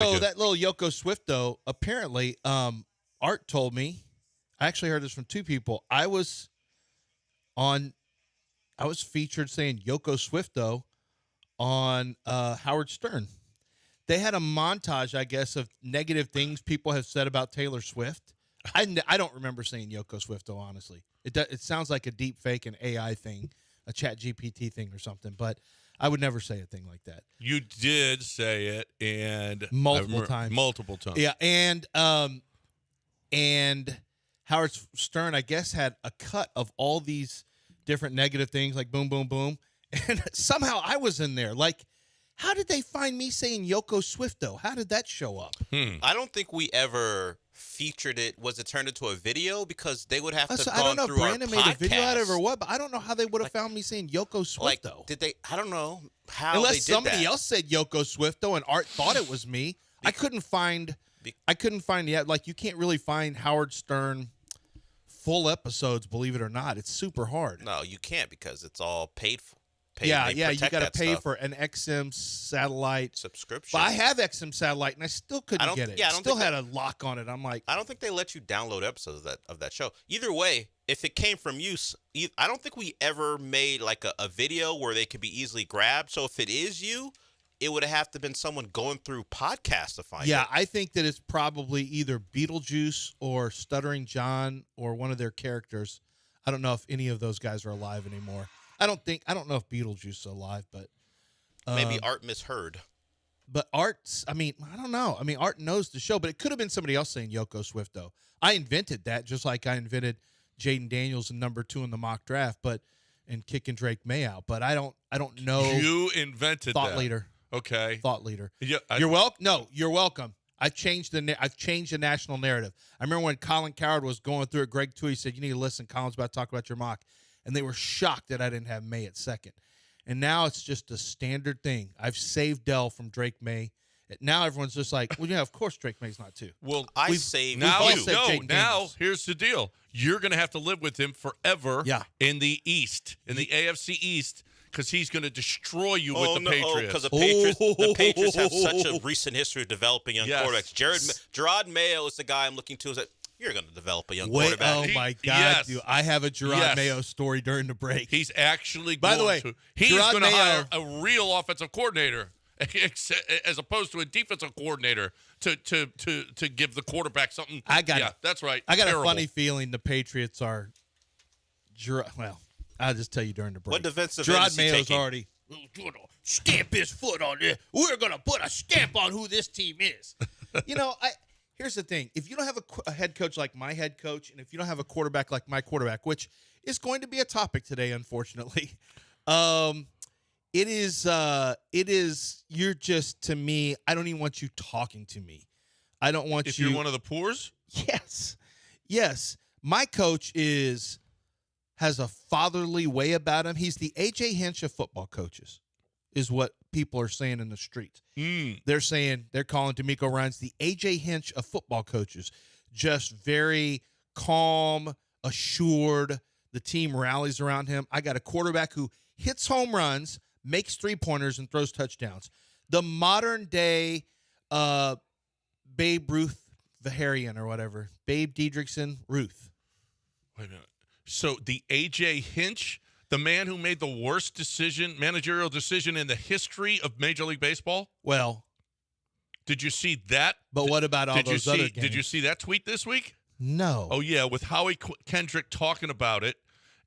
So that little Yoko Swift, though, apparently, Art told me, I actually heard this from two people. I was featured saying Yoko Swift, though, on Howard Stern. They had a montage, I guess, of negative things people have said about Taylor Swift. I don't remember saying Yoko Swift, though, honestly. It sounds like a deep fake, an AI thing, a chat GPT thing or something, but I would never say a thing like that. You did say it, and multiple times. Yeah, and Howard Stern, I guess, had a cut of all these different negative things, like boom, boom, boom, and somehow I was in there. Like, how did they find me saying Yoko Swift, though? How did that show up? I don't think we ever featured it. Was it turned into a video? Because they would have to have I don't gone know through if Brandon our made a podcast. video out of it or what, but I don't know how they would have found me saying Yoko Swift, though. Did they? I don't know how Unless they did somebody that. else said Yoko Swift, though, and Art thought it was me. I couldn't find yet. Like, you can't really find Howard Stern full episodes, believe it or not. It's super hard. No, you can't because it's all paid for. Yeah, you got to pay for an XM satellite subscription. But I have XM satellite, and I still couldn't get it. Yeah, I still had a lock on it. I'm like, I don't think they let you download episodes of that show. Either way, if it came from you, I don't think we ever made like a video where they could be easily grabbed. So if it is you, it would have to been someone going through podcasts to find it. Yeah, I think that it's probably either Beetlejuice or Stuttering John or one of their characters. I don't know if any of those guys are alive anymore. I don't know if Beetlejuice is alive, but maybe Art misheard. But Art's, I don't know. Art knows the show, but it could have been somebody else saying Yoko Swift, though. I invented that, just like I invented Jaden Daniels in number 2 in the mock draft, and kicking Drake May out. But I don't know. You invented thought that. leader. Okay. Thought leader. Yeah, you're welcome. No, you're welcome. I've changed the national narrative. I remember when Colin Coward was going through it, Greg Tui said, "You need to listen. Colin's about to talk about your mock." And they were shocked that I didn't have May at second. And now it's just a standard thing. I've saved Dell from Drake May. Now everyone's just like, well, yeah, of course Drake May's not too. Well, I saved now you. Now here's the deal. You're going to have to live with him forever in the East, in the AFC East, because he's going to destroy you with the Patriots. Because the Patriots have such a recent history of developing young quarterbacks. Gerard Mayo is the guy I'm looking to. Is that you're going to develop a young quarterback. Oh, my God, dude. I have a Gerard Mayo story during the break. He's actually By the way, he's going to hire Mayo, a real offensive coordinator as opposed to a defensive coordinator to give the quarterback something. That's right. I got a funny feeling the Patriots are well, I'll just tell you during the break. What defensive Gerard end is he Mayo's taking? already stamp his foot on this. We're going to put a stamp on who this team is. Here's the thing. If you don't have a head coach like my head coach, and if you don't have a quarterback like my quarterback, which is going to be a topic today, unfortunately, it is, you're just, to me, I don't even want you talking to me. I don't want if you. If you're one of the poors? Yes. My coach has a fatherly way about him. He's the A.J. Hinch of football coaches, is what people are saying in the street. They're calling D'Amico Ryans the A.J. Hinch of football coaches. Just very calm, assured. The team rallies around him. I got a quarterback who hits home runs, makes three-pointers, and throws touchdowns. The modern-day Babe Ruth Vaharian or whatever. Babe Diedrichson Ruth. Wait a minute. So the A.J. Hinch, the man who made the worst managerial decision in the history of Major League Baseball? Well. Did you see that? But what about all those other games? Did you see that tweet this week? No. Oh, yeah, with Howie Kendrick talking about it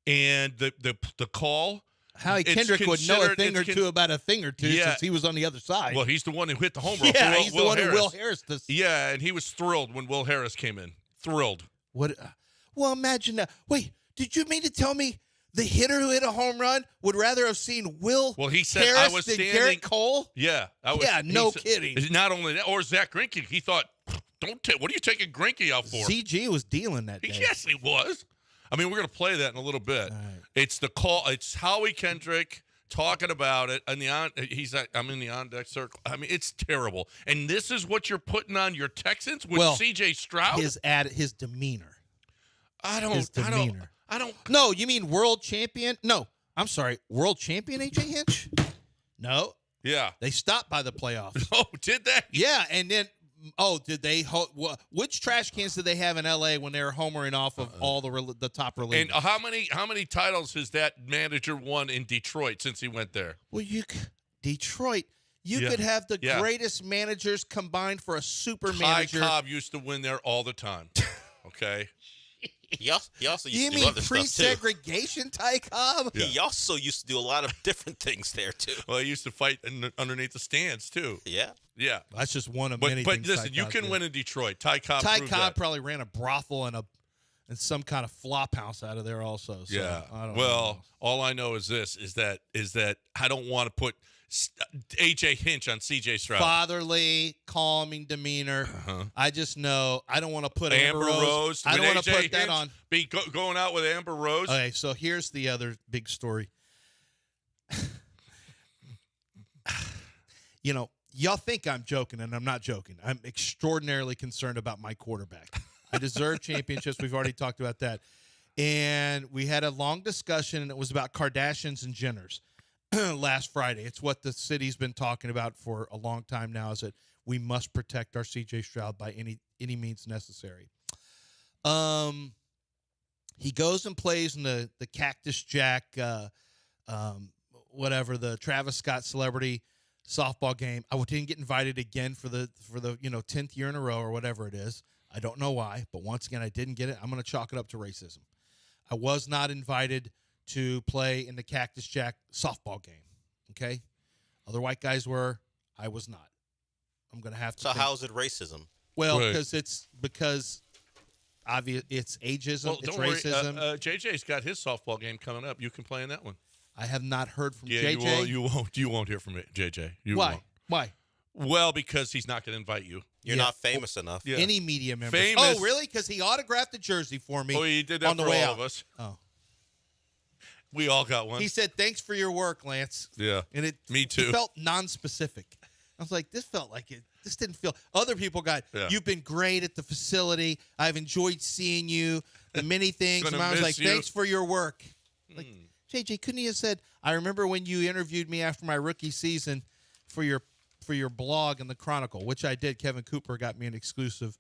and the call. Howie Kendrick would know a thing or two about a thing or two since he was on the other side. Well, he's the one who hit the home run. Yeah, he's the one who Will Harris does. Yeah, and he was thrilled when Will Harris came in. Thrilled. What? Well, imagine that. Wait, did you mean to tell me the hitter who hit a home run would rather have seen Will he said, Harris I was than standing, Garrett Cole? Yeah. Kidding. Not only that, or Zach Greinke. He thought, what are you taking Greinke out for? ZG was dealing that day. Yes, he was. I mean, we're going to play that in a little bit. Right. It's the call. It's Howie Kendrick talking about it. And he's like, I'm in the on-deck circle. I mean, it's terrible. And this is what you're putting on your Texans with C.J. Stroud? His demeanor. His demeanor. I don't. No, you mean world champion? No, I'm sorry. World champion A.J. Hinch? No. Yeah. They stopped by the playoffs. Oh, did they? Yeah, and then did they? Which trash cans did they have in L.A. when they were homering off of all the top relievers? And how many titles has that manager won in Detroit since he went there? Well, Detroit. You could have the greatest managers combined for a super manager. Ty Cobb used to win there all the time. Okay. He also used You to do mean other stuff, too. pre-segregation Ty Cobb? He also used to do a lot of different things there, too. Well, he used to fight underneath the stands, too. Yeah. Yeah. That's just one of many things. But listen, you can win in Detroit. Ty Cobb probably ran a brothel and some kind of flop house out of there also. So yeah. I don't well, know. all I know is this, is that I don't want to put A.J. Hinch on C.J. Stroud. Fatherly, calming demeanor. I just know I don't want to put Amber Rose. I don't want to put that on. Be going out with Amber Rose. Okay, so here's the other big story. Y'all think I'm joking, and I'm not joking. I'm extraordinarily concerned about my quarterback. I deserve championships. We've already talked about that. And we had a long discussion, and it was about Kardashians and Jenners last Friday. It's what the city's been talking about for a long time now, is that we must protect our C.J. Stroud by any means necessary. He goes and plays in the Cactus Jack, the Travis Scott celebrity softball game. I didn't get invited again for the 10th year in a row or whatever it is. I don't know why, but once again, I didn't get it. I'm going to chalk it up to racism. I was not invited to play in the Cactus Jack softball game. Okay, other white guys were. I was not. I'm going to have to. So how is it racism? Well, because obvious it's ageism. Well, it's don't racism. worry. JJ's got his softball game coming up. You can play in that one. I have not heard from Yeah, JJ. you won't hear from JJ. Why? Won't. Why? Well, because he's not going to invite you. You're not famous enough. Yeah. Any media member. Famous. Oh, really? Because he autographed the jersey for me. Oh, he did that on the for way all out. of us. Oh. We all got one. He said, "Thanks for your work, Lance." Yeah. And Me too. It felt non-specific. I was like, this felt like it. This didn't feel. Other people got. Yeah. You've been great at the facility. I've enjoyed seeing you. The many things. Gonna And I was miss like, you. thanks for your work. Like, JJ, couldn't you have said, I remember when you interviewed me after my rookie season for your blog in the Chronicle, which I did. Kevin Cooper got me an exclusive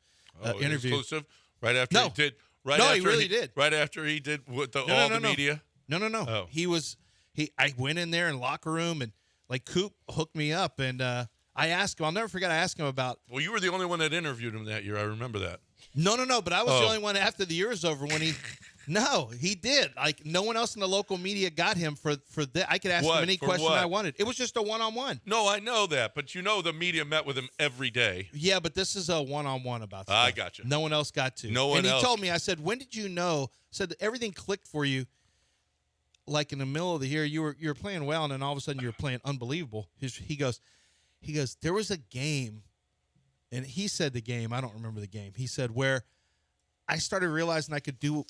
interview. Exclusive? Right after No. he did. He really did. Right after he did with the media. No. Oh. I went in there in locker room and like Coop hooked me up and I asked him. I'll never forget. I asked him about. Well, you were the only one that interviewed him that year. I remember that. No. But I was the only one after the year was over when he. No, he did. Like no one else in the local media got him for that. I could ask him any question I wanted. It was just a one-on-one. No, I know that, but the media met with him every day. Yeah, but this is a one-on-one about stuff. I got you. No one else got to. No one else. And he else. told me. I said, "When did you know?" Said that everything clicked for you. Like in the middle of the year, you were playing well, and then all of a sudden you were playing unbelievable. He goes, there was a game, and he said the game. I don't remember the game. He said where I started realizing I could do.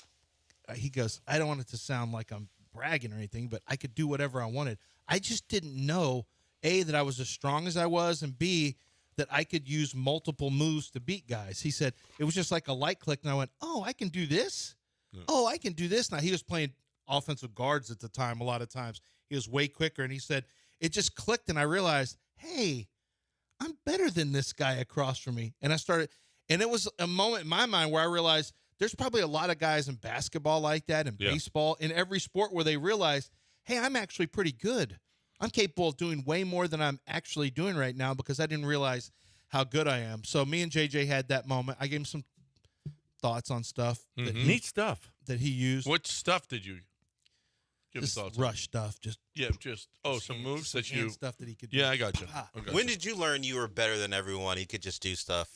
He goes, I don't want it to sound like I'm bragging or anything, but I could do whatever I wanted. I just didn't know, A, that I was as strong as I was, and B, that I could use multiple moves to beat guys. He said it was just like a light click, and I went, oh, I can do this? Yeah. Oh, I can do this. Now, he was playing offensive guards at the time a lot of times. He was way quicker, and he said it just clicked, and I realized, hey, I'm better than this guy across from me. And it was a moment in my mind where I realized there's probably a lot of guys in basketball like that, in baseball, in every sport where they realize, hey, I'm actually pretty good. I'm capable of doing way more than I'm actually doing right now because I didn't realize how good I am. So me and JJ had that moment. I gave him some thoughts on stuff. Neat stuff. That he used. What stuff did you give just thoughts rush on? Stuff. Some moves that you. Stuff that he could do. Yeah, I got you. When did you learn you were better than everyone? He could just do stuff.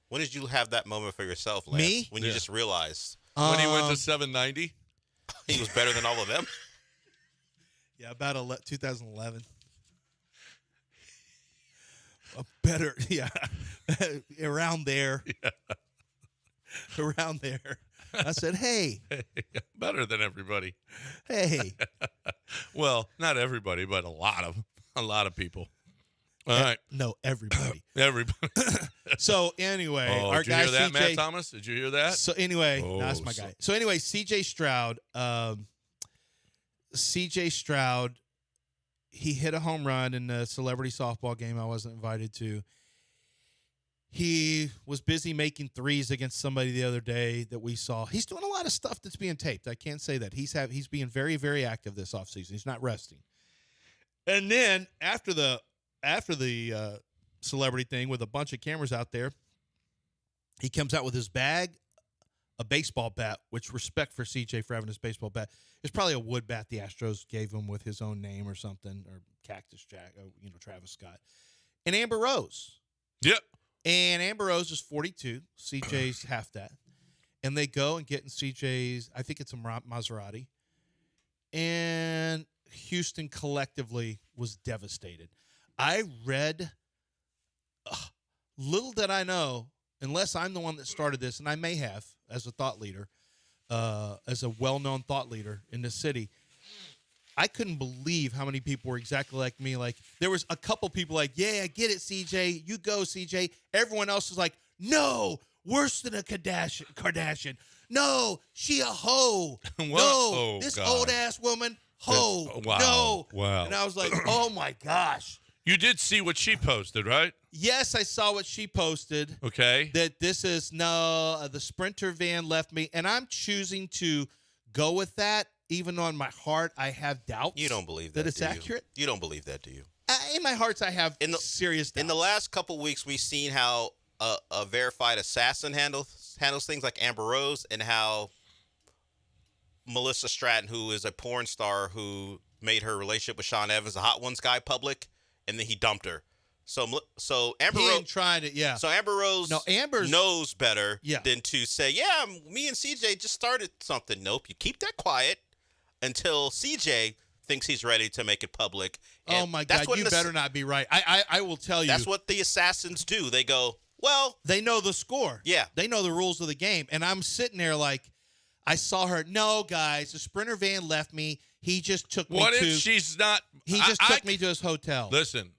When did you have that moment for yourself, Lance? Me? When you just realized. When he went to 790? He was better than all of them? Yeah, about 2011. Better, yeah. Around there. Yeah. Around there. I said, hey. Better than everybody. Hey. Well, not everybody, but a lot of people. All right. No, everybody. Everybody. So anyway, our did you guy hear that, CJ, Matt Thomas? Did you hear that? So anyway, that's my guy. So anyway, CJ Stroud, he hit a home run in the celebrity softball game I wasn't invited to. He was busy making threes against somebody the other day that we saw. He's doing a lot of stuff that's being taped. I can't say that. He's being very, very active this offseason. He's not resting. And then after the celebrity thing with a bunch of cameras out there, he comes out with his bag, a baseball bat, which respect for CJ for having his baseball bat. It's probably a wood bat the Astros gave him with his own name or something, or Cactus Jack, Travis Scott. And Amber Rose. Yep. And Amber Rose is 42. CJ's half that. And they go and get in CJ's, I think it's a Maserati. And Houston collectively was devastated. I read, little did I know, unless I'm the one that started this, and I may have as a thought leader, as a well-known thought leader in this city, I couldn't believe how many people were exactly like me. Like, there was a couple people like, yeah, I get it, CJ. You go, CJ. Everyone else was like, no, worse than a Kardashian. No, she a hoe. No, this old-ass woman, hoe. Wow. No. Wow. And I was like, oh, my gosh. You did see what she posted, right? Yes, I saw what she posted. Okay. That this is, the Sprinter van left me. And I'm choosing to go with that. Even though in my heart I have doubts. You don't believe that it's accurate? You don't believe that, do you? In my heart, I have serious doubts. In the last couple weeks, we've seen how a verified assassin handles things like Amber Rose, and how Melissa Stratton, who is a porn star who made her relationship with Sean Evans, a Hot Ones guy, public, and then he dumped her. So Amber Rose trying to, yeah. So Amber Rose knows better than to say, yeah, me and CJ just started something. Nope, you keep that quiet until CJ thinks he's ready to make it public. And oh, my God, you better not be right. I will tell you. That's what the assassins do. They go, well. They know the score. Yeah. They know the rules of the game. And I'm sitting there like, I saw her. No, guys, the Sprinter van left me. He just took me to. What if she's not? He just took me to his hotel. Listen,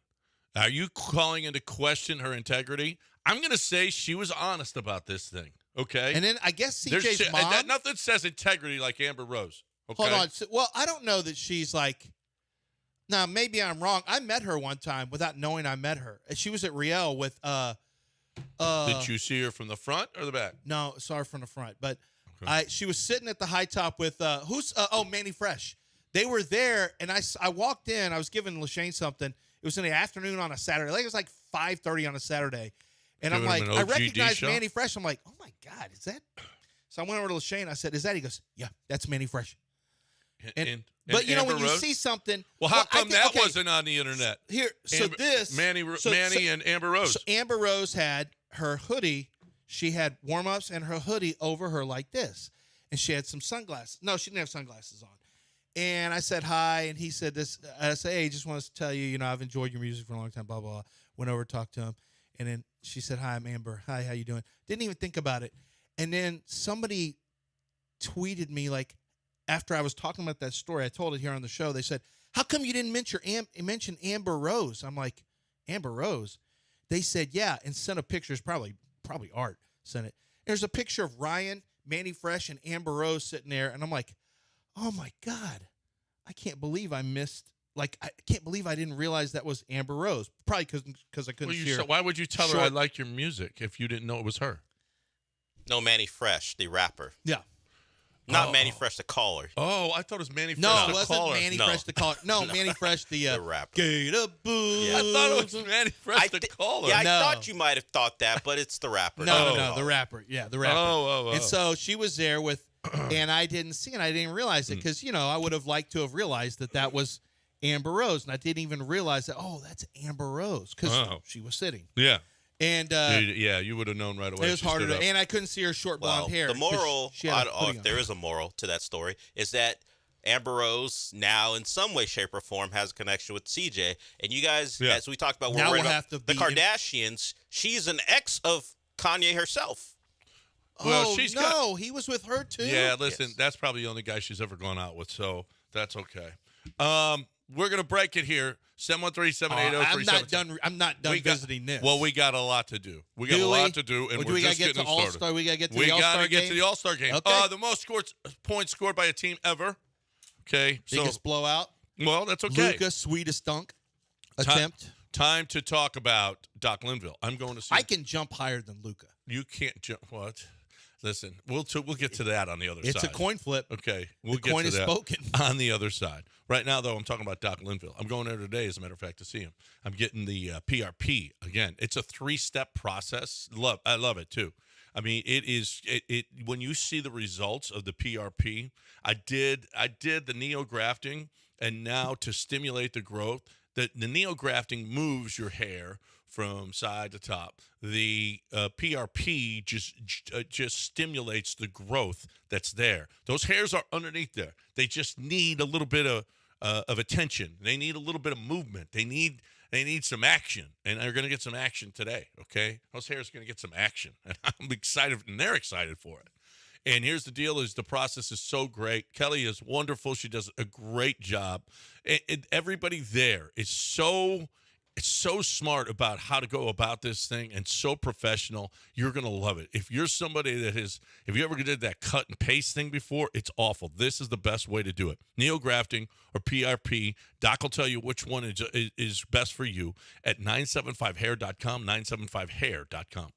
are you calling into question her integrity? I'm going to say she was honest about this thing, okay? And then I guess CJ's mom. Nothing says integrity like Amber Rose. Okay? Hold on. So, well, I don't know that she's like. Now, maybe I'm wrong. I met her one time without knowing I met her. She was at Riel with. Did you see her from the front or the back? No, saw her from the front. But okay. she was sitting at the high top with Manny Fresh. They were there, and I walked in. I was giving LaShane something. It was in the afternoon on a Saturday. Like it was like 5:30 on a Saturday, and I'm like, I recognized Manny Fresh. I'm like, oh my God, is that? So I went over to LaShane. I said, "Is that?" He goes, "Yeah, that's Manny Fresh." But you know, when you see something, well, how come that wasn't on the internet? Here, so Manny and Amber Rose. So Amber Rose had her hoodie. She had warm-ups and her hoodie over her like this, and she had some sunglasses. No, she didn't have sunglasses on. And I said hi, and he said this. I said, hey, just wanted to tell you, I've enjoyed your music for a long time, blah, blah, blah. Went over, talked to him. And then she said, hi, I'm Amber. Hi, how you doing? Didn't even think about it. And then somebody tweeted me, like, after I was talking about that story, I told it here on the show, they said, how come you didn't mention Amber Rose? I'm like, Amber Rose? They said, yeah, and sent a picture. It's probably Art sent it. There's a picture of Ryan, Manny Fresh, and Amber Rose sitting there. And I'm like, oh, my God, I can't believe I missed. Like, I can't believe I didn't realize that was Amber Rose. Probably because I couldn't see her. Why would you tell her I like your music if you didn't know it was her? No, Manny Fresh, the rapper. Yeah. Not Manny Fresh, the caller. Oh, I thought it was Manny Fresh, the caller. No, it wasn't Manny Fresh, the caller. No, Manny Fresh, the rapper. Gator Booze. Yeah. I thought it was Manny Fresh, the caller. Yeah, I thought you might have thought that, but it's the rapper. No, the rapper. Yeah, the rapper. Oh. And so she was there with, and I didn't see it. I didn't realize it because, I would have liked to have realized that was Amber Rose. And I didn't even realize that, that's Amber Rose because she was sitting. Yeah. And you would have known right away. It was harder to, and I couldn't see her short blonde hair. The moral, if there is a moral to that story, is that Amber Rose now, in some way, shape, or form, has a connection with CJ. And you guys, as we talked about, we're worried about the Kardashians. She's an ex of Kanye herself. Well, he was with her too. Yeah, listen, that's probably the only guy she's ever gone out with, so that's okay. We're gonna break it here. 713-780-37. I'm not done visiting this. Well, we got a lot to do. We got a lot to do, and we're just getting started. We got to get to the All-Star game. We got to get to the All-Star game. Okay. The most points scored by a team ever. Okay. Biggest blowout? Well, that's okay. Luka, sweetest dunk attempt. Time to talk about Doc Linville. I'm going to see. I can jump higher than Luka. You can't jump. What? Listen, we'll get to that on the other side. It's a coin flip. Okay, we'll the get coin to is that spoken. on the other side. Right now, though, I'm talking about Doc Linville. I'm going there today, as a matter of fact, to see him. I'm getting the PRP again. It's a 3-step process. I love it too. I mean, it is. When you see the results of the PRP, I did the neografting, and now to stimulate the growth, the neografting moves your hair from side to top. The PRP just stimulates the growth that's there. Those hairs are underneath there. They just need a little bit of attention. They need a little bit of movement. They need some action, and they're going to get some action today. Okay, those hairs are going to get some action, and I'm excited, and they're excited for it. And here's the deal: is the process is so great. Kelly is wonderful. She does a great job. Everybody there is so smart about how to go about this thing, and so professional. You're going to love it. If you're somebody if you ever did that cut and paste thing before, it's awful. This is the best way to do it. Neografting or PRP. Doc will tell you which one is best for you at 975hair.com, 975hair.com.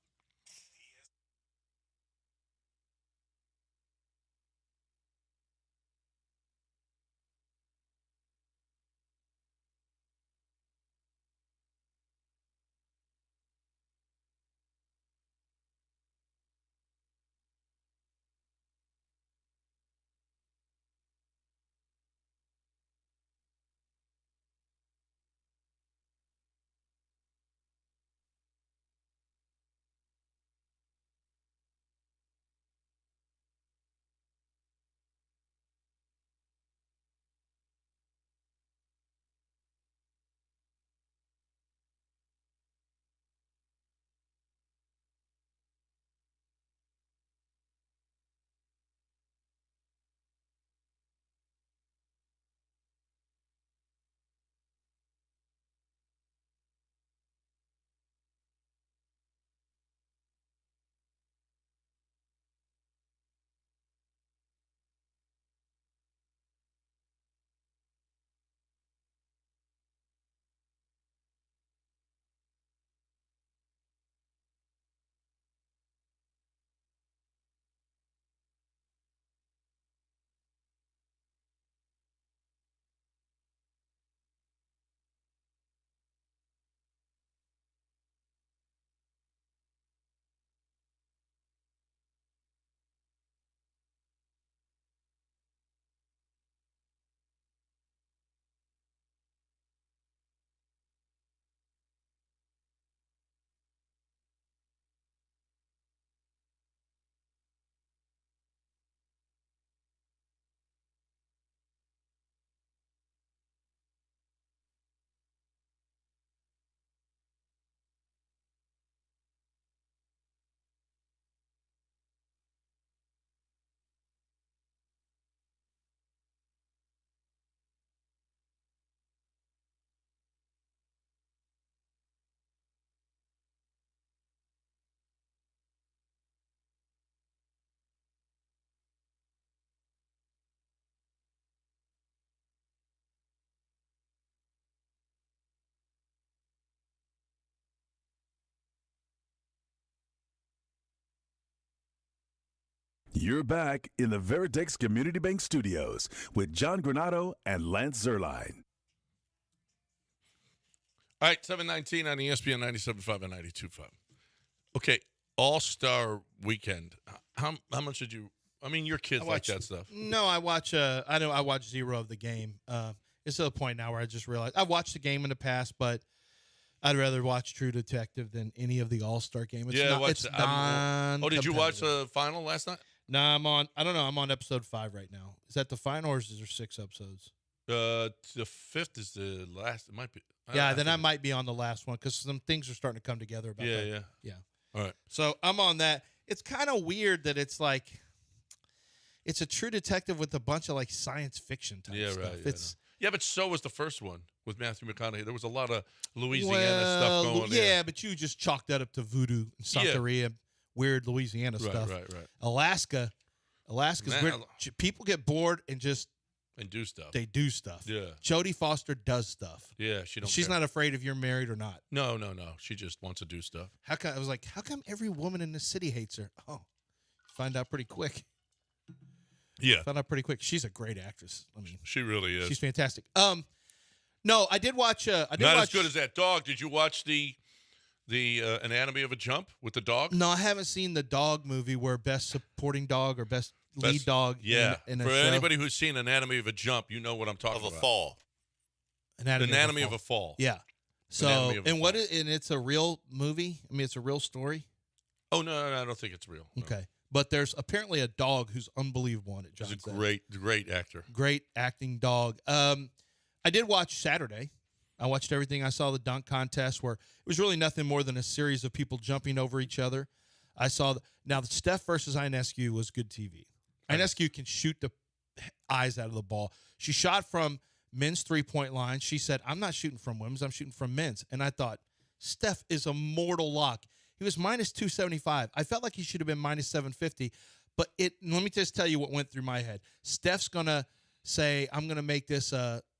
You're back in the Veritex Community Bank Studios with John Granado and Lance Zerline. All right, 7:19 on ESPN 97.5 and 92.5. Okay, All-Star Weekend. How much did you? I mean, your kids like that stuff. No, I watch. I watch zero of the game. It's to the point now where I just realized I watched the game in the past, but I'd rather watch True Detective than any of the All-Star game. It's did you watch the final last night? No, I'm on. I don't know. I'm on episode 5 right now. Is that the final, or is there 6 episodes? The 5th is the last. It might be. I might be on the last one because some things are starting to come together. About that. Yeah. All right. So I'm on that. It's kind of weird that it's like it's a True Detective with a bunch of like science fiction type stuff. Right. Yeah, but so was the first one with Matthew McConaughey. There was a lot of Louisiana stuff going. Yeah, but you just chalked that up to voodoo and Santeria, weird Louisiana stuff. Right. Alaska's weird. People get bored and just And do stuff. They do stuff. Yeah. Jodie Foster does stuff. Yeah, She's care. not afraid if you're married or not. No. She just wants to do stuff. I was like, how come every woman in the city hates her? Oh, find out pretty quick. Yeah. Found out pretty quick. She's a great actress. I mean, she really is. She's fantastic. No, I did watch. Not as good as that dog. Did you watch the Anatomy of a Jump with the dog? No, I haven't seen the dog movie where best supporting dog or best lead dog. Yeah. In a For show. anybody who's seen Anatomy of a Jump, you know what I'm talking about. Of a fall. Anatomy of a Fall. Yeah. So Anatomy of a and Fall. and it's a real movie. I mean, it's a real story. Oh no, I don't think it's real. No. Okay, but there's apparently a dog who's unbelievable on it. John He's a said. great actor. Great acting dog. I did watch Saturday. I watched everything. I saw the dunk contest where it was really nothing more than a series of people jumping over each other. I saw now the Steph versus Ionescu was good TV. Ionescu can shoot the eyes out of the ball. She shot from men's three-point line. She said, "I'm not shooting from women's. I'm shooting from men's." And I thought, Steph is a mortal lock. He was minus 275. I felt like he should have been minus 750. But let me just tell you what went through my head. Steph's going to say, I'm going to make this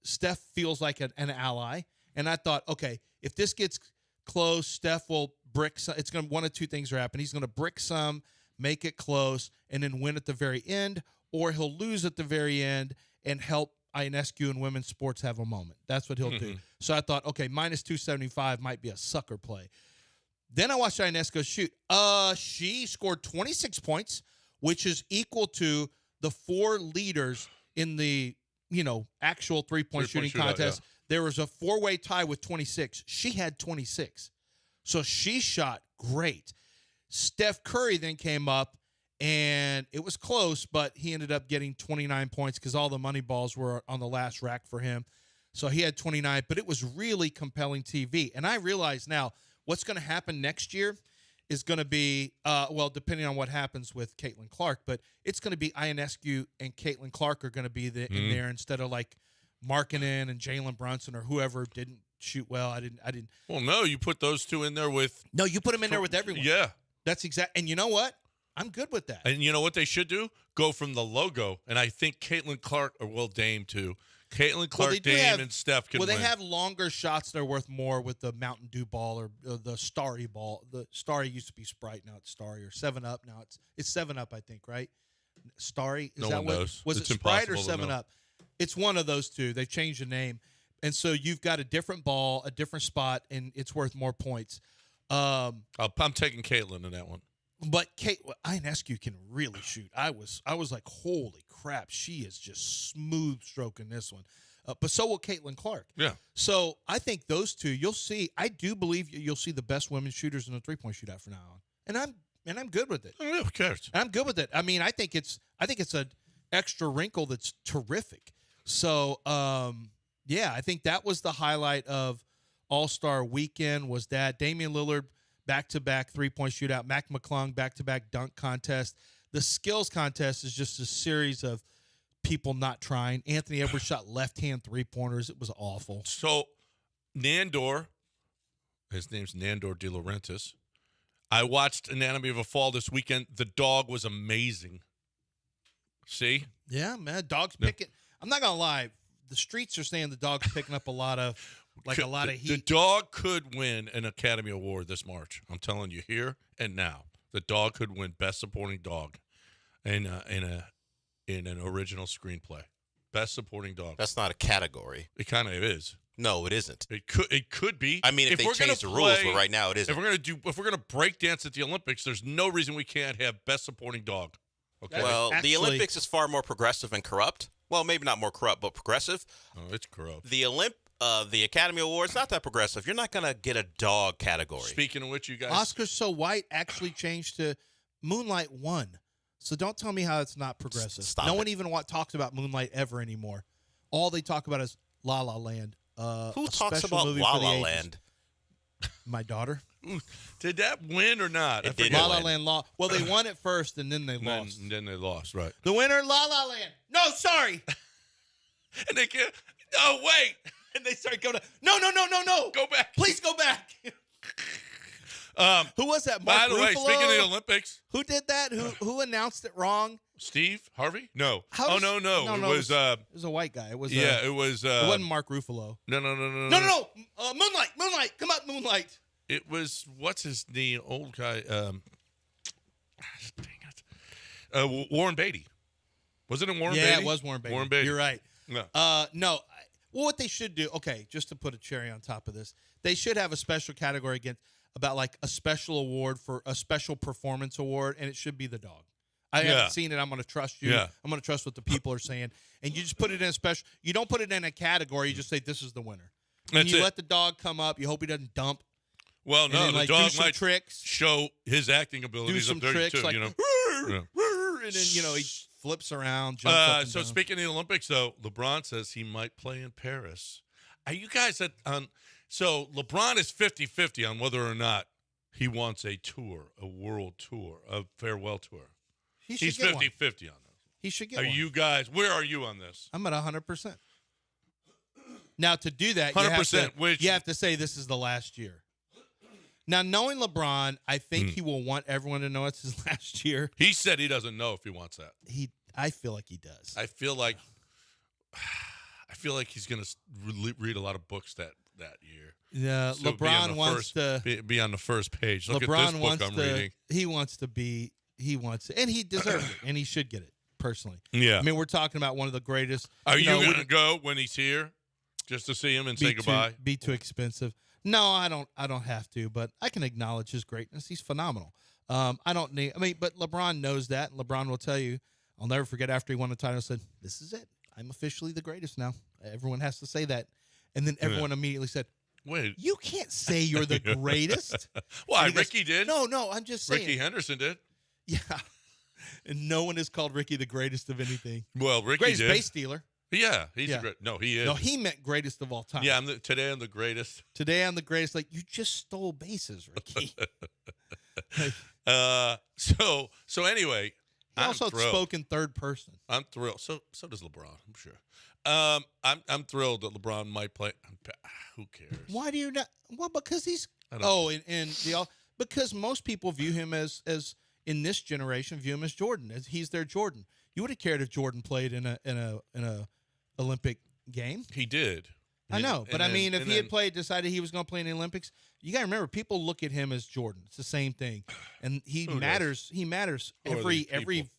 Steph feels like an ally. And I thought, okay, if this gets close, Steph will brick some. It's going to one of two things are happening. He's going to brick some, make it close, and then win at the very end, or he'll lose at the very end and help Ionescu and women's sports have a moment. That's what he'll do. So I thought, okay, minus 275 might be a sucker play. Then I watched Ionescu shoot. She scored 26 points, which is equal to the four leaders in the actual three-point shooting contest. Yeah. There was a four-way tie with 26. She had 26. So she shot great. Steph Curry then came up, and it was close, but he ended up getting 29 points because all the money balls were on the last rack for him. So he had 29, but it was really compelling TV. And I realize now what's going to happen next year is going to be, depending on what happens with Caitlin Clark, but it's going to be Ionescu and Caitlin Clark are going to be in there instead of like Markkanen and Jalen Brunson or whoever didn't shoot well. I didn't. Well, no, you put those two in there with. No, you put them in there with everyone. Yeah. That's exact. And you know what? I'm good with that. And you know what they should do? Go from the logo. And I think Caitlin Clark, Dame too. Caitlin Clark, Dame, and Steph can win. Well, they have longer shots that are worth more with the Mountain Dew ball or the Starry ball. The Starry used to be Sprite, now it's Starry, or 7-Up. Now it's 7-Up, I think, right? Starry? No one knows. Was It's it Sprite or impossible to know. 7-Up? It's one of those two. They've changed the name. And so you've got a different ball, a different spot, and it's worth more points. I'm taking Caitlin in that one. But Ionescu can really shoot. I was like, holy crap, she is just smooth stroking this one. But so will Caitlin Clark. Yeah. So I think those two, you'll see. I do believe you'll see the best women shooters in the 3-point shootout from now on, and I'm good with it. Oh, yeah, who cares? I'm good with it. I mean, I think it's an extra wrinkle that's terrific. So yeah, I think that was the highlight of All-Star Weekend. Was that Damian Lillard back-to-back 3-point shootout, Mac McClung back-to-back dunk contest. The skills contest is just a series of people not trying. Anthony Edwards shot left-hand 3-pointers. It was awful. So Nandor, his name's Nandor De Laurentiis. I watched Anatomy of a Fall this weekend. The dog was amazing. See? Yeah, man, dog's picking. I'm not gonna lie. The streets are saying the dog's picking up a lot of heat. The dog could win an Academy Award this March. I'm telling you here and now. The dog could win Best Supporting Dog in an original screenplay. Best Supporting Dog. That's not a category. It kind of is. No, it isn't. It could be. I mean, if they change the rules, but right now it isn't. If we're gonna break dance at the Olympics, there's no reason we can't have Best Supporting Dog. Okay. Well, Actually, the Olympics is far more progressive and corrupt. Well, maybe not more corrupt, but progressive. Oh, it's corrupt. The Academy Awards not that progressive. You're not gonna get a dog category. Speaking of which, you guys, Oscars So White actually changed to Moonlight won. So don't tell me how it's not progressive. Stop no it. one even talks about Moonlight ever anymore. All they talk about is La La Land. Who a talks special about movie La for the La ages. Land? My daughter. did that win or not? It did. La La win. Land law. Well, they won it first, and then they lost. Then they lost, right? The winner, La La Land. No, sorry. And they can't. No, wait. And they start going, no. Go back. Please go back. Who was that? By Mark the way, Ruffalo? speaking of the Olympics, Who did that? Who announced it wrong? Steve Harvey? No. No. No. It was. It was a white guy. It was. It was. It wasn't Mark Ruffalo. No. No. Moonlight. Come on, Moonlight. It was what's his name? Old guy. Dang it. Warren Beatty. Wasn't it Warren Beatty? Yeah, it was Warren Beatty. Warren Beatty. You're right. No. No. Well, what they should do, okay, just to put a cherry on top of this, they should have a special category about like a special award for a special performance award, and it should be the dog. I haven't seen it. I'm going to trust you. Yeah. I'm going to trust what the people are saying. And you just put it in a special – you don't put it in a category. You just say this is the winner. And That's you it. let the dog come up. You hope he doesn't dump. Well, And no, then, the like, dog do some might tricks. show his acting Do abilities some up there tricks too. like, You know. Yeah. and then, he flips around, jumps up and So down. speaking of the Olympics, though, LeBron says he might play in Paris. Are you guys so LeBron is 50-50 on whether or not he wants a tour, a world tour, a farewell tour. He's He's 50-50 on this. He should get Are one. you guys? Where are you on this? I'm at 100%. Now, to do that, 100%, you have to say this is the last year. Now, knowing LeBron, I think he will want everyone to know it's his last year. He said he doesn't know if he wants that. I feel like he does. I feel like he's going to read a lot of books that year. Yeah, So LeBron wants to be on the first page. Look LeBron at this wants book I'm to. reading. He wants to be. He wants to, and he deserves it, and he should get it personally. Yeah. I mean, we're talking about one of the greatest. Are you know, going to go when he's here, just to see him and say goodbye? Be too expensive. No, I don't have to, but I can acknowledge his greatness. He's phenomenal. I don't need. I mean, but LeBron knows that, and LeBron will tell you. I'll never forget after he won the title. He said, "This is it. I'm officially the greatest now." Everyone has to say that, and then everyone immediately said, Wait. "You can't say you're the greatest." Why? And he goes, Ricky did. No, I'm just saying. Ricky Henderson did. Yeah. And no one has called Ricky the greatest of anything. Well, Ricky Greatest did. base stealer. Yeah, he's Yeah. a great. No, he is. No, he meant greatest of all time. Yeah, today I'm the greatest. Today I'm the greatest. Like, you just stole bases, Ricky. So anyway, He I'm also thrilled. spoke in third person. I'm thrilled. So does LeBron, I'm sure. I'm thrilled that LeBron might play. Who cares? Why do you not? Well, because he's. I don't- Oh, because most people view him as in this generation view him as Jordan. As he's their Jordan. You would have cared if Jordan played in a Olympic game. He did. I know, but I mean, if he had played. decided he was going to play in the Olympics, you got to remember, people look at him as Jordan. It's the same thing, and he Who does? matters. He matters. Who are these people?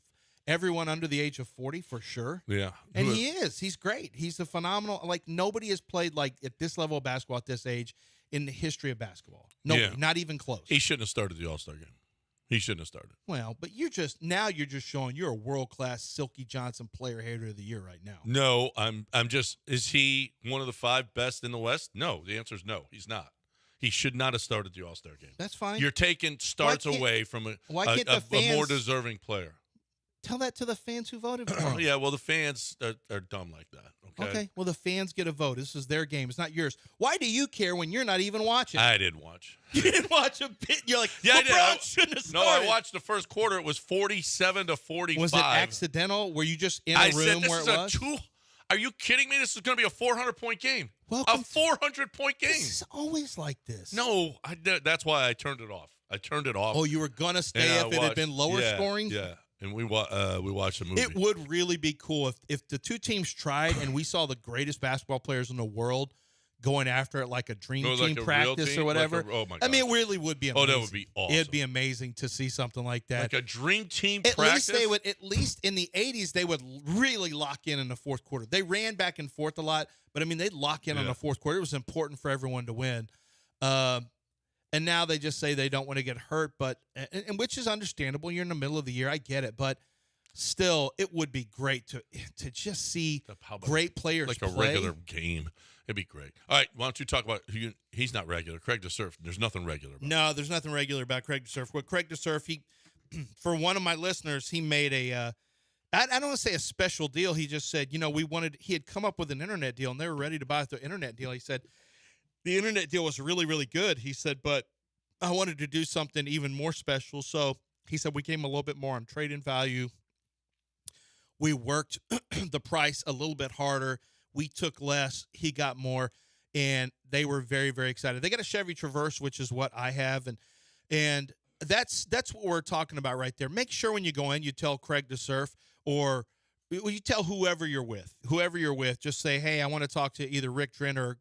Everyone under the age of 40 for sure. Yeah, And he is. He's great. He's a phenomenal. Like, nobody has played like at this level of basketball at this age in the history of basketball. Nobody, Yeah. not even close. He shouldn't have started the All-Star game. He shouldn't have started. Well, but you're just showing you're a world-class Silky Johnson player hater of the year right now. No, I'm just. Is he one of the 5 best in the West? No. The answer is no. He's not. He should not have started the All-Star game. That's fine. You're taking starts Why can't- away from why can't the a more fans- deserving player. Tell that to the fans who voted for him. Yeah, well, the fans are dumb like that. Okay. Well, the fans get a vote. This is their game. It's not yours. Why do you care when you're not even watching? I didn't watch. You didn't watch a bit. You're like, Yeah, I LeBron did. shouldn't have No, started. I watched the first quarter. It was 47-45. Was it accidental? Were you just in a I room said this where is it a was? 2. Are you kidding me? This is going to be a 400-point game. Welcome A 400-point game. This is always like this. No, that's why I turned it off. Oh, you were gonna stay if it had been lower scoring? Yeah, and we watched the movie. It would really be cool if the two teams tried and we saw the greatest basketball players in the world going after it like a dream Oh, like team a real practice team? or whatever. Like oh my I mean, gosh. it really would be Oh, amazing. that would be awesome. It'd be amazing to see something like that. Like a dream team At practice. least in the 80s, they would really lock in the fourth quarter. They ran back and forth a lot, but I mean, they'd lock in on the fourth quarter. It was important for everyone to win. And now they just say they don't want to get hurt, and which is understandable. You're in the middle of the year. I get it. But still, it would be great to just see great players like play. a regular game. It'd be great. All right, why don't you talk about he's not regular. Craig DeSurf. There's nothing regular about him. No, there's nothing regular about Craig DeSurf. Well, Craig DeSurf, he for one of my listeners, he made I don't want to say a special deal. He just said, he had come up with an internet deal, and they were ready to buy the internet deal. He said, the internet deal was really, really good. He said, but I wanted to do something even more special. So he said, we came a little bit more on trade-in value. We worked the price a little bit harder. We took less. He got more. And they were very, very excited. They got a Chevy Traverse, which is what I have. And And that's what we're talking about right there. Make sure when you go in, you tell Craig to surf, or you tell whoever you're with. Just say, hey, I want to talk to either Rick Dren or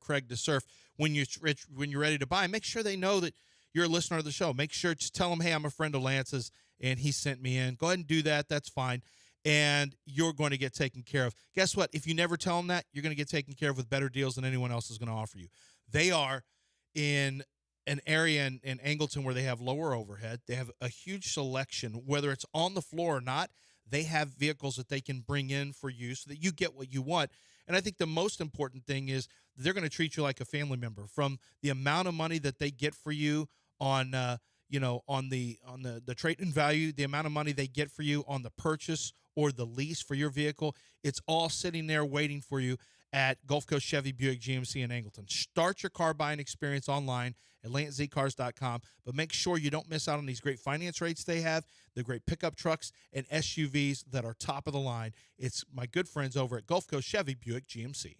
Craig to surf. When you're ready to buy, make sure they know that you're a listener of the show. Make sure, just tell them, hey, I'm a friend of Lance's, and he sent me in. Go ahead and do that. That's fine. And you're going to get taken care of. Guess what? If you never tell them that, you're going to get taken care of with better deals than anyone else is going to offer you. They are in an area in Angleton where they have lower overhead. They have a huge selection, whether it's on the floor or not. They have vehicles that they can bring in for you so that you get what you want. And I think the most important thing is they're going to treat you like a family member. From the amount of money that they get for you on on the trade-in value, the amount of money they get for you on the purchase or the lease for your vehicle, it's all sitting there waiting for you at Gulf Coast Chevy Buick GMC in Angleton. Start your car buying experience online at LanceZCars.com, but make sure you don't miss out on these great finance rates they have, the great pickup trucks and SUVs that are top of the line. It's my good friends over at Gulf Coast Chevy Buick GMC.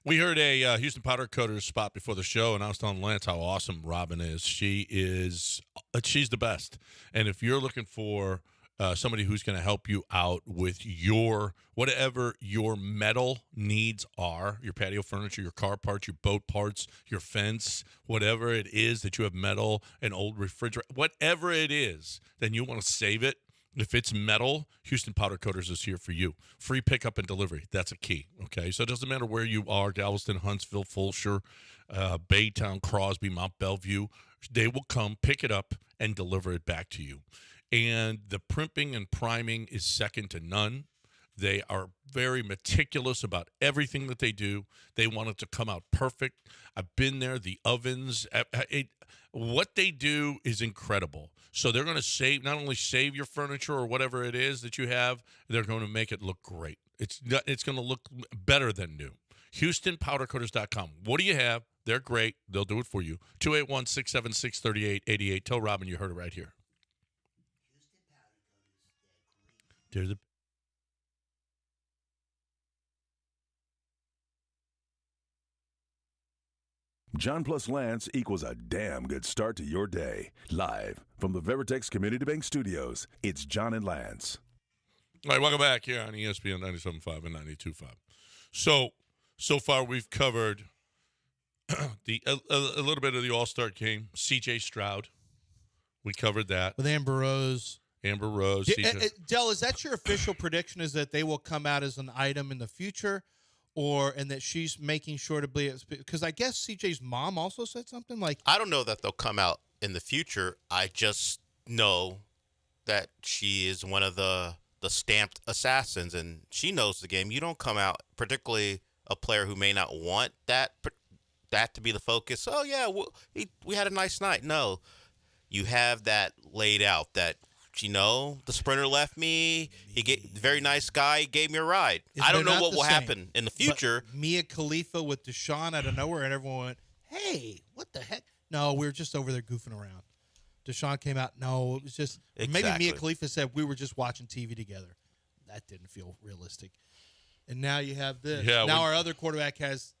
We heard a Houston Powder Coaters spot before the show, and I was telling Lance how awesome Robin is. She's the best. And if you're looking for somebody who's going to help you out with your whatever your metal needs are, your patio furniture, your car parts, your boat parts, your fence, whatever it is that you have metal, an old refrigerator, whatever it is, then you want to save it. If it's metal, Houston Powder Coaters is here for you. Free pickup and delivery. That's a key, okay? So it doesn't matter where you are, Galveston, Huntsville, Fulshear, Baytown, Crosby, Mount Bellevue. They will come, pick it up, and deliver it back to you. And the primping and priming is second to none. They are very meticulous about everything that they do. They want it to come out perfect. I've been there. The ovens, what they do is incredible. So they're going to not only save your furniture or whatever it is that you have, they're going to make it look great. It's going to look better than new. HoustonPowderCoaters.com. What do you have? They're great. They'll do it for you. 281-676-3888. Tell Robin you heard it right here. There's a John plus Lance equals a damn good start to your day. Live from the Veritex Community Bank Studios, it's John and Lance. All right, welcome back here on ESPN 97.5 and 92.5. So far we've covered a little bit of the All-Star game. C.J. Stroud, we covered that. With Amber Rose Amber Rose. Del, is that your official prediction? Is that they will come out as an item in the future, and that she's making sure to be? Because I guess CJ's mom also said something like, I don't know that they'll come out in the future. I just know that she is one of the stamped assassins, and she knows the game. You don't come out, particularly a player who may not want that to be the focus. Oh yeah, we had a nice night. No, you have that laid out. That the sprinter left me. Very nice guy. He gave me a ride. I don't know what will happen in the future. But Mia Khalifa with Deshaun out of nowhere, and everyone went, "Hey, what the heck?" No, we were just over there goofing around. Deshaun came out. No, it was just maybe Mia Khalifa said we were just watching TV together. That didn't feel realistic. And now you have this. Yeah, now our other quarterback has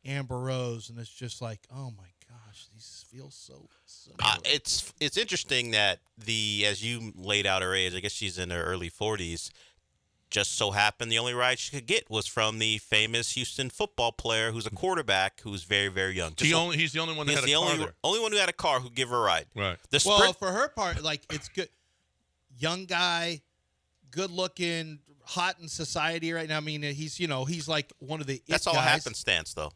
Amber Rose, and it's just like, oh my gosh, these feel so similar. It's interesting that as you laid out her age, I guess she's in her early 40s. Just so happened the only ride she could get was from the famous Houston football player who's a quarterback who's very, very young. He's the only one that had a car there. Only one who had a car who give her a ride. Right. For her part, it's good. Young guy, good looking, hot in society right now. I mean, he's like one of the That's all happenstance, though.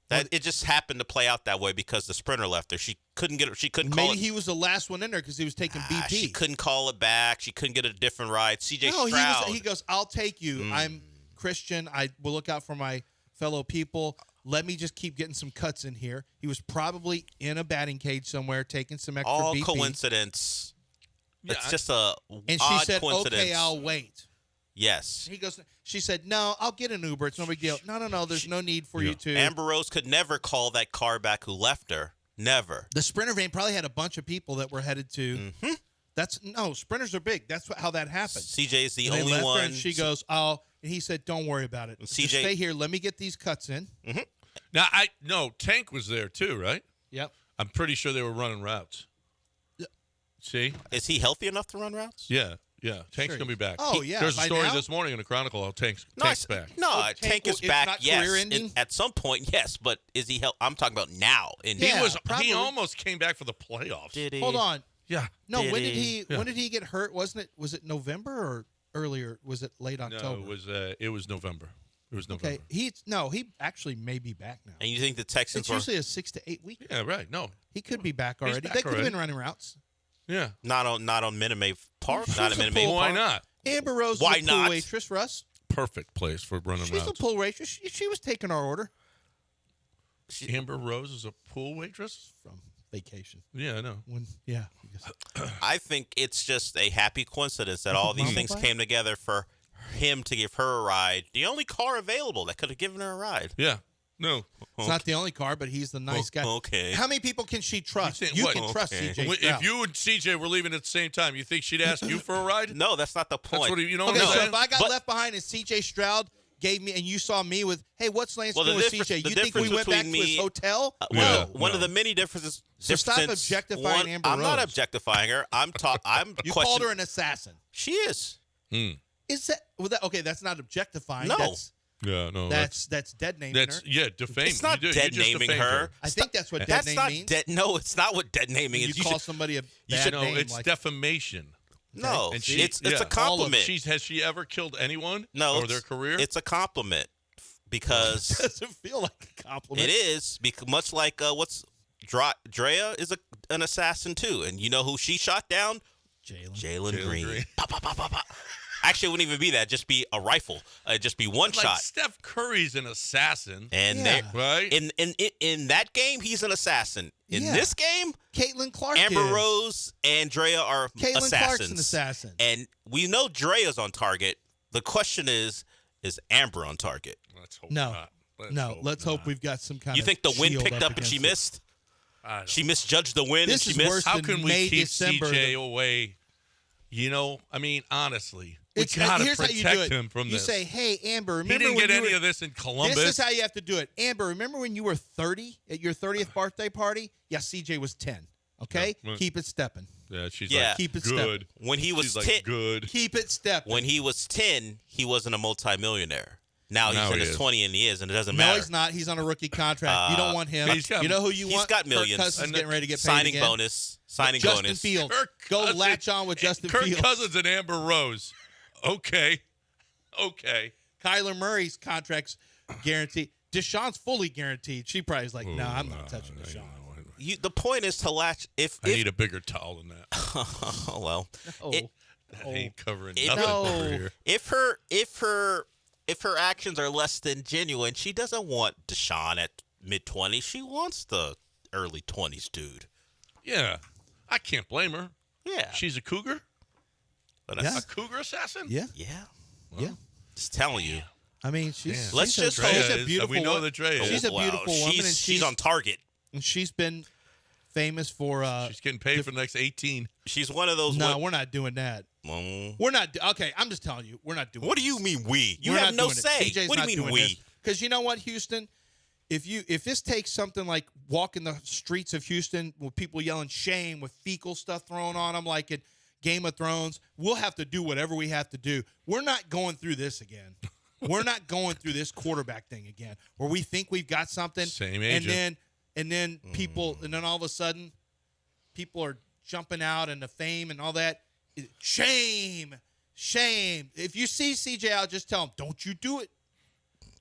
It just happened to play out that way because the sprinter left her. She couldn't get. She couldn't. Maybe he was the last one in there because he was taking BP. She couldn't call it back. She couldn't get a different ride. CJ Stroud. He goes, "I'll take you. I'm Christian. I will look out for my fellow people. Let me just keep getting some cuts in here." He was probably in a batting cage somewhere taking some extra all BP. Coincidence. Yeah, it's just a and she said, coincidence. "Okay, I'll wait." Yes. She said, "No, I'll get an Uber. It's no big deal." No. There's no need for you to. Amber Rose could never call that car back who left her. Never. The Sprinter van probably had a bunch of people that were headed to. Mm-hmm. Sprinters are big. That's how that happened. CJ is the and only they left one. Her and she goes, "Oh," and he said, "Don't worry about it. Just stay here. Let me get these cuts in." Mm-hmm. Now Tank was there too, right? Yep. I'm pretty sure they were running routes. Yep. See? Is he healthy enough to run routes? Yeah. Tank's going to be back. Oh, yeah. There's a story this morning in the Chronicle how Tank's back. No, Tank is back, yes. And at some point, yes. But is he I'm talking about now. He almost came back for the playoffs. Did he? Hold on. Yeah. No, when did he get hurt? Was it November or earlier? Was it late October? No, it was November. It was November. Okay. He actually may be back now. And you think the Texans It's usually a 6 to 8 week. Yeah, right. No. He could be back already. Back they could have been running routes. Yeah. Not on Minute Maid Park. Not at Minute Maid Park. Why not? Amber Rose Why is a pool not? waitress, Russ. Perfect place for running routes. She's a pool waitress. She was taking our order. Amber Rose is a pool waitress? From vacation. Yeah, I know. I think it's just a happy coincidence that all these things came together for him to give her a ride. The only car available that could have given her a ride. Yeah. No. It's not the only car, but he's the nice guy. Okay. How many people can she trust? You can trust CJ Stroud. If you and CJ were leaving at the same time, you think she'd ask you for a ride? No, that's not the point. That's what you know okay, what I'm so saying? if I got left behind and CJ Stroud gave me, and you saw me with, hey, what's Lance doing with CJ? You think we went back to his hotel? One of the many differences. So stop objectifying Amber Rose. I'm not objectifying her. You called her an assassin. She is. Is that okay? That's not objectifying. No. That's dead naming her. Yeah, defaming. It's not dead naming her. I think that's what dead name means. No, it's not what dead naming is. You call somebody a bad name. It's defamation. No, and it's a compliment. Has she ever killed anyone? No, or their career? It's a compliment because it doesn't feel like a compliment. It is because much like Drea is an assassin too, and you know who she shot down? Jalen Green. Pop, pop, pop, pop, pop. Actually, it wouldn't even be that. Just be a rifle. Just be one shot. Steph Curry's an assassin. And right? In that game, he's an assassin. In this game, Caitlin Clark Amber Rose and Drea are assassins. Caitlin Clark's an assassin. And we know Drea's on target. The question is Amber on target? Let's hope not. Let's hope we've got some kind of. You think the wind shield picked up and she missed? She misjudged the wind and she missed? How can we keep CJ away? I mean, honestly. We got to protect him from this. You say, hey, Amber, remember he didn't get any of this in Columbus. This is how you have to do it. Amber, remember when you were 30 at your 30th birthday party? Yeah, CJ was 10. Okay? Keep it stepping. Yeah, she's like, keep it good. Stepping. When he was 10, like, good. Keep it stepping. When he was 10, he wasn't a multimillionaire. Now Now he's in he his is. 20 and he is, and it doesn't No, matter. he's not. He's on a rookie contract. You don't want him. He's got- You know who you He's want? got millions. Kirk Cousins getting ready to get paid Signing again. bonus. Signing Justin bonus. Fields. Kirk Go Cousins- latch on with Justin Kirk Fields. Cousins and Amber Rose. Okay. Kyler Murray's contract's guaranteed. Deshaun's fully guaranteed. She probably is like, no, I'm not touching Deshaun. The point is to latch. If I need a bigger towel than that. oh well, Oh, It- That ain't covering it- nothing no. over here. if her actions are less than genuine, she doesn't want Deshaun at mid-20s. She wants the early 20s dude. Yeah. I can't blame her. Yeah, She's a cougar? but Yeah. A cougar assassin? yeah, yeah. yeah. Just telling you. I mean, she's. Let's she's just a, hope- she's Drea a is. beautiful. We know wo- that Drea is. She's a Wow, beautiful woman, and she's on target. and she's been famous for. She's getting paid for the next 18. She's one of those. No, we're not doing that. We're not. Okay, I'm just telling you, we're not doing. What do this. you mean we? You We're have not no doing it. say. TJ's What do not you mean doing we? Because you know what, Houston, if this takes something like walking the streets of Houston with people yelling shame with fecal stuff thrown on them like it Game of Thrones, we'll have to do whatever we have to do. We're not going through this again. We're not going through this quarterback thing again where we think we've got something Same agent. and then people and then all of a sudden people are jumping out and the fame and all that. Shame. If you see CJ out, just tell him, don't you do it.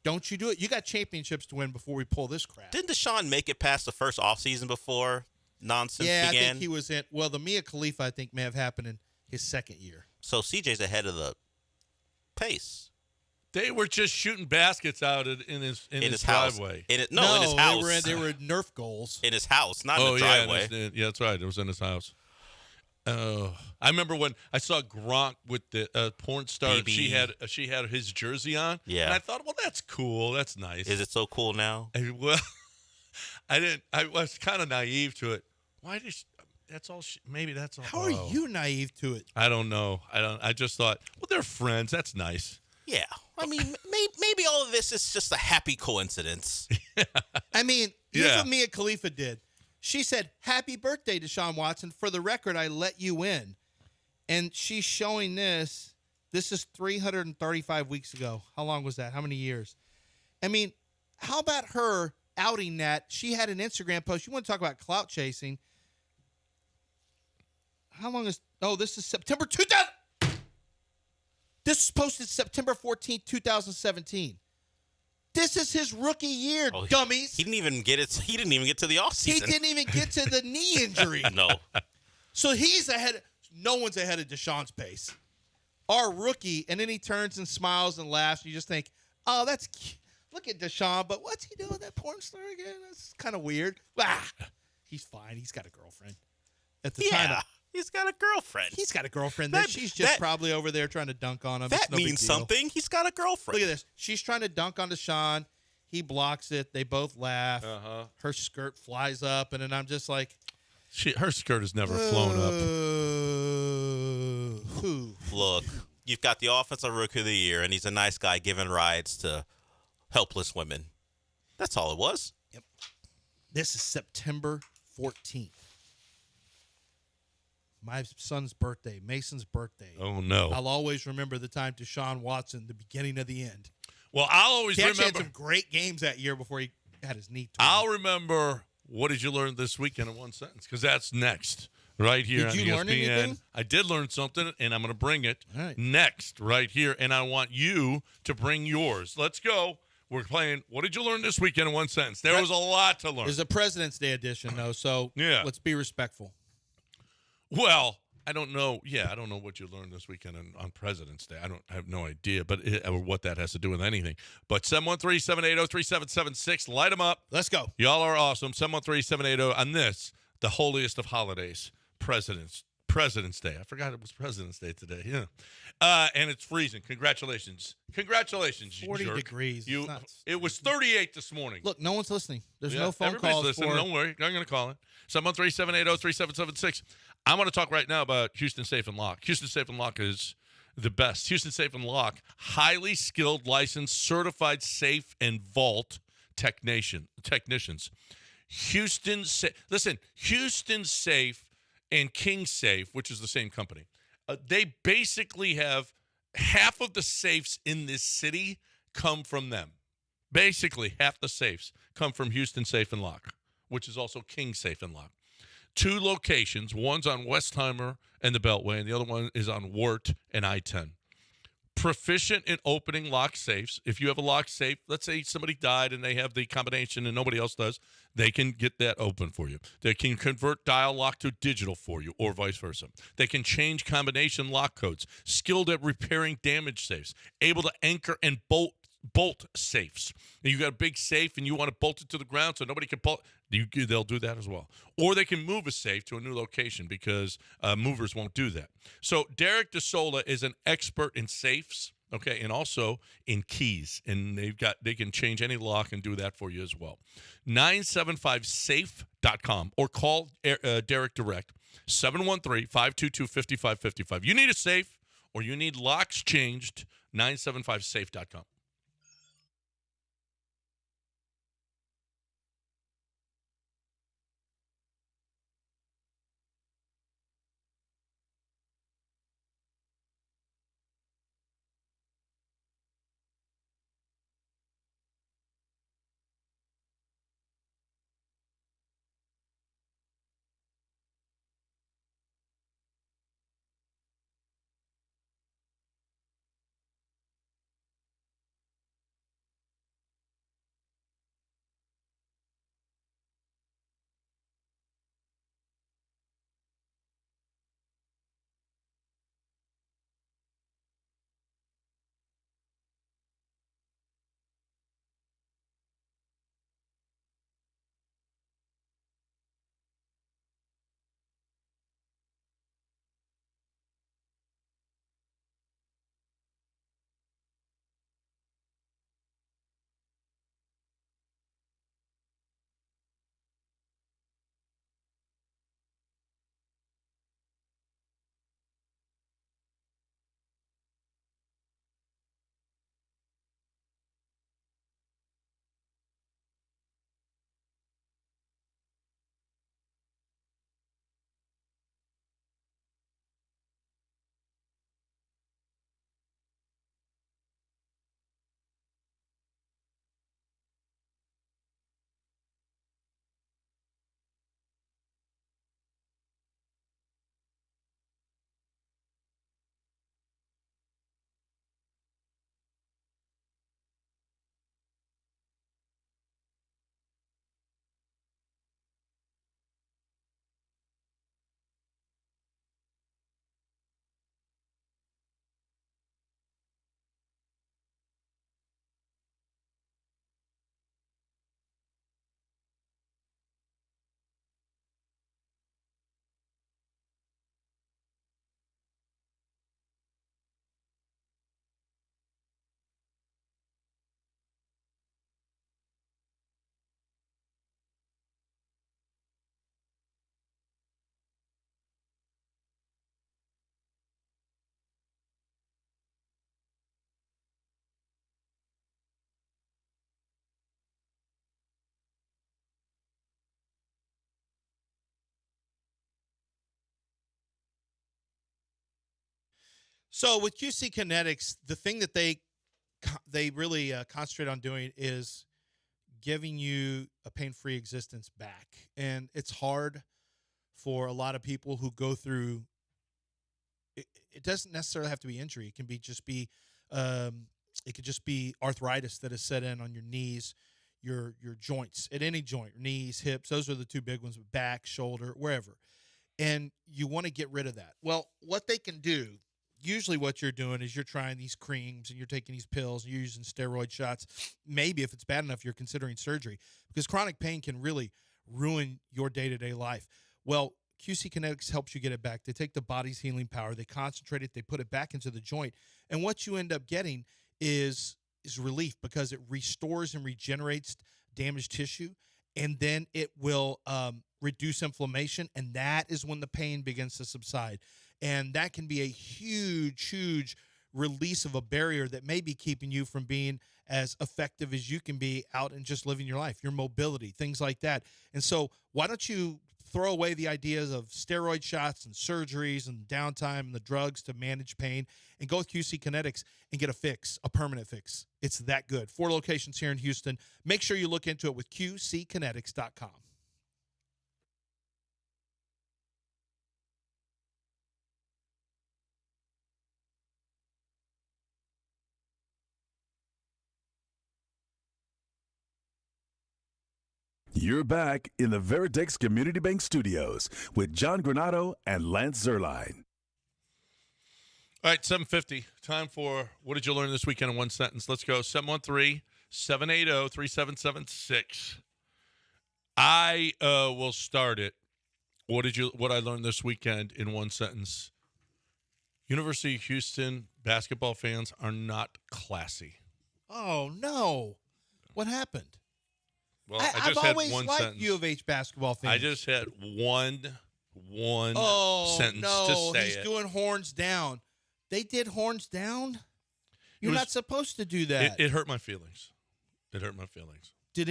Don't you do it. You got championships to win before we pull this crap. Didn't Deshaun make it past the first offseason before nonsense Yeah, began? I think he was in. Well, the Mia Khalifa, I think, may have happened in his second year. So CJ's ahead of the pace They were just shooting baskets out in his house. driveway. In his house. They were Nerf goals. in his house, not in Oh, the yeah, driveway. yeah, that's right. It was in his house. I remember when I saw Gronk with the porn star. BB. She had his jersey on. Yeah. And I thought, well, that's cool. That's nice. Is it so cool now? Well, I was kind of naive to it. Why did that's all maybe that's all. How are you naive to it? I don't know. I just thought, well, they're friends. That's nice. Yeah. I mean, maybe all of this is just a happy coincidence. I mean, here's Yeah. what Mia Khalifa did. She said, "Happy birthday, Deshaun Watson. For the record, I let you in." And she's showing this. This is 335 weeks ago. How long was that? How many years? I mean, how about her outing that? She had an Instagram post. You want to talk about clout chasing? How long is... Oh, this is September 2000. This was posted September 14th, 2017. This is his rookie year, dummies. He didn't even get it. He didn't even get to the offseason. He didn't even get to the knee injury. No. So he's ahead. No one's ahead of Deshaun's pace. Our rookie, and then he turns and smiles and laughs. And you just think, oh, that's cute. Look at Deshaun, but what's he doing with that porn star again? That's kind of weird. He's fine. He's got a girlfriend. At the time, Yeah. He's got a girlfriend. he's got a girlfriend that she's just that- probably over there trying to dunk on him. That It's no big means deal. something. He's got a girlfriend. Look at this. She's trying to dunk on Deshaun. He blocks it. They both laugh. Uh-huh. Her skirt flies up, and then I'm just like, Her skirt has never flown up. Who? Look, you've got the offensive rookie of the year, and he's a nice guy giving rides to helpless women. That's all it was. Yep. This is September 14th. My son's birthday, Mason's birthday. Oh no! I'll always remember the time Deshaun Watson, the beginning of the end. Well, I'll always He actually had remember. some great games that year before he had his knee torn. I'll remember. What did you learn this weekend in one sentence? Because that's next, right here Did on you ESPN. learn anything? I did learn something, and I'm going to bring it All right. next, right here. And I want you to bring yours. Let's go. We're playing. What did you learn this weekend in one sentence? There was a lot to learn. There's a President's Day edition, though, so Yeah. let's be respectful. Well, I don't know. Yeah, I don't know what you learned this weekend on President's Day. I have no idea, but or what that has to do with anything. But 713-780-3776, light them up. Let's go. Y'all are awesome. 713-780 on this, the holiest of holidays, President's Day. I forgot it was President's Day today. Yeah, and it's freezing. Congratulations, you 40 jerk. degrees. You, It's not- it was 38 this morning. Look, no one's listening. There's Yeah, no phone everybody's calls listening. for. Don't worry. I'm going to call it. 713-780-3776. I'm going to talk right now about Houston Safe and Lock. Houston Safe and Lock is the best. Houston Safe and Lock, highly skilled, licensed, certified safe and vault technicians. Houston Safe and King Safe, which is the same company, they basically have half of the safes in this city come from them. Basically, half the safes come from Houston Safe and Lock, which is also King Safe and Lock. 2 locations. One's on Westheimer and the Beltway, and the other one is on Wirt and I-10. Proficient in opening lock safes. If you have a lock safe, let's say somebody died and they have the combination and nobody else does, they can get that open for you. They can convert dial lock to digital for you or vice versa. They can change combination lock codes, skilled at repairing damaged safes, able to anchor and bolt safes. And you got a big safe and you want to bolt it to the ground so nobody can bolt. They'll do that as well. Or they can move a safe to a new location because movers won't do that. So Derek DeSola is an expert in safes, okay, and also in keys. And they can change any lock and do that for you as well. 975safe.com or call Derek direct, 713-522-5555. You need a safe or you need locks changed, 975safe.com. So with QC Kinetics, the thing that they really concentrate on doing is giving you a pain-free existence back. And it's hard for a lot of people who go through it doesn't necessarily have to be injury. It can be it could just be arthritis that is set in on your knees, your joints, at any joint, knees, hips. Those are the 2 big ones, back, shoulder, wherever. And you want to get rid of that. Well, what they can do, usually what you're doing is you're trying these creams and you're taking these pills and you're using steroid shots. Maybe if it's bad enough, you're considering surgery because chronic pain can really ruin your day-to-day life. Well, QC Kinetics helps you get it back. They take the body's healing power, they concentrate it, they put it back into the joint. And what you end up getting is relief because it restores and regenerates damaged tissue. And then it will reduce inflammation. And that is when the pain begins to subside. And that can be a huge, huge release of a barrier that may be keeping you from being as effective as you can be out and just living your life, your mobility, things like that. And so why don't you throw away the ideas of steroid shots and surgeries and downtime and the drugs to manage pain and go with QC Kinetics and get a fix, a permanent fix. It's that good. 4 locations here in Houston. Make sure you look into it with QCkinetics.com. You're back in the Veritex Community Bank Studios with John Granado and Lance Zerline. All right, 7:50. Time for What Did You Learn This Weekend in One Sentence? Let's go. 713-780-3776. I will start it. What I learned this weekend in one sentence? University of Houston basketball fans are not classy. Oh, no. What happened? Well, I've just had always one liked sentence. U of H basketball fans. I just had one Oh, sentence no, to say he's it. doing horns down. They did horns down? You're not supposed to do that. It hurt my feelings. It hurt my feelings. Did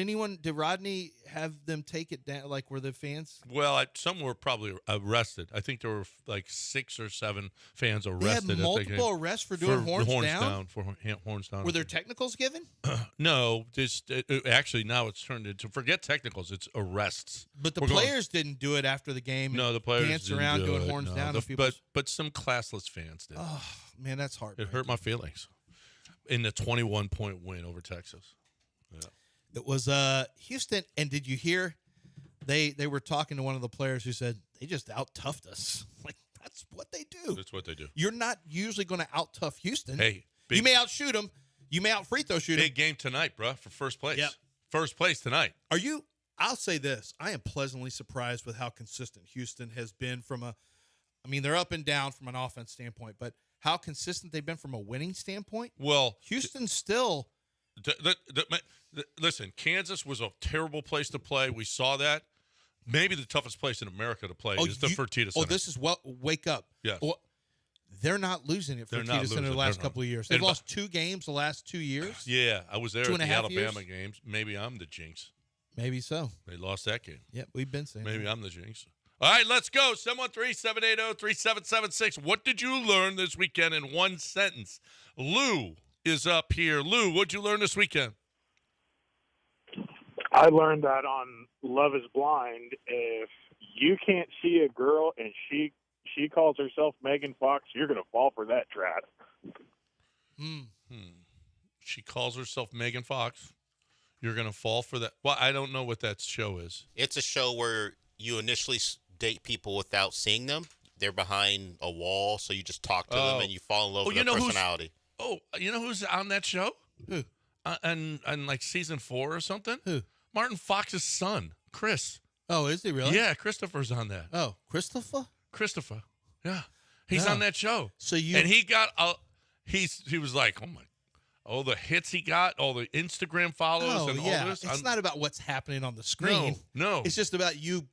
Rodney have them take it down? Like, were the fans? Well, some were probably arrested. I think there were like 6 or 7 fans They arrested. had multiple arrests for doing horns down? Horns down. Were there technicals given? No, actually now it's turned into, forget technicals, it's arrests. But the We're going- players didn't do it after the game. No, the players dance didn't around do doing it, horns no. down. But some classless fans did. Oh man, that's hard. It hurt my feelings. In the 21-point win over Texas. Yeah. It was Houston, and did you hear? They were talking to one of the players who said they just out-toughed us. Like, that's what they do. That's what they do. You're not usually going to out-tough Houston. Hey, you may outshoot them. You may out-free throw shoot them. big game tonight, bro, for first place. Yep. First place tonight. I'll say this. I am pleasantly surprised with how consistent Houston has been they're up and down from an offense standpoint, but how consistent they've been from a winning standpoint. Well, Houston still. Listen, Kansas was a terrible place to play. We saw that. Maybe the toughest place in America to play is the Fertitta Center. Oh, this is wake up. Yes. Well, they're not losing it for Fertitta Center the last couple of years. They've lost 2 games the last 2 years. Yeah, I was there at the 2.5 Alabama years? games. Maybe I'm the jinx. Maybe so. They lost that game. Yep, we've been saying Maybe that. I'm the jinx. All right, let's go. 713-780-3776. What did you learn this weekend in one sentence? Lou is up here. Lou, what'd you learn this weekend? I learned that on Love is Blind, if you can't see a girl and she calls herself Megan Fox, you're going to fall for that trap. She calls herself Megan Fox. You're going to fall for that. Well, I don't know what that show is. It's a show where you initially date people without seeing them. They're behind a wall, so you just talk to them and you fall in love with their personality. You know who's on that show? Who? On like season 4 or something? Who? Martin Fox's son, Chris. Oh, is he really? Yeah, Christopher's on that. Oh, Christopher? Christopher. Yeah. He's Yeah. on that show. So you And he got he was like, all the hits he got, all the Instagram follows and all this. It's not about what's happening on the screen. No. It's just about you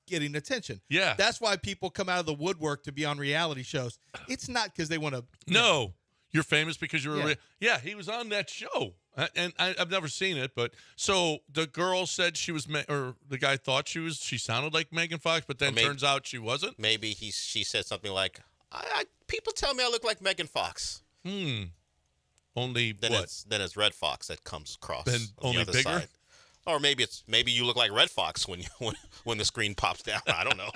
getting attention. Yeah. That's why people come out of the woodwork to be on reality shows. It's not because they want to. No. You're famous because you're Yeah. he was on that show. And I've never seen it, but so the girl said she was, or the guy thought she sounded like Megan Fox, but then turns out she wasn't. Maybe she said something like, people tell me I look like Megan Fox. Only Then what? it's Red Fox that comes across. Then on only the other bigger? side. Or maybe you look like Red Fox when the screen pops down. I don't know.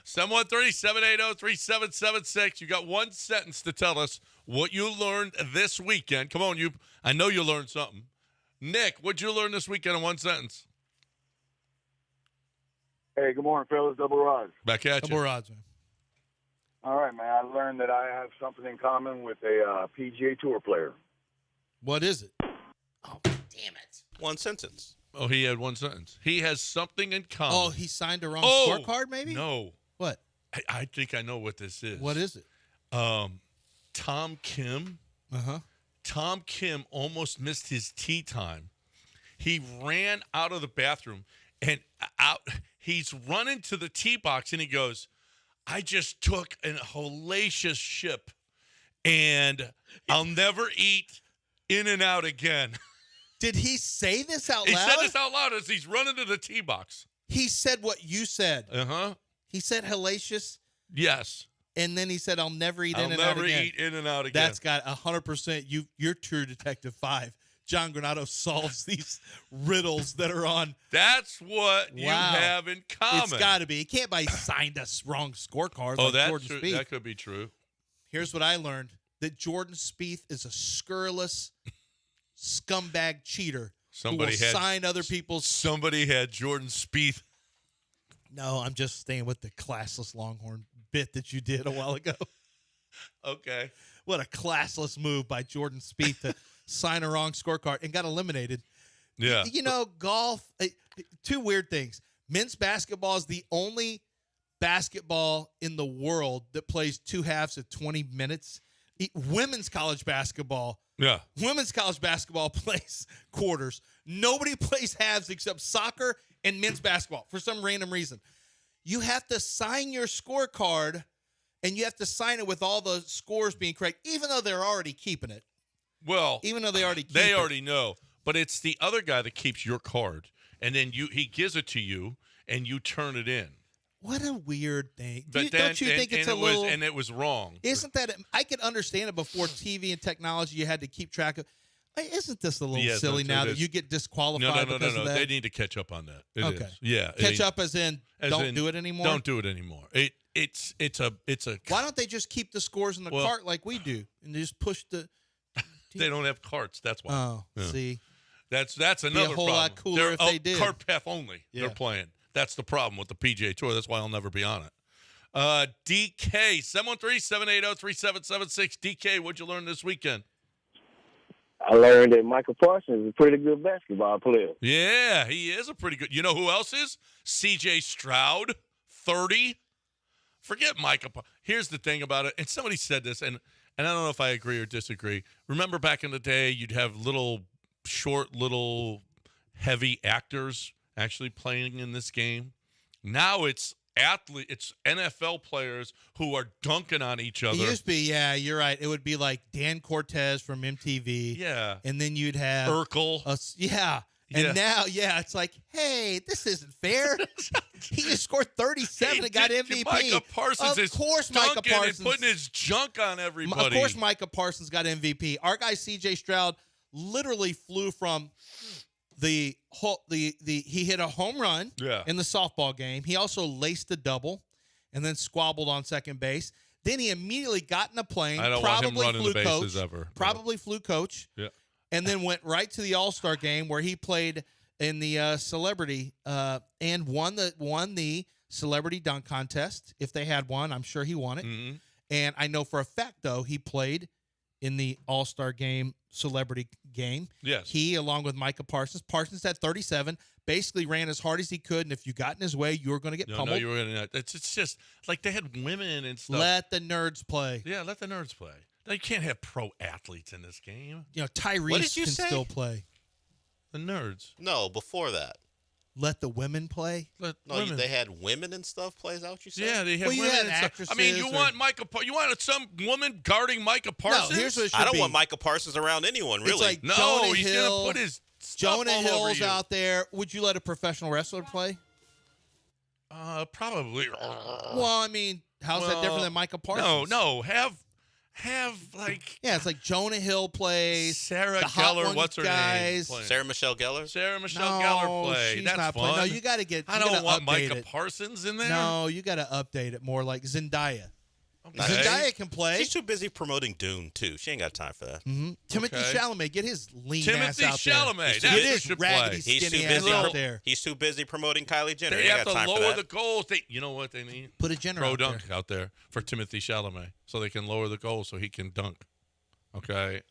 713-780-3776. You got one sentence to tell us what you learned this weekend. Come on, I know you learned something. Nick, what'd you learn this weekend in one sentence? Hey, good morning, fellas. Double Rods. Back at Double you. rods, man. All right, man. I learned that I have something in common with a PGA Tour player. What is it? Oh, damn it. One sentence. Oh, he had one sentence. He has something in common. Oh, he signed a wrong scorecard, maybe? No. What? I think I know what this is. What is it? Tom Kim. Uh-huh. Tom Kim almost missed his tee time. He ran out of the bathroom and he's running to the tee box and he goes, I just took a hellacious ship and I'll never eat In-N-Out again. Did he say this out He loud? said this out loud as he's running to the tee box. He said what you said. Uh-huh. He said hellacious, Yes. and then he said, I'll never eat I'll In and Out never again. eat In and Out again. That's got 100%. You're True Detective 5. John Granado solves these riddles that are on. That's what you have in common. It's got to be. He can't buy signed us wrong scorecards Oh, like that's Jordan true. Spieth. That could be true. Here's what I learned. That Jordan Spieth is a scurrilous scumbag cheater who will sign other people's. Somebody had Jordan Spieth. No, I'm just staying with the classless Longhorn bit that you did a while ago. Okay. What a classless move by Jordan Spieth to sign a wrong scorecard and got eliminated. Yeah. You know, golf, two weird things. Men's basketball is the only basketball in the world that plays two halves of 20 minutes. Women's college basketball. Yeah. Women's college basketball plays quarters. Nobody plays halves except soccer and men's basketball for some random reason. You have to sign your scorecard, and you have to sign it with all the scores being correct, even though they're already keeping it. Well, Even though they already keep they it. already know, but it's the other guy that keeps your card, and then he gives it to you, and you turn it in. What a weird thing. But Don't you think it's a little... And it was wrong. Isn't that... I could understand it before TV and technology, you had to keep track of... Isn't this a little silly now that you get disqualified because of that? They need to catch up on that. It Okay. is. Yeah. Catch up as in don't do it anymore? Don't do it anymore. It's a... Why don't they just keep the scores in the cart like we do and just push the... They don't have carts. That's why. Oh, see. That's another Be a whole problem. lot cooler if they did. Cart path only. Yeah. They're playing. That's the problem with the PGA Tour. That's why I'll never be on it. DK, 713-780-3776. DK, what'd you learn this weekend? I learned that Michael Parsons is a pretty good basketball player. Yeah, he is a pretty good. You know who else is? C.J. Stroud, 30. Forget Micah. Here's the thing about it, and somebody said this, and I don't know if I agree or disagree. Remember back in the day, you'd have little heavy actors actually playing in this game. Now it's NFL players who are dunking on each other. It used to be, yeah, you're right. It would be like Dan Cortez from MTV. Yeah. And then you'd have... Urkel. Yeah. And now, it's like, hey, this isn't fair. He just scored 37 and got MVP. Micah Parsons of course, Micah Parsons. And putting his junk on everybody. Of course, Micah Parsons got MVP. Our guy, C.J. Stroud, literally flew from he hit a home run in the softball game. He also laced a double and then squabbled on second base. Then he immediately got in a plane. I don't want him running the bases ever. Probably flew coach. Yeah. And then went right to the All-Star game where he played in the celebrity and won the celebrity dunk contest. If they had one, I'm sure he won it. Mm-hmm. And I know for a fact, though, he played in the All-Star game, celebrity game. Yes. He, along with Micah Parsons. Parsons had 37, basically ran as hard as he could, and if you got in his way, you were going to get pummeled. No, you were going to. It's just like they had women and stuff. Let the nerds play. Yeah, let the nerds play. You can't have pro athletes in this game. You know, Tyrese can still play. The nerds. No, before that. Let the women play? They had women and stuff play. Is that what you said? Yeah, they had women and stuff. I mean, you want some woman guarding Micah Parsons? No, here's what it should I don't be. want Micah Parsons around anyone, really. It's like no, Jonah he's Hill, going to put his stuff Jonah all Hill's over you. out there. Would you let a professional wrestler play? Probably. Well, I mean, how's that different than Micah Parsons? No. Have like it's like Jonah Hill plays. Sarah the hot Gellar. ones What's her guys. name? Sarah Michelle Gellar? Sarah Michelle Gellar play. She's That's not fun. playing. No, you got to get. I don't want update Micah it. Parsons in there. No, you got to update it more like Zendaya. Okay. Zendaya can play. She's too busy promoting Dune, too. She ain't got time for that. Mm-hmm. Timothy Chalamet, get his lean ass Timothy out Chalamet. there. That's Get who his should raggedy, play. skinny ass out there. He's too busy promoting Kylie Jenner. They He ain't have got to time for lower that. the goals. You know what they need? Put a Jenner Pro out dunk there. out there for Timothy Chalamet so they can lower the goals so he can dunk. Okay.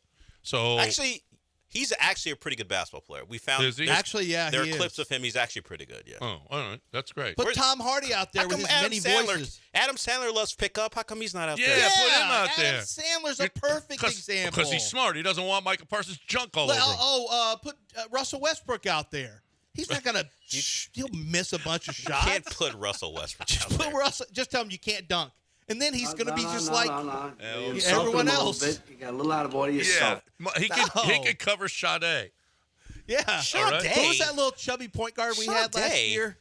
So Actually, he's actually a pretty good basketball player. We found Is he? Actually, yeah, there he are is. clips of him. He's actually pretty good. Yeah. Oh, all right. That's great. Put Tom Hardy out there How with come his Adam many Sandler? voices. Adam Sandler loves pickup. How come he's not out there? Yeah, put him out Adam there. Sandler's a perfect example. Because he's smart. He doesn't want Michael Parsons junk all over him. Put Russell Westbrook out there. He's not gonna. He'll miss a bunch of You shots. can't put Russell Westbrook out Put there. Russell. Just tell him you can't dunk, and then he's gonna be just like You insult everyone him a little else. bit. You got a little out of order yourself. He could cover Sade. Yeah. Sade. Who was that little chubby point guard we had last Sade? year?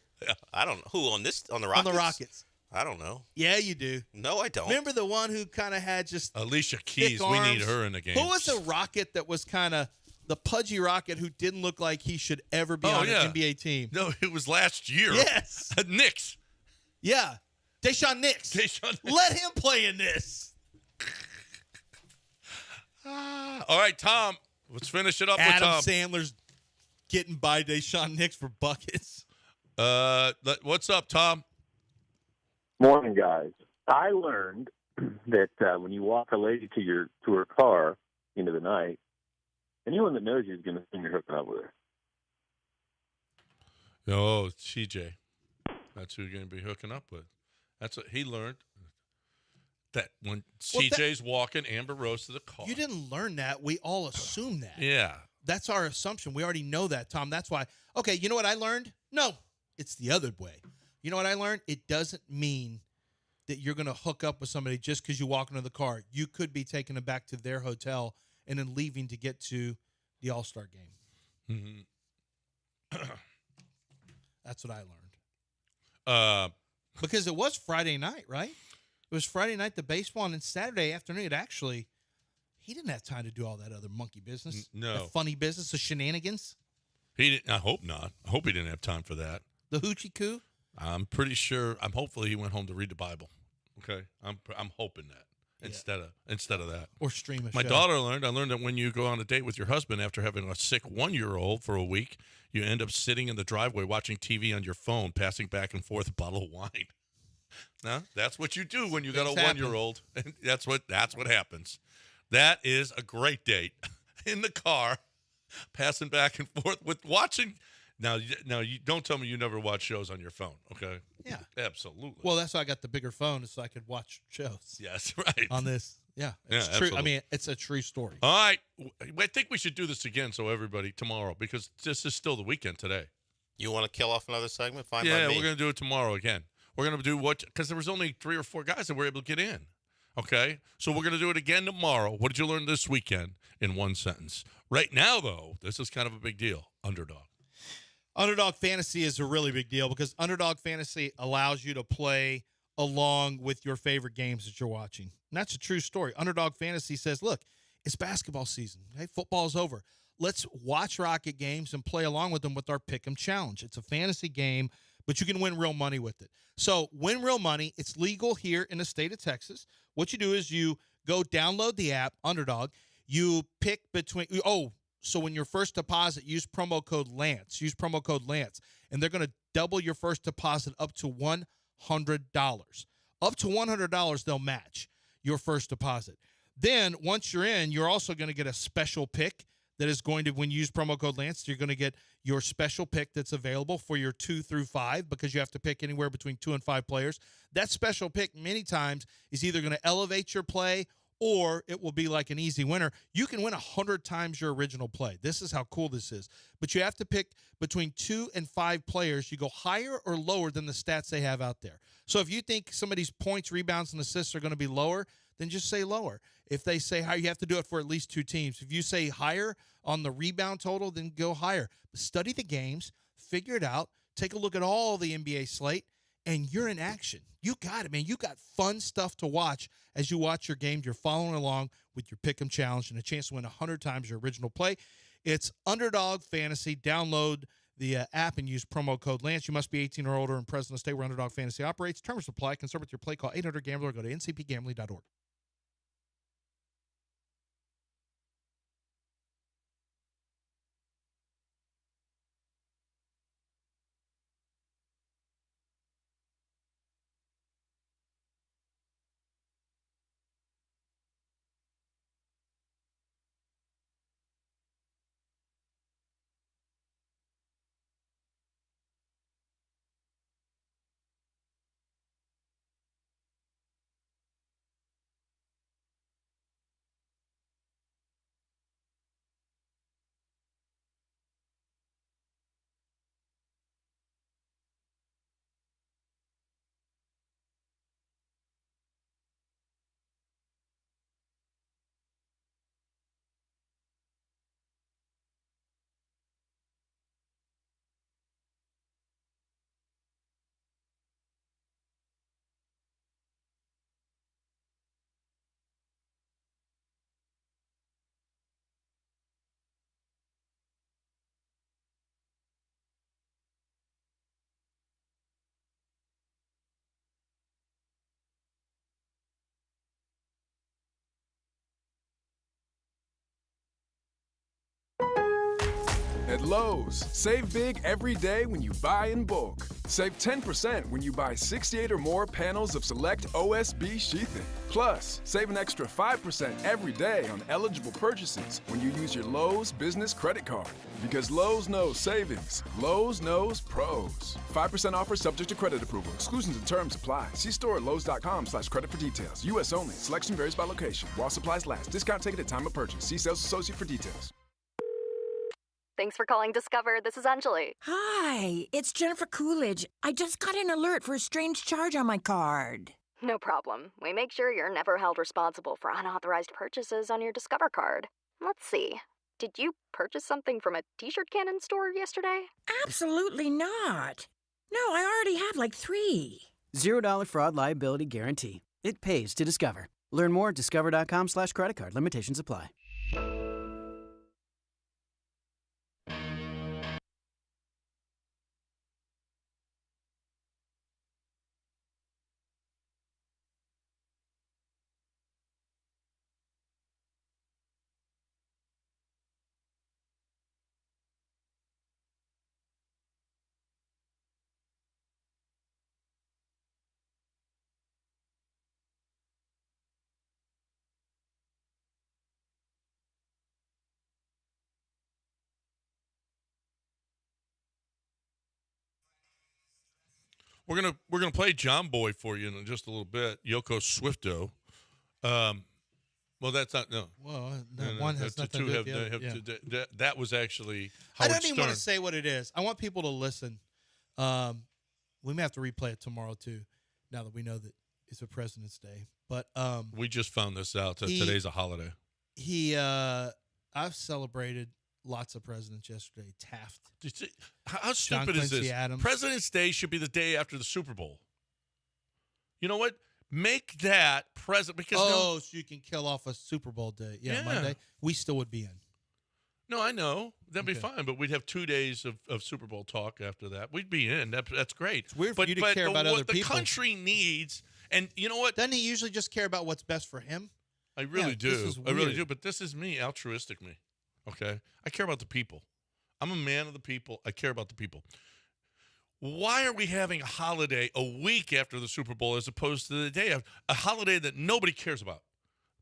I don't know who on the on Rockets. the Rockets. I don't know. Yeah, you do. No, I don't. Remember the one who kind of had just Alicia Keys. thick We arms? need her in the game. Who was the Rocket that was kind of the pudgy Rocket who didn't look like he should ever be on an NBA team? No, it was last year. Yes. Knicks. Yeah. Deshaun Nix. Let him play in this. All right, Tom. Let's finish it up Adam with Tom. Sandler's getting by Deshaun Nix for buckets. What's up, Tom? Morning, guys. I learned that when you walk a lady to her car into the night, anyone that knows you is going to think you're hooking up with her. Oh, CJ. That's who you're going to be hooking up with. That's what he learned. That when CJ's walking Amber Rose to the car. You didn't learn that. We all assume that. Yeah. That's our assumption. We already know that, Tom. That's why. Okay, you know what I learned? No, it's the other way. You know what I learned? It doesn't mean that you're going to hook up with somebody just because you walk into the car. You could be taking them back to their hotel and then leaving to get to the All-Star game. Mm-hmm. That's what I learned. Uh, Because it was Friday night, right? It was Friday night, the baseball, and then Saturday afternoon, he didn't have time to do all that other monkey business. No. That funny business, the shenanigans. He didn't. I hope not. I hope he didn't have time for that. The hoochie coo. I'm pretty sure. Hopefully he went home to read the Bible. Okay, I'm hoping that instead of that. Or stream a My show. daughter I learned that when you go on a date with your husband after having a sick 1-year-old for a week, you end up sitting in the driveway watching TV on your phone, passing back and forth a bottle of wine. No, that's what you do when you got a 1-year-old, and that's what happens. That is a great date in the car, passing back and forth with watching. Now, you don't tell me you never watch shows on your phone, okay? Yeah, absolutely. Well, that's why I got the bigger phone so I could watch shows. Yes, right. On this, yeah, it's true. Absolutely. I mean, it's a true story. All right, I think we should do this again, so everybody tomorrow, because this is still the weekend today. You want to kill off another segment? Fine Yeah, by me. we're going to do it tomorrow again. We're going to do because there was only 3 or 4 guys that were able to get in. Okay, so we're going to do it again tomorrow. What did you learn this weekend in one sentence? Right now, though, this is kind of a big deal. Underdog. Underdog Fantasy is a really big deal because Underdog Fantasy allows you to play along with your favorite games that you're watching. And that's a true story. Underdog Fantasy says, look, it's basketball season. Hey, football's over. Let's watch Rocket games and play along with them with our Pick'em Challenge. It's a fantasy game, but you can win real money with it. So win real money. It's legal here in the state of Texas. What you do is you go download the app, Underdog. You pick between so when your first deposit, use promo code Lance. Use promo code Lance, and they're going to double your first deposit up to $100. Up to $100, they'll match your first deposit. Then once you're in, you're also going to get a special pick that is going to, when you use promo code Lance, you're going to get your special pick that's available for your 2 through 5 because you have to pick anywhere between 2 and 5 players. That special pick many times is either going to elevate your play or it will be like an easy winner. You can win 100 times your original play. This is how cool this is. But you have to pick between 2 and 5 players. You go higher or lower than the stats they have out there. So if you think somebody's points, rebounds, and assists are going to be lower, then just say lower. If they say higher, you have to do it for at least 2 teams. If you say higher on the rebound total, then go higher. But study the games, figure it out, take a look at all the NBA slate, and you're in action. You got it, man. You got fun stuff to watch as you watch your game. You're following along with your Pick'em Challenge and a chance to win 100 times your original play. It's Underdog Fantasy. Download the app and use promo code Lance. You must be 18 or older and present in the state where Underdog Fantasy operates. Terms apply. Concern with your play. Call 800-GAMBLER or go to ncpgambling.org. At Lowe's, save big every day when you buy in bulk. Save 10% when you buy 68 or more panels of select OSB sheathing. Plus, save an extra 5% every day on eligible purchases when you use your Lowe's Business Credit Card. Because Lowe's knows savings. Lowe's knows pros. 5% offer subject to credit approval. Exclusions and terms apply. See store at lowes.com/credit for details. U.S. only. Selection varies by location. While supplies last. Discount taken at time of purchase. See sales associate for details. Thanks for calling Discover. This is Anjali. Hi, it's Jennifer Coolidge. I just got an alert for a strange charge on my card. No problem. We make sure you're never held responsible for unauthorized purchases on your Discover card. Let's see. Did you purchase something from a t-shirt cannon store yesterday? Absolutely not. No, I already have like 3. $0 fraud liability guarantee. It pays to Discover. Learn more at discover.com/credit card. Limitations apply. We're gonna play John Boy for you in just a little bit. Yoko Swifto. Well, that's not no. Well, one has nothing to do with the other. That was actually I Howard don't even Stern. want to say what it is. I want people to listen. We may have to replay it tomorrow too, now that we know that it's a President's Day. But we just found this out that today's a holiday. I've celebrated lots of presidents yesterday. Taft. How stupid is this? Adams. President's Day should be the day after the Super Bowl. You know what? Make that president because so you can kill off a Super Bowl day. Yeah, Monday. We still would be in. No, I know. That'd be fine, but we'd have 2 days of Super Bowl talk after that. We'd be in. That's great. It's weird for you to care about other people. What the country needs, and you know what? Doesn't he usually just care about what's best for him? I really do. I really do. But this is me, altruistic me. Okay? I care about the people. I'm a man of the people. I care about the people. Why are we having a holiday a week after the Super Bowl as opposed to the day after? A holiday that nobody cares about.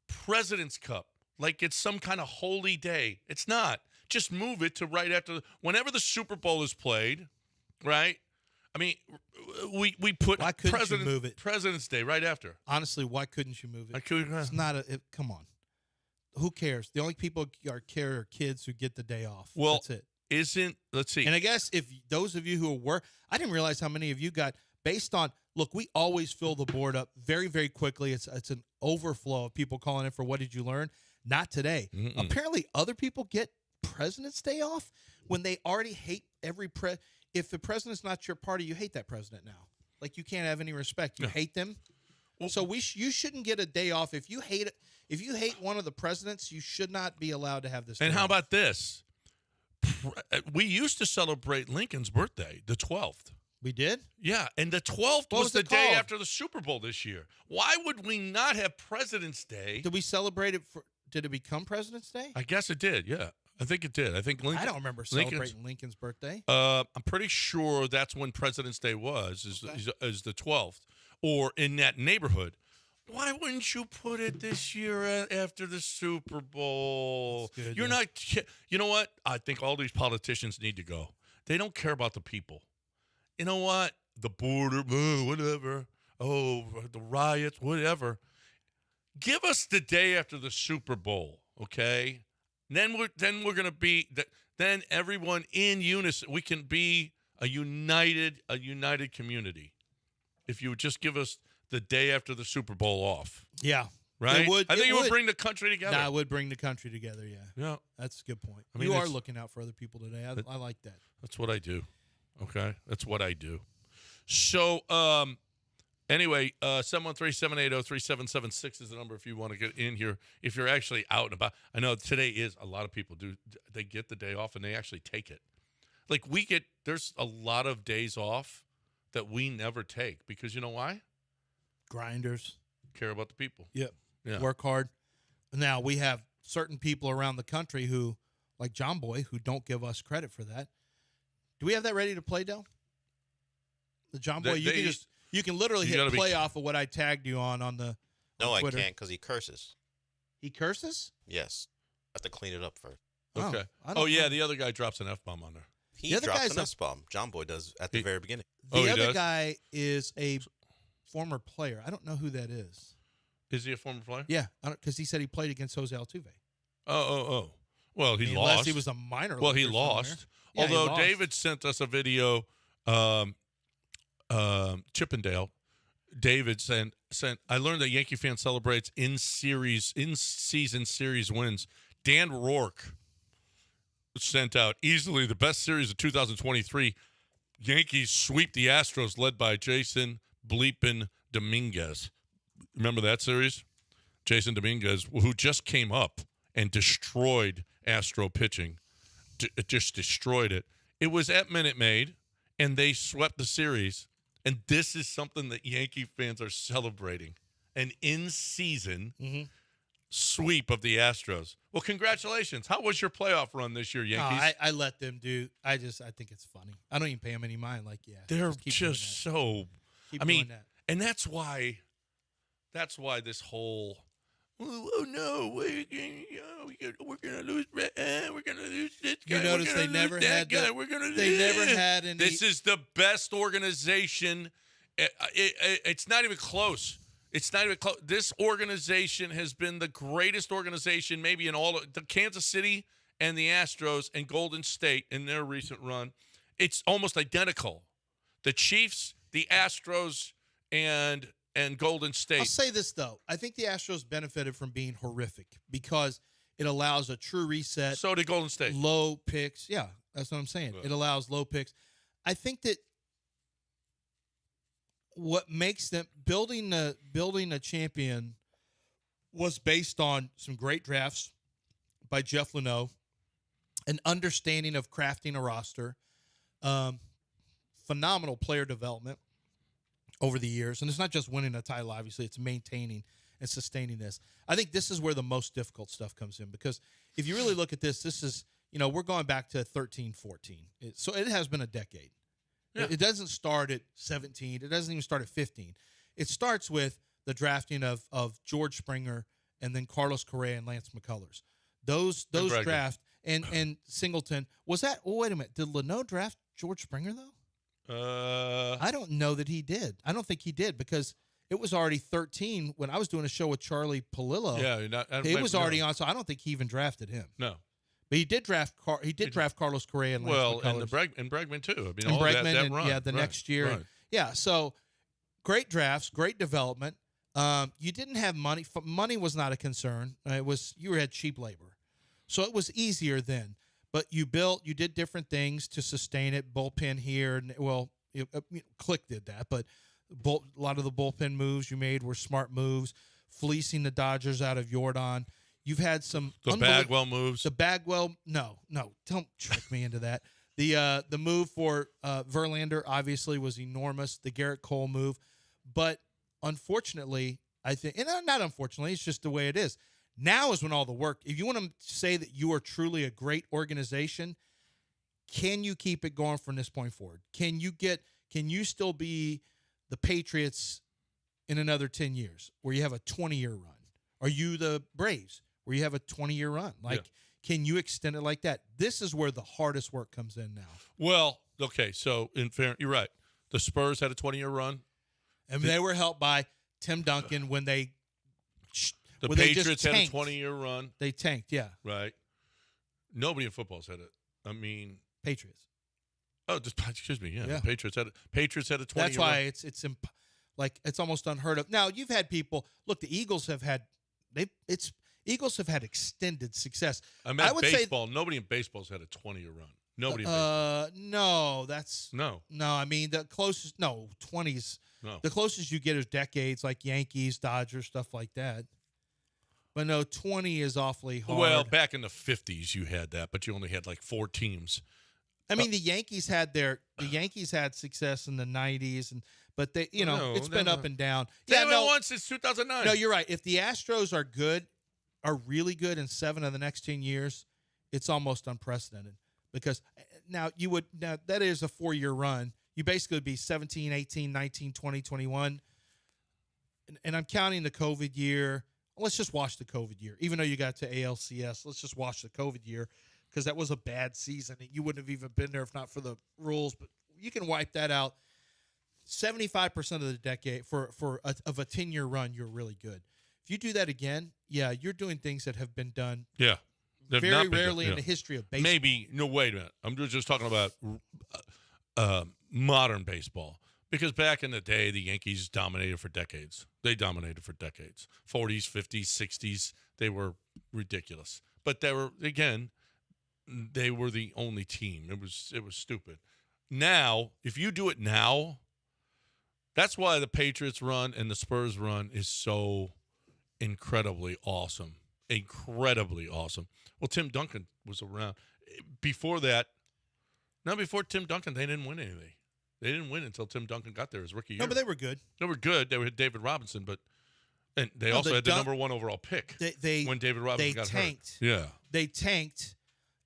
President's Cup. Like it's some kind of holy day. It's not. Just move it to right after. Whenever the Super Bowl is played, right? I mean, we put why couldn't you move it? President's Day right after. Honestly, why couldn't you move it? It's not come on. Who cares? The only people care are kids who get the day off. Well, that's it. Let's see. And I guess if those of you who were, I didn't realize how many of you got based on, look, we always fill the board up very, very quickly. It's an overflow of people calling in for what did you learn? Not today. Apparently other people get President's Day off when they already hate every if the president's not your party, you hate that president now. Like you can't have any respect. You hate them. Well, so you shouldn't get a day off if you hate it. If you hate one of the presidents, you should not be allowed to have this. And how about this? We used to celebrate Lincoln's birthday, the 12th. We did? Yeah, and the 12th was the day after the Super Bowl this year. Why would we not have President's Day? Did we celebrate it did it become President's Day? I guess it did, yeah. I think it did. I think Lincoln. I don't remember celebrating Lincoln's birthday. I'm pretty sure that's when President's Day was, is the 12th, or in that neighborhood. Why wouldn't you put it this year after the Super Bowl? Good, You're not. You know what? I think all these politicians need to go. They don't care about the people. You know what? The border, whatever. Oh, the riots, whatever. Give us the day after the Super Bowl, okay? Then we're gonna be. Then everyone in unison. We can be a united community. If you would just give us the day after the Super Bowl off. Yeah. Right? I think it would bring the country together. It would bring the country together, yeah. Yeah. That's a good point. I mean, you are looking out for other people today. I like that. That's what I do. Okay? That's what I do. So, anyway, 713-780-3776 is the number if you want to get in here. If you're actually out and about. I know today is a lot of people do. They get the day off and they actually take it. Like there's a lot of days off that we never take because you know why? Grinders. Care about the people. Yep. Yeah. Work hard. Now, we have certain people around the country who, like John Boy, who don't give us credit for that. Do we have that ready to play, Del? The John Boy, you can literally hit play off of what I tagged you on the. No, on I Twitter. can't because he curses. He curses? Yes, I have to clean it up first. Okay. The other guy drops an F-bomb on there. He drops an S-bomb. John Boy does at the very beginning. The other guy is a former player. I don't know who that is. Is he a former player? Yeah, because he said he played against Jose Altuve. Oh. Well, he lost. Unless he was a minor. Well, he lost. Yeah, although he lost. David sent us a video, Chippendale. David sent. I learned that Yankee fan celebrates in season series wins. Dan Rourke sent out easily the best series of 2023. Yankees sweep the Astros, led by Jason Bleepin Dominguez. Remember that series? Jason Dominguez, who just came up and destroyed Astro pitching, just destroyed it. It was at Minute Maid, and they swept the series. And this is something that Yankee fans are celebrating. An in-season sweep of the Astros. Well, congratulations. How was your playoff run this year, Yankees? I let them do. I think it's funny. I don't even pay them any mind. Like, yeah. They're just so. I mean, and that's why this whole. Oh no! We're gonna lose. We're gonna lose this guy. You notice they never had guy. We're gonna. They never had any. This is the best organization. It's not even close. It's not even close. This organization has been the greatest organization, maybe in all of the Kansas City and the Astros and Golden State in their recent run. It's almost identical. The Chiefs, the Astros, and Golden State. I'll say this, though. I think the Astros benefited from being horrific because it allows a true reset. So did Golden State. Low picks. Yeah, that's what I'm saying. It allows low picks. I think that what makes them building a champion was based on some great drafts by Jeff Luhnow, an understanding of crafting a roster, phenomenal player development over the years. And it's not just winning a title, obviously. It's maintaining and sustaining this. I think this is where the most difficult stuff comes in because if you really look at this is, we're going back to 13, 14. So it has been a decade. Yeah. It doesn't start at 17. It doesn't even start at 15. It starts with the drafting of George Springer and then Carlos Correa and Lance McCullers. Those draft and Singleton. Was that – wait a minute. Did Luhnow draft George Springer, though? I don't know that he did. I don't think he did because it was already 13 when I was doing a show with Charlie Palillo. Yeah, he was already on, so I don't think he even drafted him. No, but he did draft. Draft Carlos Correa and Lance McCullers. and Bregman too. I mean, and Bregman that run. The next year. Right. Yeah, so great drafts, great development. You didn't have money. Money was not a concern. You had cheap labor, so it was easier then. But you did different things to sustain it. Bullpen here, Click did that, but a lot of the bullpen moves you made were smart moves. Fleecing the Dodgers out of Yordan. You've had some Bagwell moves. The Bagwell, no, don't trick me into that. The move for Verlander obviously was enormous. The Garrett Cole move, but unfortunately, I think, and not unfortunately, it's just the way it is. Now is when all the work. If you want to say that you are truly a great organization, can you keep it going from this point forward? Can you still be the Patriots in another 10 years where you have a 20-year run? Are you the Braves where you have a 20-year run? Can you extend it like that? This is where the hardest work comes in now. Well, okay, so in fairness, you're right. The Spurs had a 20-year run. And they were helped by Tim Duncan when they The Patriots had a 20-year run. They tanked, yeah. Right. Nobody in football's had it. I mean, Patriots. Oh, excuse me. Yeah. The Patriots had a 20-year run. That's why it's almost unheard of. Now, you've had people, look, the Eagles have had extended success. I would baseball. Nobody in baseball's had a 20-year run. Nobody in baseball. No, I mean, the closest, 20s. No. The closest you get is decades, like Yankees, Dodgers, stuff like that. But no, 20 is awfully hard. Well, back in the 50s you had that, but you only had like 4 teams. I mean, the Yankees had success in the 90s, but they, it's been up and down. They haven't won since 2009. No, you're right. If the Astros are really good in 7 of the next 10 years, it's almost unprecedented because now that is a 4-year run. You basically would be 17, 18, 19, 20, 21. And I'm counting the COVID year. Let's just watch the COVID year. Even though you got to ALCS, let's just watch the COVID year because that was a bad season. You wouldn't have even been there if not for the rules. But you can wipe that out. 75% of the decade of a 10-year run, you're really good. If you do that again, you're doing things that have been done. Yeah. Very rarely in the history of baseball. Maybe, no, wait a minute. I'm just talking about modern baseball. Because back in the day, the Yankees dominated for decades. They dominated for decades. 40s, 50s, 60s, they were ridiculous. But they were the only team. It was stupid. Now, if you do it now, that's why the Patriots run and the Spurs run is so incredibly awesome. Incredibly awesome. Well, Tim Duncan was around. Before Tim Duncan, they didn't win anything. They didn't win until Tim Duncan got there his rookie year. No, but they were good. They were good. They had David Robinson, and they also had the number 1 overall pick when David Robinson got tanked. hurt. Yeah. They tanked,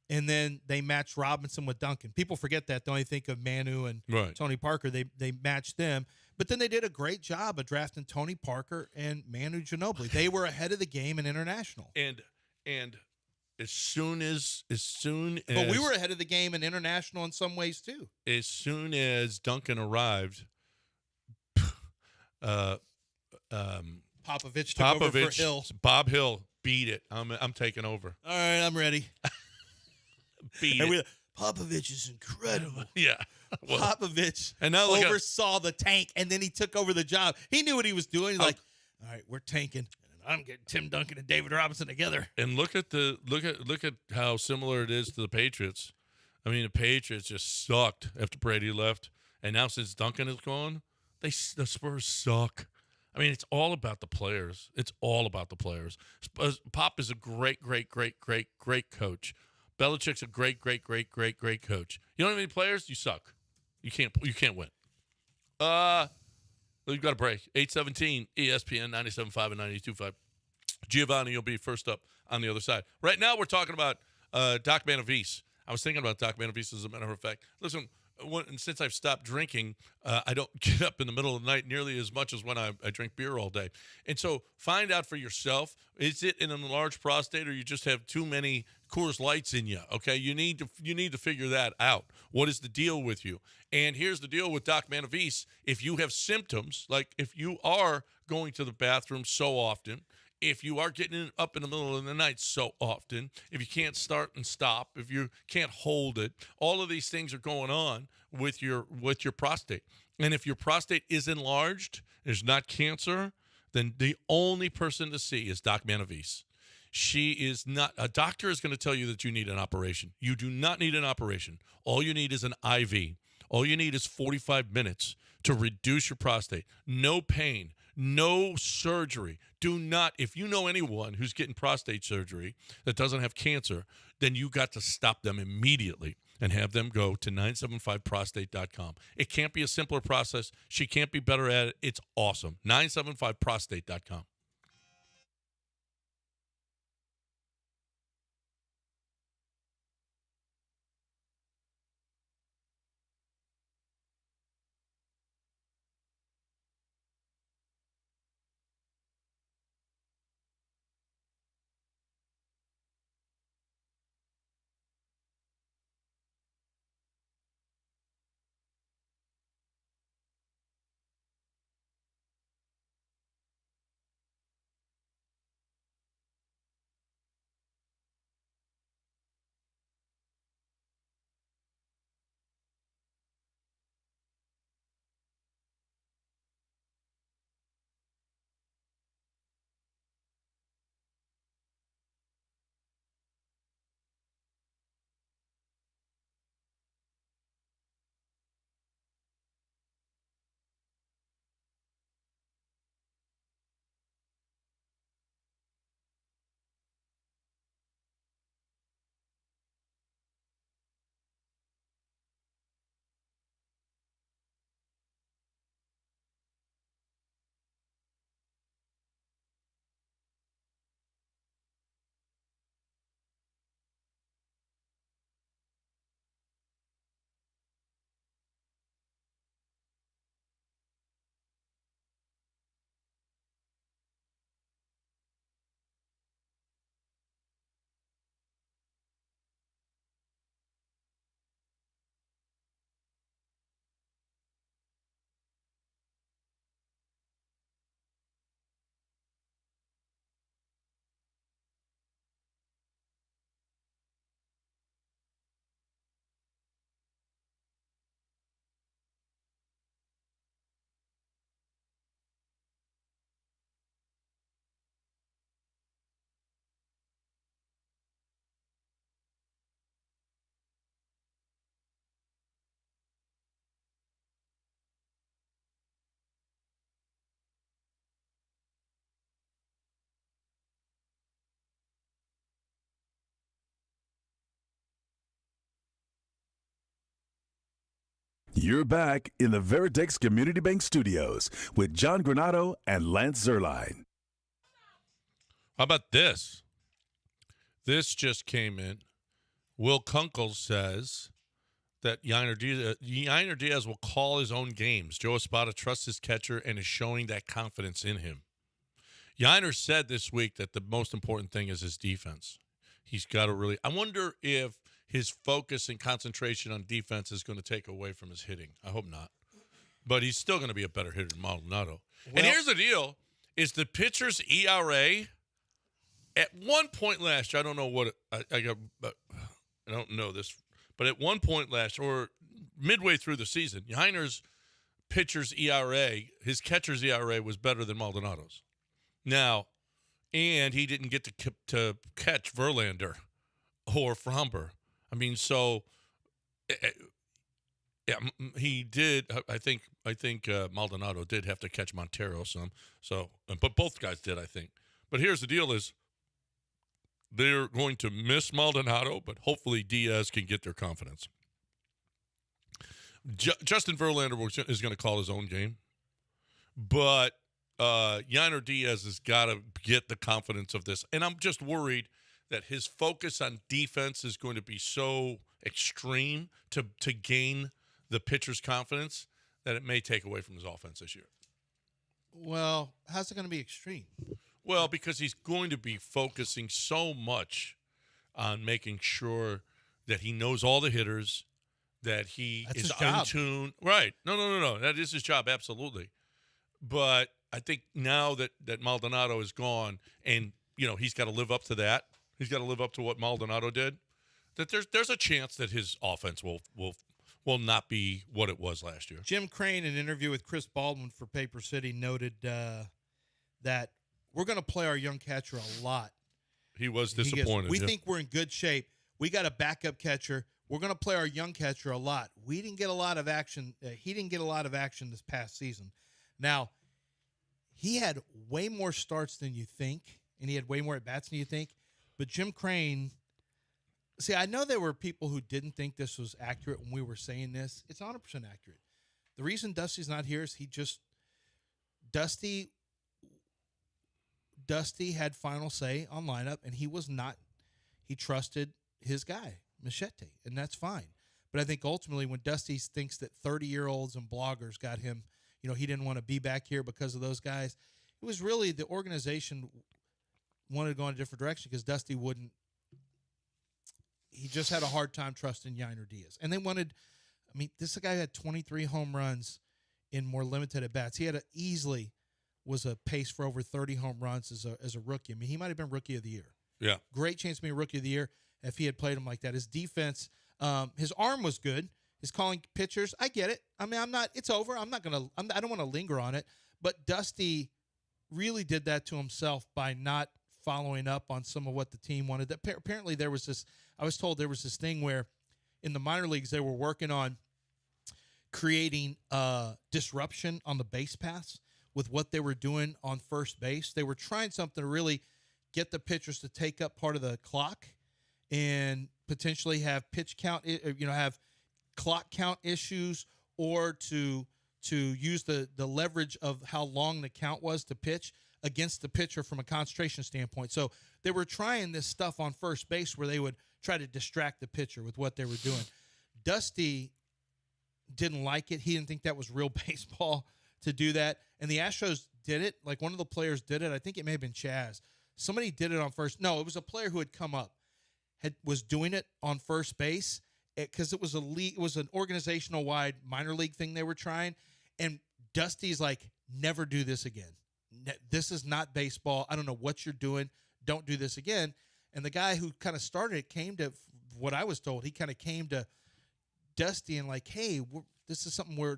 and then they matched Robinson with Duncan. People forget that. They only think of Manu and Tony Parker. They matched them. But then they did a great job of drafting Tony Parker and Manu Ginobili. They were ahead of the game in international. And as soon as but we were ahead of the game in international in some ways too. As soon as Duncan arrived, Popovich took over for Hill. Bob Hill beat it. I'm taking over. All right, I'm ready. Beat it. Popovich is incredible. Yeah. Well, Popovich oversaw the tank, and then he took over the job. He knew what he was doing. He's like, all right, we're tanking. I'm getting Tim Duncan and David Robinson together. And look at how similar it is to the Patriots. I mean, the Patriots just sucked after Brady left, and now since Duncan is gone, the Spurs suck. I mean, it's all about the players. It's all about the players. Pop is a great coach. Belichick's a great coach. You don't have any players, you suck. You can't win. We've got a break. 8:17 ESPN 97.5 and 92.5. Giovanni, you'll be first up on the other side. Right now, we're talking about Doc Manavis. I was thinking about Doc Manavis as a matter of fact. Listen, since I've stopped drinking, I don't get up in the middle of the night nearly as much as when I drink beer all day. And so find out for yourself, is it an enlarged prostate or you just have too many Coors Lights in you? Okay, you need to figure that out. What is the deal with you? And here's the deal with Doc Manavis. If you have symptoms, like if you are going to the bathroom so often, if you are getting up in the middle of the night so often, if you can't start and stop, if you can't hold it, all of these things are going on with your prostate. And if your prostate is enlarged, is not cancer, then the only person to see is Doc Manavis. She is not – a doctor is going to tell you that you need an operation. You do not need an operation. All you need is an IV. All you need is 45 minutes to reduce your prostate. No pain. No surgery. Do not, if you know anyone who's getting prostate surgery that doesn't have cancer, then you got to stop them immediately and have them go to 975prostate.com. It can't be a simpler process. She can't be better at it. It's awesome. 975prostate.com. You're back in the Veritex Community Bank Studios with John Granado and Lance Zerline. How about this? This just came in. Will Kunkel says that Yainer Diaz will call his own games. Joe Espada trusts his catcher and is showing that confidence in him. Yainer said this week that the most important thing is his defense. He's got to really – I wonder if his focus and concentration on defense is going to take away from his hitting. I hope not. But he's still going to be a better hitter than Maldonado. And here's the deal, is the pitcher's ERA at one point last year, I don't know what I don't know this, but at one point last or midway through the season, Yainer's pitcher's ERA, his catcher's ERA was better than Maldonado's. Now, and he didn't get to catch Verlander or Fromber. I mean, so yeah, he did. I think Maldonado did have to catch Montero some. So, but both guys did, I think. But here's the deal: is they're going to miss Maldonado, but hopefully Diaz can get their confidence. Justin Verlander is going to call his own game, but Yainer Diaz has got to get the confidence of this. And I'm just worried that his focus on defense is going to be so extreme to gain the pitcher's confidence that it may take away from his offense this year. Well, how's it going to be extreme? Well, because he's going to be focusing so much on making sure that he knows all the hitters, that he is in tune. Right. No. That is his job, absolutely. But I think now that Maldonado is gone and, he's got to live up to that. He's got to live up to what Maldonado did. That there's a chance that his offense will not be what it was last year. Jim Crane, in an interview with Chris Baldwin for Paper City, noted that we're going to play our young catcher a lot. He was disappointed. We think we're in good shape. We got a backup catcher. We're going to play our young catcher a lot. We didn't get a lot of action. He didn't get a lot of action this past season. Now, he had way more starts than you think, and he had way more at-bats than you think. But Jim Crane, see, I know there were people who didn't think this was accurate when we were saying this. It's 100% accurate. The reason Dusty's not here is Dusty had final say on lineup, and he trusted his guy, Machete, and that's fine. But I think ultimately when Dusty thinks that 30-year-olds and bloggers got him, he didn't want to be back here because of those guys, it was really the organization wanted to go in a different direction because Dusty wouldn't. He just had a hard time trusting Yainer Diaz. And they wanted, this guy had 23 home runs in more limited at-bats. He had easily was a pace for over 30 home runs as a rookie. He might have been Rookie of the Year. Yeah. Great chance to be Rookie of the Year if he had played him like that. His defense, his arm was good. His calling pitchers, I get it. It's over. I don't want to linger on it. But Dusty really did that to himself by not following up on some of what the team wanted. Apparently I was told there was this thing where in the minor leagues they were working on creating disruption on the base paths with what they were doing on first base. They were trying something to really get the pitchers to take up part of the clock and potentially have pitch count, have clock count issues, or to use the leverage of how long the count was to pitch against the pitcher from a concentration standpoint. So they were trying this stuff on first base where they would try to distract the pitcher with what they were doing. Dusty didn't like it. He didn't think that was real baseball to do that. And the Astros did it. Like one of the players did it. I think it may have been Chaz. Somebody did it on first. No, it was a player who had come up, was doing it on first base because it was an organizational wide minor league thing they were trying. And Dusty's like, never do this again. This is not baseball. I don't know what you're doing. Don't do this again. And the guy who kind of started it came to what I was told. He kind of came to Dusty and like, hey, this is something we're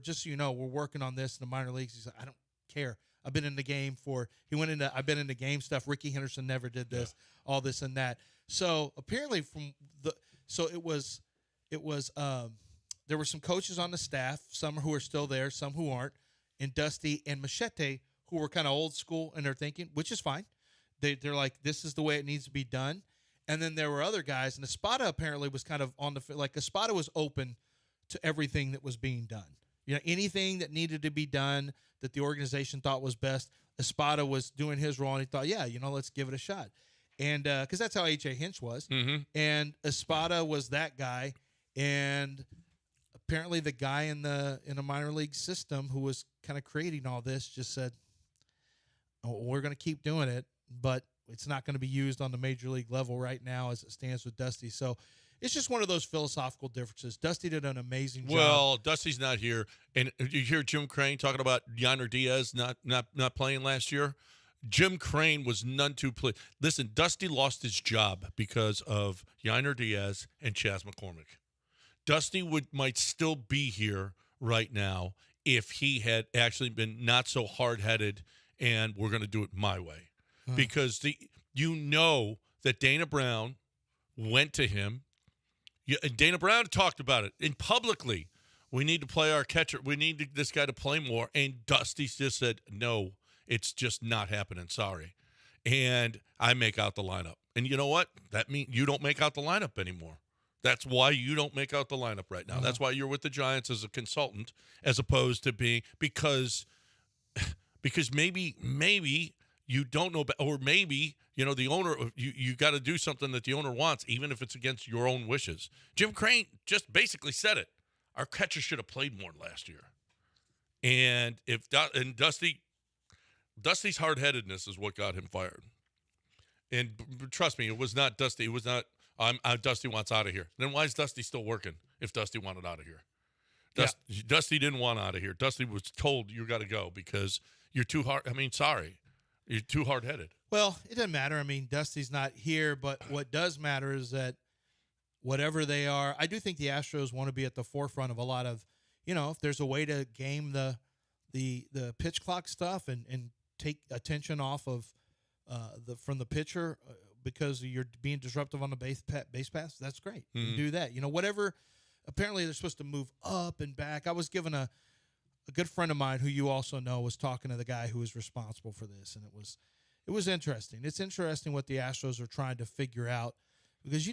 working on this in the minor leagues. He's like, I don't care. I've been in the game I've been in the game stuff. Ricky Henderson never did this, all this and that. So apparently there were some coaches on the staff, some who are still there, some who aren't, and Dusty and Machete, who were kind of old school in their thinking, which is fine. They're like, this is the way it needs to be done. And then there were other guys, and Espada apparently was kind of on the – like Espada was open to everything that was being done. Anything that needed to be done that the organization thought was best, Espada was doing his role, and he thought, let's give it a shot. And because that's how H.A. Hinch was. Mm-hmm. And Espada was that guy. And apparently the guy in a minor league system who was kind of creating all this just said, we're going to keep doing it, but it's not going to be used on the major league level right now as it stands with Dusty. So it's just one of those philosophical differences. Dusty did an amazing job. Well, Dusty's not here. And you hear Jim Crane talking about Yonder Diaz not playing last year. Jim Crane was none too pleased. Listen, Dusty lost his job because of Yonder Diaz and Chas McCormick. Dusty might still be here right now if he had actually been not so hard-headed and we're going to do it my way. Because that Dana Brown went to him. And Dana Brown talked about it and publicly. We need to play our catcher. We need this guy to play more. And Dusty just said, no, it's just not happening. Sorry. And I make out the lineup. And you know what? That means you don't make out the lineup anymore. That's why you don't make out the lineup right now. That's why you're with the Giants as a consultant as opposed to being because maybe you don't know, or maybe, the owner, you got to do something that the owner wants, even if it's against your own wishes. Jim Crane just basically said it. Our catcher should have played more last year. And Dusty's hard-headedness is what got him fired. And trust me, it was not Dusty. It was not, Dusty wants out of here. Then why is Dusty still working if Dusty wanted out of here? Dusty didn't want out of here. Dusty was told you got to go because you're too hard. Sorry. You're too hard-headed. Well, it doesn't matter. Dusty's not here, but what does matter is that whatever they are, I do think the Astros want to be at the forefront of a lot of, if there's a way to game the pitch clock stuff and take attention off of from the pitcher because you're being disruptive on the base pass, that's great. You can do that. Whatever. Apparently, they're supposed to move up and back. I was given a good friend of mine who you also know was talking to the guy who was responsible for this, and it was interesting. It's interesting what the Astros are trying to figure out because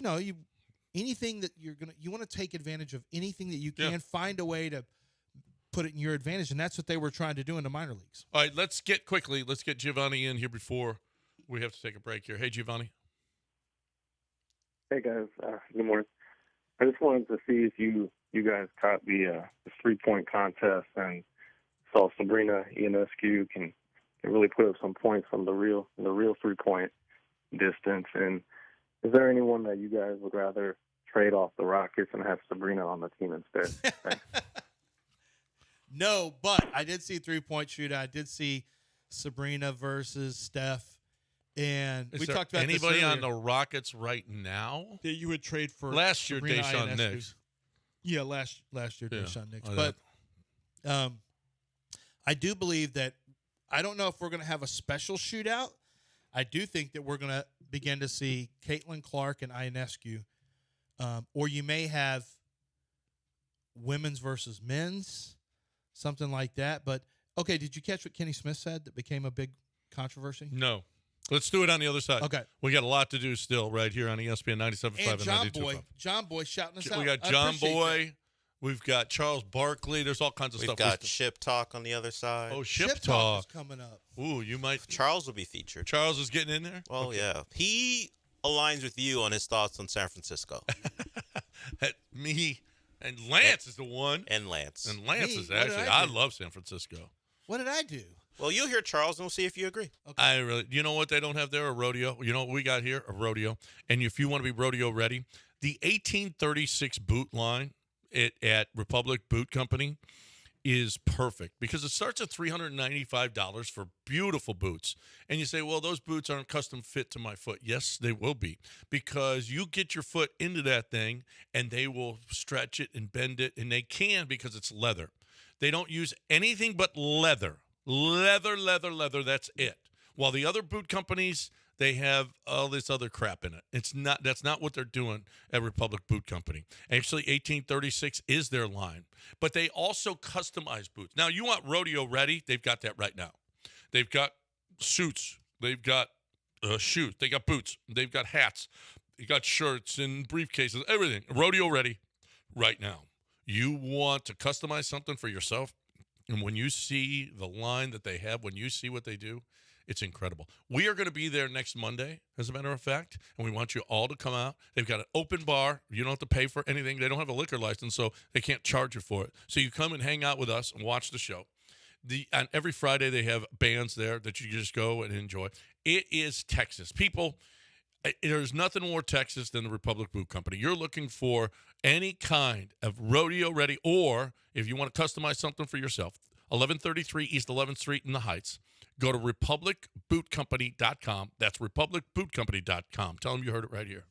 anything that you want to take advantage of anything that you can, find a way to put it in your advantage, and that's what they were trying to do in the minor leagues. All right, let's get Giovanni in here before we have to take a break here. Hey, Giovanni. Hey guys, good morning. I just wanted to see if you guys caught the 3-point contest and saw Sabrina Ionescu can really put up some points from the real 3-point distance. And is there anyone that you guys would rather trade off the Rockets and have Sabrina on the team instead? Thanks. No, but I did see 3-point shootout. I did see Sabrina versus Steph. And we talked about anybody on the Rockets right now that you would trade for last year. Sabrina Deshaun Ionescu. Nix. Yeah, last year Deshaun Nix. But I do believe that I don't know if we're going to have a special shootout. I do think that we're going to begin to see Caitlin Clark and Ionescu, or you may have women's versus men's, something like that. But okay, did you catch what Kenny Smith said that became a big controversy? No. Let's do it on the other side. Okay. We got a lot to do still right here on ESPN 97.5 and 92.5. John Boy shouting us out. We got John Boy. We've got Charles Barkley. There's all kinds of stuff. We've got Ship Talk on the other side. Oh, Ship Talk is coming up. Ooh, you might. Charles will be featured. Charles is getting in there? Well, yeah. He aligns with you on his thoughts on San Francisco. Me and Lance is the one. And Lance. And Lance is actually, I love San Francisco. What did I do? Well, you'll hear Charles, and we'll see if you agree. Okay. You know what they don't have there? A rodeo. You know what we got here? A rodeo. And if you want to be rodeo ready, the 1836 boot line at Republic Boot Company is perfect because it starts at $395 for beautiful boots. And you say, well, those boots aren't custom fit to my foot. Yes, they will be because you get your foot into that thing and they will stretch it and bend it, and they can because it's leather. They don't use anything but leather. Leather, that's it. While the other boot companies, they have all this other crap in it. That's not what they're doing at Republic Boot Company. Actually, 1836 is their line. But they also customize boots. Now, you want rodeo ready? They've got that right now. They've got suits. They've got shoes. They got boots. They've got hats. They got shirts and briefcases, everything. Rodeo ready right now. You want to customize something for yourself, and when you see the line that they have, when you see what they do, it's incredible. We are going to be there next Monday, as a matter of fact, and we want you all to come out. They've got an open bar. You don't have to pay for anything. They don't have a liquor license, so they can't charge you for it. So you come and hang out with us and watch the show. On every Friday, they have bands there that you just go and enjoy. It is Texas. People, there's nothing more Texas than the Republic Boot Company. You're looking for any kind of rodeo ready, or if you want to customize something for yourself, 1133 East 11th Street in the Heights. Go to republicbootcompany.com. That's republicbootcompany.com. Tell them you heard it right here.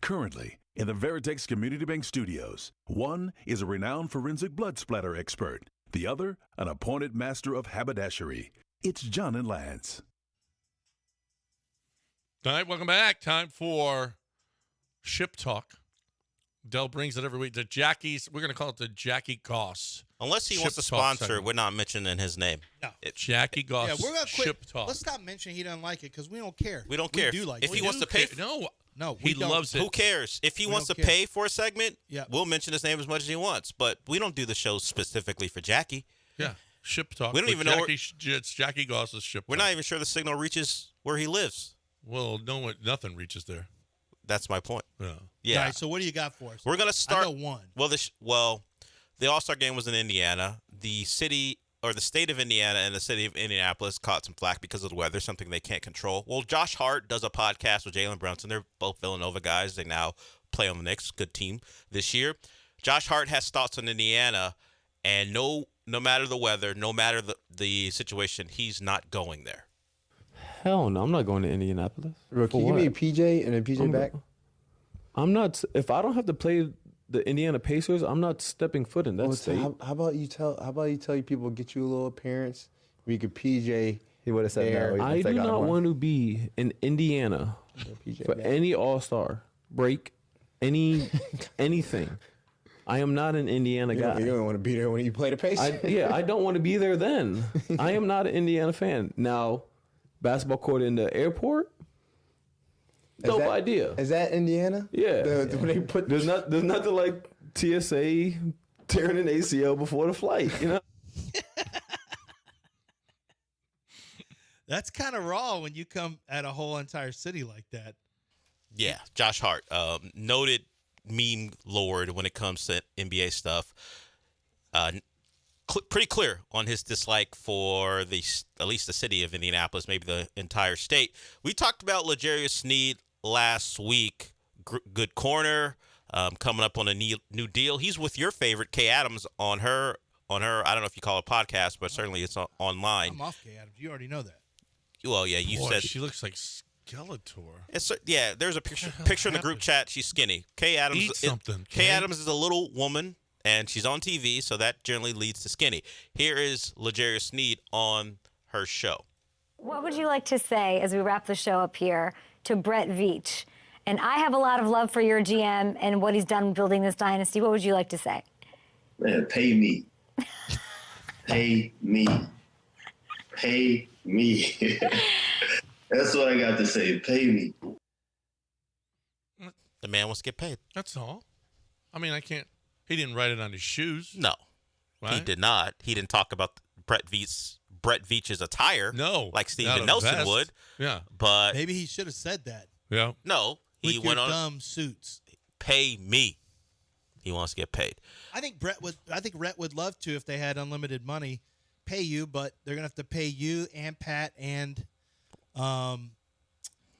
Currently, in the Veritex Community Bank Studios, one is a renowned forensic blood splatter expert, the other, an appointed master of haberdashery. It's John and Lance. All right, welcome back. Time for Ship Talk. Dell brings it every week. The Jackie's, we're going to call it the Jackie Goss. Unless he wants to Ship Talk sponsor, segment. we're not mentioning his name. No. Jackie Goss. Yeah, we're gonna quit. Ship Talk. Let's stop mentioning he doesn't like it because we don't care. We don't care. We do like if it. he wants to pay. No, he we don't. loves it. Who cares? If he We wants to don't care. pay for a segment, Yeah. we'll mention his name as much as he wants. But we don't do the show specifically for Jackie. Yeah, Ship Talk. We don't with even know Jackie, it's Jackie Goss's Ship We're Talk. not even sure the signal reaches where he lives. Well, nothing reaches there. That's my point. Yeah. Yeah. All right, so what do you got for us? We're gonna start. I know one. Well, the All-Star game was in Indiana. The city or the state of Indiana and the city of Indianapolis caught some flack because of the weather, something they can't control. Well, Josh Hart does a podcast with Jalen Brunson. They're both Villanova guys. They now play on the Knicks, good team this year. Josh Hart has thoughts on Indiana, and no matter the weather, no matter the situation, he's not going there. Hell no, I'm not going to Indianapolis. Bro, can you give me a PJ and a PJ back? I'm not. If I don't have to play the Indiana Pacers, I'm not stepping foot in that state. How about you tell your people, get you a little appearance where you could PJ. He would have said no. I do not want to be in Indiana for any All-Star break, anything. I am not an Indiana guy. You don't want to be there when you play the Pacers. I don't want to be there then. I am not an Indiana fan. Now, basketball court in the airport, dope idea. Is that Indiana? Yeah. There's nothing like TSA tearing an ACL before the flight, you know? That's kind of raw when you come at a whole entire city like that. Yeah, Josh Hart, noted meme lord when it comes to NBA stuff. Pretty clear on his dislike for at least the city of Indianapolis, maybe the entire state. We talked about L'Jarius Sneed last week. Good corner, coming up on a new deal. He's with your favorite Kay Adams on her. I don't know if you call it a podcast, but certainly it's online. I'm off Kay Adams. You already know that. Well, yeah, you said she looks like Skeletor. Yeah, there's a picture in the group chat. She's skinny. Kay Adams. Eat something. Kay Adams is a little woman, and she's on TV, so that generally leads to skinny. Here is L'Jarius Sneed on her show. What would you like to say as we wrap the show up here to Brett Veach? And I have a lot of love for your GM and what he's done building this dynasty. What would you like to say? Man, pay me. Pay me. Pay me. That's what I got to say. Pay me. The man wants to get paid. That's all. I mean, he didn't write it on his shoes. No, right? He did not. He didn't talk about Brett Veach's attire. No, like Steven Nelson would. Yeah, but maybe he should have said that. Yeah. No, he went on dumb suits. Pay me. He wants to get paid. I think Rhett would love to if they had unlimited money, pay you, but they're gonna have to pay you and Pat and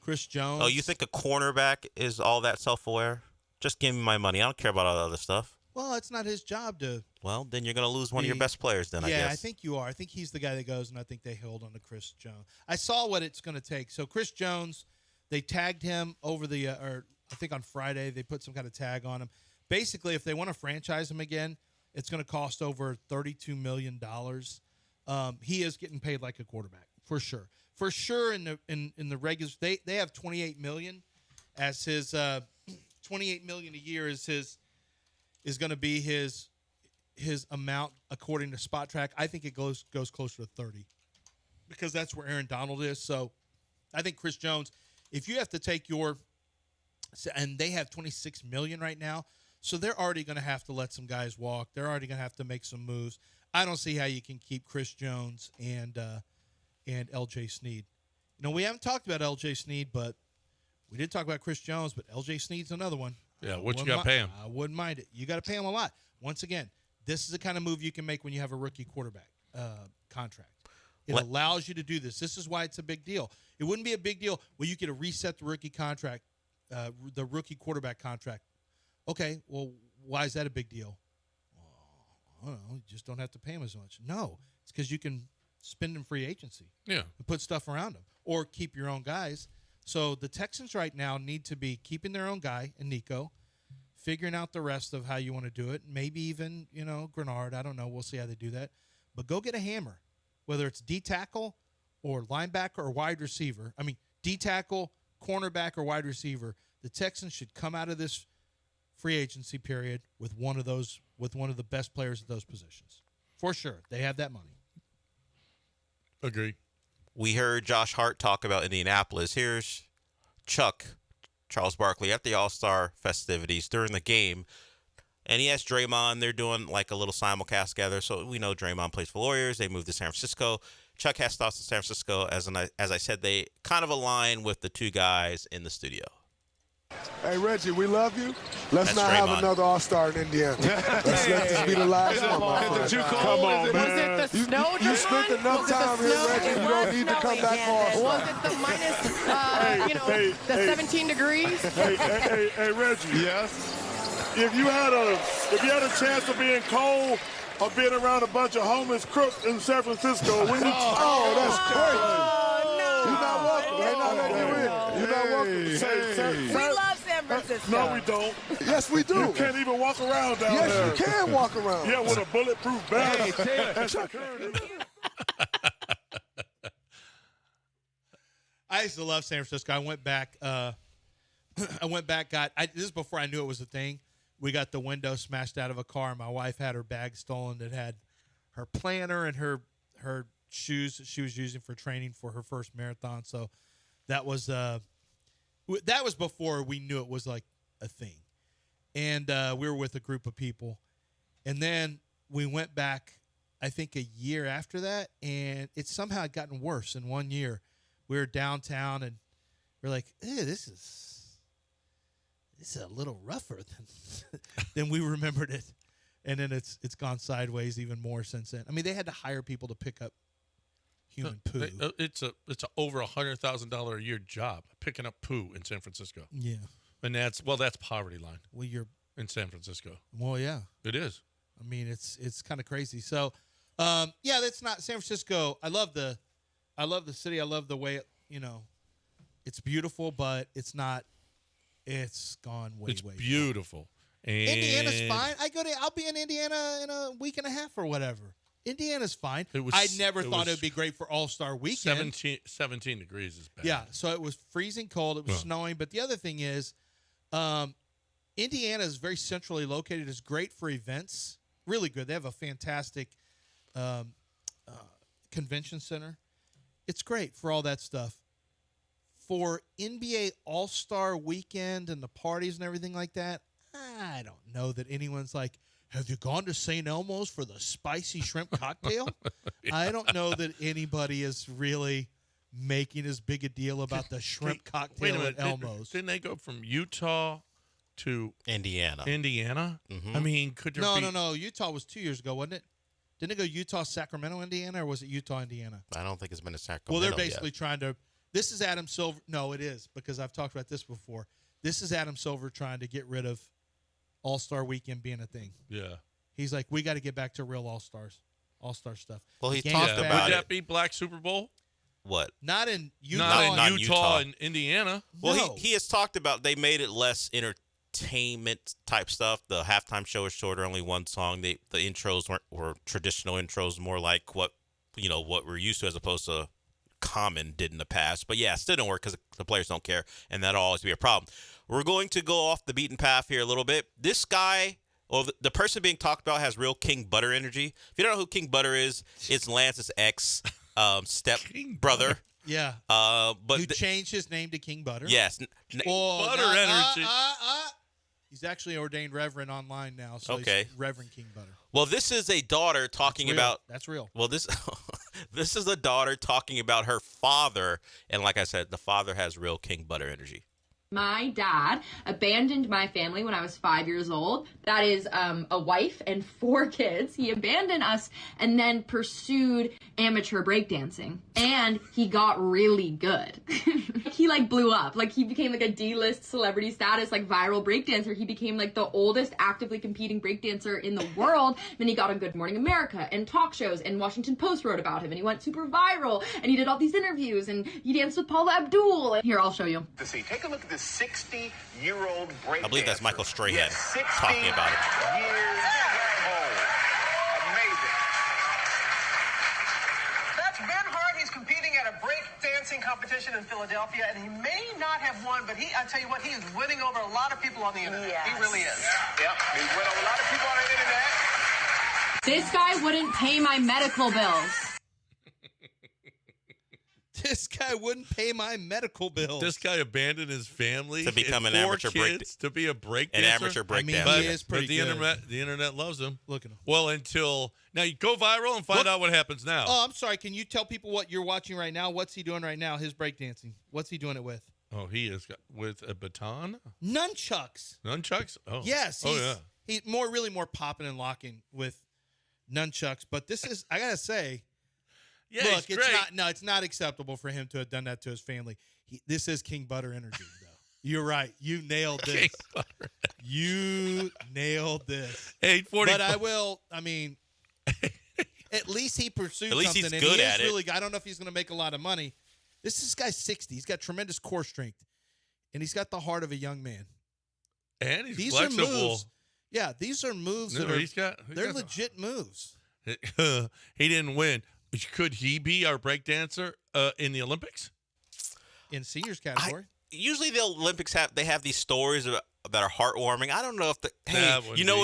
Chris Jones. Oh, you think a cornerback is all that self-aware? Just give me my money. I don't care about all the other stuff. Well, it's not his job to. Well, then you're going to lose one of your best players then, I guess. Yeah, I think you are. I think he's the guy that goes, and I think they hold on to Chris Jones. I saw what it's going to take. So Chris Jones, they tagged him over or I think on Friday they put some kind of tag on him. Basically, if they want to franchise him again, it's going to cost over $32 million. He is getting paid like a quarterback, for sure. For sure, in the regulars, they have $28 million as his $28 million a year is going to be his amount according to Spot Track. I think it goes closer to 30 because that's where Aaron Donald is. So I think Chris Jones, if you have to take and they have $26 million right now, so they're already going to have to let some guys walk. They're already going to have to make some moves. I don't see how you can keep Chris Jones and L.J. Sneed. You know, we haven't talked about L.J. Sneed, but we did talk about Chris Jones, but L.J. Sneed's another one. Yeah, what you got to pay him? I wouldn't mind it. You got to pay him a lot. Once again, this is the kind of move you can make when you have a rookie quarterback contract. It allows you to do this. This is why it's a big deal. It wouldn't be a big deal when you get to reset the rookie contract, the rookie quarterback contract. Okay, well, why is that a big deal? I don't know. You just don't have to pay him as much. No, it's because you can spend in free agency. Yeah. And put stuff around them or keep your own guys. So the Texans right now need to be keeping their own guy in Nico, figuring out the rest of how you want to do it. Maybe even, Grenard. I don't know. We'll see how they do that. But go get a hammer, whether it's D-tackle or linebacker or wide receiver. I mean, D-tackle, cornerback, or wide receiver. The Texans should come out of this free agency period with one of the best players at those positions. For sure. They have that money. Agree. We heard Josh Hart talk about Indianapolis. Here's Charles Barkley, at the All-Star festivities during the game. And he has Draymond. They're doing like a little simulcast together. So we know Draymond plays for Warriors. They moved to San Francisco. Chuck has thoughts in San Francisco. As I said, they kind of align with the two guys in the studio. Hey, Reggie, we love you. Let's That's not have Draymond. another All-Star in Indiana. Let's let this be the last one, my friend. Come on, man. Was it the snow, You spent Draymond? enough Was it the time here, snow? Reggie. You don't need to come back for All-Star. Was it the minus, the 17 degrees? Hey, Reggie. Yes? If you had a chance of being cold or being around a bunch of homeless crooks in San Francisco, wouldn't you? Oh, that's crazy. You're not welcome. They're not letting you in. You're not welcome. We love San Francisco. No, we don't. Yes, we do. You can't even walk around down there. Yes, you can walk around. Yeah, with a bulletproof vest. I used to love San Francisco. I went back. This is before I knew it was a thing. We got the window smashed out of a car, and my wife had her bag stolen that had her planner and her shoes that she was using for training for her first marathon. So that was before we knew it was like a thing. And we were with a group of people. And then we went back, I think, a year after that, and it somehow had gotten worse in 1 year. We were downtown, and we're like, this is a little rougher than we remembered it. And then it's gone sideways even more since then. I mean, they had to hire people to pick up human poo. It's a over $100,000 a year job picking up poo in San Francisco. Yeah, and that's poverty line. Well, you're in San Francisco. Well, yeah, it is. I mean, it's kind of crazy. So, yeah, that's not San Francisco. I love the city. I love the way it's beautiful, but it's not. It's gone way. It's beautiful. And Indiana's fine. I'll be in Indiana in a week and a half or whatever. Indiana's fine. I never thought it would be great for All-Star Weekend. 17 degrees is bad. Yeah, so it was freezing cold. It was snowing. But the other thing is, Indiana is very centrally located. It's great for events. Really good. They have a fantastic convention center. It's great for all that stuff. For NBA All-Star Weekend and the parties and everything like that, I don't know that anyone's like, have you gone to St. Elmo's for the spicy shrimp cocktail? Yeah. I don't know that anybody is really making as big a deal about the shrimp cocktail at Elmo's. Didn't they go from Utah to Indiana? Mm-hmm. I mean, could there be... No. Utah was 2 years ago, wasn't it? Didn't it go Utah, Sacramento, Indiana, or was it Utah, Indiana? I don't think it's been a Sacramento. Well, they're basically trying to... This is Adam Silver. No, it is, because I've talked about this before. This is Adam Silver trying to get rid of All-Star Weekend being a thing. Yeah. He's like, we got to get back to real All-Star stuff. Well, he talked about it. Would that be Black Super Bowl? What? Not in Utah. Not in Utah and Indiana. Well, No. he has talked about they made it less entertainment type stuff. The halftime show is shorter, only one song. The intros were traditional intros, more like what we're used to, as opposed to Common did in the past. But yeah, it still don't work because the players don't care, and that'll always be a problem. We're going to go off the beaten path here a little bit. This guy, or the person being talked about, has real King Butter energy. If you don't know who King Butter is, it's Lance's ex step brother. Yeah. But who changed his name to King Butter? Yes. Butter energy. He's actually ordained reverend online now, so okay. He's Reverend King Butter. Well, this is a daughter talking about... That's real. Well, this is a daughter talking about her father, and like I said, the father has real King Butter energy. My dad abandoned my family when I was 5 years old. That is a wife and 4 kids. He abandoned us and then pursued amateur breakdancing. And he got really good. He blew up. He became a D-list celebrity status, viral breakdancer. He became the oldest actively competing breakdancer in the world. Then he got on Good Morning America and talk shows, and Washington Post wrote about him, and he went super viral, and he did all these interviews, and he danced with Paula Abdul. Here, I'll show you. Take a look at this 60-year-old breakdancer. I believe that's Michael Strahan yes, talking about it. 60 years old. Amazing. That's Ben Hart. He's competing at a breakdancing competition in Philadelphia, and he may not have won, but I tell you what, he is winning over a lot of people on the internet. Yes. He really is. Yep. He's winning over a lot of people on the internet. This guy wouldn't pay my medical bills. This guy wouldn't pay my medical bills. This guy abandoned his family to become an 4 amateur kids to be a breakdancer. An amateur breakdancer. He is pretty good. The internet loves him. Look at him. Well, until now, you go viral and find out what happens now. Oh, I'm sorry. Can you tell people what you're watching right now? What's he doing right now? His breakdancing. What's he doing it with? Oh, he is with a baton? Nunchucks. Nunchucks? Oh. Yes. Yeah. He's really more popping and locking with nunchucks. But this is, I got to say, yeah, look, it's great. it's not acceptable for him to have done that to his family. This is King Butter energy, though. You're right. You nailed this. You nailed this. 8:40. But at least he pursued at least something. He's good and at it. Really, I don't know if he's going to make a lot of money. This guy's 60. He's got tremendous core strength, and he's got the heart of a young man. And he's these flexible. Are moves. Yeah, these are moves they're legit moves. He didn't win. Could he be our breakdancer in the Olympics? In seniors category? Usually the Olympics have these stories that are heartwarming. I don't know if what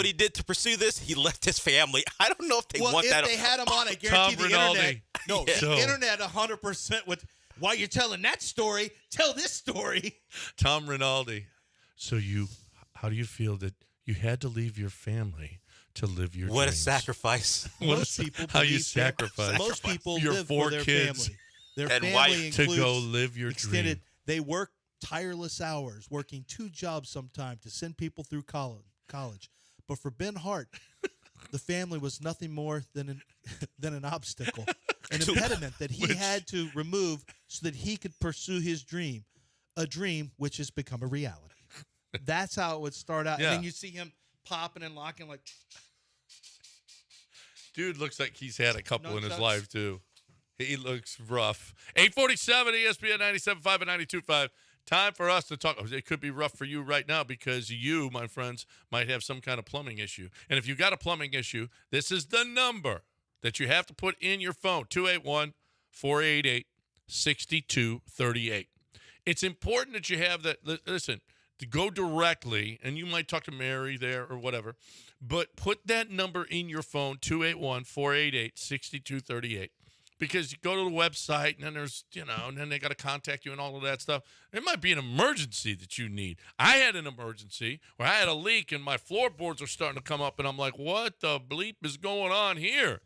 he did to pursue this? He left his family. I don't know if they want that. If they had him on, I guarantee the internet. No, the internet 100% would. While you're telling that story, tell this story. Tom Rinaldi. So how do you feel that you had to leave your family to live your What dreams? a sacrifice. Most people how you sacrifice. Most people your live 4 for their kids family. Their and family wife to go live your dream. They work tireless hours, working 2 jobs sometimes to send people through college. But for Ben Hart, the family was nothing more than an obstacle, an impediment that he had to remove so that he could pursue his dream, a dream which has become a reality. That's how it would start out. Yeah. And then you see him popping and locking like. Dude looks like he's had a couple in his life, too. He looks rough. 847 ESPN 97.5 and 92.5. Time for us to talk. It could be rough for you right now because you, my friends, might have some kind of plumbing issue. And if you got a plumbing issue, this is the number that you have to put in your phone, 281-488-6238. It's important that you have that. Listen, to go directly, and you might talk to Mary there or whatever, but put that number in your phone, 281-488-6238. Because you go to the website, and then there's, and then they got to contact you and all of that stuff. It might be an emergency that you need. I had an emergency where I had a leak, and my floorboards are starting to come up, and I'm like, what the bleep is going on here?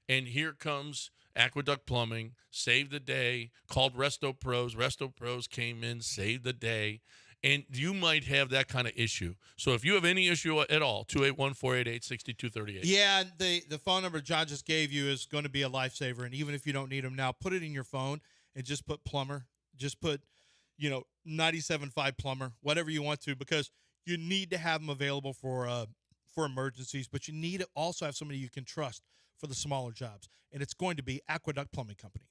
And here comes Aqueduct Plumbing, saved the day, called Resto Pros. Resto Pros came in, saved the day. And you might have that kind of issue. So if you have any issue at all, 281-488-6238. Yeah, the phone number John just gave you is going to be a lifesaver. And even if you don't need them now, put it in your phone and just put plumber. Just put, 97.5 plumber, whatever you want to, because you need to have them available for emergencies. But you need to also have somebody you can trust for the smaller jobs. And it's going to be Aqueduct Plumbing Company.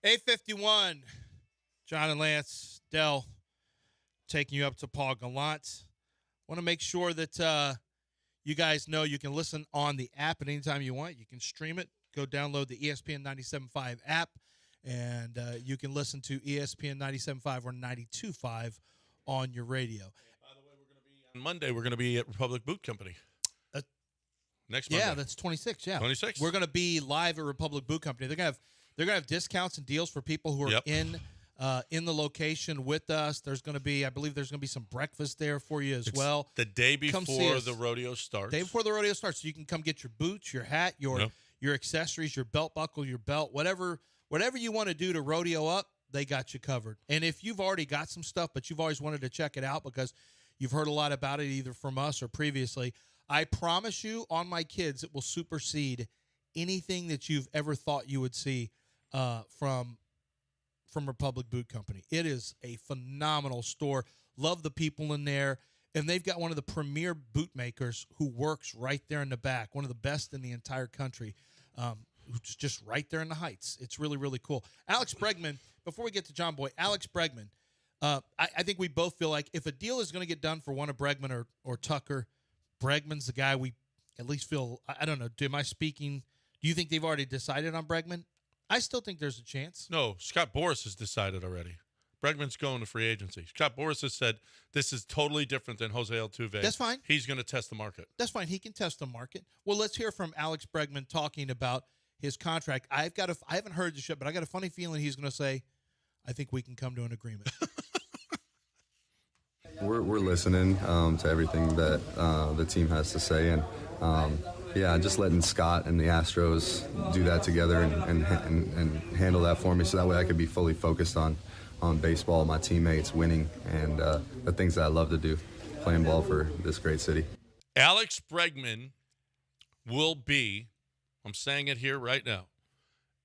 8:51. John and Lance, Dell, taking you up to Paul Gallant. Want to make sure that you guys know you can listen on the app at any time you want. You can stream it. Go download the ESPN 97.5 app, and you can listen to ESPN 97.5 or 92.5 on your radio. On Monday, we're going to be at Republic Boot Company. Next Monday. Yeah, that's 26. Yeah, 26. We're going to be live at Republic Boot Company. They're going to have discounts and deals for people who are in the location with us. There's going to be, I believe, there's going to be some breakfast there for you as well. The day before the rodeo starts. Day before the rodeo starts, so you can come get your boots, your hat, your accessories, your belt buckle, your belt, whatever you want to do to rodeo up. They got you covered. And if you've already got some stuff, but you've always wanted to check it out because you've heard a lot about it either from us or previously, I promise you, on my kids, it will supersede anything that you've ever thought you would see from Republic Boot Company. It is a phenomenal store. Love the people in there. And they've got one of the premier boot makers who works right there in the back, one of the best in the entire country, who's just right there in the Heights. It's really, really cool. Alex Bregman, before we get to John Boy, Alex Bregman, I think we both feel like if a deal is going to get done for one of Bregman or Tucker, Bregman's the guy we at least feel, I don't know, am I speaking, do you think they've already decided on Bregman? I still think there's a chance. No, Scott Boras has decided already. Bregman's going to free agency. Scott Boras has said this is totally different than Jose Altuve. That's fine. He's going to test the market. That's fine. He can test the market. Well, let's hear from Alex Bregman talking about his contract. I haven't heard this yet, but I got a funny feeling he's going to say, I think we can come to an agreement. We're listening to everything that the team has to say, and just letting Scott and the Astros do that together and handle that for me, so that way I could be fully focused on baseball, my teammates, winning, and the things that I love to do, playing ball for this great city. Alex Bregman will be, I'm saying it here right now,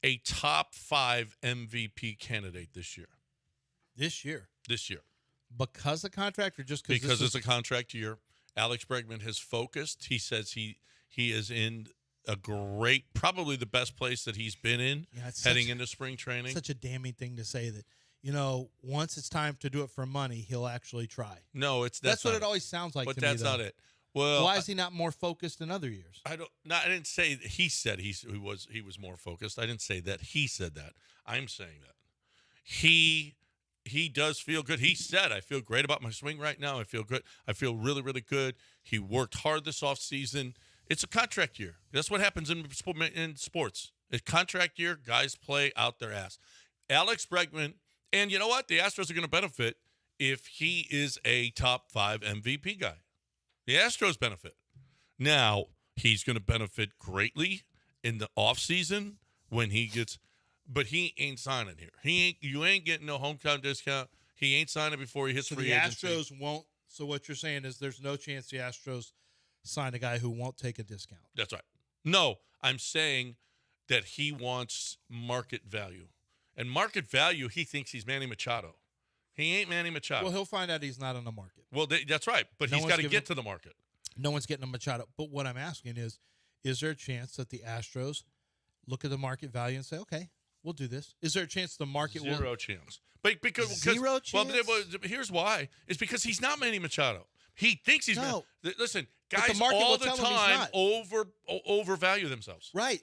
a top 5 MVP candidate this year. This year? This year. Because of contract or just because it's a contract year? Alex Bregman has focused. He says he is in a great, probably the best place that he's been in heading into spring training. Such a damning thing to say that, once it's time to do it for money, he'll actually try. No, that's what it always sounds like to me. But that's not it. Well, why is he not more focused in other years? I didn't say that he said he was more focused. I didn't say that he said that. I'm saying that he does feel good. He said, I feel great about my swing right now. I feel good. I feel really, really good. He worked hard this offseason. It's a contract year. That's what happens in sports. A contract year, guys play out their ass. Alex Bregman, and you know what? The Astros are going to benefit if he is a top 5 MVP guy. The Astros benefit. Now, he's going to benefit greatly in the offseason when he gets – but he ain't signing here. You ain't getting no hometown discount. He ain't signing before he hits free agency. The Astros won't – so what you're saying is there's no chance the Astros sign a guy who won't take a discount. That's right. No, I'm saying that he wants market value. And market value, he thinks he's Manny Machado. He ain't Manny Machado. Well, he'll find out he's not on the market. Well, that's right. But he's got to get to the market. No one's getting a Machado. But what I'm asking is there a chance that the Astros look at the market value and say, okay, we'll do this? Is there a chance the market will? Zero chance. But because Zero chance? Well, here's why. It's because he's not Manny Machado. He thinks he's listen, guys the market all will the tell him time overvalue themselves. Right.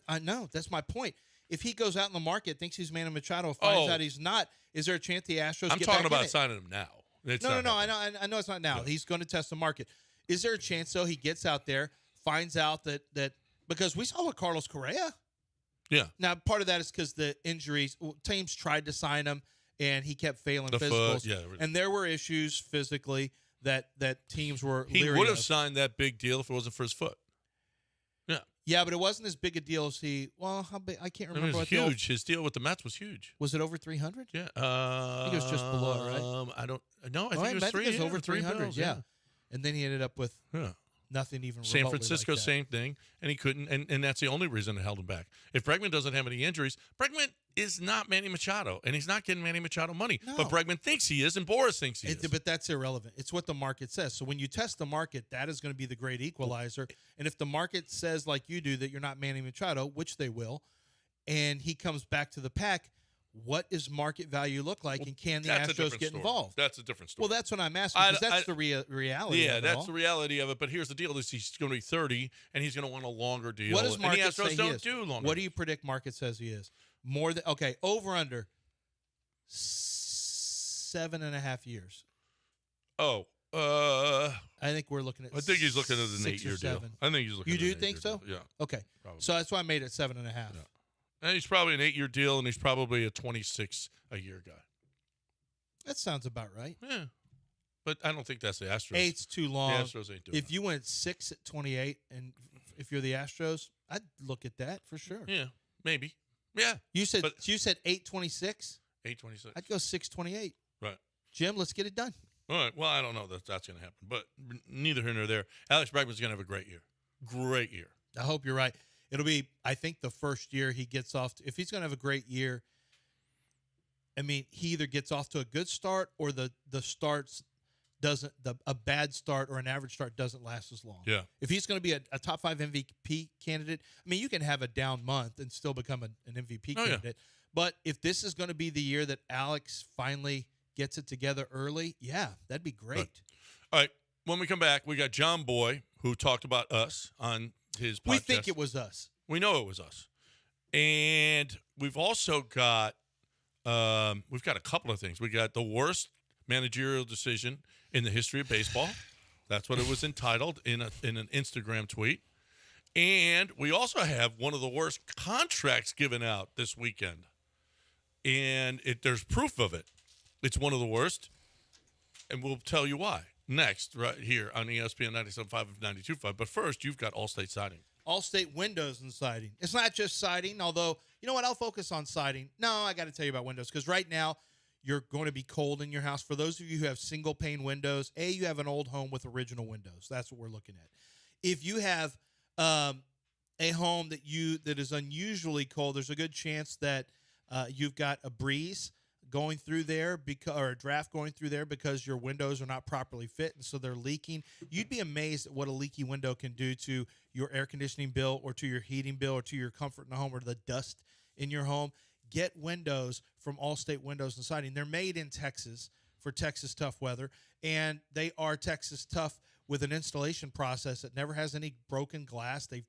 I know. That's my point. If he goes out in the market, thinks he's Manny Machado, finds out he's not, is there a chance the Astros I'm get talking back about in it? signing him now. No. I know it's not now. Yeah. He's going to test the market. Is there a chance, though, he gets out there, finds out that because we saw with Carlos Correa. Yeah. Now, part of that is because the injuries. Teams tried to sign him, and he kept failing physicals. And there were issues physically that teams were leery of. He would have signed that big deal if it wasn't for his foot. Yeah. Yeah, but it wasn't as big a deal as how big? I can't remember. It was huge. His deal with the Mets was huge. Was it over 300? Yeah. I think it was just below, right? I don't know. I think it was 300. It was over 300, yeah. And then he ended up with nothing even San remotely Francisco, like that. same thing. And he couldn't, and that's the only reason it held him back. If Bregman doesn't have any injuries, Bregman is not Manny Machado, and he's not getting Manny Machado money. No. But Bregman thinks he is, and Boras thinks he is. But that's irrelevant. It's what the market says. So when you test the market, that is going to be the great equalizer. And if the market says, like you do, that you're not Manny Machado, which they will, and he comes back to the pack, what does market value look like, and can the That's a Astros different get story. involved? That's a different story. Well, that's what I'm asking, because that's the reality Yeah, of it that's all. the reality of it. But here's the deal: is he's going to be 30, and he's going to want a longer deal. What does and the market Astros say don't he is? do longer. What do you predict market says he is? More than over under 7.5 years. Oh, I think we're looking at. I think he's looking at an 6 or 8-year deal. 7. I think he's looking. You at do an think 8-year so? deal. Yeah. Okay. Probably. So that's why I made it 7.5. Yeah. And he's probably an 8-year deal, and he's probably a 26-a-year guy. That sounds about right. Yeah. But I don't think that's the Astros. 8's too long. The Astros ain't doing If you went 6 at 28, and if you're the Astros, I'd look at that for sure. Yeah, maybe. Yeah. You said 8.26? 8.26. I'd go 6.28. Right. Jim, let's get it done. All right. Well, I don't know that that's going to happen, but neither here nor there. Alex Bregman's going to have a great year. Great year. I hope you're right. It'll be, I think, the first year he gets off. If he's going to have a great year, I mean, he either gets off to a good start or the starts doesn't. A bad start or an average start doesn't last as long. Yeah. If he's going to be a top 5 MVP candidate, I mean, you can have a down month and still become an MVP candidate. Yeah. But if this is going to be the year that Alex finally gets it together early, yeah, that'd be great. Right. All right. When we come back, we got John Boy, who talked about us on his podcast. We think it was us. We know it was us. And we've also got we've got a couple of things. We got the worst managerial decision in the history of baseball. That's what it was entitled in an Instagram tweet. And we also have one of the worst contracts given out this weekend. And there's proof of it. It's one of the worst. And we'll tell you why next, right here on ESPN 97.5 and 92.5. But first, you've got Allstate Siding. Allstate Windows and Siding. It's not just siding, although, you know what, I'll focus on siding. No, I got to tell you about windows, because right now you're going to be cold in your house. For those of you who have single-pane windows, you have an old home with original windows. That's what we're looking at. If you have a home that is unusually cold, there's a good chance that you've got a breeze going through there or a draft going through there because your windows are not properly fit, and so they're leaking. You'd be amazed at what a leaky window can do to your air conditioning bill or to your heating bill or to your comfort in the home or the dust in your home. Get windows from Allstate Windows and Siding. They're made in Texas for Texas tough weather, and they are Texas tough with an installation process that never has any broken glass. They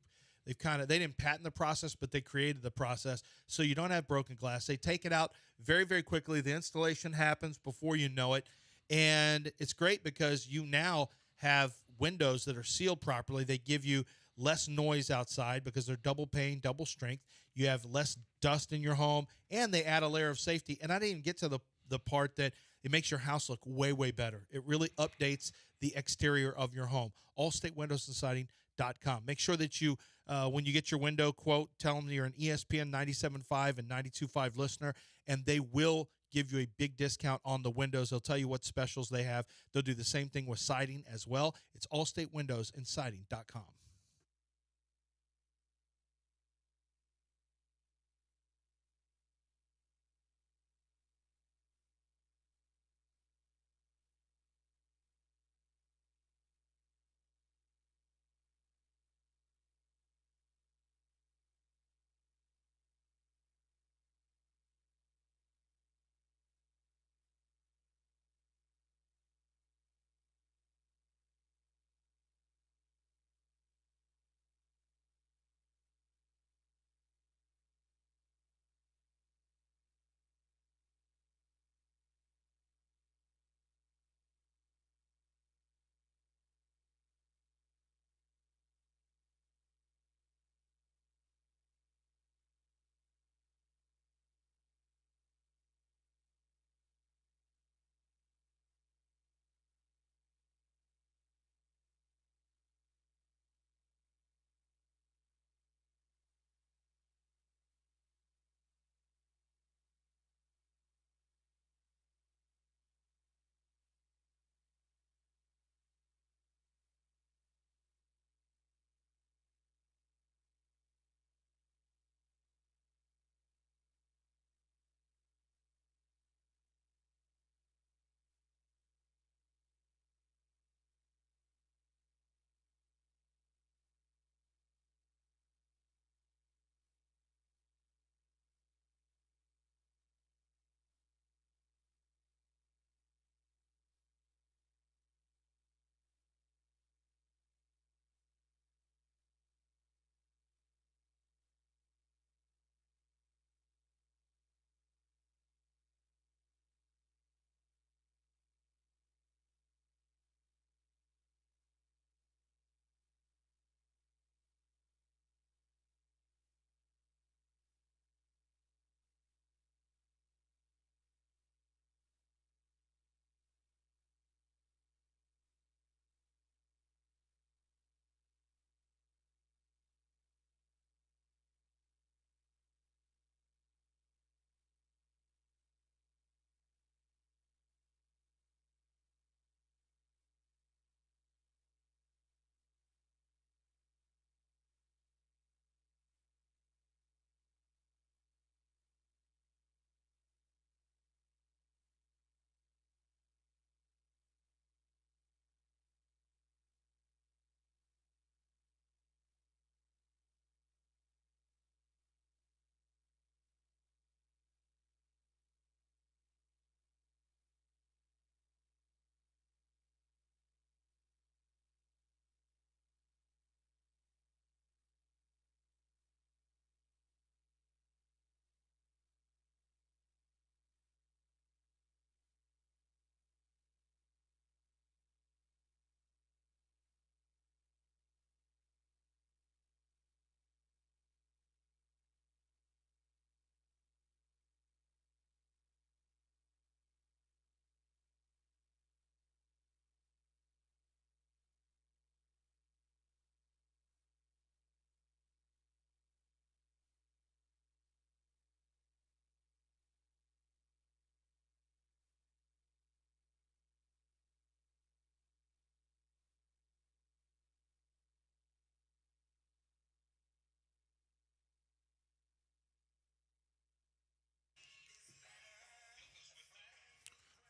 didn't patent the process, but they created the process so you don't have broken glass. They take it out very, very quickly. The installation happens before you know it, and it's great because you now have windows that are sealed properly. They give you less noise outside because they're double pane, double strength. You have less dust in your home, and they add a layer of safety. And I didn't even get to the part that it makes your house look way, way better. It really updates the exterior of your home. Allstate Windows and Siding.com. Make sure that you, when you get your window quote, tell them you're an ESPN 97.5 and 92.5 listener, and they will give you a big discount on the windows. They'll tell you what specials they have. They'll do the same thing with siding as well. It's Allstate Windows and Siding.com.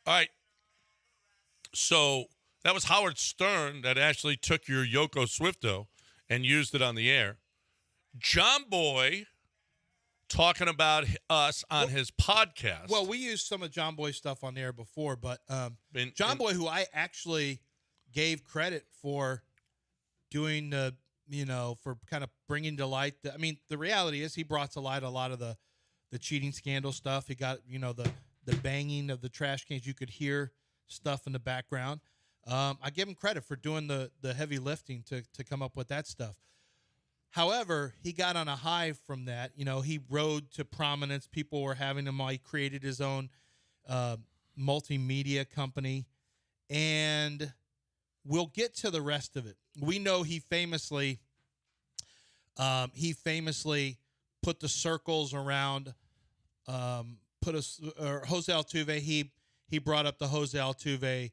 All right. So that was Howard Stern that actually took your Yoko Swifto and used it on the air. John Boy talking about us on his podcast. Well, we used some of John Boy's stuff on the air before, but John Boy, who I actually gave credit for doing the, for kind of bringing to light. The reality is he brought to light a lot of the cheating scandal stuff. He got, the banging of the trash cans. You could hear stuff in the background. I give him credit for doing the heavy lifting to come up with that stuff. However, he got on a high from that. He rode to prominence. People were having him. He created his own multimedia company. And we'll get to the rest of it. We know he famously put the circles around, Jose Altuve. He brought up the Jose Altuve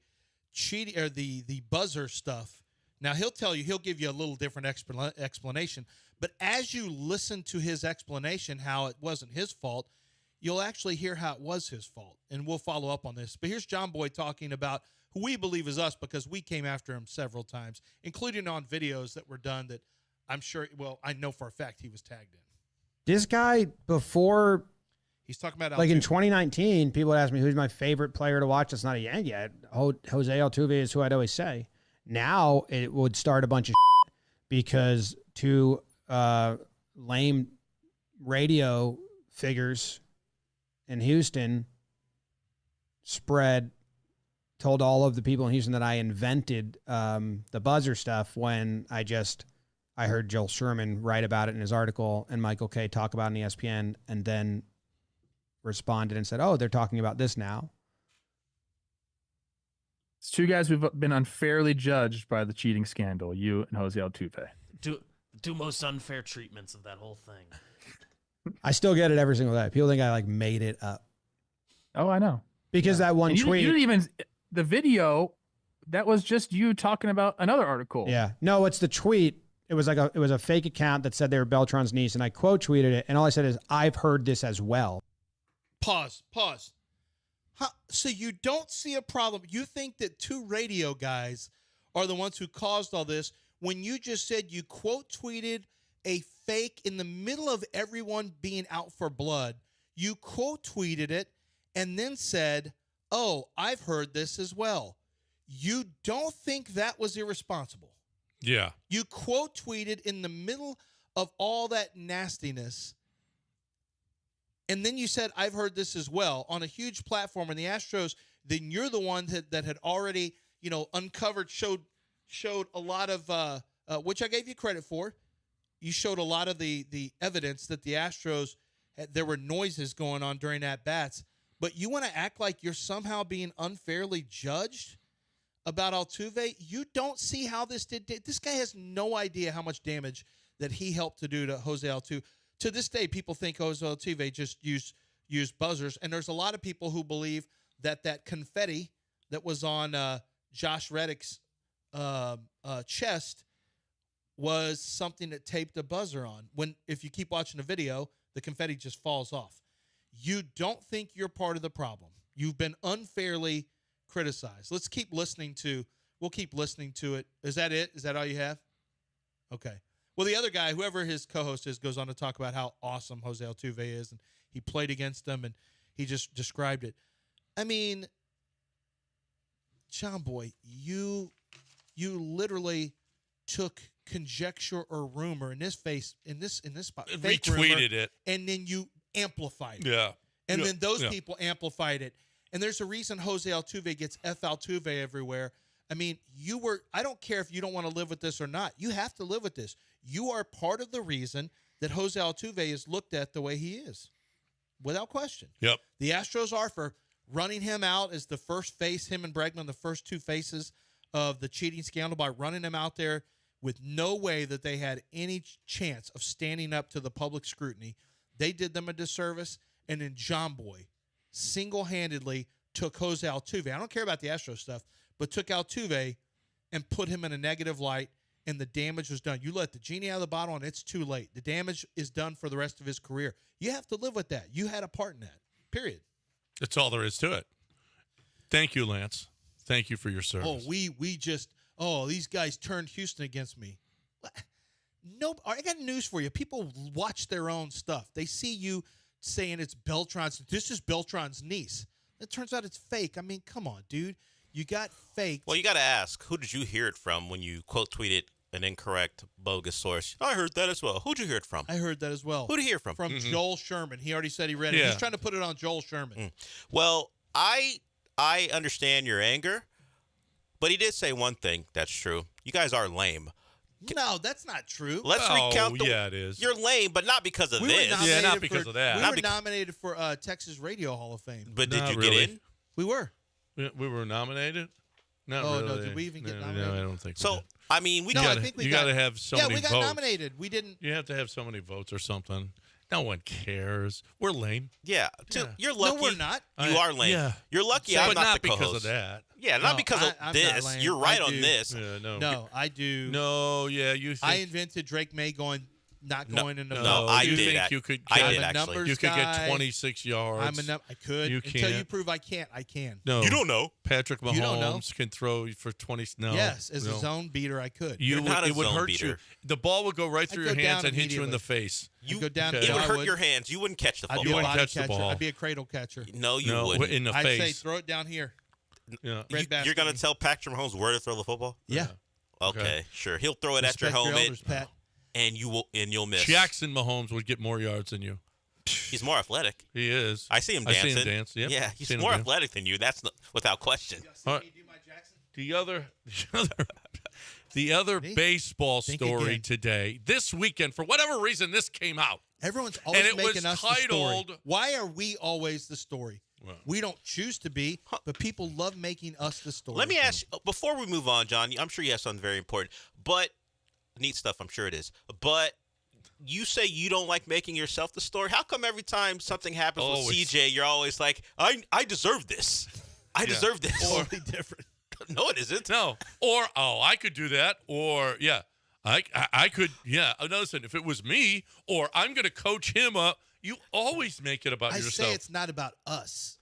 cheating or the buzzer stuff. Now, he'll give you a little different explanation, but as you listen to his explanation how it wasn't his fault, you'll actually hear how it was his fault, and we'll follow up on this. But here's John Boy talking about who we believe is us because we came after him several times, including on videos that were done that I'm sure, I know for a fact he was tagged in. This guy, before... He's talking about like Altuve. in 2019, people would ask me, who's my favorite player to watch that's not a Yankee yet? Jose Altuve is who I'd always say. Now it would start a bunch of because two lame radio figures in Houston told all of the people in Houston that I invented the buzzer stuff when I heard Joel Sherman write about it in his article and Michael Kay talk about it on ESPN and then responded and said, oh, they're talking about this now. It's two guys who've been unfairly judged by the cheating scandal, you and Jose Altuve. Two most unfair treatments of that whole thing. I still get it every single day. People think I made it up. Oh, I know. Because that one tweet. You didn't even, the video, that was just you talking about another article. Yeah. No, it's the tweet. It was a fake account that said they were Beltran's niece, and I quote tweeted it, and all I said is, I've heard this as well. Pause. So you don't see a problem. You think that two radio guys are the ones who caused all this when you just said you quote tweeted a fake in the middle of everyone being out for blood. You quote tweeted it and then said, oh, I've heard this as well. You don't think that was irresponsible? Yeah. You quote tweeted in the middle of all that nastiness. And then you said, I've heard this as well on a huge platform in the Astros. Then you're the one that had already, uncovered, showed a lot of, which I gave you credit for. You showed a lot of the evidence that the Astros, there were noises going on during at-bats. But you want to act like you're somehow being unfairly judged about Altuve? You don't see how this did. This guy has no idea how much damage that he helped to do to Jose Altuve. To this day, people think Jose Altuve just used buzzers, and there's a lot of people who believe that confetti that was on Josh Reddick's chest was something that taped a buzzer on. When if you keep watching the video, the confetti just falls off. You don't think you're part of the problem. You've been unfairly criticized. We'll keep listening to it. Is that it? Is that all you have? Okay. Well, the other guy, whoever his co-host is, goes on to talk about how awesome Jose Altuve is, and he played against them, and he just described it. I mean, John Boy, you literally took conjecture or rumor in this spot, fake retweeted rumor, it, and then you amplified it. Yeah, and then those people amplified it, and there's a reason Jose Altuve gets F Altuve everywhere. I mean, I don't care if you don't want to live with this or not. You have to live with this. You are part of the reason that Jose Altuve is looked at the way he is, without question. Yep. The Astros are for running him out as the first face, him and Bregman, the first two faces of the cheating scandal, by running him out there with no way that they had any chance of standing up to the public scrutiny. They did them a disservice, and then John Boy single-handedly took Jose Altuve. I don't care about the Astros stuff, but took Altuve and put him in a negative light, and the damage was done. You let the genie out of the bottle, and it's too late. The damage is done for the rest of his career. You have to live with that. You had a part in that, period. That's all there is to it. Thank you, Lance. Thank you for your service. These guys turned Houston against me. What? No, I got news for you. People watch their own stuff. They see you saying it's Beltran's. This is Beltran's niece. It turns out it's fake. I mean, come on, dude. You got faked. Well, you got to ask, who did you hear it from when you quote tweeted an incorrect, bogus source? I heard that as well. Who'd you hear it from? I heard that as well. Who'd you hear it from? From Joel Sherman. He already said he read it. Yeah. He's trying to put it on Joel Sherman. Well, I understand your anger, but he did say one thing that's true. You guys are lame. No, that's not true. Let's recount the. Yeah, it is. You're lame, but not because of this. Yeah, not because of that. We were nominated for Texas Radio Hall of Fame. But did Not you really. get in? We were. We were nominated? Not Oh, really. no, did we even get nominated? No, I don't think So, we did. I mean, we No, got I think we you got. got to have so yeah, many we got votes. nominated. We didn't. You have to have so many votes or something. No one cares. We're lame. Yeah, Yeah. you're lucky. No, we're not. You are lame. Yeah. You're lucky So, I'm but not not the because co-host. of that. Yeah, not No, because of I'm not this. lame. You're right I on do. this. Yeah, no. No, I do. No, yeah, you think. I invented Drake May not going in the No, I you did think act- you could I get, did, actually. You could guy. get 26 yards. I could. You Until you can't. prove I can't, I can. No. You don't know. Patrick You don't know. Mahomes can throw you for 20. No. Yes, as no. a zone beater, I could. You're not a it would zone hurt you. beater. The ball would go right through I'd your go hands down and hit you in immediately. the face. I'd go down. Okay. It Yeah, would I hurt would. your hands. You wouldn't catch the I'd be a football. wouldn't body catch the catcher. ball. I'd be a cradle catcher. No, you No, wouldn't. in the I'd say face. throw it down here. Yeah. You're going to tell Patrick Mahomes where to throw the football? Yeah. Okay, sure. He'll throw it at your Respect helmet, elders, Pat. and you'll miss. Jackson Mahomes would get more yards than you. He's more athletic. He is. I see him I dancing. see him dance. Yep. Yeah, he's Seen him more dance. athletic than you. That's without question. All right. The other baseball Think story again. today, this weekend, for whatever reason, this came out. Everyone's always And it making was us the story. titled- Why are we always the story? Well. We don't choose to be, but people love making us the story. Let me ask you, before we move on, John, I'm sure you have something very important, but neat stuff, I'm sure it is. But you say you don't like making yourself the story. How come every time something happens with Always. CJ, you're always like, I deserve this. I deserve this. Totally different. No, it isn't. No. Or, I could do that. Or, yeah, I could, yeah. No, listen, if it was me, or I'm going to coach him up, you always make it about I yourself. say it's not about us.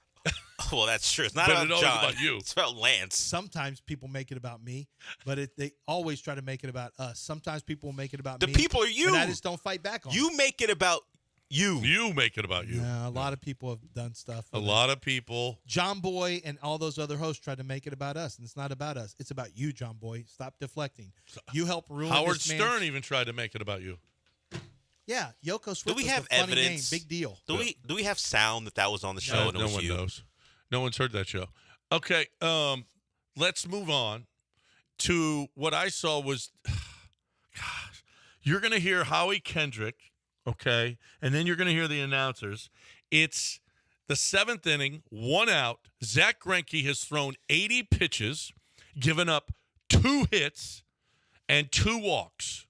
Well, that's true. It's not But about it's always John. about you. It's about Lance. Sometimes people make it about me, but they always try to make it about us. Sometimes people make it about The me. people are you. And I just don't fight back on You make it about you. You make it about you. Yeah, a lot of people have done stuff. A lot of people. John Boy and all those other hosts tried to make it about us, and it's not about us. It's about you, John Boy. Stop deflecting. You help ruin Howard this man. Stern even tried to make it about you. Yeah, Yoko Do Swift we was have a funny evidence? name. Big deal. Do we have sound that was on the show? and it no was one you? knows. No one's heard that show. Okay, let's move on to what I saw was, gosh, you're going to hear Howie Kendrick, okay, and then you're going to hear the announcers. It's the 7th inning, 1 out. Zach Greinke has thrown 80 pitches, given up 2 hits and 2 walks.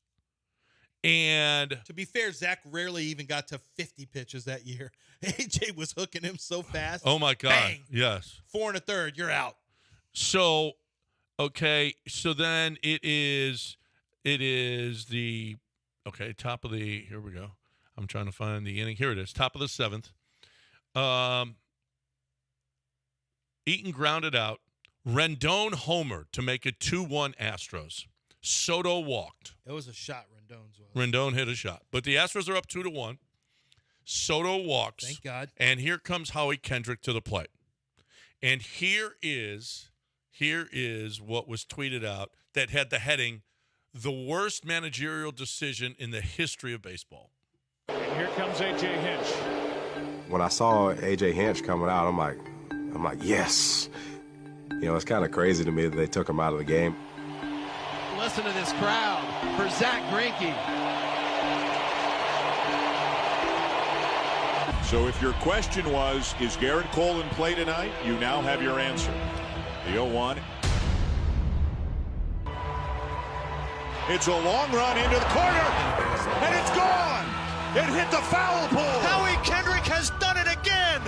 And To be fair, Zach rarely even got to 50 pitches that year. AJ was hooking him so fast. oh my God, Bang. yes. 4 1/3, you're out. So, okay, so then it is the, okay, top of the, here we go. I'm trying to find the inning. Here it is, top of the 7th. Eaton grounded out. Rendon homered to make it 2-1 Astros. Soto walked. It was a shot, Rendon's was. Rendon hit a shot. But the Astros are up 2-1. Soto walks. Thank God. And here comes Howie Kendrick to the plate. And here is what was tweeted out that had the heading, the worst managerial decision in the history of baseball. And here comes A.J. Hinch. When I saw A.J. Hinch coming out, I'm like, yes. You know, it's kind of crazy to me that they took him out of the game. Listen to this crowd for Zach Greinke. So if your question was, is Garrett Cole in play tonight? You now have your answer. The 0-1. It's a long run into the corner, and it's gone. It hit the foul pole. Howie Kendrick has done it again.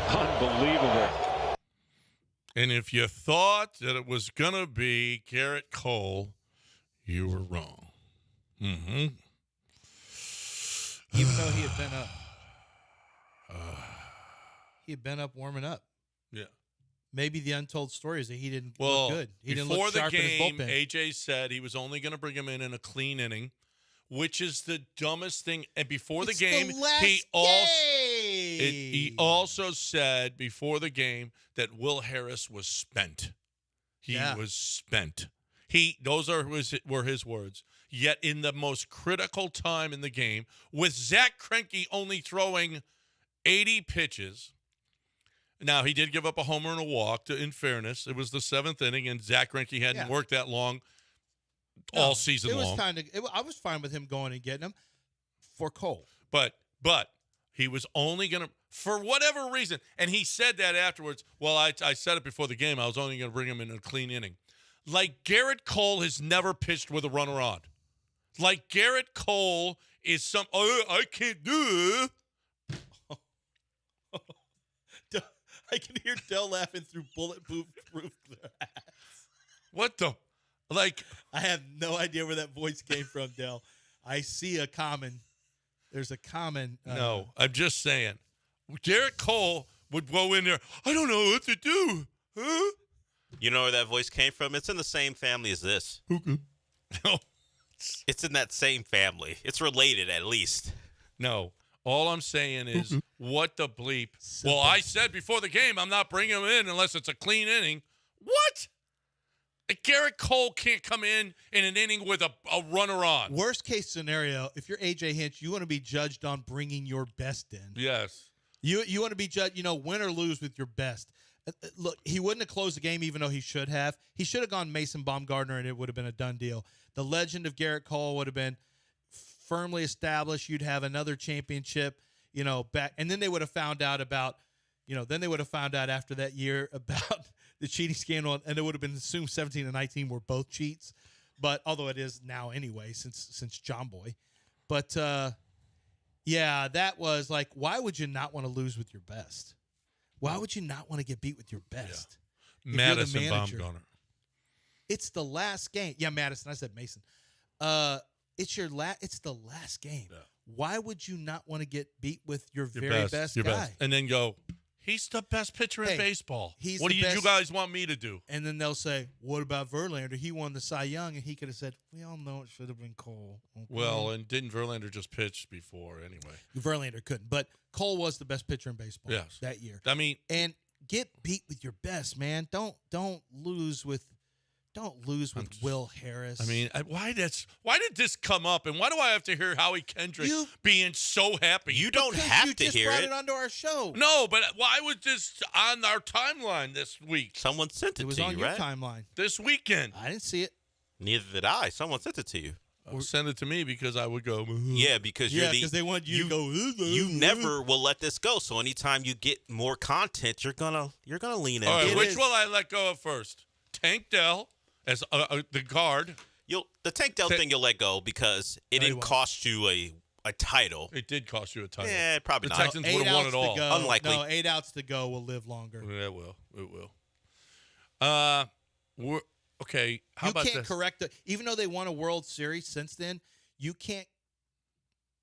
Unbelievable. And if you thought that it was going to be Garrett Cole, you were wrong. Mm-hmm. Even though he had been up. He had been up warming up. Yeah. Maybe the untold story is that he didn't Well, look good. He didn't before look the sharp game, in his bullpen. AJ said he was only going to bring him in a clean inning, which is the dumbest thing. And before the game, he also said before the game that Will Harris was spent. He was spent. Those were his words. Yet in the most critical time in the game, with Zach Greinke only throwing 80 pitches. Now, he did give up a homer and a walk, in fairness. It was the 7th inning, and Zach Greinke hadn't worked that long all season long. I was fine with him going and getting him for Cole. But he was only going to, for whatever reason, and he said that afterwards, well, I said it before the game, I was only going to bring him in a clean inning. Like Garrett Cole has never pitched with a runner on. Like Garrett Cole is I can't do it. I can hear Dell laughing through bulletproof glass. What the? Like, I have no idea where that voice came from, Dell. I see a common. There's a common. No, I'm just saying. Garrett Cole would go in there. I don't know what to do. Huh? You know where that voice came from? It's in the same family as this. No. It's in that same family. It's related, at least. No. All I'm saying is, what the bleep? Well, I said before the game, I'm not bringing him in unless it's a clean inning. What? Garrett Cole can't come in an inning with a runner on. Worst case scenario, if you're AJ Hinch, you want to be judged on bringing your best in. Yes. You want to be judged, win or lose with your best. Look, he wouldn't have closed the game even though he should have. He should have gone Mason Baumgartner, and it would have been a done deal. The legend of Garrett Cole would have been firmly established. You'd have another championship, back. And then they would have found out about, after that year about the cheating scandal, and it would have been assumed 17 and 19 were both cheats. But although it is now anyway, since John Boy. But, that was like, why would you not want to lose with your best? Why would you not want to get beat with your best? Yeah. Madison Baumgartner. It's the last game. Yeah, Madison. I said Mason. It's the last game. Yeah. Why would you not want to get beat with your very best guy? Best. And then go, he's the best pitcher in baseball. What do you guys want me to do? And then they'll say, what about Verlander? He won the Cy Young, and he could have said, we all know it should have been Cole. Okay. Well, and didn't Verlander just pitch before anyway? Verlander couldn't, but Cole was the best pitcher in baseball that year. I mean, and get beat with your best, man. Don't lose with Will Harris. I mean, why did this come up, and why do I have to hear Howie Kendrick being so happy? You don't have to hear it. You just brought it onto our show. No, but why was this on our timeline this week? Someone sent it to you, right? It was on your timeline. This weekend. I didn't see it. Neither did I. Someone sent it to you. Send it to me because I would go. Yeah, because because they want you to go. You never will let this go. So anytime you get more content, you're gonna lean in. All right, which will I let go of first? Tank Dell as the guard. The Tank Dell thing you'll let go because it didn't cost you a title. It did cost you a title. Yeah, probably the not. Texans would have won it all. Unlikely. No, 8 outs to go will live longer. Yeah, it will. Okay, how about this? You can't correct it. Even though they won a World Series since then, you can't,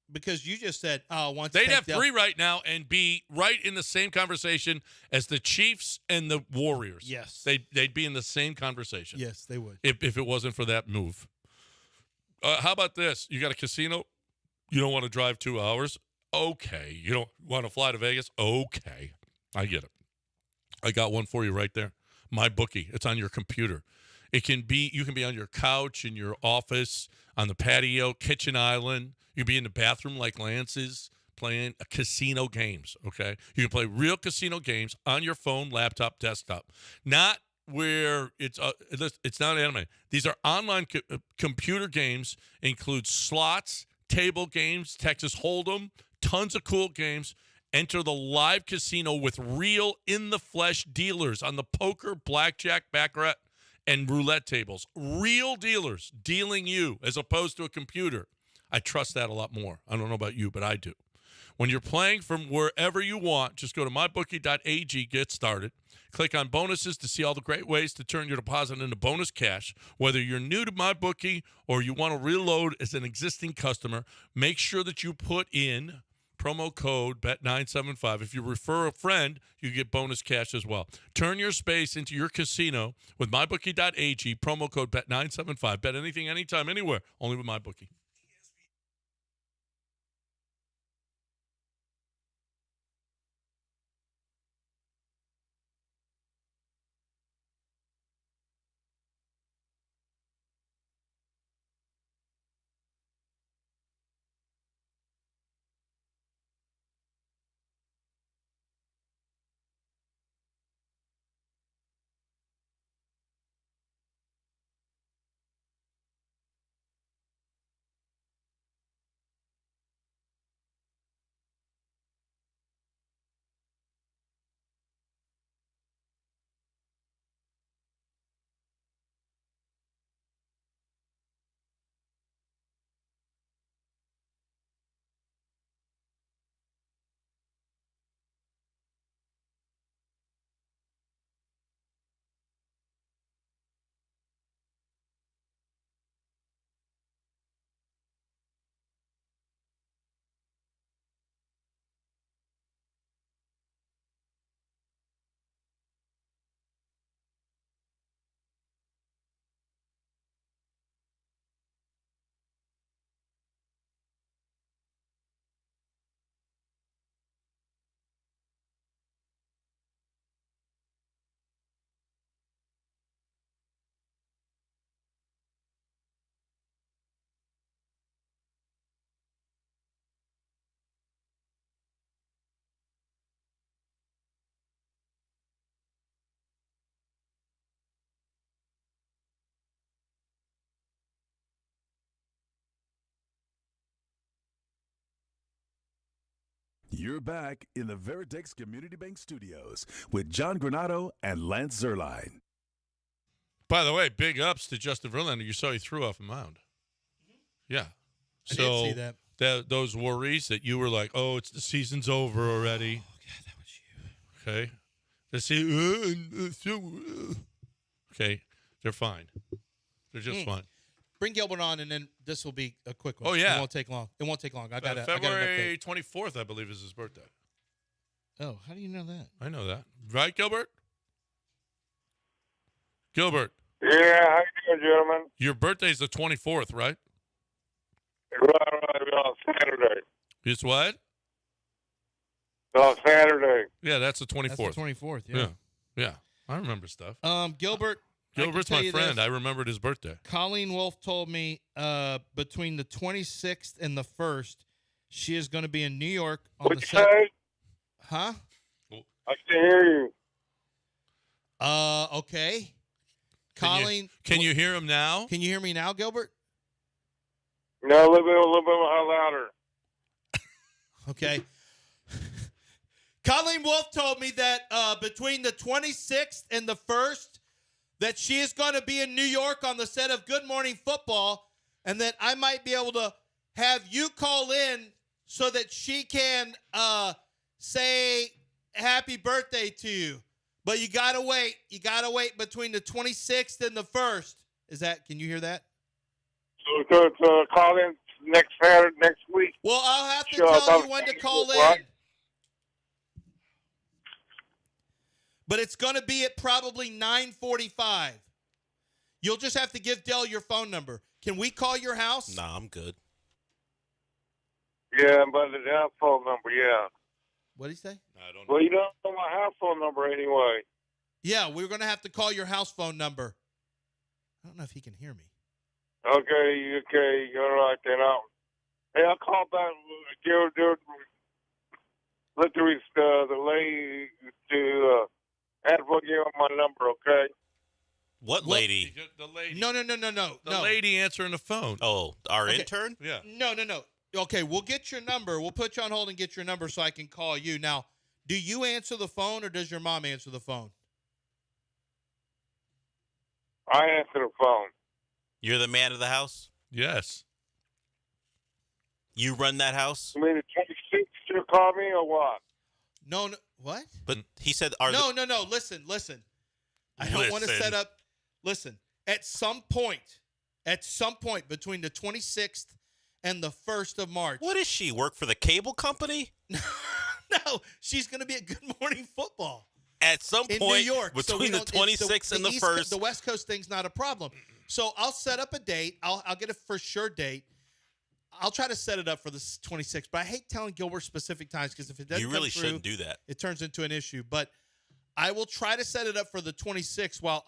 because you just said, once they'd have 3 right now and be right in the same conversation as the Chiefs and the Warriors. Yes. They'd be in the same conversation. Yes, they would. If it wasn't for that move. How about this? You got a casino. You don't want to drive 2 hours. Okay. You don't want to fly to Vegas. Okay. I get it. I got one for you right there. MyBookie. It's on your computer. You can be on your couch, in your office, on the patio, kitchen island. You can be in the bathroom like Lance's playing casino games, okay? You can play real casino games on your phone, laptop, desktop. Not where it's not anime. These are online computer games, include slots, table games, Texas Hold'em, tons of cool games. Enter the live casino with real in-the-flesh dealers on the poker, blackjack, baccarat, and roulette tables. Real dealers dealing you as opposed to a computer. I trust that a lot more. I don't know about you, but I do. When you're playing from wherever you want, just go to mybookie.ag, get started. Click on bonuses to see all the great ways to turn your deposit into bonus cash. Whether you're new to MyBookie or you want to reload as an existing customer, make sure that you put in promo code BET975. If you refer a friend, you get bonus cash as well. Turn your space into your casino with MyBookie.ag, promo code BET975. Bet anything, anytime, anywhere, only with MyBookie. You're back in the Veritex Community Bank Studios with John Granado and Lance Zerline. By the way, big ups to Justin Verlander. You saw he threw off a mound. Yeah. I did see that. Those worries that you were like, oh, the season's over already. Oh, God, that was you. Okay. Okay. They're fine. They're just fine. Bring Gilbert on, and then this will be a quick one. Oh, yeah. It won't take long. I got February 24th, I believe, is his birthday. Oh, how do you know that? I know that. Right, Gilbert? Gilbert. Yeah, how you doing, gentlemen? Your birthday's the 24th, right? Right, on Saturday. It's what? On Saturday. Yeah, that's the 24th. That's the 24th, yeah. Yeah. I remember stuff. Gilbert's my friend. I remembered his birthday. Colleen Wolfe told me between the 26th and the 1st, she is going to be in New York on What'd the you say? Huh? I can hear you. Okay. Colleen. Can you hear him now? Can you hear me now, Gilbert? No, a little bit louder. Okay. Colleen Wolfe told me that between the 26th and the 1st, that she is going to be in New York on the set of Good Morning Football, and that I might be able to have you call in so that she can say happy birthday to you. But you got to wait. You got to wait between the 26th and the 1st. Can you hear that? So call in next Saturday, next week. Well, I'll have to tell you when to call in. But it's going to be at probably 9:45. You'll just have to give Dell your phone number. Can we call your house? Nah, I'm good. Yeah, but the house phone number, yeah. What did he say? I don't know. Well, you don't know my house phone number anyway. Yeah, we're going to have to call your house phone number. I don't know if he can hear me. Okay, all right then. I'll call back. Let the lady to advocate on my number, okay? What lady? The lady. No. The lady answering the phone. Oh, our intern? Yeah. No. Okay, we'll get your number. We'll put you on hold and get your number so I can call you. Now, do you answer the phone or does your mom answer the phone? I answer the phone. You're the man of the house? Yes. You run that house? You mean the 26th you call me or what? No. What? But he said... No. Listen. I don't want to set up... Listen, at some point between the 26th and the 1st of March. What does she work for the cable company? No, she's going to be at Good Morning Football. At some In point New York, between the 26th and the 1st. The West Coast thing's not a problem. So I'll set up a date. I'll get a for sure date. I'll try to set it up for the 26th, but I hate telling Gilbert specific times because if it doesn't You really come through, shouldn't do that. It turns into an issue. But I will try to set it up for the 26th while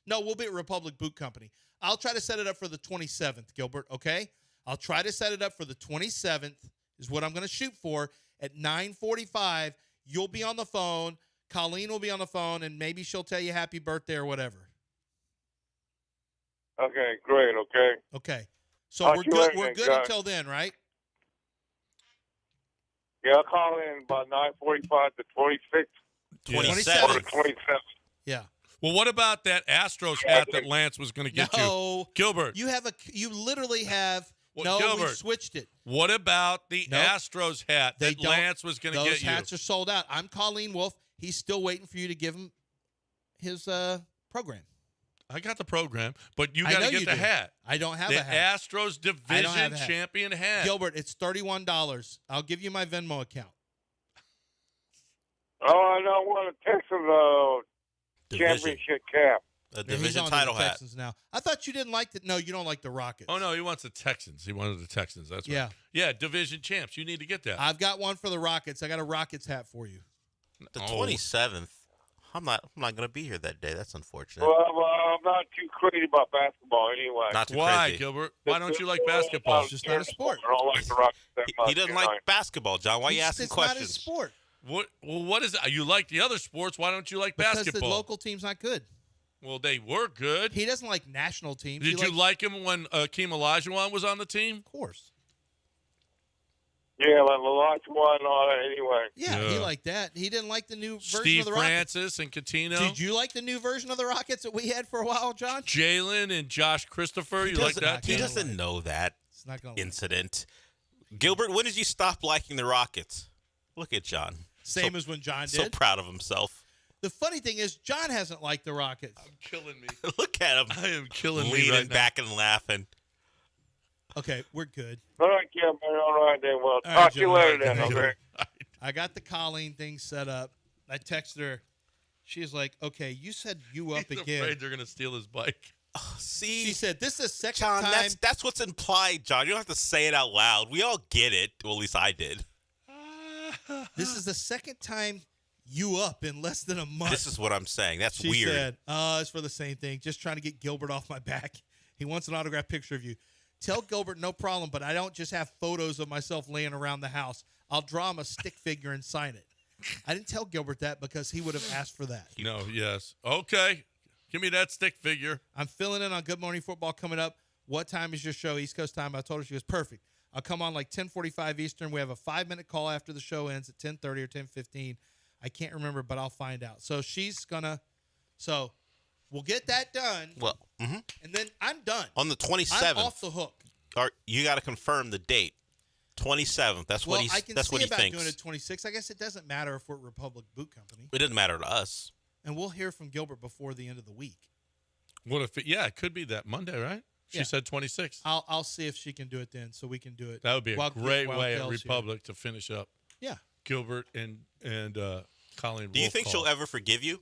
we'll be at Republic Boot Company. I'll try to set it up for the 27th, Gilbert, okay? I'll try to set it up for the 27th is what I'm going to shoot for. At 9:45, you'll be on the phone. Colleen will be on the phone, and maybe she'll tell you happy birthday or whatever. Okay, great, okay. Okay. So Talk we're to you good. later, We're good guys. until then, right? Yeah, I'll call in about 9:45 to 26. 27. 27. Yeah. Well, what about that Astros hat that Lance was going to get No. you? Gilbert. You literally have we Gilbert, switched it. What about the Nope. Astros hat They that don't- Lance was going to get Those you? hats are sold out. I'm Colleen Wolf. He's still waiting for you to give him his program. I got the program, but you I got know to get you the do. hat. I don't have the a hat. Astros I don't have division a hat. champion hat. Gilbert, it's $31. I'll give you my Venmo account. Oh, I don't want a Texans championship cap. A Yeah, he's division on to title the hat. Texans now. I thought you didn't like the. No, you don't like the Rockets. Oh no, he wants the Texans. He wanted the Texans. That's right. Yeah. Yeah, division champs. You need to get that. I've got one for the Rockets. I got a Rockets hat for you. The 27th. I'm not going to be here that day. That's unfortunate. Well, I'm not too crazy about basketball anyway. Not too Why, crazy. Gilbert? Why don't you like basketball? It's just not a sport. I don't like the Rockets that much. He doesn't like basketball, John. Why are you asking It's questions? not his sport. What is it? You like the other sports. Why don't you like Because basketball? the local team's not good. Well, they were good. He doesn't like national teams. Did you like him when Akeem Olajuwon was on the team? Of course. Yeah, like the last one on it anyway. Yeah, he liked that. He didn't like the new version Steve of the Rockets. Francis and Catino. Did you like the new version of the Rockets that we had for a while, John? Jalen and Josh Christopher. He You like doesn't- that He team? doesn't know that It's not gonna incident. Gilbert, when did you stop liking the Rockets? Look at John. Same as when John So did. proud of himself. The funny thing is, John hasn't liked the Rockets. Killing me. Look at him. I am killing me leaning right now. back and laughing. Okay, we're good. All right, yeah, man. All right, then. Well, All right, talk to you John. later then, Thank you. okay? I got the Colleen thing set up. I texted her. She's like, okay, you said you up He's again. afraid they're going to steal his bike. See, She said, this is the second John, time. that's what's implied, John. You don't have to say it out loud. We all get it. Well, at least I did. This is the second time you up in less than a month. This is what I'm saying. That's She weird. said, it's for the same thing. Just trying to get Gilbert off my back. He wants an autographed picture of you. Tell Gilbert, no problem, but I don't just have photos of myself laying around the house. I'll draw him a stick figure and sign it. I didn't tell Gilbert that because he would have asked for that. No, yes. Okay. Give me that stick figure. I'm filling in on Good Morning Football coming up. What time is your show? East Coast time. I told her. She was perfect. I'll come on like 10:45 Eastern. We have a 5-minute call after the show ends at 10:30 or 10:15. I can't remember, but I'll find out. So she's going to – so we'll get that done. Well, And then I'm done. on the 27th. I'm off the hook. You got to confirm the date. 27th. That's what I can that's see what he about thinks. doing it 26. I guess it doesn't matter if we're at Republic Boot Company. It doesn't matter to us. And we'll hear from Gilbert before the end of the week. What if it could be that Monday, right? She Yeah. said 26. I'll see if she can do it then, so we can do it. That would be a while- great while way at Kel's here. Republic to finish up. Yeah. Gilbert and Colleen. Do you think she'll ever forgive you?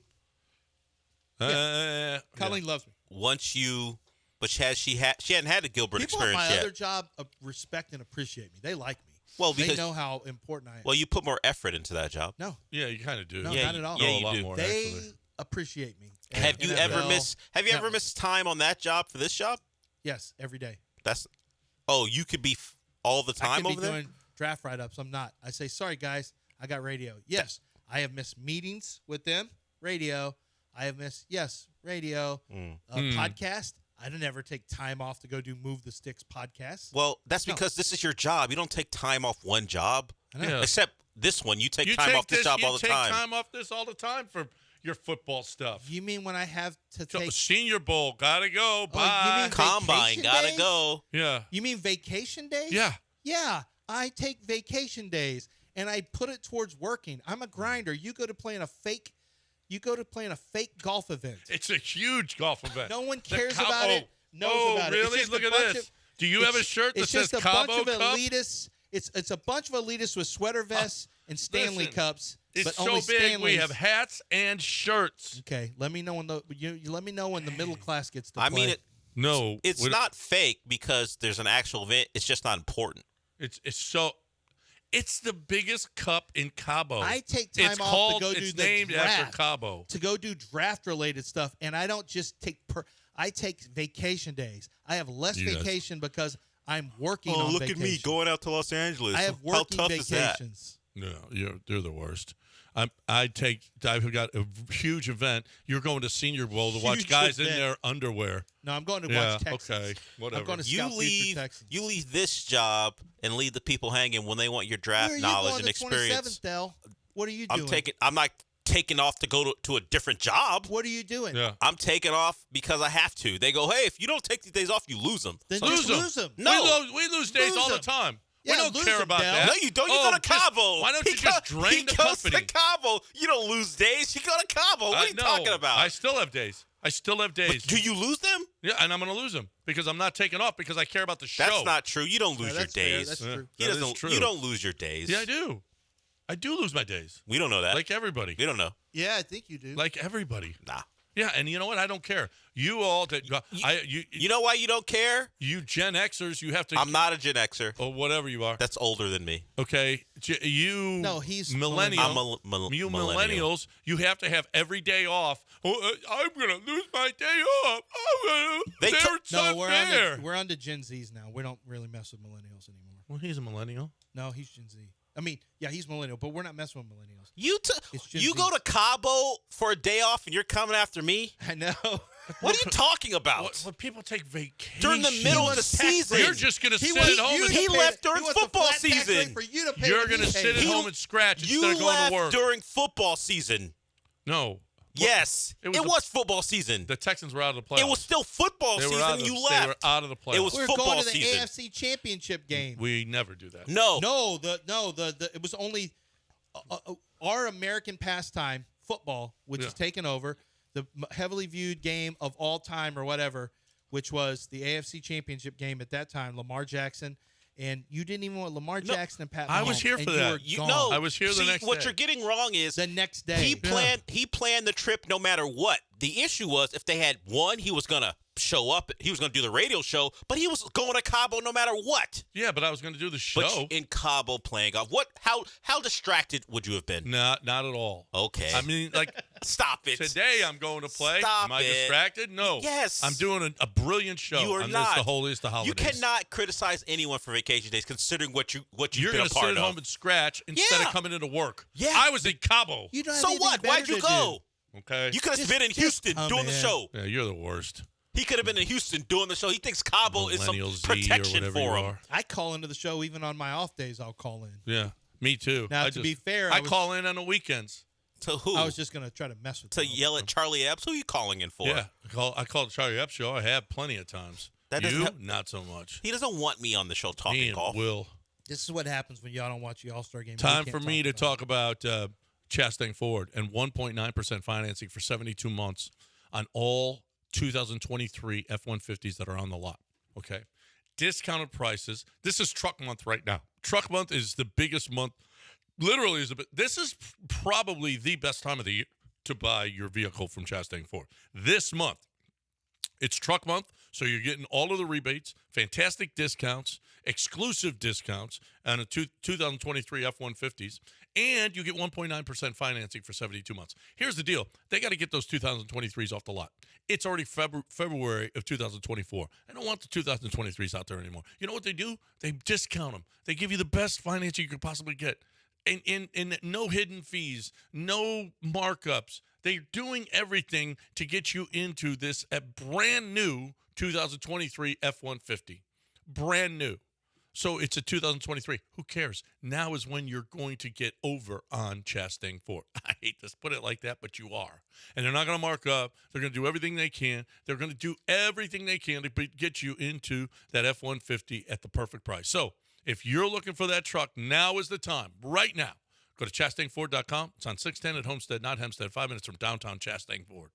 Colleen loves me. Once you, but she hadn't had a Gilbert People at experience my yet. other job respect and appreciate me. They like me. Well, they because- know how important I am. Well, you put more effort into that job. No. Yeah, you kind of do. No, Yeah, not at all. yeah, a you lot do. more, They actually. appreciate me. Have you ever NFL missed? Have you ever network. missed time on that job for this job? Yes, every day. That's. Oh, you could be all the I time could over be there. doing draft write-ups. I'm not. I say, sorry, guys, I got radio. Yes, I have missed meetings with them. Radio. I have missed, radio. Podcast. I didn't ever take time off to go do Move the Sticks podcast. Well, that's No. because this is your job. You don't take time off one job. I know. Yeah. Except this one. You take You time take off this job all the You take time. time off this all the time for your football stuff. You mean when I have to So, take? Senior Bowl, gotta go. you Bye. mean Combine, vacation gotta days? go. Yeah. You mean vacation days? Yeah. Yeah, I take vacation days and I put it towards working. I'm a grinder. You go to playing a fake golf event. It's a huge golf event. No one The cares cow- about it. Knows about it. It's Really? just a Look at bunch this. of- Do you have a shirt that it's says just a Cabo bunch of Cup? elitists. It's a bunch of elitists with sweater vests and Stanley listen, cups. It's but so only big. Stanleys. We have hats and shirts. Okay, let me know when you let me know when the middle class gets to I play. mean, No, it's not fake because there's an actual event. It's just not important. It's the biggest cup in Cabo. I take time it's off called, to go do it's the named draft, after Cabo. to go do draft related stuff, and I don't just take I take vacation days. I have less You guys- vacation because I'm working Oh, on look vacation. at me going out to Los Angeles. I have How working tough is that? vacations. No, you're the worst. I've got a huge event. You're going to Senior Bowl to watch Huge guys event. in their underwear. No, I'm going to Yeah, watch Texas. okay, whatever. I'm going to You scout future Texans. leave this job and leave the people hanging when they want your draft Where are you knowledge going and the experience. 27th, Del? What are you doing? I'm not taking off to go to a different job. What are you doing? Yeah. I'm taking off because I have to. They go, hey, if you don't take these days off, you lose them. Then Lose just them. lose them. No. We lose days Lose all the them. time. Yeah, we don't lose care them, about Del. that. No, you don't. You go to Cabo. Why don't you just drain the company? He goes to Cabo. You don't lose days. You go to Cabo. What are you No, talking about? I still have days. But do you lose them? Yeah, and I'm going to lose them because I'm not taking off because I care about the show. That's not true. You don't lose your that's fair. days. That's true. He That is doesn't. true. You don't lose your days. Yeah, I do. I do lose my days. We don't know that. Like everybody. We don't know. Yeah, I think you do. Like everybody. Nah. Yeah, and you know what? I don't care. You all that You know why you don't care? you Gen Xers, you have to. I'm not a Gen Xer. or whatever you are. That's older than me. Okay, you. No, he's millennial. I'm You millennial. millennials, you have to have every day off. Oh, I'm gonna lose my day off. They It's No, unfair. we're on to Gen Zs now. We don't really mess with millennials anymore. Well, he's a millennial. No, he's Gen Z. I mean, yeah, he's millennial, but we're not messing with millennials. It's Gen You Z. go to Cabo for a day off and you're coming after me? I know. What are you talking about? When people take vacation During the middle of the season. you're just gonna sit wants at home. you And, to He pay- left during wants the football flat tax season. rate For you to pay you're what he gonna sit pays. at home and scratch You instead of going left to work. during football season. No. Yes. It the- was football season. The Texans were out of the playoffs. It was still football They were season out and of- you They left. were out of the playoffs. It was We're football going to the season. AFC Championship game. We never do that. No. No, it was only our American pastime, football, which is taken over, the heavily viewed game of all time or whatever, which was the AFC Championship game at that time, Lamar Jackson. And you didn't even want Lamar Jackson and Pat Mahomes. I was here and for you that. were You gone. know, I was here the next what day. you're getting wrong is the next day. he planned the trip no matter what. The issue was if they had won, he was gonna show up. He was gonna do the radio show, but he was going to Cabo no matter what. Yeah, but I was going to do the show. But in Cabo playing golf, how distracted would you have been? Not at all. Okay. I mean, like, stop it. today I'm going to play. Stop Am I it. distracted? No. Yes. I'm doing a brilliant show. You are on not. This, the holiest of holidays. You cannot criticize anyone for vacation days, considering what you've You're been a gonna part sit at of. home and scratch instead Yeah. of coming into work. Yeah. I was in Cabo. You don't have So anything what? better Why'd you to go? Okay. You could have Just- been in just Houston come doing the in. show. Yeah, you're the worst. He could have been in Houston doing the show. He thinks Cabo is some Millennial Z or protection whatever for you him. are. I call into the show even on my off days. I'll call in. Yeah, me too. Now, I to be fair, I call in on the weekends. To who? I was just going to try to mess with to you. yell at Charlie Epps. Who are you calling in for? Yeah, I called the Charlie Epps show. I have plenty of times. That doesn't you, have- not so much. He doesn't want me on the show Me talking and golf. Will. This is what happens when y'all don't watch the All-Star game. Time We for can't me to about talk about Chastang Ford and 1.9% financing for 72 months on all 2023 F-150s that are on the lot. Okay, discounted prices. This is truck month right now. Truck month is the biggest month. Literally, this is probably the best time of the year to buy your vehicle from Chastang Ford. This month, it's truck month, so you're getting all of the rebates, fantastic discounts, exclusive discounts on a 2023 F-150s, and you get 1.9% financing for 72 months. Here's the deal. They got to get those 2023s off the lot. It's already February of 2024. I don't want the 2023s out there anymore. You know what they do? They discount them. They give you the best financing you could possibly get. And no hidden fees, no markups. They're doing everything to get you into this brand new 2023 F-150. Brand new. So it's a 2023. Who cares? Now is when you're going to get over on Chastang Ford. I hate to put it like that, but you are. And they're not going to mark up. They're going to do everything they can. They're going to do everything they can to get you into that F-150 at the perfect price. So if you're looking for that truck, now is the time. Right now. Go to ChastangFord.com. It's on 610 at Homestead, not Hempstead, 5 minutes from downtown Chastang Ford.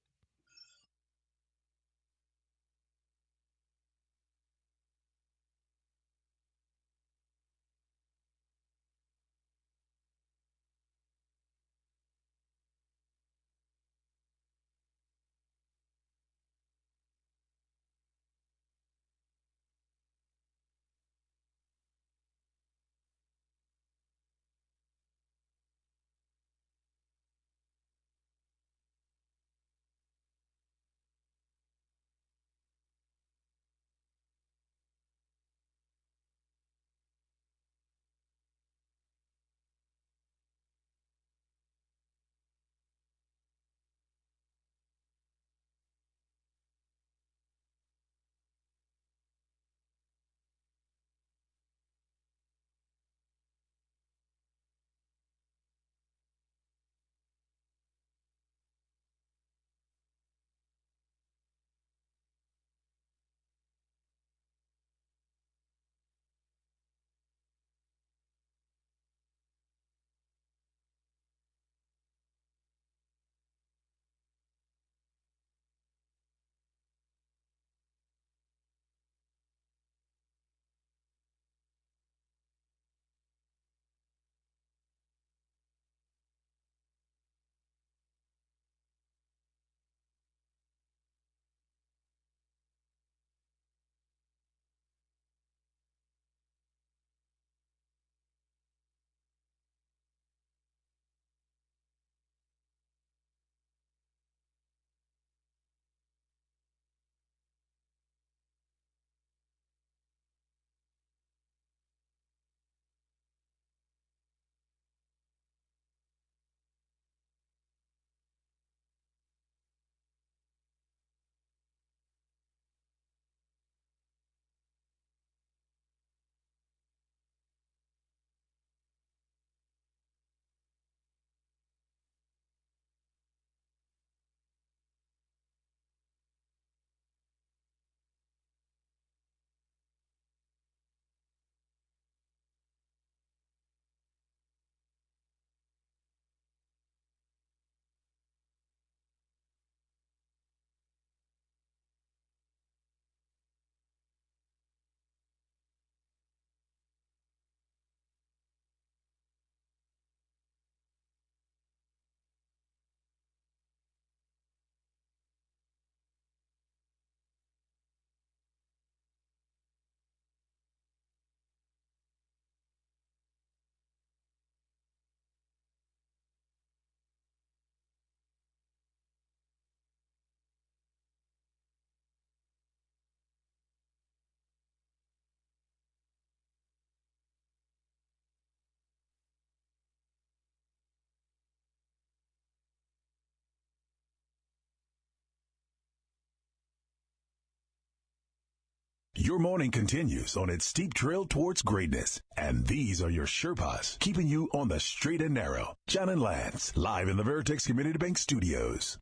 Your morning continues on its steep trail towards greatness. And these are your Sherpas, keeping you on the straight and narrow. John and Lance, live in the Veritex Community Bank Studios.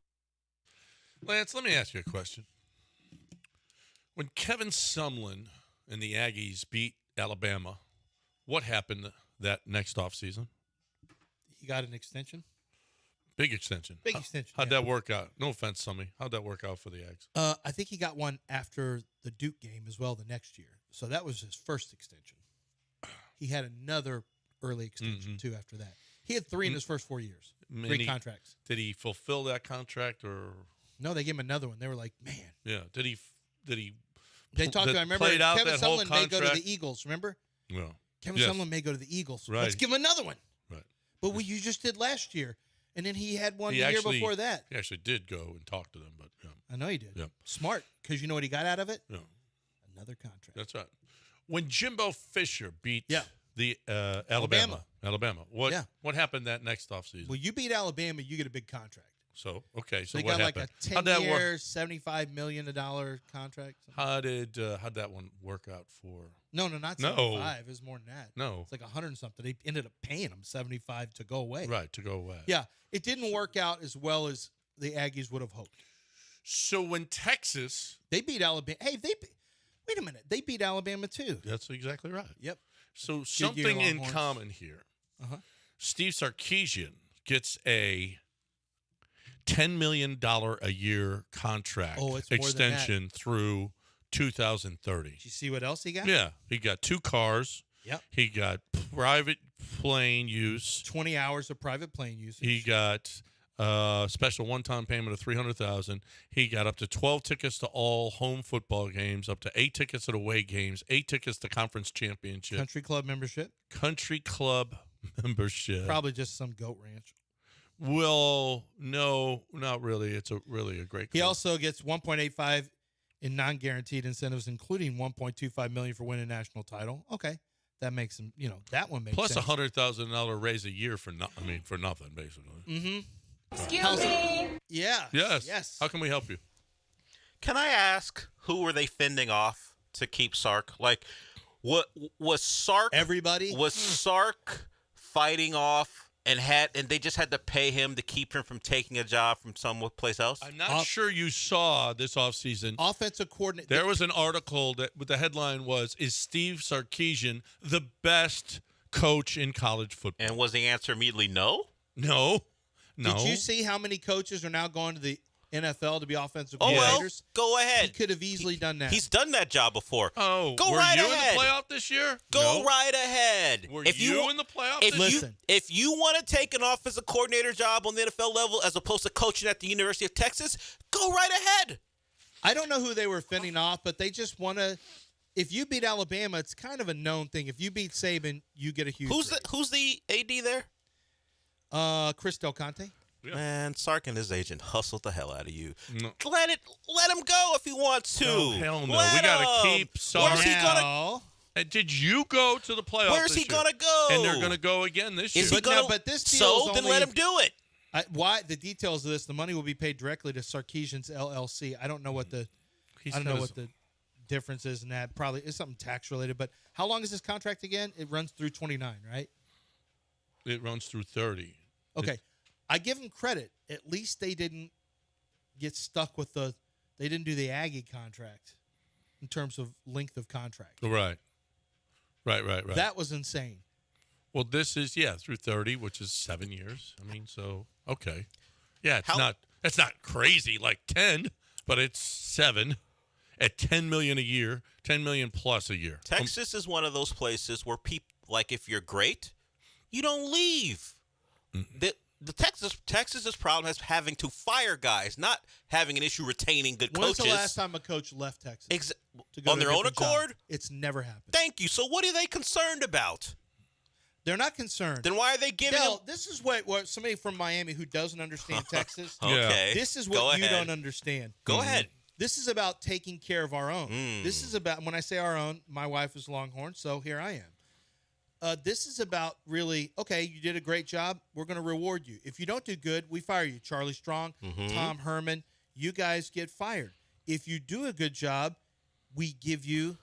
Lance, let me ask you a question. When Kevin Sumlin and the Aggies beat Alabama, what happened that next offseason? He got an extension. Big extension. Big extension. How'd that work out? No offense, Summy. How'd that work out for the Aggies? I think he got one after the Duke game as well the next year. So that was his first extension. He had another early extension, too, after that. He had 3 in his first 4 years. 3 contracts. Did he fulfill that contract or? No, they gave him another one. They were like, man. Yeah. Did he? They talked about, I remember Kevin Sumlin may go to the Eagles, remember? Yeah. Kevin Sumlin may go to the Eagles. Right. Let's give him another one. Right. But you just did last year. And then he had one the year before that. He actually did go and talk to them, but yeah. I know he did. Yeah. Smart, because you know what he got out of it? Yeah. Another contract. That's right. When Jimbo Fisher beat the Alabama. What happened that next offseason? Well, you beat Alabama, you get a big contract. So, okay. So they what got happened? Like a 10-year, $75 million contract. How'd that one work out for? No, not 75. It was more than that. No. It's like 100 and something. They ended up paying him 75 to go away. Right, to go away. Yeah. It didn't work out as well as the Aggies would have hoped. So when Texas... They beat Alabama. Hey, wait a minute. They beat Alabama too. That's exactly right. Yep. So something in common here. Uh-huh. Steve Sarkisian gets a $10 million a year contract extension through 2030. Did you see what else he got? Yeah. He got 2 cars. Yep. He got private plane use. 20 hours of private plane use. He got special one-time payment of $300,000. He got up to 12 tickets to all home football games, up to 8 tickets at away games, 8 tickets to conference championship. Country club membership. Probably just some goat ranch. Well, no, not really. It's really a great club. He also gets 1.85 in non-guaranteed incentives, including 1.25 million for winning a national title. Okay. That makes him, that one makes plus sense. $100,000 raise a year for nothing, basically. Mm-hmm. Excuse me. Yeah. Yes. How can we help you? Can I ask, who were they fending off to keep Sark? Like, what was Sark? Everybody? Was Sark fighting off and they just had to pay him to keep him from taking a job from someplace else? I'm not sure you saw this offseason. Offensive coordinator. There was an article that the headline was, "Is Steve Sarkisian the best coach in college football?" And was the answer immediately no? No. Did you see how many coaches are now going to the NFL to be offensive coordinators? Well, go ahead. He could have easily done that. He's done that job before. Oh, go were right you ahead. in the playoff this year? Go right ahead. Were you in the playoff this year? If you want to take an offensive coordinator job on the NFL level as opposed to coaching at the University of Texas, go right ahead. I don't know who they were fending off, but they just want to. If you beat Alabama, it's kind of a known thing. If you beat Saban, you get a huge. Who's the AD there? Chris Del Conte. Yeah. Man, Sark and his agent hustled the hell out of you. No. Let him go if he wants to. No, hell no. We got to keep Sark. Where's he gonna? And did you go to the playoffs? Where's he gonna go? And they're gonna go again this year. But this deal then let him do it. Why the details of this? The money will be paid directly to Sarkisian's LLC. I don't know what the difference is in that. Probably it's something tax related. But how long is this contract again? It runs through 29, right? It runs through 30. Okay. I give them credit. At least they didn't get stuck with they didn't do the Aggie contract in terms of length of contract. Right. That was insane. Well, this is, through 30, which is 7 years. I mean, so, okay. Yeah, it's not crazy like 10, but it's 7 at $10 million a year, $10 million plus a year. Texas is one of those places where people, like, if you're great, you don't leave. Mm-hmm. The Texas's problem is having to fire guys, not having an issue retaining good coaches. When's the last time a coach left Texas? On their own accord? Job? It's never happened. Thank you. So what are they concerned about? They're not concerned. Then why are they giving them? This is what somebody from Miami who doesn't understand Texas. Okay. This is what you don't understand. Go ahead. This is about taking care of our own. This is about, when I say our own, my wife is Longhorn, so here I am. This is about really, okay, you did a great job. We're going to reward you. If you don't do good, we fire you. Charlie Strong, Tom Herman, you guys get fired. If you do a good job, we give you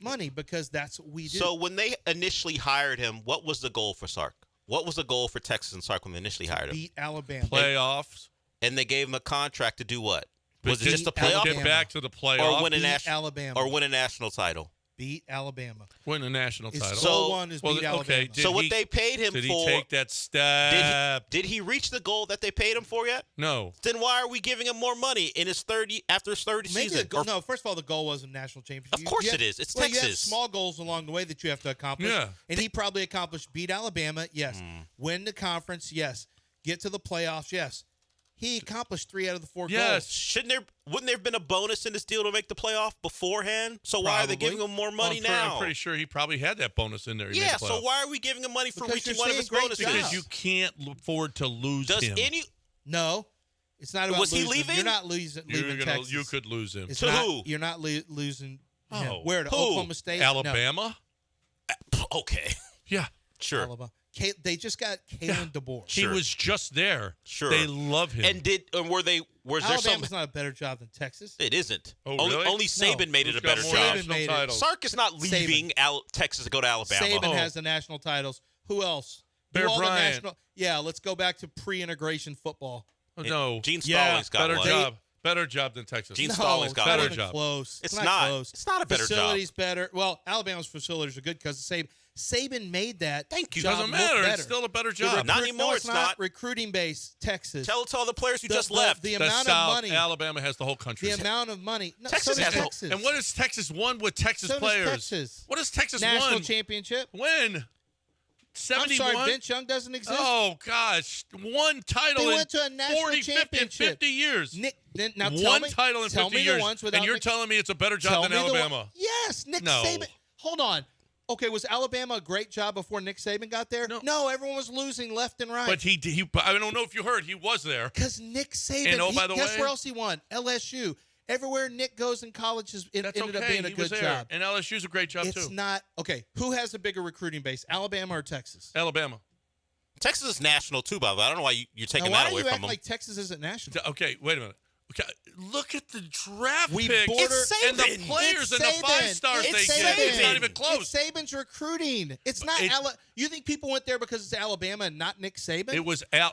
money because that's what we do. So when they initially hired him, what was the goal for Sark? What was the goal for Texas and Sark when they initially hired him? Beat Alabama. Playoffs. And they gave him a contract to do what? But Was it just a playoff? Get back to the playoff. Or win a Alabama. Or win a national title? Beat Alabama. Win a national title. So one is beat Alabama. Okay, so what they paid him did for? Did he take that step? Did he reach the goal that they paid him for yet? No. Then why are we giving him more money in his after his third season? No, first of all, the goal wasn't national championship. Of course it is. It's You have Texas. small goals along the way that you have to accomplish. Yeah. And he probably accomplished beat Alabama, yes. Win the conference, yes. Get to the playoffs, yes. He accomplished 3 out of the 4 goals. Wouldn't there have been a bonus in this deal to make the playoff beforehand? So why are they giving him more money now? I'm pretty sure he probably had that bonus in there. Yeah, so why are we giving him money for reaching one of his bonuses? Because you can't afford to lose him. No. It's not about Was he losing. leaving? You're not leaving Texas. You could lose him. It's to not, who? You're not losing him. Oh. Where? To Who? Oklahoma State? Alabama? No. Okay. Yeah. Sure. Alabama. They just got Kalen DeBoer. He was just there. Sure. They love him. And was there Alabama's not a better job than Texas. It isn't. Oh, only really? Saban made it a better job. Saban made it. Sark is not leaving Texas to go to Alabama. Saban has the national titles. Who else? Bear Who all the Bryant. let's go back to pre-integration football. No. Gene Stallings got better one. job. Better job than Texas. Gene Stallings got better one. job. Close. It's not. close. It's not a better Facilities job. better. Well, Alabama's facilities are good because Saban made that. Thank you. Job Doesn't look matter. better. It's still a better job. Not anymore. It's not. Recruiting base, Texas. Tell all the players who just left. The The amount South, of money. Alabama has the whole country. The amount of money. No, Texas so does has Texas. And what has Texas won with Texas So does players? Texas. What has Texas National won? championship? When? 71? I'm sorry, Vince Young doesn't exist. Oh, gosh. One title They in went to a national 40, 50, championship. 50 years. Now One title in 50 years. Ones And you're Nick, telling me it's a better job than Alabama. Yes, Nick No. Saban. Hold on. Okay, was Alabama a great job before Nick Saban got there? No, everyone was losing left and right. But I don't know if you heard, he was there. Because Nick Saban, And, by the guess way, where else he won? LSU. Everywhere Nick goes in college ended up being a he was good there. job. And LSU's a great job, too. It's not. Okay, who has a bigger recruiting base, Alabama or Texas? Alabama. Texas is national, too, by the way. I don't know why you're taking now, that away why are you from acting them. like Texas isn't national? Okay, wait a minute. Okay, look at the draft We picks border- and the It's players and the Saban. 5 stars It's they get. It's Saban. not even close. It's Saban's recruiting. It's not. You think people went there because it's Alabama and not Nick Saban?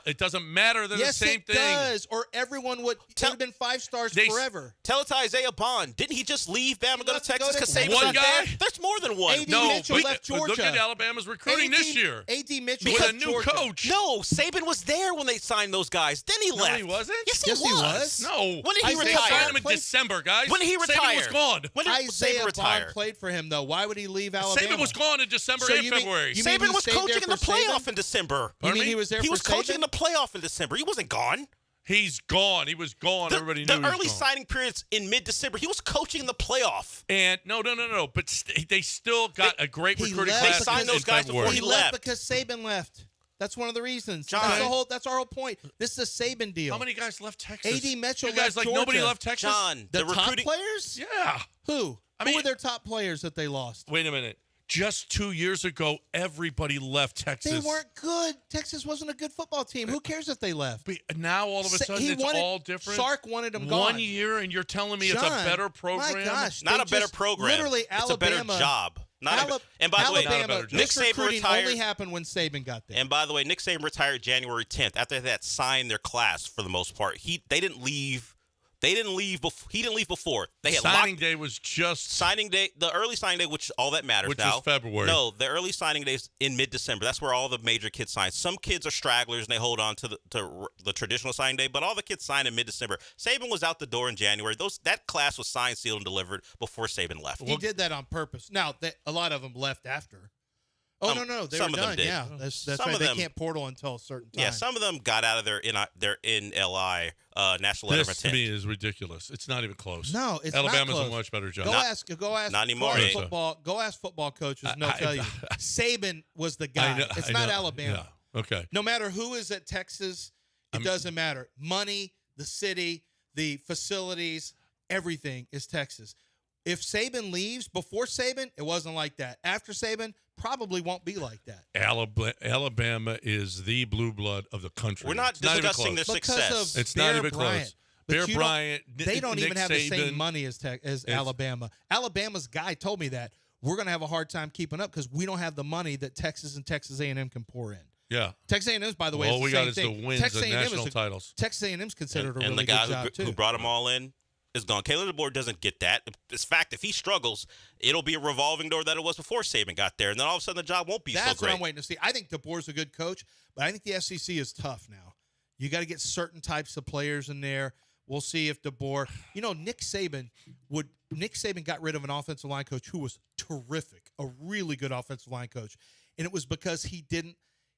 It doesn't matter. They're yes, the same it thing. does. Or everyone would have been 5 stars forever. Tell it to Isaiah Bond. Didn't he just leave Bama and go to Texas because to Saban's one not guy? there? There's more than one. A.D. Mitchell left Georgia. Look at Alabama's recruiting this year. A.D. Mitchell With left a new Georgia. coach. No, Saban was there when they signed those guys. Then he left. No, he wasn't? Yes, Yes, he was. No. When did he Isaiah They retire? signed him in Played- December, guys. When did he retire? Saban was gone. When did Isaiah Saban retire? Bond played for him, though. Why would he leave Alabama? Saban was gone in December So and you mean- February. you mean Saban he was stayed coaching there in the for Saban? playoff in December. You mean he was there He for was coaching Saban? in the playoff in December. He wasn't gone. He's gone. He was gone. Everybody knew The he was early gone. signing periods in mid-December, he was coaching in the playoff. And no. But they still got a great He recruiting left class They signed in those guys before February. He he left left. because Saban left. That's one of the reasons. John. That's our whole point. This is a Saban deal. How many guys left Texas? A.D. Mitchell You guys left like nobody Georgia. left Texas? John, The the top recruiting players? Yeah. Who? Who were their top players that they lost? Wait a minute. Just 2 years ago, everybody left Texas. They weren't good. Texas wasn't a good football team. Who cares if they left? But now all of a sudden it's all different. Sark wanted them gone. 1 year, and you're telling me it's a John, better program? My gosh, Not they a better just- program. Literally, it's a better Alabama. job. And by the way, Alabama, job. Nick Saban recruiting retired. only happened when Saban got there. And by the way, Nick Saban retired January 10th. After that, signed their class for the most part. They didn't leave. He didn't leave before. They had signing day was just signing day. The early signing day, which all that matters which now. was February. No, the early signing day is in mid-December. That's where all the major kids sign. Some kids are stragglers and they hold on to the traditional signing day, but all the kids sign in mid-December. Saban was out the door in January. That class was signed, sealed, and delivered before Saban left. He did that on purpose. Now, a lot of them left after. Oh, no, they some were of them done. did. Yeah, that's Some right. of They them- can't portal until a certain time. Yeah, some of them got out of their NLI national letter of This to intent. me is ridiculous. It's not even close. No, it's Alabama's not close. a much better job. Go ask not anymore, college eh? football. Go ask football coaches, and they'll tell you. Saban was the guy. It's I not know. Alabama. Yeah. Okay. No matter who is at Texas, it doesn't matter. Money, the city, the facilities, everything is Texas. If Saban leaves before Saban, it wasn't like that. After Saban, probably won't be like that. Alabama is the blue blood of the country. We're not It's not even discussing their close. success. Because of It's Bear not even Bryant. close. But Bear you don't- Bryant. They don't Nick even have the Saban. same money as Alabama. Alabama's guy told me that. we're going to have a hard time keeping up because we don't have the money that Texas and Texas A&M can pour in. Yeah. Texas A&M's, by the way, all is the we same got is thing. the wins Texas and A&M national titles. Texas A&M's considered a and really the guy good job, too. who brought them all in is gone. Caleb DeBoer doesn't get that. It's fact, if he struggles, it'll be a revolving door that it was before Saban got there, and then all of a sudden the job won't be so great. That's what I'm waiting to see. I think DeBoer's a good coach, but I think the SEC is tough now. You got to get certain types of players in there. We'll see if DeBoer, Nick Saban got rid of an offensive line coach who was terrific, a really good offensive line coach. And it was because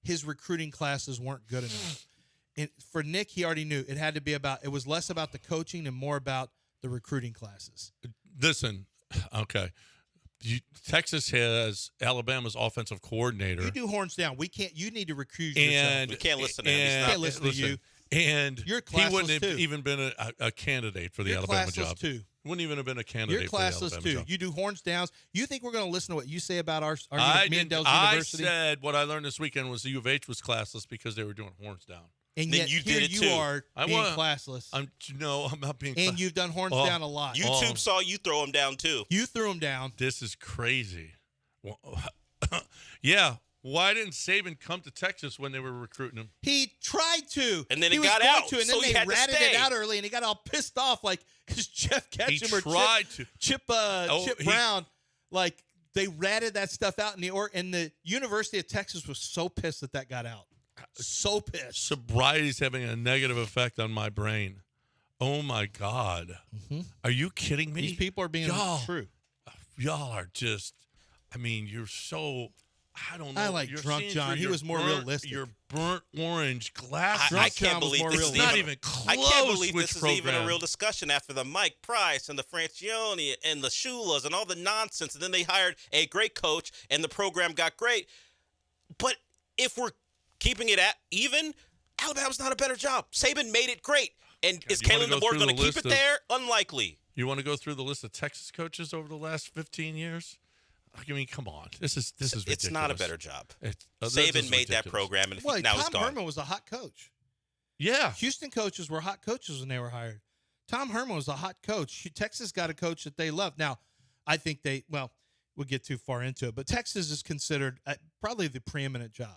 his recruiting classes weren't good enough. And for Nick, he already knew it was less about the coaching and more about the recruiting classes. Listen, okay. Texas has Alabama's offensive coordinator. You do horns down. You need to recuse yourself. And we can't listen to him. Can't listen to you. And You're he wouldn't classless, have too. even been a candidate for the You're Alabama classless, job. too. Wouldn't even have been a candidate You're for the classless Alabama too. job. You do horns downs. You think we're going to listen to what you say about our Mandels I University? said what I learned this weekend was the U of H was classless because they were doing horns down. And Then yet you here did it you too. are being classless. I'm not being. And you've done horns down a lot. YouTube saw you throw him down too. You threw him down. This is crazy. Well, yeah. Why didn't Saban come to Texas when they were recruiting him? He tried to. And then he it was got going out, to, and so then he they had to ratted stay. it out early, and he got all pissed off, because Jeff Ketchum or Chip Brown, they ratted that stuff out, and the University of Texas was so pissed that got out. So pissed. Sobriety's having a negative effect on my brain. Oh, my God. Mm-hmm. Are you kidding me? These people are being true. Y'all are just, you're so... I don't know. I like You're Drunk seeing John. through He your was more realistic. Your burnt orange glasses. I can't believe this is not even close. I can't believe which this is program. even a real discussion after the Mike Price and the Francione and the Shulas and all the nonsense. And then they hired a great coach and the program got great. But if we're keeping it at even, Alabama's not a better job. Saban made it great. And is Caleb DeBoer going to keep it there? Unlikely. You want to go through the list of Texas coaches over the last 15 years? Come on. This is ridiculous. It's not a better job. This Saban is made that ridiculous. program, and now Tom it's gone. Herman was a hot coach. Yeah. Houston coaches were hot coaches when they were hired. Tom Herman was a hot coach. Texas got a coach that they love. Now, I think we'll get too far into it, but Texas is considered probably the preeminent job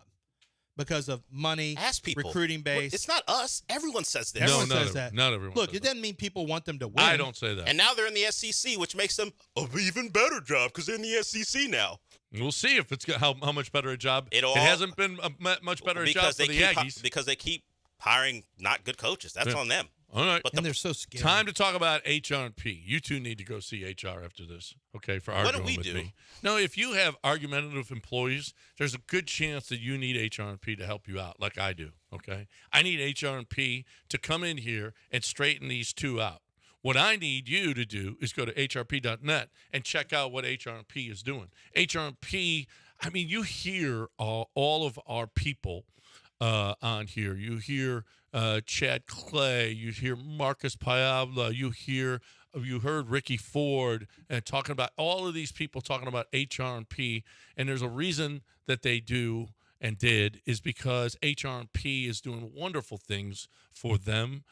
because of money, Ask people. recruiting base. It's not us. Everyone says this. Everyone says that. Not everyone Look, says it doesn't mean people want them to win. I don't say that. And now they're in the SEC, which makes them an even better job because they're in the SEC now. We'll see if it's how much better a job. It hasn't been a much better a job for the Aggies. Because they keep hiring not good coaches. That's on them. All right. But they're so scary. Time to talk about HR&P. You two need to go see HR after this, okay, for arguing with me. No, if you have argumentative employees, there's a good chance that you need HR&P to help you out, like I do, okay? I need HR&P to come in here and straighten these two out. What I need you to do is go to hrp.net and check out what HR&P is doing. HR&P, you hear all of our people on here. You hear Chad Clay. You hear Marcus Piabla. You heard Ricky Ford talking about all of these people talking about HR&P. And there's a reason that they do and did is because HR&P is doing wonderful things for them.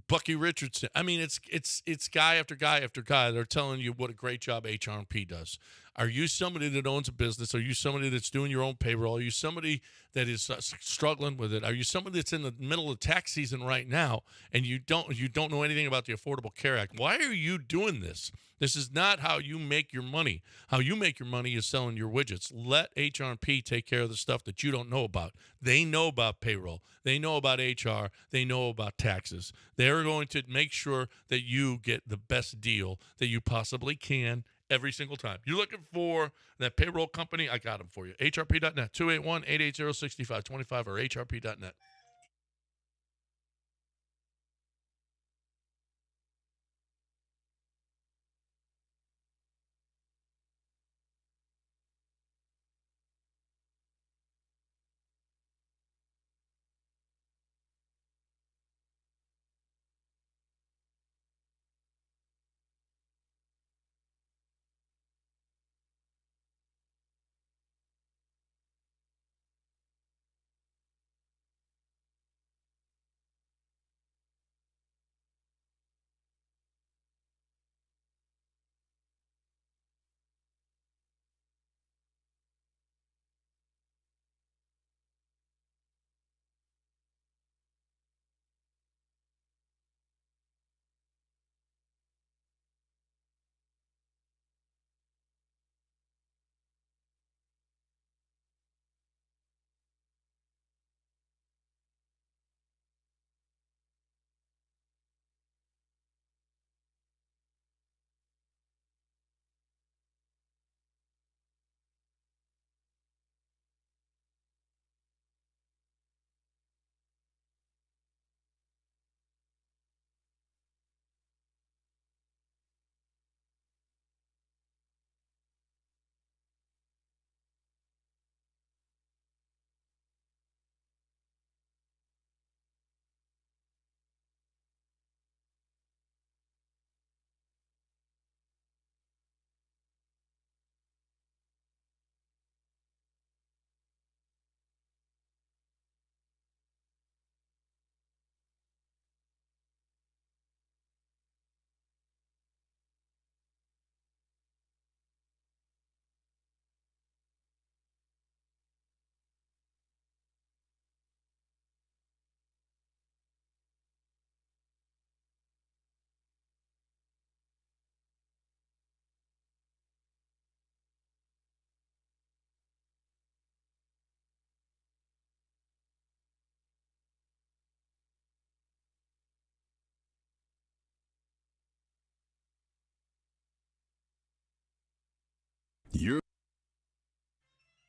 Bucky Richardson. It's guy after guy after guy. They're telling you what a great job HR&P does. Are you somebody that owns a business? Are you somebody that's doing your own payroll? Are you somebody that is struggling with it? Are you somebody that's in the middle of tax season right now and you don't know anything about the Affordable Care Act? Why are you doing this? This is not how you make your money. How you make your money is selling your widgets. Let HR&P take care of the stuff that you don't know about. They know about payroll. They know about HR. They know about taxes. They're going to make sure that you get the best deal that you possibly can every single time. You're looking for that payroll company? I got them for you. HRP.net, 281-880-6525 or HRP.net.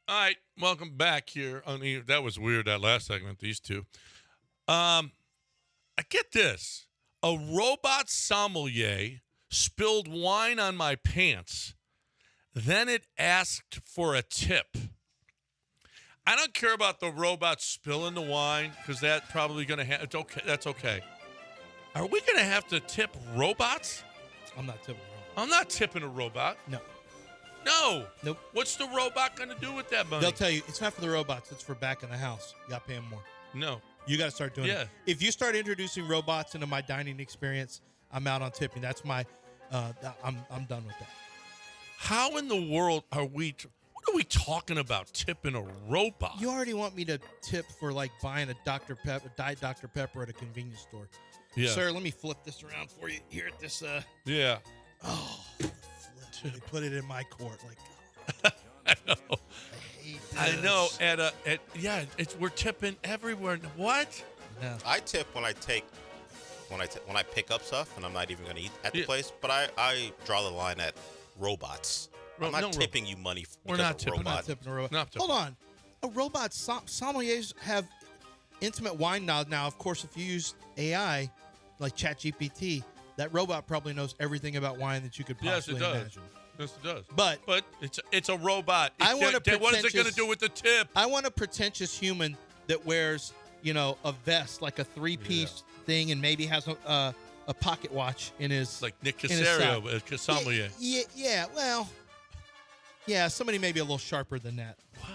All right, welcome back here. That was weird, that last segment, these two. I get this. A robot sommelier spilled wine on my pants. Then it asked for a tip. I don't care about the robot spilling the wine because that's probably going to happen. It's okay. That's okay. Are we going to have to tip robots? I'm not tipping a robot. I'm not tipping a robot. No. No. Nope. What's the robot going to do with that money? They'll tell you it's not for the robots. It's for back in the house. You got to pay them more. No. You got to start doing it. If you start introducing robots into my dining experience, I'm out on tipping. That's my. I'm done with that. How in the world are we? What are we talking about? Tipping a robot? You already want me to tip for like buying a Diet Dr. Pepper at a convenience store. Yeah. Sir, let me flip this around for you here at this. Yeah. Oh, flip. They put it in my court. Like, I know. I hate this. I know. We're tipping everywhere. What? No. I tip when I pick up stuff and I'm not even going to eat at the place. But I draw the line at robots. I'm not tipping you money. We're not tipping. We're not tipping a robot. Hold on. A robot sommeliers have intimate wine knowledge. Now, of course, if you use AI like ChatGPT, that robot probably knows everything about wine that you could possibly imagine. Yes, it does. But it's a robot. What is it going to do with the tip? I want a pretentious human that wears, a vest, like a three-piece thing, and maybe has a pocket watch in his like Nick Casario, a sommelier. Yeah. Well, somebody maybe a little sharper than that. What?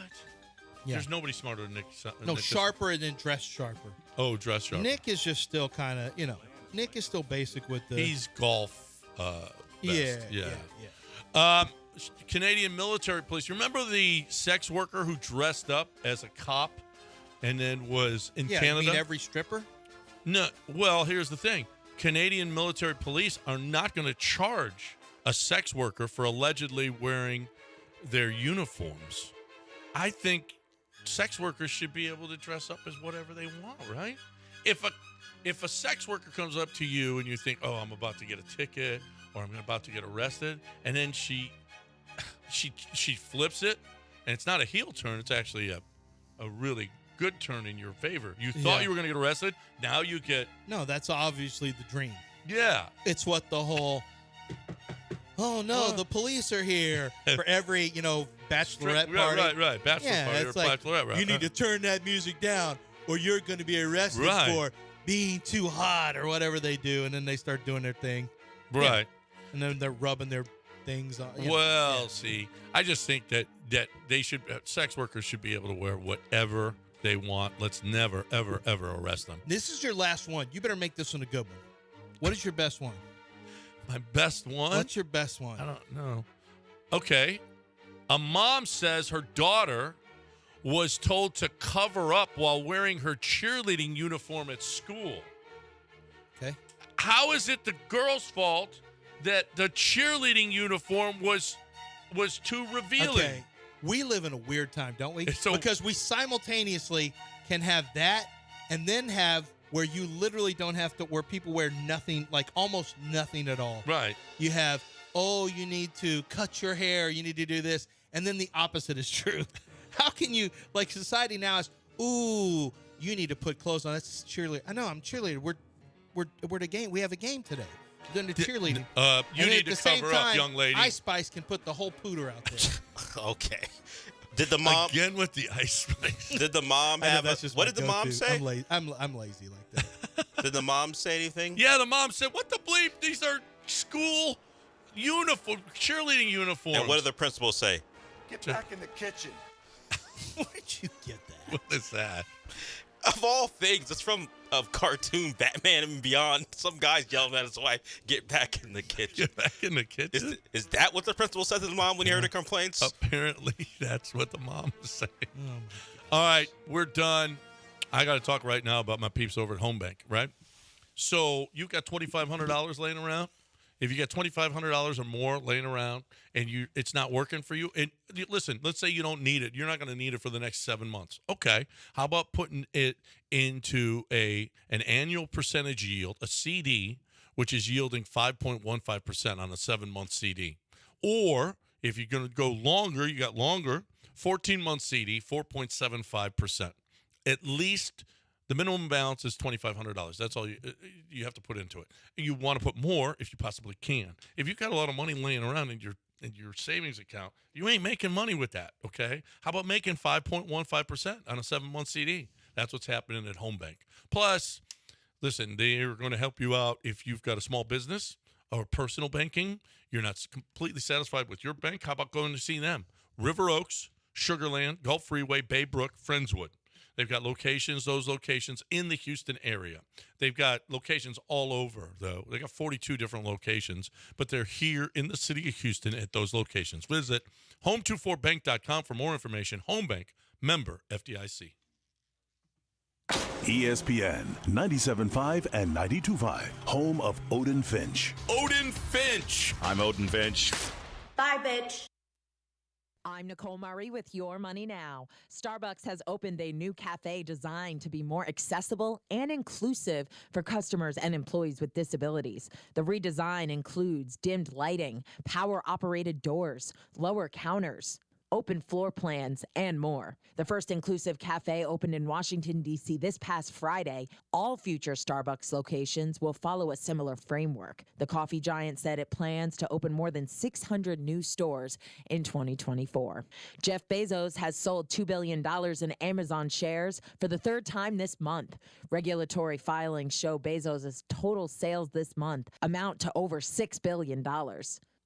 Yeah. There's nobody smarter than Nick. No, sharper and then dressed sharper. Oh, dress sharper. Nick is just still kind of, Nick is still basic with the. He's golf. Best. Yeah. Canadian military police. You remember the sex worker who dressed up as a cop and then was in Canada? You mean every stripper? No. Well, here's the thing. Canadian military police are not going to charge a sex worker for allegedly wearing their uniforms. I think sex workers should be able to dress up as whatever they want, right? If a sex worker comes up to you and you think, oh, I'm about to get a ticket or I'm about to get arrested, and then she flips it, and it's not a heel turn, it's actually a really good turn in your favor. You thought you were going to get arrested, now you get... No, that's obviously the dream. Yeah. It's what the whole... Oh, no, the police are here for every, bachelorette party. Right. Bachelor party or like, bachelorette, right. You need to turn that music down or you're going to be arrested for being too hot or whatever they do. And then they start doing their thing. Right. Yeah. And then they're rubbing their things on. See, I just think that they should, sex workers should be able to wear whatever they want. Let's never, ever, ever arrest them. This is your last one. You better make this one a good one. What is your best one? My best one? What's your best one? I don't know. Okay. A mom says her daughter was told to cover up while wearing her cheerleading uniform at school. Okay. How is it the girl's fault that the cheerleading uniform was too revealing? Okay. We live in a weird time, don't we? Because we simultaneously can have that and then have where you literally don't have to, where people wear nothing, like almost nothing at all. Right. You have, you need to cut your hair, you need to do this, and then the opposite is true. How can you, like society now is, you need to put clothes on. That's cheerleader. I know, I'm cheerleader. We're the game. We have a game today. We're doing the cheerleading. You need to cover up, young lady. Ice Spice can put the whole pooter out there. Okay. Did the mom again with the Ice Spice? Did the mom have? What did the mom say? I'm lazy like that. Did the mom say anything? Yeah, the mom said, "What the bleep? These are school uniform, cheerleading uniforms." And what did the principal say? Get back in the kitchen. Where did you get that? What is that? Of all things, it's from a cartoon, Batman and Beyond. Some guy's yelling at his wife, "Get back in the kitchen." Get back in the kitchen. Is that what the principal said to the mom when he heard her complaints? Apparently, that's what the mom was saying. All right, we're done. I got to talk right now about my peeps over at Home Bank, right? So you got $2,500 laying around. If you got $2,500 or more laying around and it's not working for you, and listen, let's say you don't need it. You're not going to need it for the next 7 months. Okay. How about putting it into an annual percentage yield, a CD, which is yielding 5.15% on a 7-month CD? Or if you're going to go longer, you got longer, 14-month CD, 4.75%. At least the minimum balance is $2,500. That's all you have to put into it. You want to put more if you possibly can. If you've got a lot of money laying around in your savings account, you ain't making money with that, okay? How about making 5.15% on a 7-month CD? That's what's happening at Home Bank. Plus, listen, they're going to help you out if you've got a small business or personal banking. You're not completely satisfied with your bank. How about going to see them? River Oaks, Sugar Land, Gulf Freeway, Baybrook, Friendswood. They've got those locations in the Houston area. They've got locations all over, though. They got 42 different locations, but they're here in the city of Houston at those locations. Visit home24bank.com for more information. Home Bank, member FDIC. ESPN 97.5 and 92.5, home of Odin Finch. Odin Finch. I'm Odin Finch. Bye, bitch. I'm Nicole Murray with Your Money Now. Starbucks has opened a new cafe designed to be more accessible and inclusive for customers and employees with disabilities. The redesign includes dimmed lighting, power-operated doors, lower counters, open floor plans, and more. The first inclusive cafe opened in Washington, D.C. this past Friday. All future Starbucks locations will follow a similar framework. The coffee giant said it plans to open more than 600 new stores in 2024. Jeff Bezos has sold $2 billion in Amazon shares for the third time this month. Regulatory filings show Bezos' total sales this month amount to over $6 billion.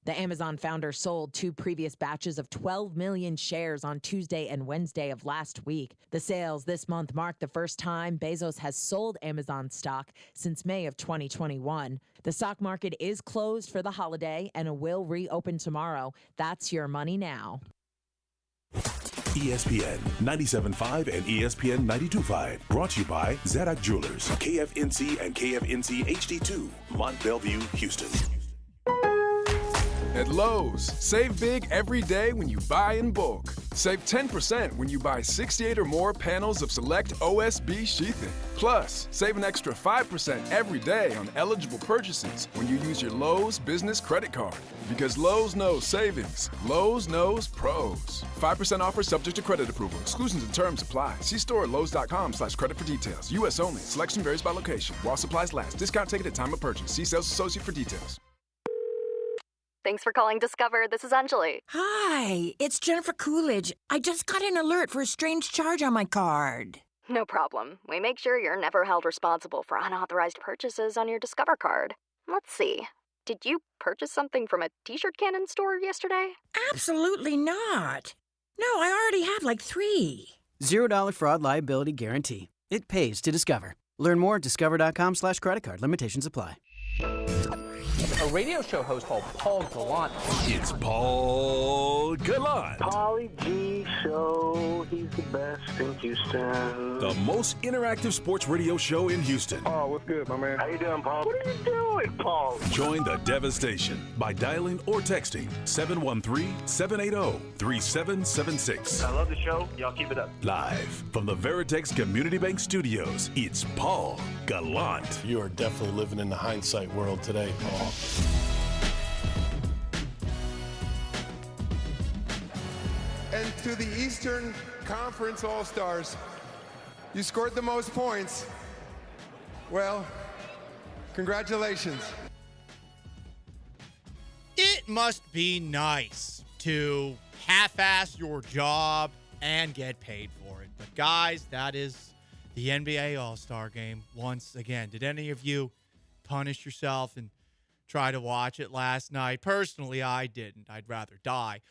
The Amazon founder sold 2 previous batches of 12 million shares on Tuesday and Wednesday of last week. The sales this month mark the first time Bezos has sold Amazon stock since May of 2021. The stock market is closed for the holiday and it will reopen tomorrow. That's Your Money Now. ESPN 97.5 and ESPN 92.5. Brought to you by Zadak Jewelers, KFNC and KFNC HD2, Mont Bellevue, Houston. At Lowe's, save big every day when you buy in bulk. Save 10% when you buy 68 or more panels of select OSB sheathing. Plus, save an extra 5% every day on eligible purchases when you use your Lowe's business credit card. Because Lowe's knows savings. Lowe's knows pros. 5% offer subject to credit approval. Exclusions and terms apply. See store at lowes.com/credit for details. U.S. only. Selection varies by location. While supplies last. Discount taken at time of purchase. See sales associate for details. Thanks for calling Discover. This is Anjali. Hi, it's Jennifer Coolidge. I just got an alert for a strange charge on my card. No problem. We make sure you're never held responsible for unauthorized purchases on your Discover card. Let's see. Did you purchase something from a t-shirt cannon store yesterday? Absolutely not. No, I already have like 3. $0 fraud liability guarantee. It pays to Discover. Learn more at discover.com/credit card. Limitations apply. A radio show host called Paul Gallant. It's Paul Gallant. Pauly G Show. He's the best in Houston. The most interactive sports radio show in Houston. Paul, what's good, my man? How you doing, Paul? What are you doing, Paul? Join the devastation by dialing or texting 713-780-3776. I love the show. Y'all keep it up. Live from the Veritex Community Bank Studios, it's Paul Gallant. You are definitely living in the hindsight world today, Paul. And to the Eastern Conference All-Stars, you scored the most points. Well, congratulations. It must be nice to half-ass your job and get paid for it. But guys, that is the NBA All-Star Game once again. Did any of you punish yourself and try to watch it last night? Personally, I didn't. I'd rather die.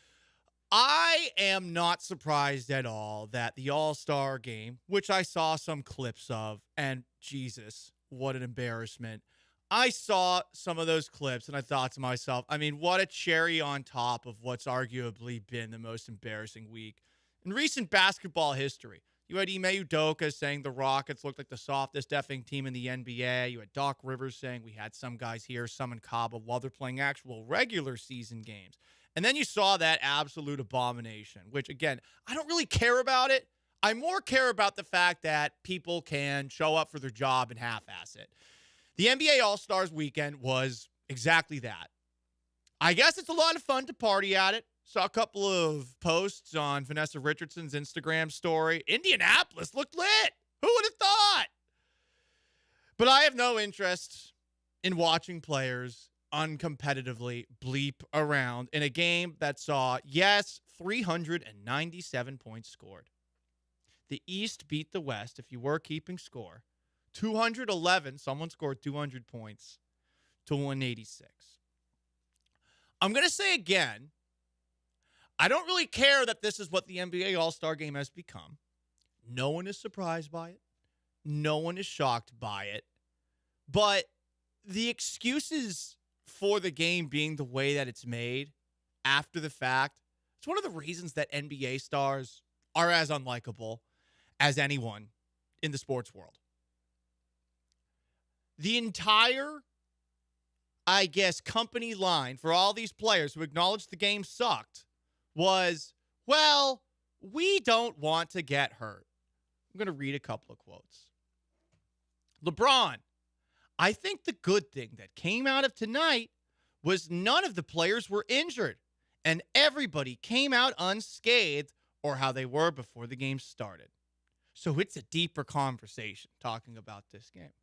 I am not surprised at all that the All-Star Game, which I saw some clips of, and Jesus, what an embarrassment. I saw some of those clips and I thought to myself, I mean, what a cherry on top of what's arguably been the most embarrassing week in recent basketball history. You had Ime Udoka saying the Rockets looked like the softest effing team in the NBA. You had Doc Rivers saying we had some guys here, some in Cabo, while they're playing actual regular season games. And then you saw that absolute abomination, which, again, I don't really care about it. I more care about the fact that people can show up for their job and half-ass it. The NBA All-Stars weekend was exactly that. I guess it's a lot of fun to party at it, Saw a couple of posts on Vanessa Richardson's Instagram story. Indianapolis looked lit. Who would have thought? But I have no interest in watching players uncompetitively bleep around in a game that saw, yes, 397 points scored. The East beat the West, if you were keeping score. 211, someone scored 200 points to 186. I'm going to say again, I don't really care that this is what the NBA All-Star Game has become. No one is surprised by it. No one is shocked by it. But the excuses for the game being the way that it's made after the fact, it's one of the reasons that NBA stars are as unlikable as anyone in the sports world. The entire, I guess, company line for all these players who acknowledged the game sucked was, well, we don't want to get hurt. I'm going to read a couple of quotes. LeBron, I think the good thing that came out of tonight was none of the players were injured and everybody came out unscathed or how they were before the game started. So it's a deeper conversation talking about this game.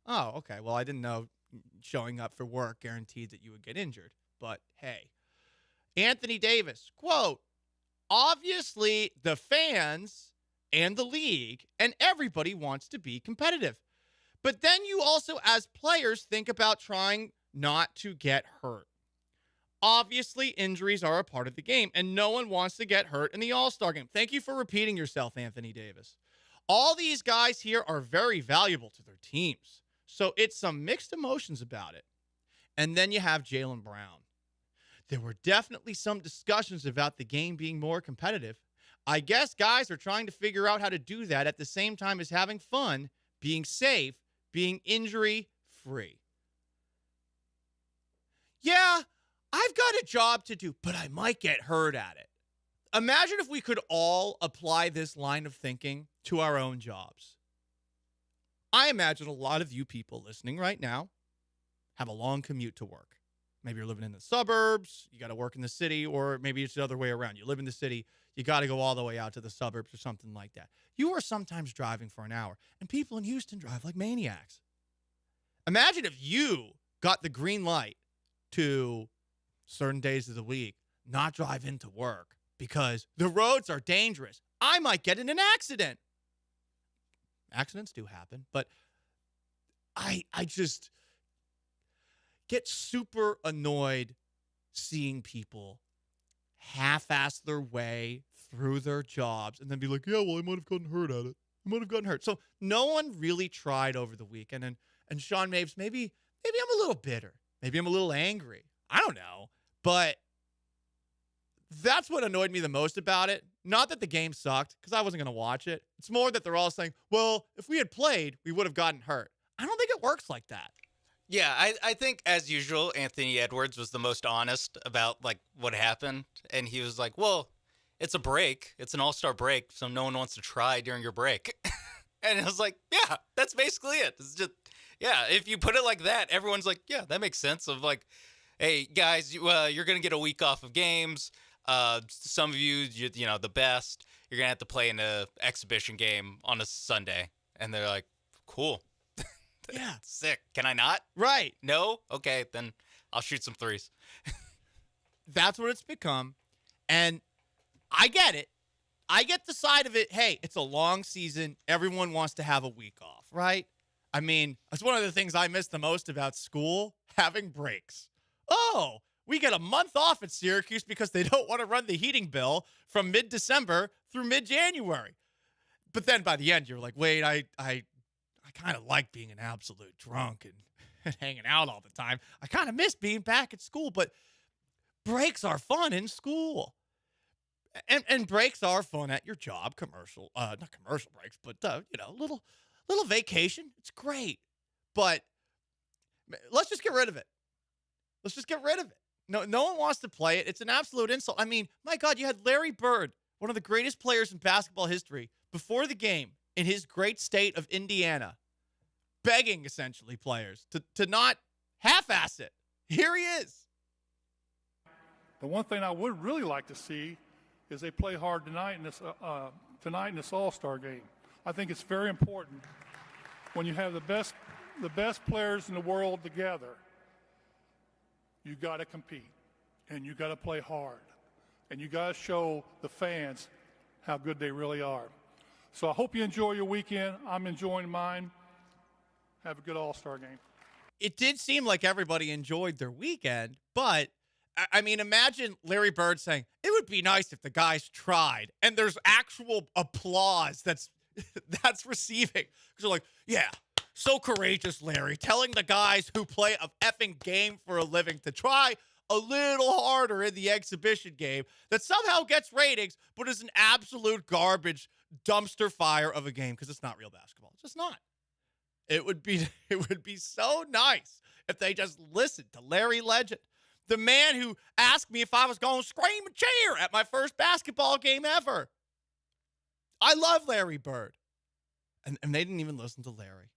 Oh, okay. Well, I didn't know showing up for work guaranteed that you would get injured. But hey. Anthony Davis, quote, obviously the fans and the league and everybody wants to be competitive. But then you also, as players, think about trying not to get hurt. Obviously, injuries are a part of the game, and no one wants to get hurt in the All-Star game. Thank you for repeating yourself, Anthony Davis. All these guys here are very valuable to their teams. So it's some mixed emotions about it. And then you have Jaylen Brown. There were definitely some discussions about the game being more competitive. I guess guys are trying to figure out how to do that at the same time as having fun, being safe, being injury-free. Yeah, I've got a job to do, but I might get hurt at it. Imagine if we could all apply this line of thinking to our own jobs. I imagine a lot of you people listening right now have a long commute to work. Maybe you're living in the suburbs, you got to work in the city, or maybe it's the other way around. You live in the city, you got to go all the way out to the suburbs or something like that. You are sometimes driving for an hour, and people in Houston drive like maniacs. Imagine if you got the green light to certain days of the week not drive into work because the roads are dangerous. I might get in an accident. Accidents do happen, but I just get super annoyed seeing people half-ass their way through their jobs and then be like, yeah, well, I might have gotten hurt at it. I might have gotten hurt. So no one really tried over the weekend. And Sean Mapes, maybe I'm a little bitter. Maybe I'm a little angry. I don't know. But that's what annoyed me the most about it. Not that the game sucked, because I wasn't going to watch it. It's more that they're all saying, well, if we had played, we would have gotten hurt. I don't think it works like that. Yeah, I think, as usual, Anthony Edwards was the most honest about, like, what happened. And he was like, well, it's a break. It's an all-star break, so no one wants to try during your break. And I was like, yeah, that's basically it. It's just, yeah, if you put it like that, everyone's like, yeah, that makes sense. Of like, hey, guys, you're going to get a week off of games. Some of you know, the best. You're going to have to play in an exhibition game on a Sunday. And they're like, cool. Yeah. Sick. Can I not? Right. No? Okay, then I'll shoot some threes. That's what it's become. And I get it. I get the side of it. Hey, it's a long season. Everyone wants to have a week off, right? I mean, that's one of the things I miss the most about school, having breaks. Oh, we get a month off at Syracuse because they don't want to run the heating bill from mid-December through mid-January. But then by the end, you're like, wait, I kind of like being an absolute drunk and hanging out all the time. I kind of miss being back at school, but breaks are fun in school. And breaks are fun at your job, not commercial breaks, but, little vacation. It's great. But let's just get rid of it. Let's just get rid of it. No one wants to play it. It's an absolute insult. I mean, my God, you had Larry Bird, one of the greatest players in basketball history, before the game in his great state of Indiana, begging essentially players to not half-ass it. Here he is. The one thing I would really like to see is they play hard tonight in this All-Star game. I think it's very important when you have the best players in the world together. You got to compete, and you got to play hard, and you got to show the fans how good they really are. So I hope you enjoy your weekend. I'm enjoying mine. Have a good All-Star game. It did seem like everybody enjoyed their weekend, but I mean, imagine Larry Bird saying, it would be nice if the guys tried, and there's actual applause that's receiving. Because they're like, yeah, so courageous, Larry, telling the guys who play a effing game for a living to try a little harder in the exhibition game that somehow gets ratings, but is an absolute garbage dumpster fire of a game because it's not real basketball. It's just not. It would be so nice if they just listened to Larry Legend, the man who asked me if I was going to scream and cheer at my first basketball game ever. I love Larry Bird. And they didn't even listen to Larry.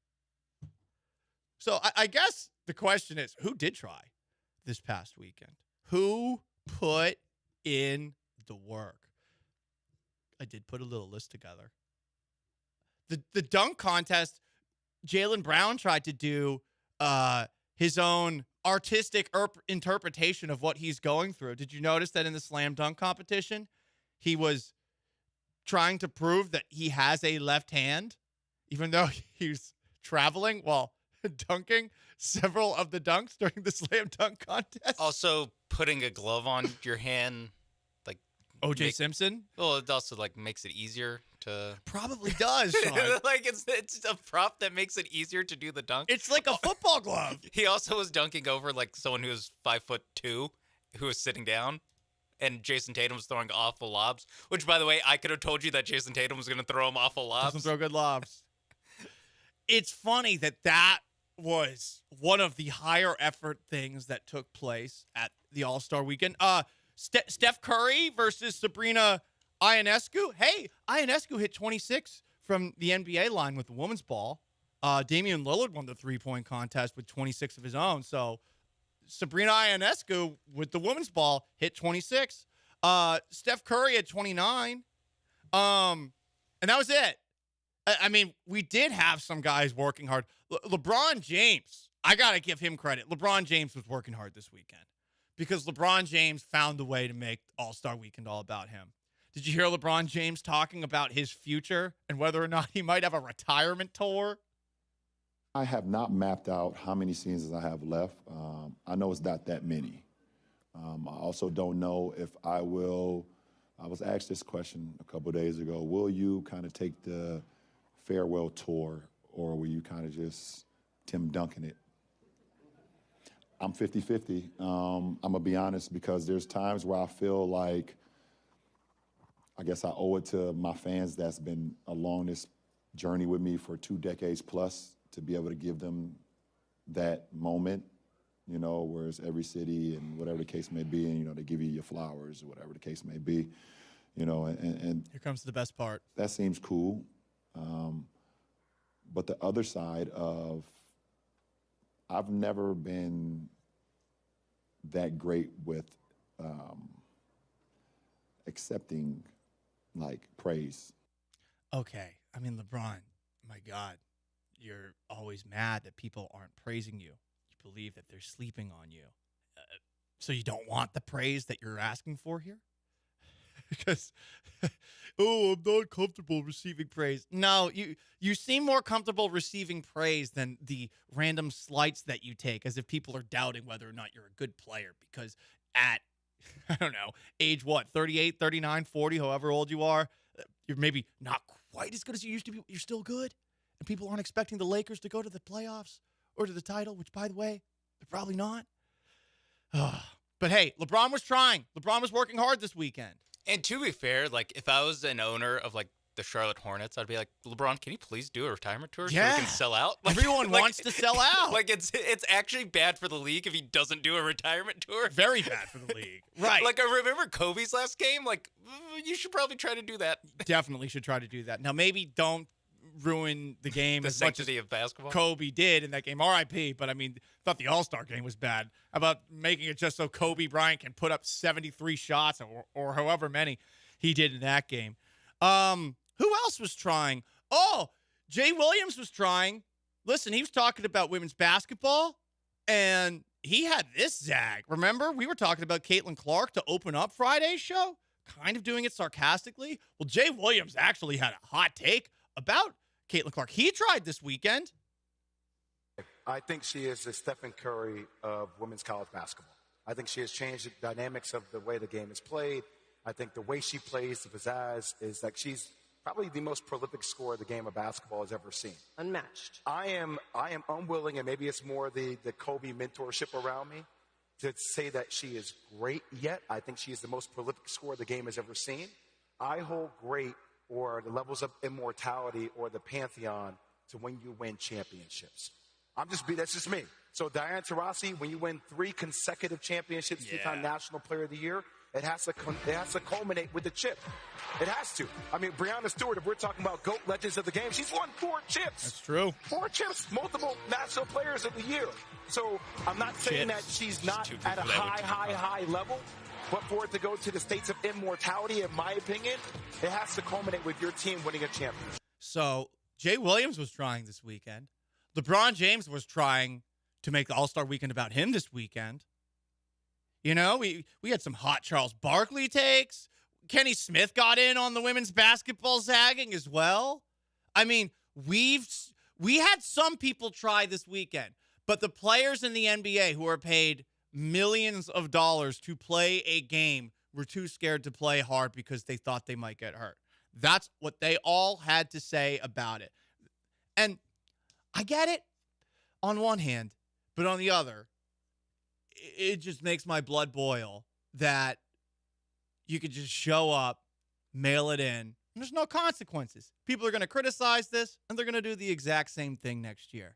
So I guess the question is, who did try this past weekend? Who put in the work? I did put a little list together. The dunk contest, Jaylen Brown tried to do his own artistic interpretation of what he's going through. Did you notice that in the slam dunk competition, he was trying to prove that he has a left hand, even though he's traveling while dunking several of the dunks during the slam dunk contest? Also, putting a glove on your hand, like O.J. Simpson? Well, it also like makes it easier to. Probably does, Sean. Like it's a prop that makes it easier to do the dunk. It's like a football glove. He also was dunking over like someone who was 5'2", who was sitting down, and Jason Tatum was throwing awful lobs. Which, by the way, I could have told you that Jason Tatum was going to throw him awful lobs. Doesn't throw good lobs. It's funny that was one of the higher effort things that took place at the All-Star weekend. Steph Curry versus Sabrina Ionescu. Hey, Ionescu hit 26 from the NBA line with the women's ball. Damian Lillard won the three-point contest with 26 of his own. So Sabrina Ionescu with the women's ball hit 26. Steph Curry at 29. And that was it. I mean, we did have some guys working hard. LeBron James, I got to give him credit. LeBron James was working hard this weekend because LeBron James found a way to make All-Star Weekend all about him. Did you hear LeBron James talking about his future and whether or not he might have a retirement tour? I have not mapped out how many seasons I have left. I know it's not that many. I also don't know if I will. I was asked this question a couple of days ago. Will you kind of take the farewell tour, or will you kind of just Tim Duncan it? I'm 50-50. I'm going to be honest, because there's times where I feel like I guess I owe it to my fans that's been along this journey with me for 2 decades plus to be able to give them that moment, you know, whereas every city and whatever the case may be, and, you know, they give you your flowers or whatever the case may be, you know, and here comes the best part. That seems cool. But the other side of, I've never been that great with accepting, like, praise. Okay. I mean, LeBron, my God, you're always mad that people aren't praising you. You believe that they're sleeping on you. So you don't want the praise that you're asking for here? Because, I'm not comfortable receiving praise. No, you seem more comfortable receiving praise than the random slights that you take, as if people are doubting whether or not you're a good player. Because at, I don't know, age what, 38, 39, 40, however old you are, you're maybe not quite as good as you used to be, but you're still good. And people aren't expecting the Lakers to go to the playoffs or to the title, which, by the way, they're probably not. But hey, LeBron was trying. LeBron was working hard this weekend. And to be fair, like, if I was an owner of, like, the Charlotte Hornets, I'd be like, LeBron, can you please do a retirement tour so we can sell out? Like, everyone wants to sell out. Like, it's actually bad for the league if he doesn't do a retirement tour. Very bad for the league. Right. Like, I remember Kobe's last game. Like, you should probably try to do that. Definitely should try to do that. Now, maybe don't ruin the game The as much as sanctity of basketball. Kobe did in that game. RIP, but I mean, thought the All-Star game was bad. How about making it just so Kobe Bryant can put up 73 shots or however many he did in that game? Who else was trying? Oh, Jay Williams was trying. Listen, he was talking about women's basketball, and he had this zag. Remember, we were talking about Caitlin Clark to open up Friday's show, kind of doing it sarcastically. Well, Jay Williams actually had a hot take about Caitlin Clark. He tried this weekend. I think she is the Stephen Curry of women's college basketball. I think she has changed the dynamics of the way the game is played. I think the way she plays, the pizzazz, is like she's probably the most prolific scorer the game of basketball has ever seen. Unmatched. I am unwilling, and maybe it's more the Kobe mentorship around me, to say that she is great yet. I think she is the most prolific scorer the game has ever seen. I hold great, or the levels of immortality, or the pantheon to when you win championships. That's just me. So Diana Taurasi, when you win 3 consecutive championships, 2-time National Player of the Year, it has to culminate with the chip. It has to. I mean, Breonna Stewart, if we're talking about GOAT legends of the game, she's won 4 chips. That's true. 4 chips, multiple National Players of the Year. So I'm not saying that she's not at a high level, but for it to go to the states of immortality, in my opinion, it has to culminate with your team winning a championship. So Jay Williams was trying this weekend. LeBron James was trying to make the All-Star weekend about him this weekend. You know, we had some hot Charles Barkley takes. Kenny Smith got in on the women's basketball zagging as well. I mean, we had some people try this weekend, but the players in the NBA who are paid millions of dollars to play a game were too scared to play hard because they thought they might get hurt. That's what they all had to say about it. And I get it on one hand, but on the other, it just makes my blood boil that you could just show up, mail it in, and there's no consequences. People are going to criticize this, and they're going to do the exact same thing next year.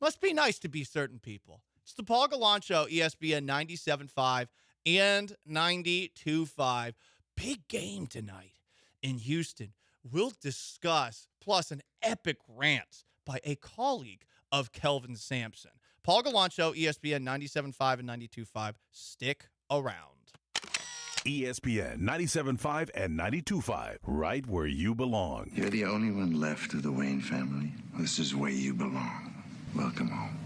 Must be nice to be certain people. It's the Paul Gallant Show, ESPN 97.5 and 92.5. Big game tonight in Houston. We'll discuss, plus an epic rant by a colleague of Kelvin Sampson. Paul Gallant Show, ESPN 97.5 and 92.5. Stick around. ESPN 97.5 and 92.5, right where you belong. You're the only one left of the Wayne family. This is where you belong. Welcome home.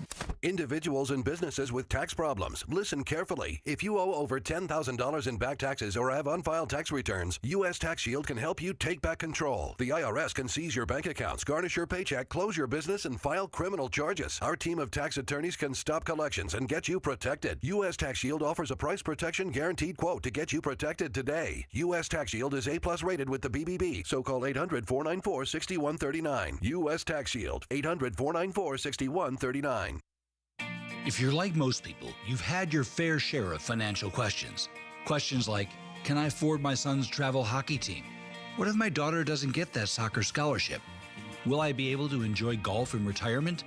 Individuals and businesses with tax problems, listen carefully. If you owe over $10,000 in back taxes or have unfiled tax returns, U.S. Tax Shield can help you take back control. The IRS can seize your bank accounts, garnish your paycheck, close your business, and file criminal charges. Our team of tax attorneys can stop collections and get you protected. U.S. Tax Shield offers a price protection guaranteed quote to get you protected today. U.S. Tax Shield is A+ rated with the BBB, so call 800-494-6139. U.S. Tax Shield, 800-494-6139. If you're like most people, you've had your fair share of financial questions. Questions like, can I afford my son's travel hockey team? What if my daughter doesn't get that soccer scholarship? Will I be able to enjoy golf in retirement?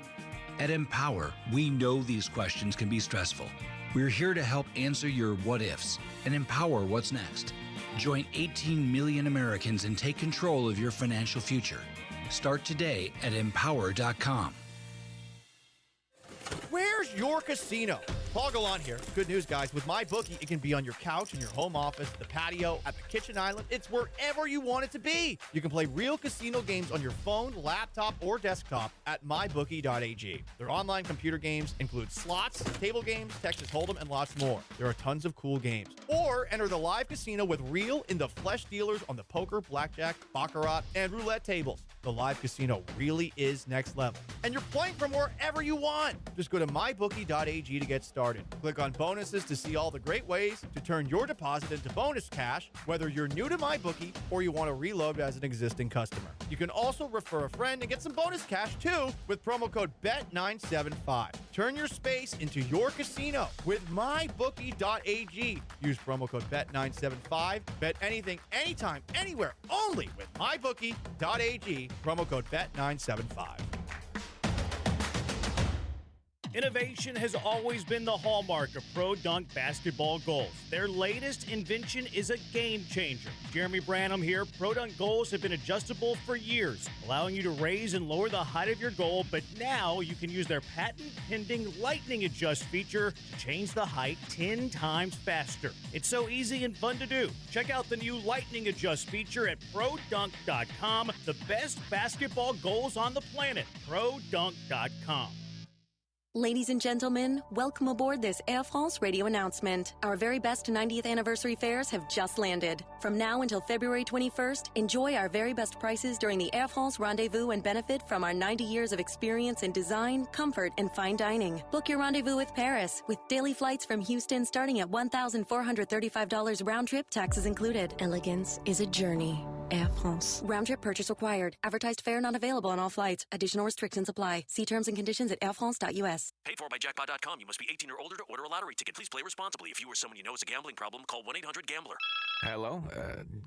At Empower, we know these questions can be stressful. We're here to help answer your what ifs and empower what's next. Join 18 million Americans and take control of your financial future. Start today at empower.com. Where's your casino? Paul Gallant here. Good news, guys. With MyBookie, it can be on your couch, in your home office, the patio, at the kitchen island. It's wherever you want it to be. You can play real casino games on your phone, laptop, or desktop at mybookie.ag. Their online computer games include slots, table games, Texas Hold'em, and lots more. There are tons of cool games. Or enter the live casino with real, in-the-flesh dealers on the poker, blackjack, baccarat, and roulette tables. The live casino really is next level. And you're playing from wherever you want. Just go to mybookie.ag to get started. Click on bonuses to see all the great ways to turn your deposit into bonus cash, whether you're new to MyBookie or you want to reload as an existing customer. You can also refer a friend and get some bonus cash too with promo code BET975. Turn your space into your casino with mybookie.ag. Use promo code BET975. Bet anything, anytime, anywhere, only with mybookie.ag. Promo code BET975. Innovation has always been the hallmark of Pro Dunk basketball goals. Their latest invention is a game changer. Jeremy Branham here. Pro Dunk goals have been adjustable for years, allowing you to raise and lower the height of your goal, but now you can use their patent-pending Lightning Adjust feature to change the height 10 times faster. It's so easy and fun to do. Check out the new Lightning Adjust feature at ProDunk.com. The best basketball goals on the planet. ProDunk.com. Ladies and gentlemen, welcome aboard this Air France radio announcement. Our very best 90th anniversary fares have just landed. From now until February 21st, enjoy our very best prices during the Air France rendezvous and benefit from our 90 years of experience in design, comfort, and fine dining. Book your rendezvous with Paris with daily flights from Houston starting at $1,435 round trip, taxes included. Elegance is a journey. Air France. Round trip purchase required. Advertised fare not available on all flights. Additional restrictions apply. See terms and conditions at airfrance.us. Paid for by jackpot.com. You must be 18 or older to order a lottery ticket. Please play responsibly. If you or someone you know has a gambling problem, call 1-800-GAMBLER. Hello?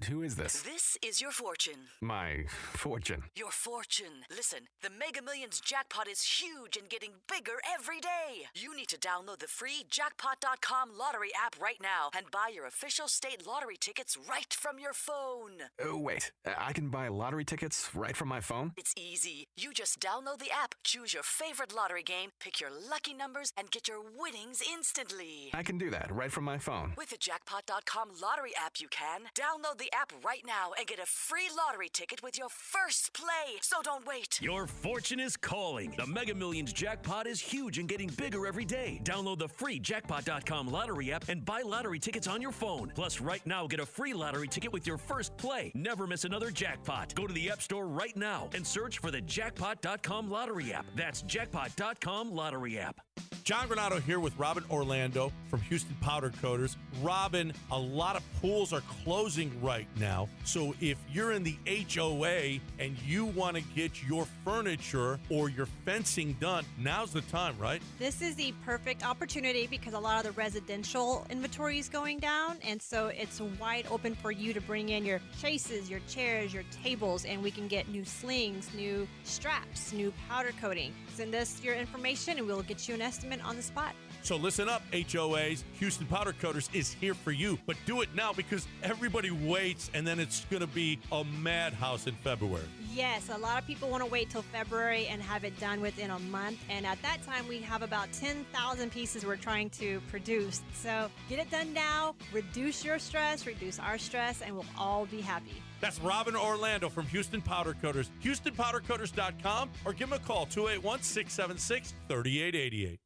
Who is this? This is your fortune. My fortune. Your fortune. Listen, the Mega Millions jackpot is huge and getting bigger every day. You need to download the free jackpot.com lottery app right now and buy your official state lottery tickets right from your phone. Wait, I can buy lottery tickets right from my phone? It's easy. You just download the app, choose your favorite lottery game, pick your lucky numbers, and get your winnings instantly. I can do that right from my phone. With the jackpot.com lottery app, you can. Download the app right now and get a free lottery ticket with your first play. So don't wait. Your fortune is calling. The Mega Millions jackpot is huge and getting bigger every day. Download the free jackpot.com lottery app and buy lottery tickets on your phone. Plus, right now, get a free lottery ticket with your first play. Never miss another jackpot. Go to the App Store right now and search for the jackpot.com lottery app. That's jackpot.com lottery app. John Granato here with Robin Orlando from Houston Powder Coaters. Robin, a lot of pools are closing right now. So if you're in the HOA and you want to get your furniture or your fencing done, now's the time, right? This is the perfect opportunity because a lot of the residential inventory is going down. And so it's wide open for you to bring in your chases, your chairs, your tables, and we can get new slings, new straps, new powder coating. Send us your information and we'll get you an estimate on the spot. So listen up, HOAs. Houston Powder Coaters is here for you. But do it now because everybody waits and then it's going to be a madhouse in February. Yes, a lot of people want to wait till February and have it done within a month. And at that time, we have about 10,000 pieces we're trying to produce. So get it done now, reduce your stress, reduce our stress, and we'll all be happy. That's Robin Orlando from Houston Powder Coaters. HoustonPowderCoaters.com or give them a call, 281-676-3888.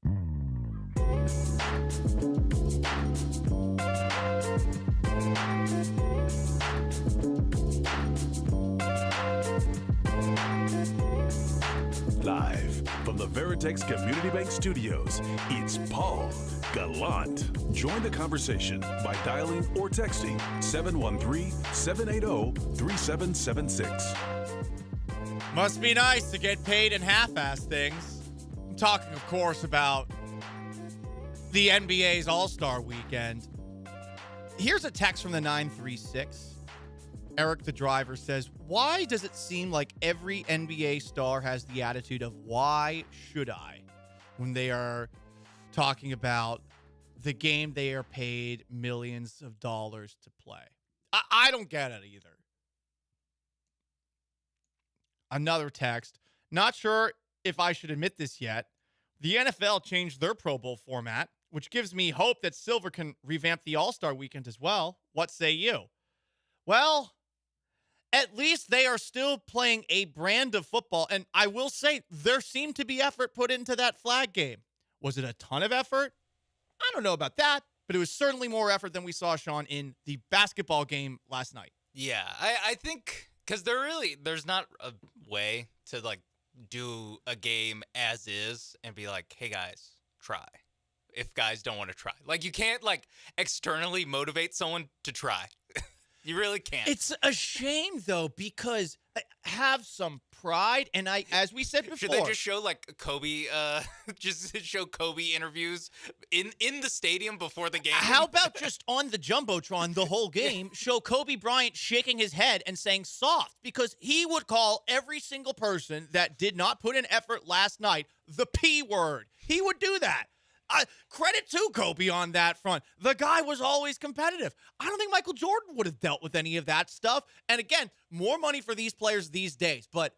Live from the Veritex Community Bank Studios, it's Paul Gallant. Join the conversation by dialing or texting 713-780-3776. Must be nice to get paid in half-ass things. I'm talking, of course, about the NBA's All-Star Weekend. Here's a text from the 936. Eric, the driver, says, why does it seem like every NBA star has the attitude of, why should I? When they are talking about the game they are paid millions of dollars to play. I don't get it either. Another text. Not sure if I should admit this yet. The NFL changed their Pro Bowl format, which gives me hope that Silver can revamp the All-Star Weekend as well. What say you? Well, at least they are still playing a brand of football. And I will say there seemed to be effort put into that flag game. Was it a ton of effort? I don't know about that, but it was certainly more effort than we saw, Sean, in the basketball game last night. Yeah, I think because there's not a way to like do a game as is and be like, hey guys, try. If guys don't want to try, like you can't like externally motivate someone to try. You really can't. It's a shame though, because have some pride. And as we said before, should they just show like Kobe, just show Kobe interviews in the stadium before the game? How about just on the Jumbotron the whole game, show Kobe Bryant shaking his head and saying soft, because he would call every single person that did not put in effort last night the P word. He would do that. Credit to Kobe on that front. The guy was always competitive. I don't think Michael Jordan would have dealt with any of that stuff. And again, more money for these players these days. But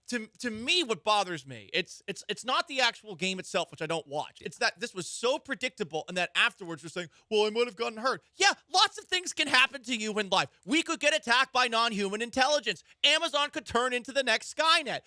to me, what bothers me, it's not the actual game itself, which I don't watch. It's that this was so predictable, and that afterwards you're saying, well, I might have gotten hurt. Yeah, lots of things can happen to you in life. We could get attacked by non-human intelligence. Amazon could turn into the next Skynet.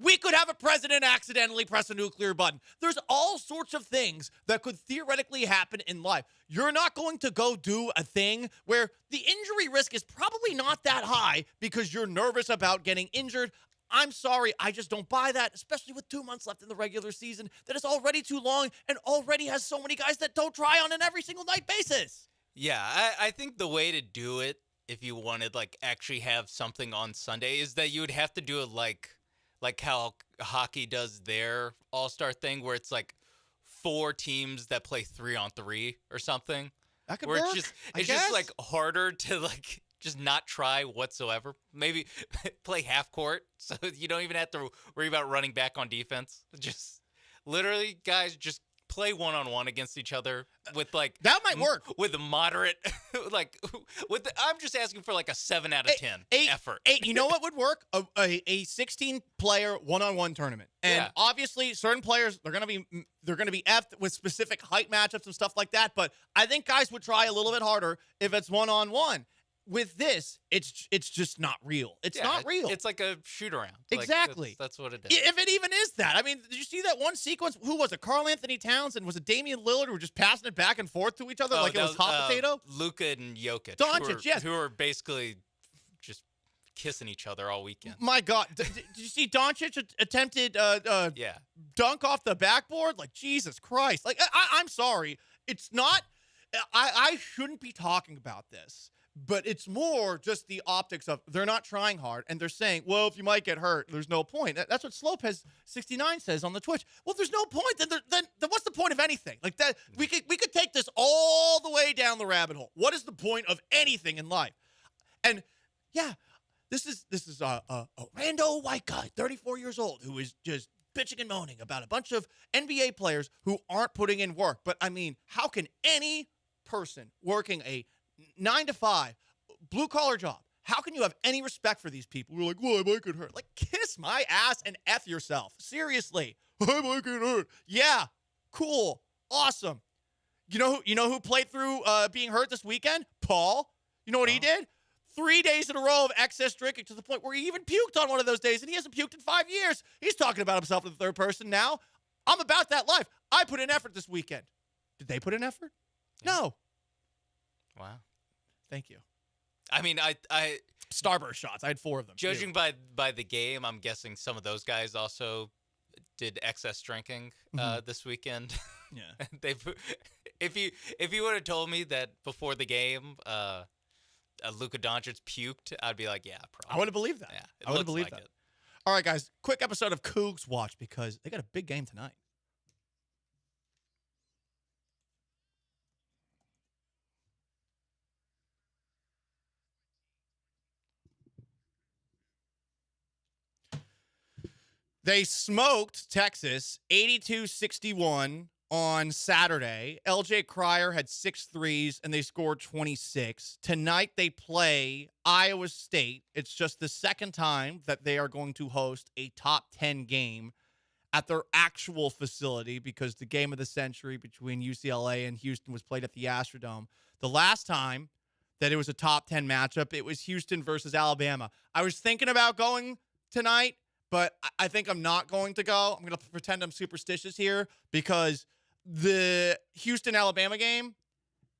We could have a president accidentally press a nuclear button. There's all sorts of things that could theoretically happen in life. You're not going to go do a thing where the injury risk is probably not that high because you're nervous about getting injured. I'm sorry, I just don't buy that, especially with 2 months left in the regular season that is already too long and already has so many guys that don't try on an every single night basis. Yeah, I think the way to do it, if you wanted like actually have something on Sunday, is that you would have to do it like how hockey does their all-star thing, where it's like 4 teams that play 3-on-3 or something. That could where work. It's just like harder to like just not try whatsoever. Maybe play half court so you don't even have to worry about running back on defense. Just literally, guys, just play one-on-one against each other with like that might work with a moderate I'm just asking for like a 7 out of 10 effort. You know what would work? A 16-player one-on-one tournament. And obviously certain players they're gonna be effed with specific height matchups and stuff like that, but I think guys would try a little bit harder if it's one-on-one. With this, it's just not real. It's not real. It's like a shoot-around. Exactly. Like, that's what it is. If it even is that. I mean, did you see that one sequence? Who was it? Karl Anthony Towns and was it Damian Lillard who were just passing it back and forth to each other like it was hot potato? Luka and Jokic. Doncic, yes. Who are basically just kissing each other all weekend. My God. Did you see Doncic attempted dunk off the backboard? Like, Jesus Christ. Like, I'm sorry. It's not – I shouldn't be talking about this. But it's more just the optics of they're not trying hard, and they're saying, well, if you might get hurt, there's no point. That's what Slopez69 says on the Twitch. Well, if there's no point, then what's the point of anything? Like that, we could take this all the way down the rabbit hole. What is the point of anything in life? And yeah, this is a rando white guy, 34 years old, who is just bitching and moaning about a bunch of NBA players who aren't putting in work. But I mean, how can any person working a 9-to-5 blue-collar job, how can you have any respect for these people? We're like, well, I might get hurt. Like, kiss my ass and F yourself. Seriously. I might get hurt. Yeah. Cool. Awesome. You know who played through being hurt this weekend? Paul. You know what he did? 3 days in a row of excess drinking to the point where he even puked on one of those days, and he hasn't puked in 5 years. He's talking about himself in the third person now. I'm about that life. I put in effort this weekend. Did they put in effort? Yeah. No. Wow. Thank you. I mean, I Starburst shots. I had 4 of them. Judging by the game, I'm guessing some of those guys also did excess drinking this weekend. Yeah. If you would have told me that before the game, Luka Doncic puked, I'd be like, yeah, probably. I would have believed that. Yeah, I would have believed that. All right, guys. Quick episode of Cougs Watch because they got a big game tonight. They smoked Texas 82-61 on Saturday. LJ Cryer had 6 threes, and they scored 26. Tonight they play Iowa State. It's just the second time that they are going to host a top 10 game at their actual facility because the game of the century between UCLA and Houston was played at the Astrodome. The last time that it was a top 10 matchup, it was Houston versus Alabama. I was thinking about going tonight, but I think I'm not going to go. I'm going to pretend I'm superstitious here because the Houston-Alabama game,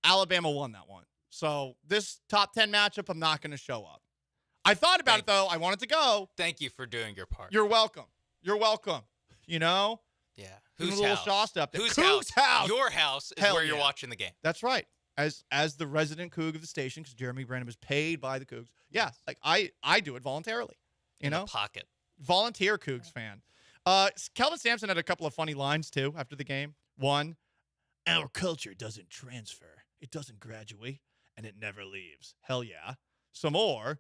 Alabama won that one. So this top 10 matchup, I'm not going to show up. I thought about it, though. I wanted to go. Thank you for doing your part. You're welcome. You're welcome. You know? Yeah. Whose house? Shaw step there. Whose house? Your house is where you're watching the game. That's right. As the resident Coug of the station, because Jeremy Branham is paid by the Cougs. Yeah, like I do it voluntarily. in the pocket. Volunteer Cougs fan. Kelvin Sampson had a couple of funny lines, too, after the game. One, our culture doesn't transfer. It doesn't graduate, and it never leaves. Hell yeah. Some more,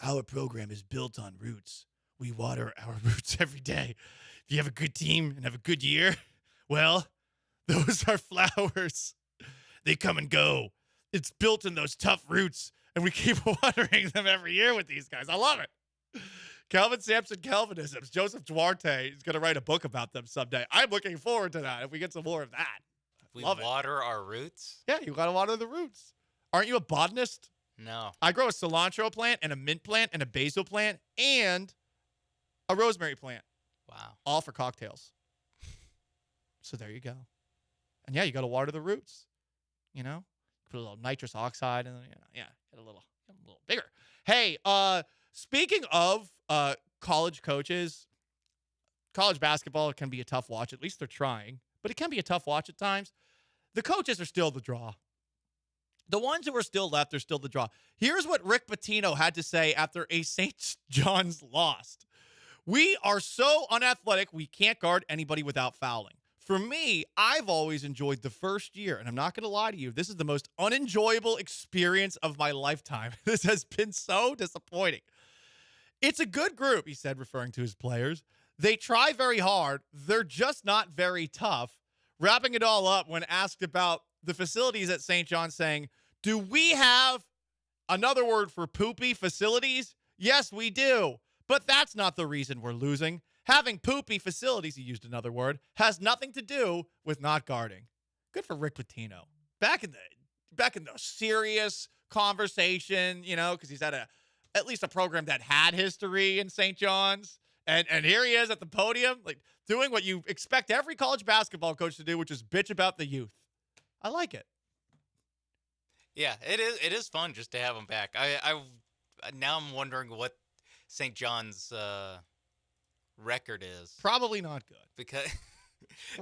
our program is built on roots. We water our roots every day. If you have a good team and have a good year, well, those are flowers. They come and go. It's built in those tough roots, and we keep watering them every year with these guys. I love it. Kelvin Sampson Calvinisms. Joseph Duarte is going to write a book about them someday. I'm looking forward to that if we get some more of that. We Love it. water our roots? Yeah, you got to water the roots. Aren't you a botanist? No. I grow a cilantro plant and a mint plant and a basil plant and a rosemary plant. Wow. All for cocktails. So there you go. And yeah, you got to water the roots. You know, put a little nitrous oxide and get a little bigger. Hey, speaking of college coaches, college basketball can be a tough watch. At least they're trying, but it can be a tough watch at times. The coaches are still the draw. The ones who are still left are still the draw. Here's what Rick Pitino had to say after a St. John's lost. We are so unathletic, we can't guard anybody without fouling. For me, I've always enjoyed the first year, and I'm not going to lie to you. This is the most unenjoyable experience of my lifetime. This has been so disappointing. It's a good group, he said, referring to his players. They try very hard. They're just not very tough. Wrapping it all up when asked about the facilities at St. John's, saying, do we have another word for poopy facilities? Yes, we do. But that's not the reason we're losing. Having poopy facilities, he used another word, has nothing to do with not guarding. Good for Rick Pitino. Back in the serious conversation, you know, because he's at at least a program that had history in St. John's. And here he is at the podium, like doing what you expect every college basketball coach to do, which is bitch about the youth. I like it. Yeah, it is fun just to have him back. I now I'm wondering what St. John's record is. Probably not good. Because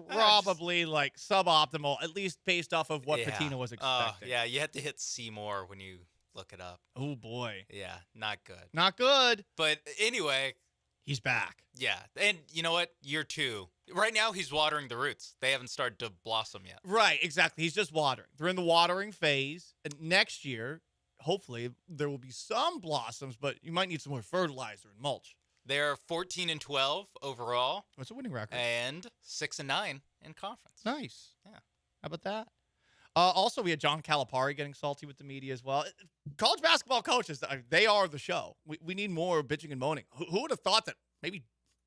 probably like suboptimal, at least based off of what Pitino was expecting. Yeah, you have to hit C more when you look it up. Oh boy. Yeah, not good. Not good. But anyway, he's back. Yeah, and you know what? Year 2. Right now, he's watering the roots. They haven't started to blossom yet. Right, exactly. He's just watering. They're in the watering phase. And next year, hopefully, there will be some blossoms, but you might need some more fertilizer and mulch. They're 14-12 overall. What's the winning record? And 6-9 in conference. Nice. Yeah. How about that? Also, we had John Calipari getting salty with the media as well. College basketball coaches, they are the show. We need more bitching and moaning. Who would have thought that maybe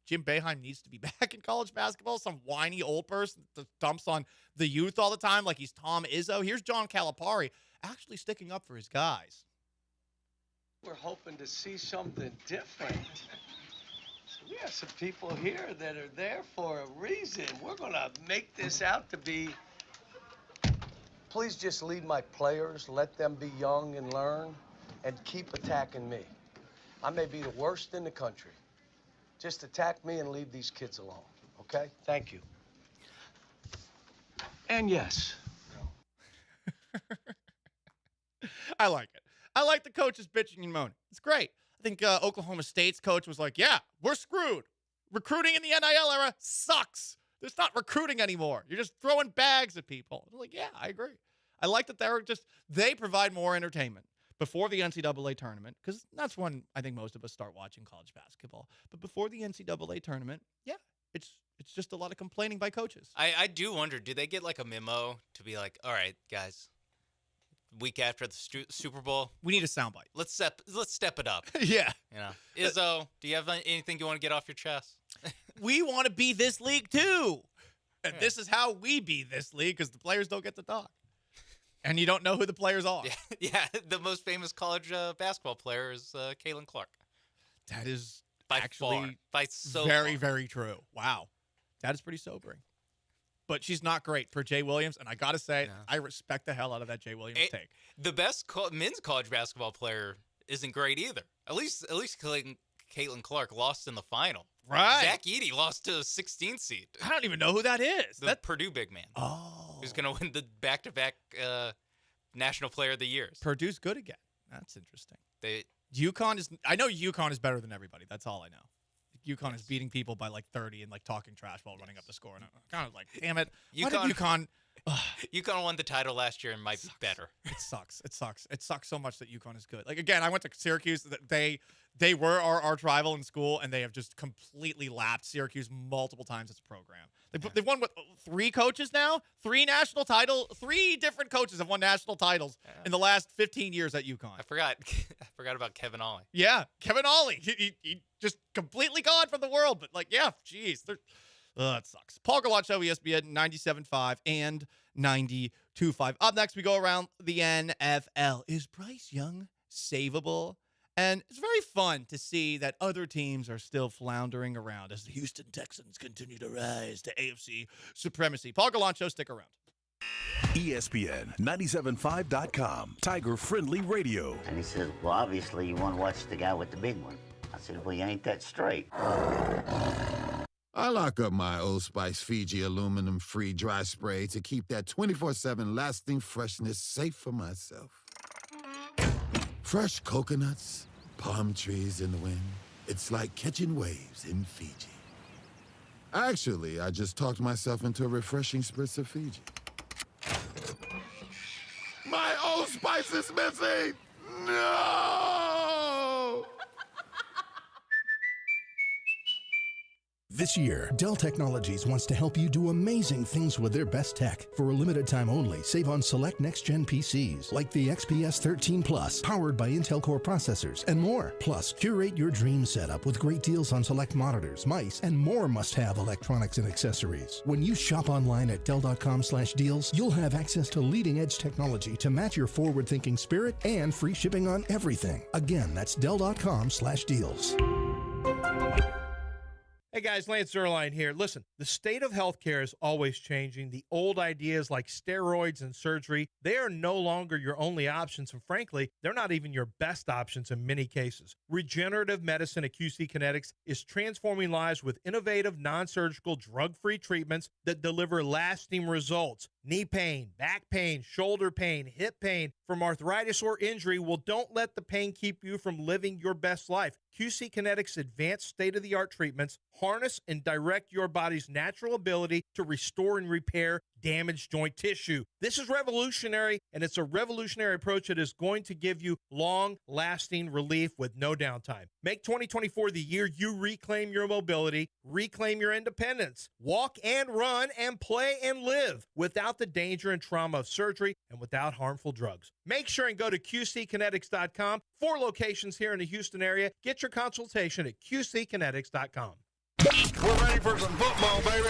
Jim Boeheim needs to be back in college basketball? Some whiny old person that dumps on the youth all the time like he's Tom Izzo. Here's John Calipari actually sticking up for his guys. We're hoping to see something different. We have some people here that are there for a reason. We're going to make this out to be... Please just lead my players, let them be young and learn, and keep attacking me. I may be the worst in the country. Just attack me and leave these kids alone, okay? Thank you. And yes. I like it. I like the coaches bitching and moaning. It's great. I think Oklahoma State's coach was like, yeah, we're screwed. Recruiting in the NIL era sucks. There's not recruiting anymore. You're just throwing bags at people. I'm like, yeah, I agree. I like that they provide more entertainment before the NCAA tournament, because that's when I think most of us start watching college basketball. But before the NCAA tournament, yeah, it's just a lot of complaining by coaches. I do wonder, do they get like a memo to be like, all right, guys, week after the Super Bowl, we need a soundbite. Let's step it up. Yeah. You know, Izzo, do you have anything you want to get off your chest? We want to be this league too. And this is how we be this league, because the players don't get to talk. And you don't know who the players are. Yeah, the most famous college basketball player is Caitlin Clark. That is by very, very true. Wow. That is pretty sobering. But she's not great for Jay Williams, and I got to say, I respect the hell out of that Jay Williams take. The best men's college basketball player isn't great either. At least Caitlin Clark lost in the final. Right. Zach Edey lost to a 16th seed. I don't even know who that is. The Purdue big man. Oh. Who's going to win the back-to-back National Player of the Years. Purdue's good again. That's interesting. I know UConn is better than everybody. That's all I know. UConn is beating people by like 30 and like talking trash while running up the score. And I'm kind of like, damn it. Why did UConn? UConn won the title last year and might be better. It sucks. It sucks so much that UConn is good. Like, again, I went to Syracuse. They were our arch rival in school, and they have just completely lapped Syracuse multiple times as a program. They've won, what, 3 coaches now? 3 different coaches have won national titles in the last 15 years at UConn. I forgot about Kevin Ollie. Yeah, Kevin Ollie. He just completely gone from the world. But, like, yeah, jeez. That sucks. Paul Gallant Show, ESPN 97.5 and 92.5. Up next, we go around the NFL. Is Bryce Young savable? And it's very fun to see that other teams are still floundering around as the Houston Texans continue to rise to AFC supremacy. Paul Gallant Show, stick around. ESPN 97.5.com, Tiger-friendly radio. And he says, well, obviously you want to watch the guy with the big one. I said, well, you ain't that straight. I lock up my Old Spice Fiji aluminum-free dry spray to keep that 24/7 lasting freshness safe for myself. Fresh coconuts, palm trees in the wind. It's like catching waves in Fiji. Actually, I just talked myself into a refreshing spritz of Fiji. My Old Spice is missing! No! This year, Dell Technologies wants to help you do amazing things with their best tech. For a limited time only, save on select next-gen PCs, like the XPS 13 Plus, powered by Intel Core processors, and more. Plus, curate your dream setup with great deals on select monitors, mice, and more must-have electronics and accessories. When you shop online at Dell.com/deals, you'll have access to leading-edge technology to match your forward-thinking spirit and free shipping on everything. Again, that's Dell.com/deals. Hey guys, Lance Zerline here. Listen, the state of healthcare is always changing. The old ideas like steroids and surgery, they are no longer your only options, and frankly, they're not even your best options in many cases. Regenerative medicine at QC Kinetics is transforming lives with innovative, non-surgical, drug-free treatments that deliver lasting results. Knee pain, back pain, shoulder pain, hip pain from arthritis or injury. Well, don't let the pain keep you from living your best life. QC Kinetics' advanced state-of-the-art treatments harness and direct your body's natural ability to restore and repair damaged joint tissue. This is revolutionary, and it's a revolutionary approach that is going to give you long-lasting relief with no downtime. Make 2024 the year you reclaim your mobility, reclaim your independence, walk and run and play and live without the danger and trauma of surgery and without harmful drugs. Make sure and go to QCkinetics.com. 4 locations here in the Houston area. Get your consultation at QCkinetics.com. We're ready for some football, baby.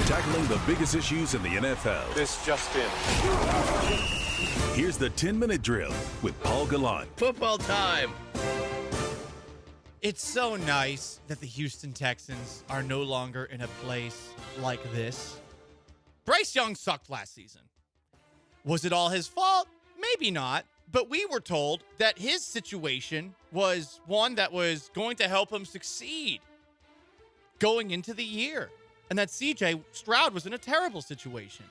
Tackling the biggest issues in the NFL. This just in. Here's the 10-minute drill with Paul Gallant. Football time. It's so nice that the Houston Texans are no longer in a place like this. Bryce Young sucked last season. Was it all his fault? Maybe not. But we were told that his situation was one that was going to help him succeed going into the year. And that C.J. Stroud was in a terrible situation.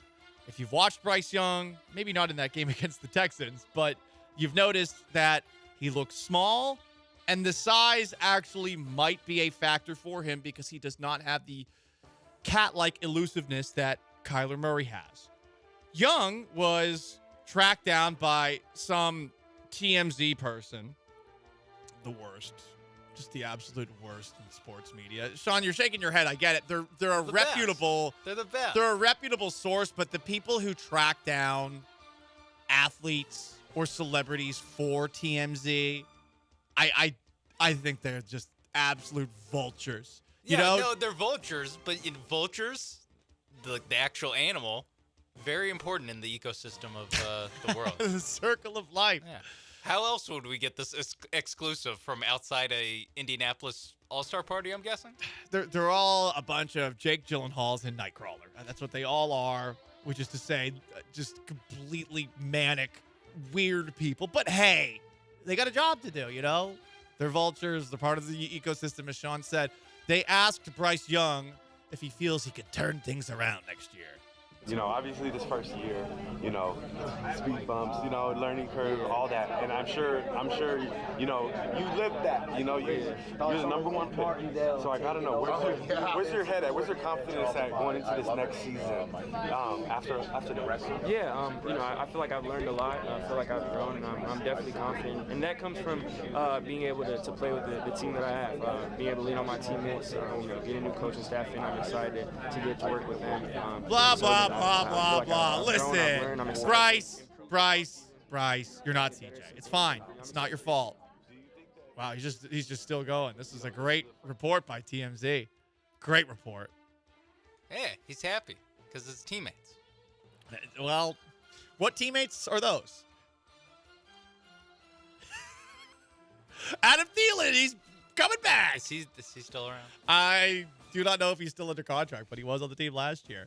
If you've watched Bryce Young, maybe not in that game against the Texans, but you've noticed that he looks small, and the size actually might be a factor for him because he does not have the cat-like elusiveness that Kyler Murray has. Young was tracked down by some TMZ person. The worst. Just the absolute worst in sports media. Sean, you're shaking your head. I get it. They're a reputable. They're the best. They're a reputable source, but the people who track down athletes or celebrities for TMZ, I think they're just absolute vultures. You know? No, they're vultures, but in vultures, the actual animal, very important in the ecosystem of the world. The circle of life. Yeah. How else would we get this exclusive from outside a Indianapolis All-Star party, I'm guessing? They're all a bunch of Jake Gyllenhaals and Nightcrawler. That's what they all are, which is to say just completely manic, weird people. But hey, they got a job to do, you know? They're vultures. They're part of the ecosystem, as Sean said. They asked Bryce Young if he feels he could turn things around next year. You know, obviously this first year, you know, speed bumps, you know, learning curve, all that. And I'm sure, you know, you lived that. You know, you're the number one pick. So I gotta know, where's your head at? Where's your confidence at going into this next season after the rest? Yeah, you know, I feel like I've learned a lot. I feel like I've grown, and I'm definitely confident. And that comes from being able to play with the team that I have, being able to lean on my teammates, you know, getting a new coaching staff in. I'm excited to get to work with them. Blah, blah, blah, blah. Listen, Bryce, you're not CJ. It's fine. It's not your fault. Wow, he's just still going. This is a great report by TMZ. Great report. Yeah, he's happy because his teammates. Well, what teammates are those? Adam Thielen, he's coming back. Is he still around? I do not know if he's still under contract, but he was on the team last year.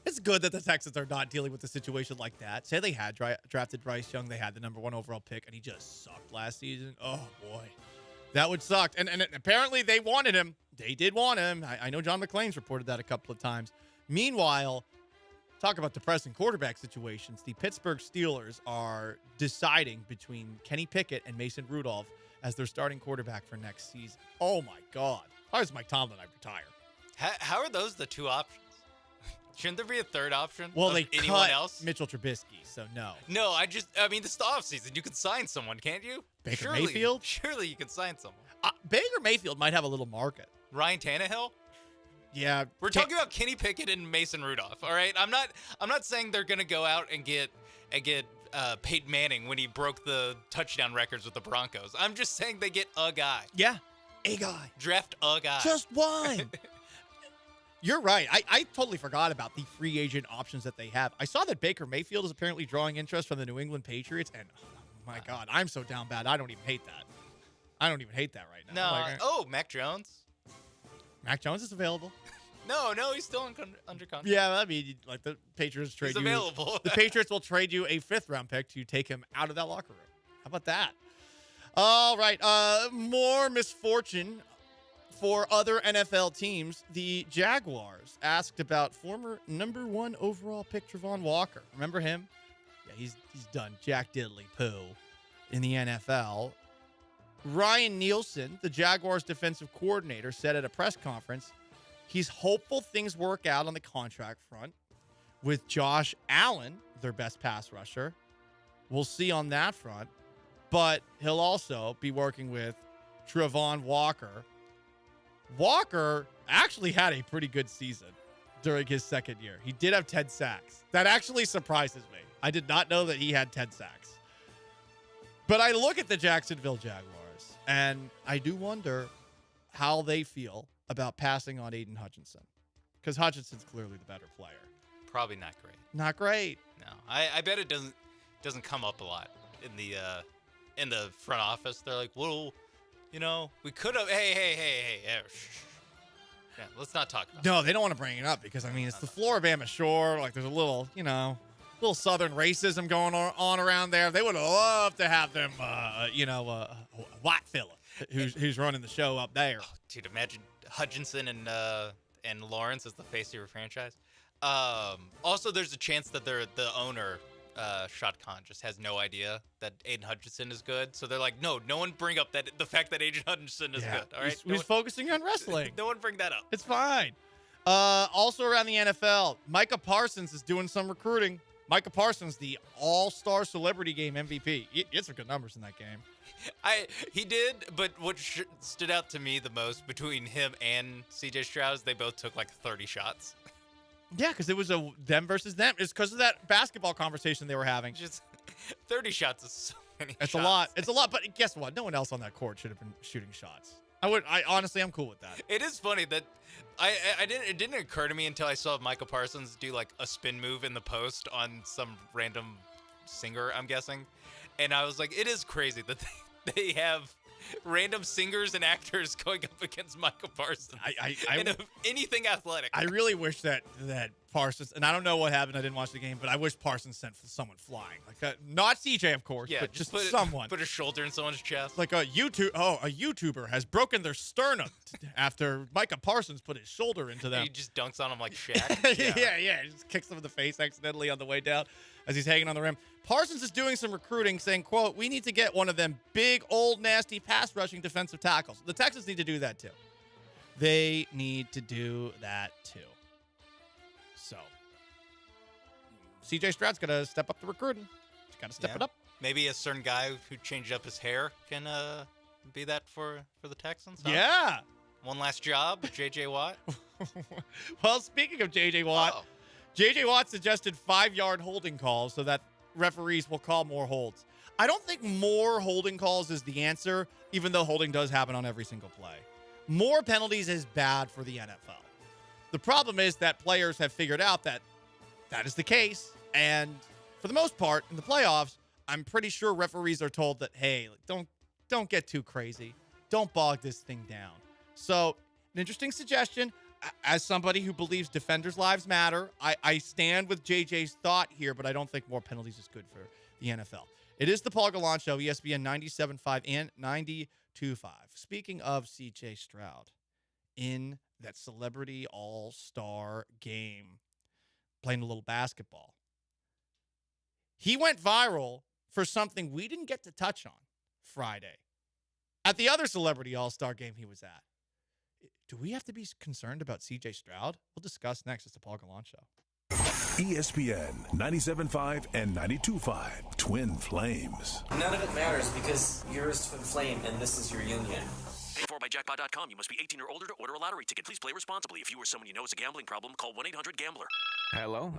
It's good that the Texans are not dealing with a situation like that. Say they had drafted Bryce Young, they had the number 1 overall pick, and he just sucked last season. Oh, boy. That would suck. And apparently they wanted him. They did want him. I know John McClain's reported that a couple of times. Meanwhile, talk about depressing quarterback situations. The Pittsburgh Steelers are deciding between Kenny Pickett and Mason Rudolph as their starting quarterback for next season. Oh, my God. How does Mike Tomlin retire? How are those the two options? Shouldn't there be a third option? Well, they anyone cut else? Mitchell Trubisky, so no. No, I mean, this is the offseason. You can sign someone, can't you? Baker Mayfield? Surely you can sign someone. Baker Mayfield might have a little market. Ryan Tannehill? Yeah. We're talking about Kenny Pickett and Mason Rudolph, all right? I'm not saying they're going to go out and get Peyton Manning when he broke the touchdown records with the Broncos. I'm just saying they get a guy. Yeah, a guy. Draft a guy. Just one. You're right. I totally forgot about the free agent options that they have. I saw that Baker Mayfield is apparently drawing interest from the New England Patriots, and oh my God, I'm so down bad. I don't even hate that. I don't even hate that right now. No. Mac Jones. Mac Jones is available. No, he's still under contract. Yeah, I mean, like the Patriots trade He's you. available. The Patriots will trade you a 5th-round pick to take him out of that locker room. How about that? All right, more misfortune for other NFL teams. The Jaguars asked about former number 1 overall pick Travon Walker. Remember him? Yeah, he's done Jack Diddley poo in the NFL. Ryan Nielsen, the Jaguars defensive coordinator, said at a press conference he's hopeful things work out on the contract front with Josh Allen, their best pass rusher. We'll see on that front. But he'll also be working with Travon Walker. Walker actually had a pretty good season during his second year. He did have 10 sacks. That actually surprises me. I did not know that he had 10 sacks. But I look at the Jacksonville Jaguars, and I do wonder how they feel about passing on Aiden Hutchinson. Because Hutchinson's clearly the better player. Probably not great. Not great. No, I bet it doesn't come up a lot in the front office. They're like, well, you know, we could have. Hey. Yeah, let's not talk about No, they don't want to bring it up because, I mean, it's the Floribama Shore. Like, there's a little, little Southern racism going on around there. They would have loved to have them, a white fella who's running the show up there. Oh, dude, imagine Hutchinson and Lawrence as the face of your franchise. Also, there's a chance that the owner, Shad Khan, just has no idea that Aiden Hutchinson is good. So they're like, no one bring up the fact that Aiden Hutchinson is good. All right, He's focusing on wrestling. No one bring that up. It's fine. Also around the NFL, Micah Parsons is doing some recruiting. Micah Parsons, the all-star celebrity game MVP. He had some good numbers in that game. He did, but what stood out to me the most between him and CJ Stroud is they both took like 30 shots. Yeah, because it was a them versus them. It's because of that basketball conversation they were having. Just 30 shots is so many It's shots. a lot. It's a lot, but guess what? No one else on that court should have been shooting shots. Honestly, I'm cool with that. It is funny that it didn't occur to me until I saw Michael Parsons do like a spin move in the post on some random singer, I'm guessing. And I was like, it is crazy that they have random singers and actors going up against Micah Parsons. Anything athletic. I really wish that Parsons, and I don't know what happened. I didn't watch the game, but I wish Parsons sent someone flying, like not CJ, of course, but just someone. Put a shoulder in someone's chest. Like a YouTuber has broken their sternum after Micah Parsons put his shoulder into them. He just dunks on him like Shaq. Yeah. He just kicks him in the face accidentally on the way down as he's hanging on the rim. Parsons is doing some recruiting, saying, quote, "We need to get one of them big, old, nasty pass-rushing defensive tackles." The Texans need to do that, too. They need to do that, too. So, CJ Stroud's got to step up the recruiting. He's got to step it up. Maybe a certain guy who changed up his hair can be that for the Texans. Huh? Yeah. One last job, J.J. Watt. Well, speaking of J.J. Watt, J.J. Watt suggested 5-yard holding calls so that referees will call more holds. I don't think more holding calls is the answer, even though holding does happen on every single play. More penalties is bad for the NFL. The problem is that players have figured out that that is the case. And for the most part, in the playoffs, I'm pretty sure referees are told that, hey, don't get too crazy. Don't bog this thing down. So, an interesting suggestion. As somebody who believes defenders' lives matter, I stand with JJ's thought here, but I don't think more penalties is good for the NFL. It is the Paul Gallant Show, ESPN 97.5 and 92.5. Speaking of CJ Stroud, in that celebrity all-star game, playing a little basketball, he went viral for something we didn't get to touch on Friday at the other celebrity all-star game he was at. Do we have to be concerned about CJ Stroud? We'll discuss next. It's the Paul Gallant Show. ESPN 97.5 and 92.5 Twin Flames. None of it matters because you're his twin flame and this is your union. Paid for by Jackpot.com. You must be 18 or older to order a lottery ticket. Please play responsibly. If you or someone you know has a gambling problem, call 1-800-GAMBLER. Hello?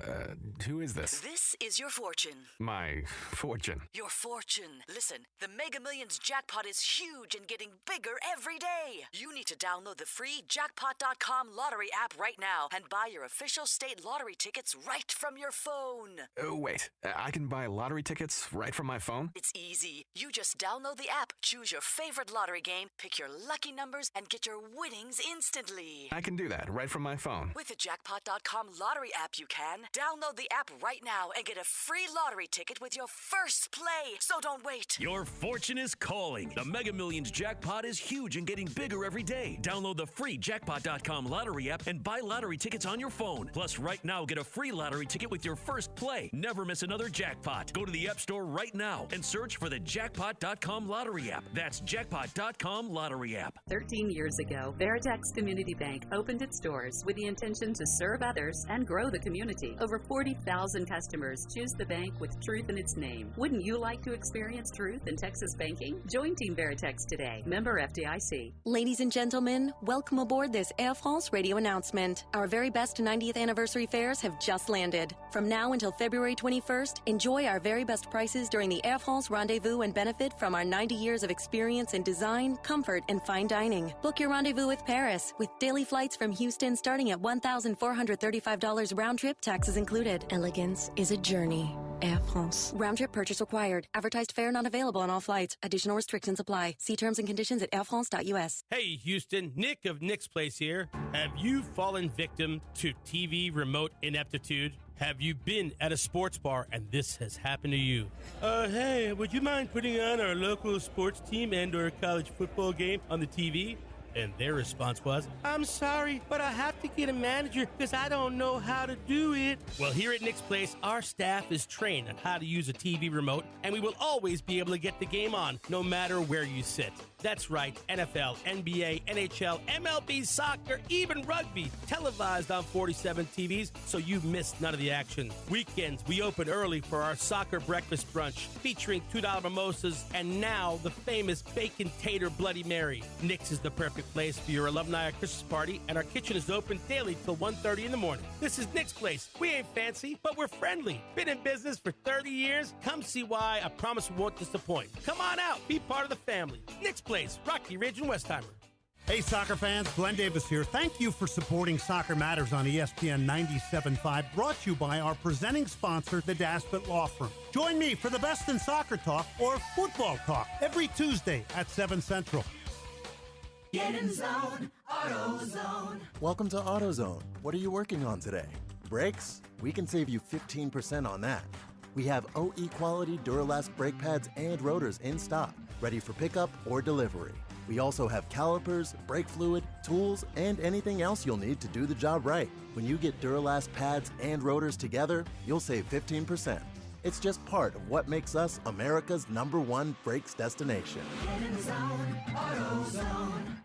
Who is this? This is your fortune. My fortune. Your fortune. Listen, the Mega Millions jackpot is huge and getting bigger every day. You need to download the free Jackpot.com lottery app right now and buy your official state lottery tickets right from your phone. Wait, I can buy lottery tickets right from my phone? It's easy. You just download the app, choose your favorite lottery game, pick your lucky numbers, and get your winnings instantly. I can do that right from my phone. With the Jackpot.com lottery app, you can. Download the app right now and get a free lottery ticket with your first play. So don't wait. Your fortune is calling. The Mega Millions jackpot is huge and getting bigger every day. Download the free Jackpot.com lottery app and buy lottery tickets on your phone. Plus, right now, get a free lottery ticket with your first play. Never miss another jackpot. Go to the App Store right now and search for the Jackpot.com lottery app. That's Jackpot.com lottery app. 13 years ago, Veritex Community Bank opened its doors with the intention to serve others and grow the community. Over 40,000 customers choose the bank with truth in its name. Wouldn't you like to experience truth in Texas banking? Join Team Veritex today. Member FDIC. Ladies and gentlemen, welcome aboard this Air France radio announcement. Our very best 90th anniversary fares have just landed. From now until February 21st, enjoy our very best prices during the Air France rendezvous and benefit from our 90 years of experience in design, comfort, and fine dining. Book your rendezvous with Paris with daily flights from Houston starting at $1,435 round trip, taxes included. Elegance is a journey. Air France. Round trip purchase required. Advertised fare not available on all flights. Additional restrictions apply. See terms and conditions at airfrance.us. Hey, Houston. Nick of Nick's Place here. Have you fallen victim to TV remote ineptitude? Have you been at a sports bar and this has happened to you? Hey, would you mind putting on our local sports team and or college football game on the TV? And their response was, I'm sorry, but I have to get a manager because I don't know how to do it. Well, here at Nick's Place, our staff is trained on how to use a TV remote, and we will always be able to get the game on, no matter where you sit. That's right, NFL, NBA, NHL, MLB, soccer, even rugby, televised on 47 TVs, so you miss none of the action. Weekends, we open early for our soccer breakfast brunch, featuring $2 mimosas, and now the famous Bacon Tater Bloody Mary. Nick's is the perfect place for your alumni or Christmas party, and our kitchen is open daily till 1:30 in the morning. This is Nick's Place. We ain't fancy, but we're friendly. Been in business for 30 years. Come see why. I promise we won't disappoint. Come on out. Be part of the family. Nick's Place, Rocky Ridge and Westheimer. Hey, soccer fans, Glenn Davis here. Thank you for supporting Soccer Matters on ESPN 97.5, brought to you by our presenting sponsor, the Daspit Law Firm. Join me for the best in soccer talk or football talk every Tuesday at 7 Central. Get in zone, AutoZone. Welcome to AutoZone. What are you working on today? Brakes? We can save you 15% on that. We have OE quality Duralast brake pads and rotors in stock, ready for pickup or delivery. We also have calipers, brake fluid, tools, and anything else you'll need to do the job right. When you get Duralast pads and rotors together, you'll save 15%. It's just part of what makes us America's #1 brakes destination. Get in zone, AutoZone.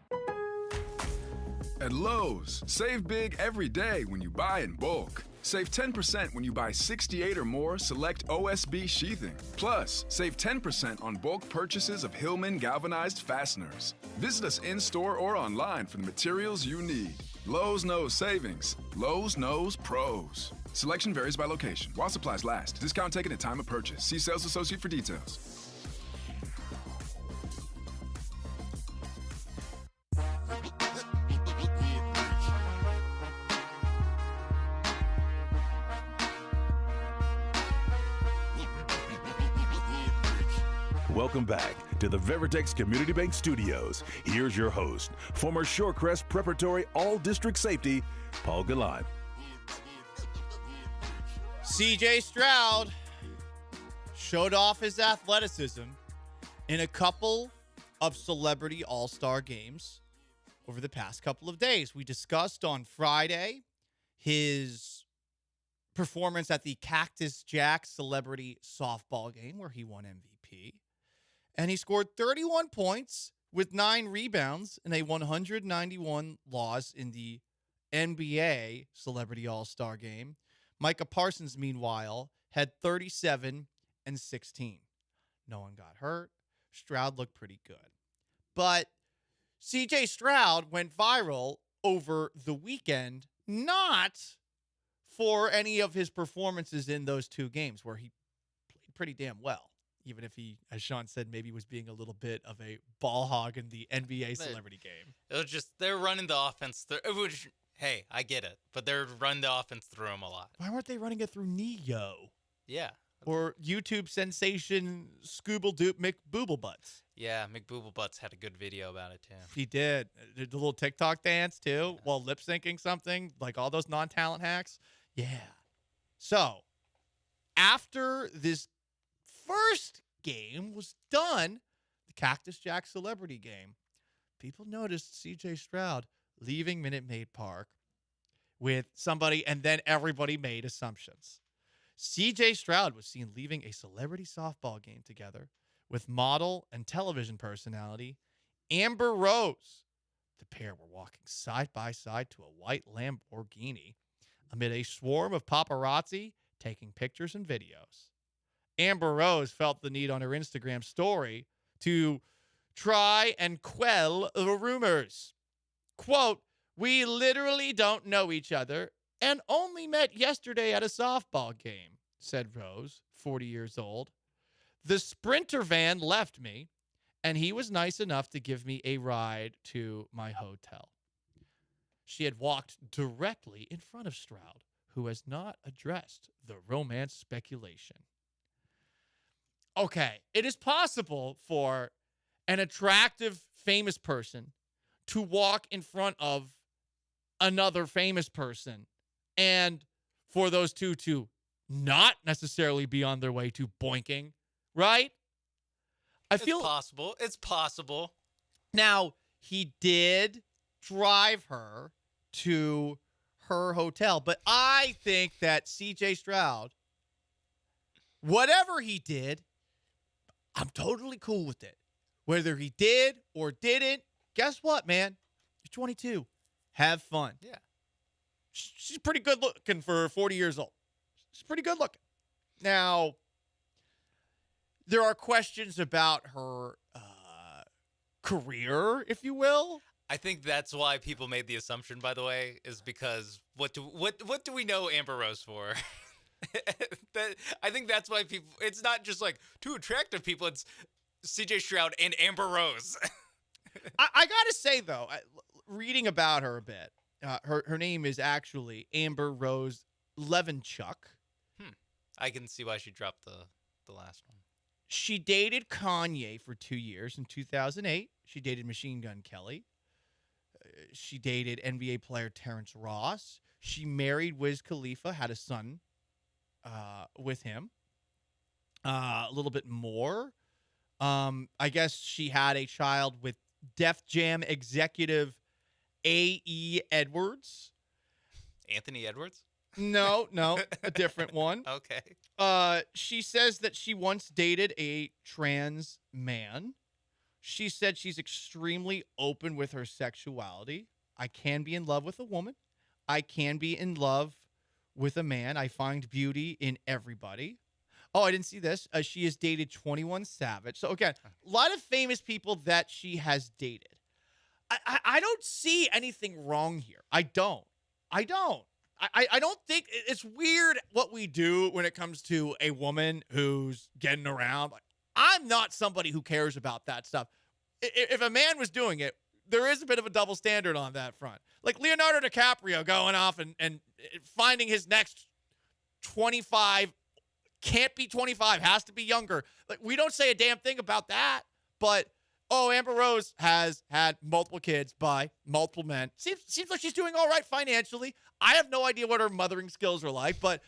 At Lowe's, save big every day when you buy in bulk. Save 10% when you buy 68 or more select OSB sheathing. Plus, save 10% on bulk purchases of Hillman galvanized fasteners. Visit us in-store or online for the materials you need. Lowe's knows savings. Lowe's knows pros. Selection varies by location. While supplies last. Discount taken at time of purchase. See sales associate for details. Welcome back to the Veritex Community Bank Studios. Here's your host, former Shorecrest Preparatory All-District Safety, Paul Gallant. CJ Stroud showed off his athleticism in a couple of celebrity all-star games over the past couple of days. We discussed on Friday his performance at the Cactus Jack Celebrity Softball game where he won MVP. And he scored 31 points with 9 rebounds in a 191 loss in the NBA Celebrity All-Star Game. Micah Parsons, meanwhile, had 37 and 16. No one got hurt. Stroud looked pretty good. But CJ Stroud went viral over the weekend, not for any of his performances in those 2 games where he played pretty damn well. Even if he, as Sean said, maybe was being a little bit of a ball hog in the NBA celebrity game. It was just, they're running the offense. Hey, I get it. But they're running the offense through him a lot. Why weren't they running it through Neo? Yeah. Or YouTube sensation Scooble-Doop McBooblebutts? Yeah, McBooblebutts had a good video about it, too. He did. The little TikTok dance, too, while lip-syncing something, like all those non-talent hacks. Yeah. So, after this first game was done, the Cactus Jack Celebrity game, people noticed CJ Stroud leaving Minute Maid Park with somebody, and then everybody made assumptions. CJ Stroud was seen leaving a celebrity softball game together with model and television personality Amber Rose. The pair were walking side by side to a white Lamborghini amid a swarm of paparazzi taking pictures and videos. Amber Rose felt the need on her Instagram story to try and quell the rumors. Quote, "We literally don't know each other and only met yesterday at a softball game," said Rose, 40 years old. "The Sprinter van left me, and he was nice enough to give me a ride to my hotel." She had walked directly in front of Stroud, who has not addressed the romance speculation. Okay, it is possible for an attractive, famous person to walk in front of another famous person and for those two to not necessarily be on their way to boinking, right? It's possible. It's possible. Now, he did drive her to her hotel, but I think that CJ Stroud, whatever he did, I'm totally cool with it. Whether he did or didn't, guess what, man? You're 22. Have fun. Yeah. She's pretty good looking for 40 years old. She's pretty good looking. Now, there are questions about her career, if you will. I think that's why people made the assumption, by the way, is because what do we know Amber Rose for? I think that's why people, it's not just like 2 attractive people, it's CJ Stroud and Amber Rose. I gotta say though, reading about her a bit, her name is actually Amber Rose Levenchuk. I can see why she dropped the last one. She dated Kanye for 2 years. In 2008, she dated Machine Gun Kelly. She dated NBA player Terrence Ross. She married Wiz Khalifa, had a son with him. A little bit more. I guess she had a child with Def Jam executive A.E. Edwards. Anthony Edwards? No, a different one. Okay. She says that she once dated a trans man. She said she's extremely open with her sexuality. I can be in love with a woman. I can be in love with a man. I find beauty in everybody. Oh, I didn't see this. She has dated 21 Savage. So, again, a lot of famous people that she has dated. I don't see anything wrong here. I don't. I don't think it's weird what we do when it comes to a woman who's getting around. I'm not somebody who cares about that stuff. If a man was doing it, there is a bit of a double standard on that front. Like Leonardo DiCaprio going off and finding his next 25, can't be 25, has to be younger. Like, we don't say a damn thing about that. But, Amber Rose has had multiple kids by multiple men. Seems like she's doing all right financially. I have no idea what her mothering skills are like, but,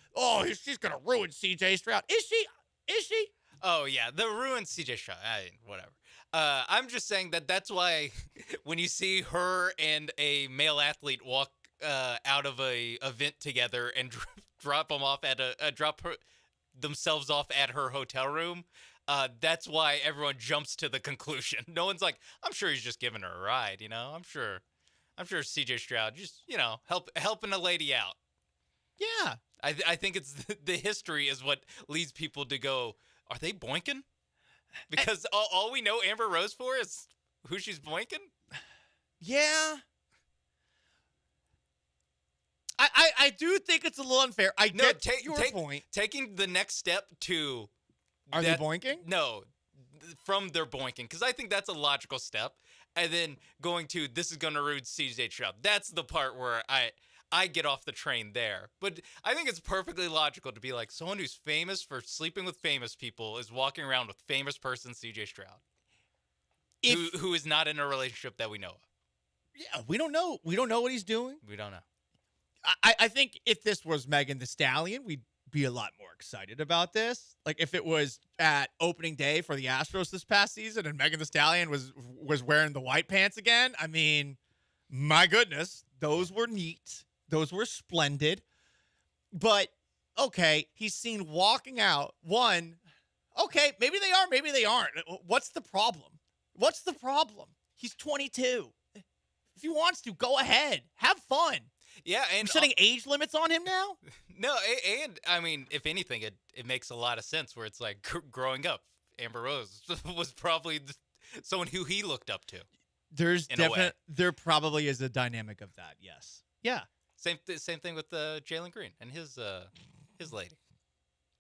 she's going to ruin C.J. Stroud. Is she? Oh, yeah. The ruined CJ Stroud. Whatever. I'm just saying that's why when you see her and a male athlete walk out of a event together and drop them off at themselves off at her hotel room, that's why everyone jumps to the conclusion. No one's like, I'm sure he's just giving her a ride, I'm sure CJ Stroud just, helping a lady out. Yeah. I think it's the history is what leads people to go, are they boinking? Because all we know Amber Rose for is who she's boinking? Yeah. I do think it's a little unfair. I get your point. Taking the next step to... Are they boinking? No, from their boinking, because I think that's a logical step. And then going to, this is going to ruin CJ Stroud. That's the part where I get off the train there. But I think it's perfectly logical to be like, someone who's famous for sleeping with famous people is walking around with famous person CJ Stroud, who is not in a relationship that we know of. Yeah, we don't know. We don't know what he's doing. We don't know. I think if this was Megan Thee Stallion, we'd be a lot more excited about this. Like if it was at opening day for the Astros this past season and Megan Thee Stallion was wearing the white pants again, I mean, my goodness, those were neat. Those were splendid. But, okay, he's seen walking out. One, okay, maybe they are, maybe they aren't. What's the problem? He's 22. If he wants to, go ahead. Have fun. Yeah, and you're setting age limits on him now? No, and I mean, if anything, it makes a lot of sense where it's like growing up, Amber Rose was probably someone who he looked up to. There probably is a dynamic of that, yes. Yeah. Same thing with Jalen Green and his lady.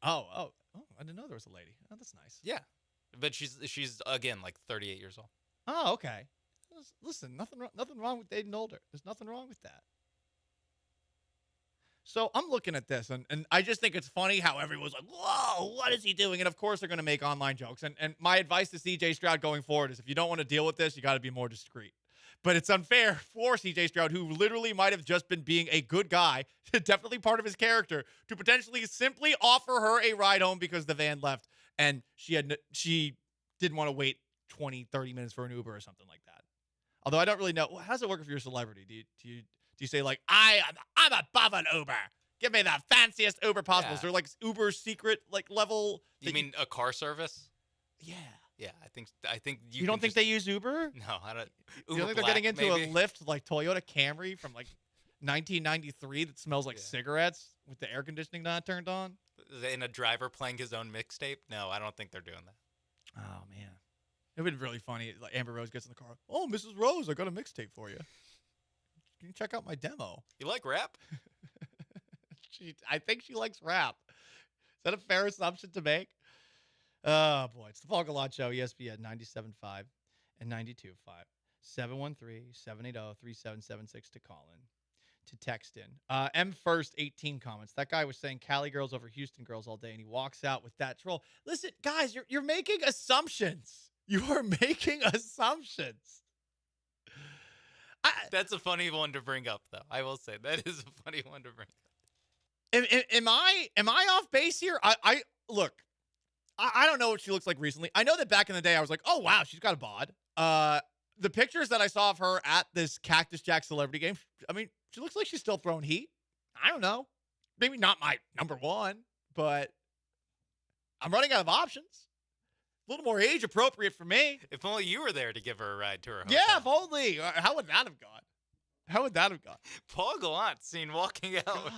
Oh, I didn't know there was a lady. Oh, that's nice. Yeah, but she's again like 38 years old. Oh, okay. Listen, nothing wrong with dating older. There's nothing wrong with that. So I'm looking at this, and I just think it's funny how everyone's like, whoa, what is he doing? And, of course, they're going to make online jokes. And my advice to C.J. Stroud going forward is if you don't want to deal with this, you got to be more discreet. But it's unfair for C.J. Stroud, who literally might have just been being a good guy, definitely part of his character, to potentially simply offer her a ride home because the van left, and she didn't want to wait 20, 30 minutes for an Uber or something like that. Although I don't really know. How does it work if you're a celebrity? Do you say, like, I'm above an Uber. Give me the fanciest Uber possible. Yeah. Is there, like, Uber secret, like, level? You mean a car service? Yeah. Yeah, I think you don't think they use Uber? No, I don't. You don't think they're getting into a Lyft, like, Toyota Camry from, like, 1993 that smells like cigarettes with the air conditioning not turned on? And a driver playing his own mixtape? No, I don't think they're doing that. Oh, man. It would be really funny. Like, Amber Rose gets in the car. Oh, Mrs. Rose, I got a mixtape for you. Can you check out my demo? You like rap? I think she likes rap. Is that a fair assumption to make? Oh, boy. It's the Paul Gallant Show, ESPN 97.5 and 92.5. 713-780-3776 to call in, to text in. M First 18 comments. That guy was saying Cali girls over Houston girls all day, and he walks out with that troll. Listen, guys, you're making assumptions. You are making assumptions. That's a funny one to bring up, though. I will say that is a funny one to bring up. Am I off base here? Look. I don't know what she looks like recently. I know that back in the day, I was like, oh, wow, she's got a bod. The pictures that I saw of her at this Cactus Jack celebrity game, I mean, she looks like she's still throwing heat. I don't know. Maybe not my number one, but I'm running out of options. A little more age appropriate for me. If only you were there to give her a ride to her home. Yeah, if only. How would that have gone? Paul Gallant seen walking out. God.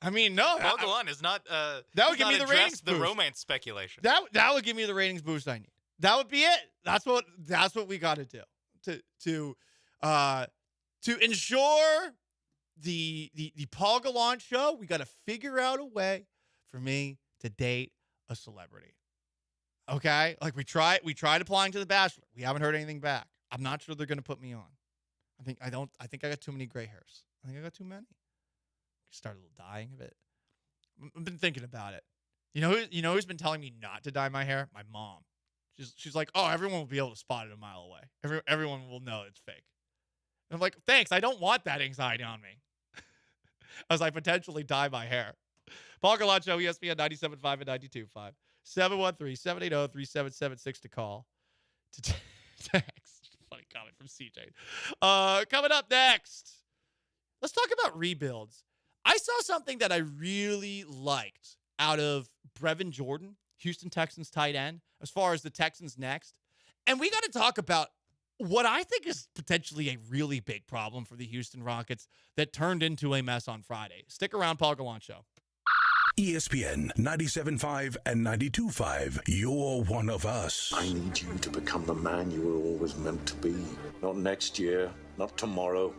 I mean, no. Paul Gallant is not. That would give me the ratings the boost. romance speculation. That would give me the ratings boost I need. That would be it. That's what we got to do to ensure the Paul Gallant show. We got to figure out a way for me to date a celebrity. Okay, like we tried applying to The Bachelor. We haven't heard anything back. I'm not sure they're going to put me on. I think I got too many gray hairs. I think I got too many. Start a little dyeing of it. I've been thinking about it. You know who's been telling me not to dye my hair? My mom. She's like, oh, everyone will be able to spot it a mile away. Everyone will know it's fake. And I'm like, thanks. I don't want that anxiety on me. As I potentially dye my hair. Paul Gallant Show, ESPN 97.5 and 92.5. 713-780-3776 to call. To text. Funny comment from CJ. Coming up next, let's talk about rebuilds. I saw something that I really liked out of Brevin Jordan, Houston Texans tight end, as far as the Texans next. And we got to talk about what I think is potentially a really big problem for the Houston Rockets that turned into a mess on Friday. Stick around, Paul Gallant Show. ESPN 97.5 and 92.5. You're one of us. I need you to become the man you were always meant to be. Not next year, not tomorrow.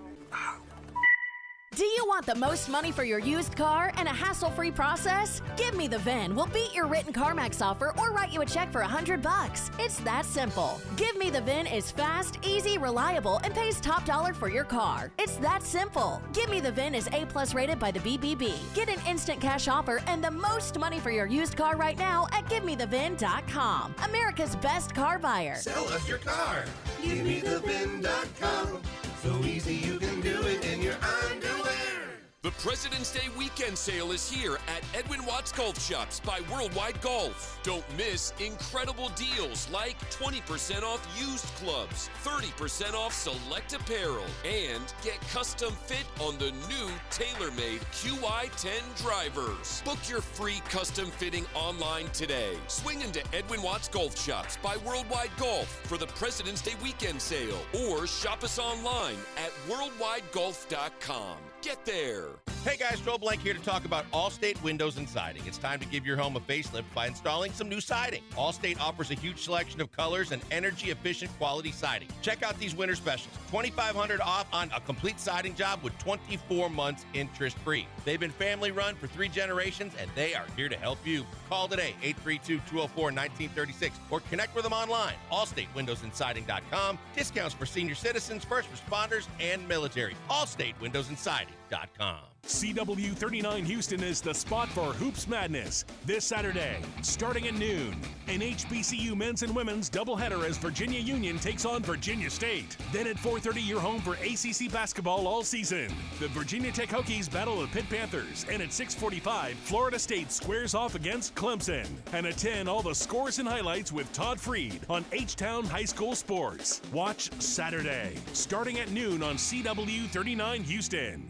Do you want the most money for your used car and a hassle-free process? Give Me the VIN will beat your written CarMax offer or write you a check for $100. It's that simple. Give Me the VIN is fast, easy, reliable, and pays top dollar for your car. It's that simple. Give Me the VIN is A+ rated by the BBB. Get an instant cash offer and the most money for your used car right now at GiveMeTheVIN.com. America's best car buyer. Sell us your car. GiveMeTheVIN.com. So easy you can do it in your underwear. The President's Day weekend sale is here at Edwin Watts Golf Shops by Worldwide Golf. Don't miss incredible deals like 20% off used clubs, 30% off select apparel, and get custom fit on the new tailor-made QI10 drivers. Book your free custom fitting online today. Swing into Edwin Watts Golf Shops by Worldwide Golf for the President's Day weekend sale, or shop us online at worldwidegolf.com. Get there. Hey guys, Joe Blank here to talk about Allstate Windows and Siding. It's time to give your home a facelift by installing some new siding. Allstate offers a huge selection of colors and energy-efficient quality siding. Check out these winter specials. $2,500 off on a complete siding job with 24 months interest-free. They've been family-run for 3 generations, and they are here to help you. Call today, 832-204-1936, or connect with them online, allstatewindowsandsiding.com. Discounts for senior citizens, first responders, and military. allstatewindowsandsiding.com. CW39 Houston is the spot for Hoops Madness this Saturday, starting at noon. An HBCU men's and women's doubleheader as Virginia Union takes on Virginia State. Then at 4:30, you're home for ACC basketball all season. The Virginia Tech Hokies battle the Pitt Panthers, and at 6:45, Florida State squares off against Clemson. And at 10, all the scores and highlights with Todd Freed on H-Town High School Sports. Watch Saturday, starting at noon on CW39 Houston.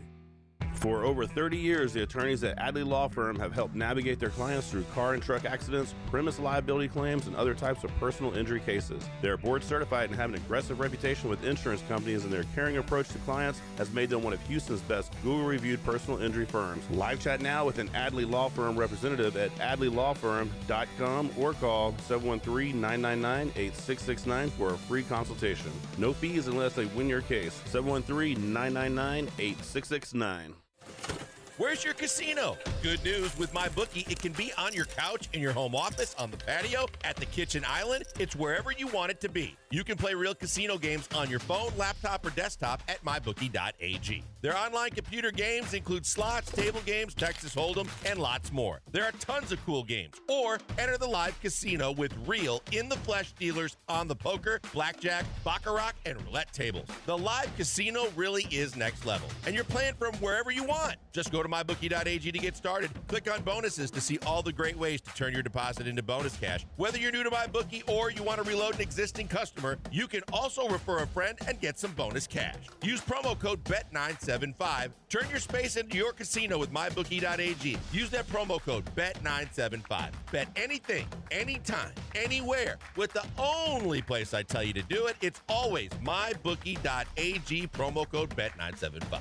For over 30 years, the attorneys at Adley Law Firm have helped navigate their clients through car and truck accidents, premise liability claims, and other types of personal injury cases. They are board certified and have an aggressive reputation with insurance companies, and their caring approach to clients has made them one of Houston's best Google-reviewed personal injury firms. Live chat now with an Adley Law Firm representative at adleylawfirm.com or call 713-999-8669 for a free consultation. No fees unless they win your case. 713-999-8669. Where's your casino? Good news with MyBookie, it can be on your couch, in your home office, on the patio, at the kitchen island. It's wherever you want it to be. You can play real casino games on your phone, laptop, or desktop at mybookie.ag. Their online computer games include slots, table games, Texas Hold'em, and lots more. There are tons of cool games. Or enter the live casino with real, in-the-flesh dealers on the poker, blackjack, baccarat, and roulette tables. The live casino really is next level. And you're playing from wherever you want. Just go to mybookie.ag to get started. Click on bonuses to see all the great ways to turn your deposit into bonus cash. Whether you're new to MyBookie or you want to reload an existing customer, you can also refer a friend and get some bonus cash. Use promo code BET975. Turn your space into your casino with mybookie.ag. Use that promo code BET975. Bet anything, anytime, anywhere. With the only place I tell you to do it, it's always mybookie.ag, promo code BET975.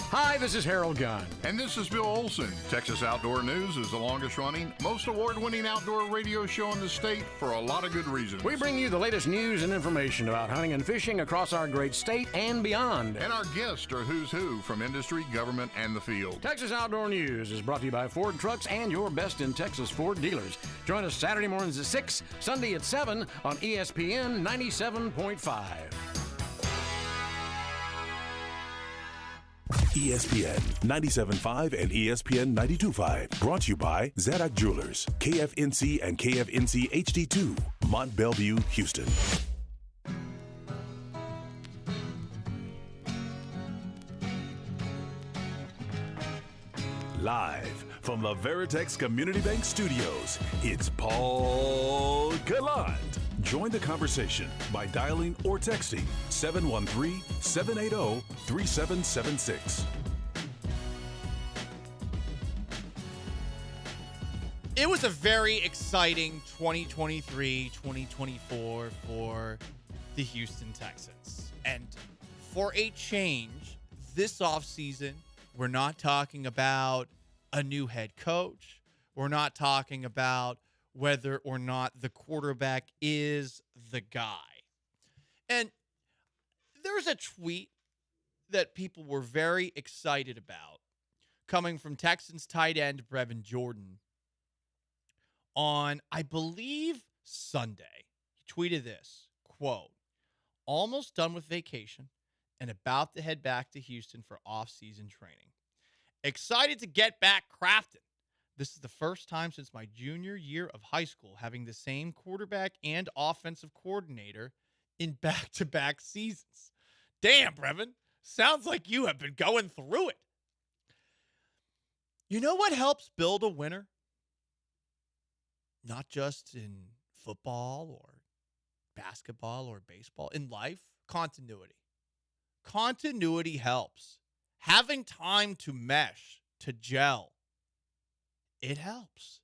Hi, this is Harold Gunn. And this is Bill Olson. Texas Outdoor News is the longest running, most award-winning outdoor radio show in the state for a lot of good reasons. We bring you the latest news and information about hunting and fishing across our great state and beyond. And our guests are who's who from industry, government, and the field. Texas Outdoor News is brought to you by Ford Trucks and your best in Texas Ford dealers. Join us Saturday mornings at 6, Sunday at 7 on ESPN 97.5. ESPN 97.5 and ESPN 92.5. Brought to you by Zadak Jewelers, KFNC and KFNC HD2, Mont Bellevue, Houston. Live from the Veritex Community Bank Studios, it's Paul Gallant. Join the conversation by dialing or texting 713-780-3776. It was a very exciting 2023-2024 for the Houston Texans. And for a change, this offseason, we're not talking about a new head coach. We're not talking about whether or not the quarterback is the guy. And there's a tweet that people were very excited about coming from Texans tight end Brevin Jordan on, I believe, Sunday. He tweeted this, quote, "Almost done with vacation and about to head back to Houston for off-season training. Excited to get back crafting. This is the first time since my junior year of high school having the same quarterback and offensive coordinator in back-to-back seasons." Damn, Brevin. Sounds like you have been going through it. You know what helps build a winner? Not just in football or basketball or baseball. In life, continuity. Continuity helps. Having time to mesh, to gel, it helps.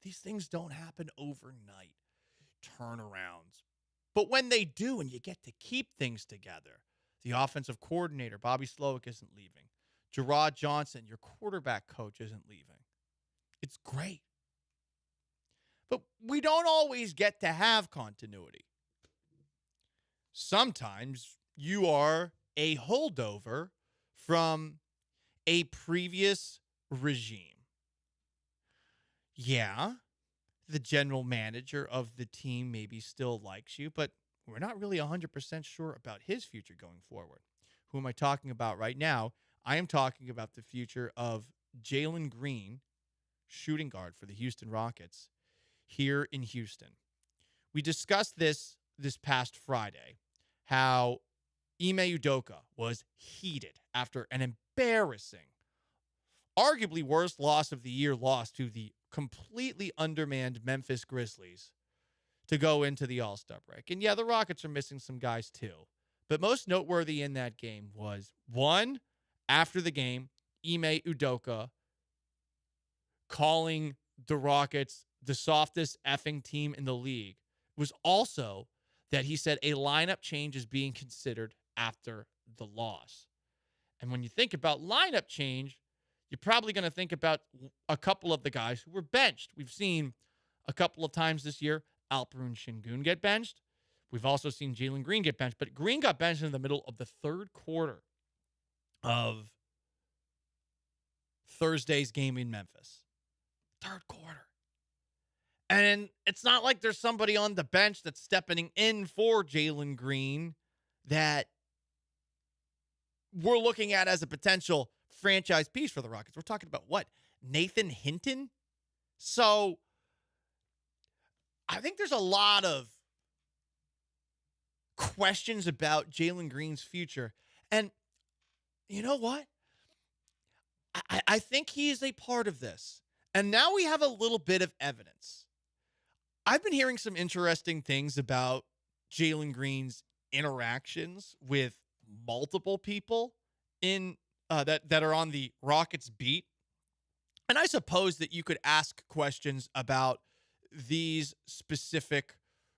These things don't happen overnight. Turnarounds. But when they do and you get to keep things together, the offensive coordinator, Bobby Slowick, isn't leaving. Gerard Johnson, your quarterback coach, isn't leaving. It's great. But we don't always get to have continuity. Sometimes you are a holdover from a previous regime. Yeah, the general manager of the team maybe still likes you, but we're not really 100% sure about his future going forward. Who am I talking about right now? I am talking about the future of Jalen Green, shooting guard for the Houston Rockets, here in Houston. We discussed this past Friday, how Ime Udoka was heated after an embarrassing, arguably worst loss of the year loss to the completely undermanned Memphis Grizzlies to go into the All-Star break. And yeah, the Rockets are missing some guys too. But most noteworthy in that game was, one, after the game, Ime Udoka calling the Rockets the softest effing team in the league. It was also that he said a lineup change is being considered after the loss. And when you think about lineup change, you're probably going to think about a couple of the guys who were benched. We've seen a couple of times this year Alperen Şengün get benched. We've also seen Jalen Green get benched. But Green got benched in the middle of the third quarter of Thursday's game in Memphis. Third quarter. And it's not like there's somebody on the bench that's stepping in for Jalen Green that we're looking at as a potential franchise piece for the Rockets. We're talking about what? Nathan Hinton? So I think there's a lot of questions about Jalen Green's future. And you know what? I think he is a part of this. And now we have a little bit of evidence. I've been hearing some interesting things about Jalen Green's interactions with multiple people in that are on the Rockets beat. And I suppose that you could ask questions about these specific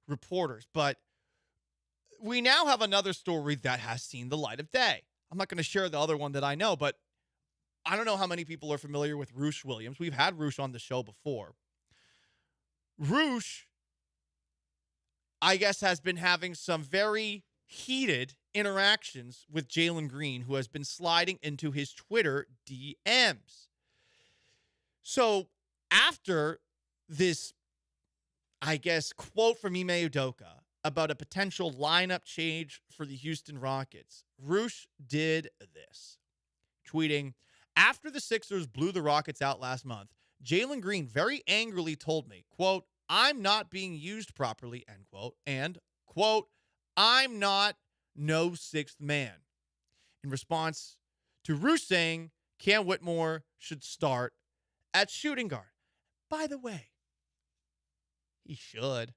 reporters. But we now have another story that has seen the light of day. I'm not going to share the other one that I know, but I don't know how many people are familiar with Roosh Williams. We've had Roosh on the show before. Roosh, I guess, has been having some very heated interactions with Jalen Green, who has been sliding into his Twitter DMs. So after this, I guess, quote from Ime Udoka about a potential lineup change for the Houston Rockets, Roosh did this, tweeting, "After the Sixers blew the Rockets out last month, Jalen Green very angrily told me, quote, I'm not being used properly, end quote, and, quote, I'm not no sixth man. In response to Roosh saying Cam Whitmore should start at shooting guard. By the way, he should.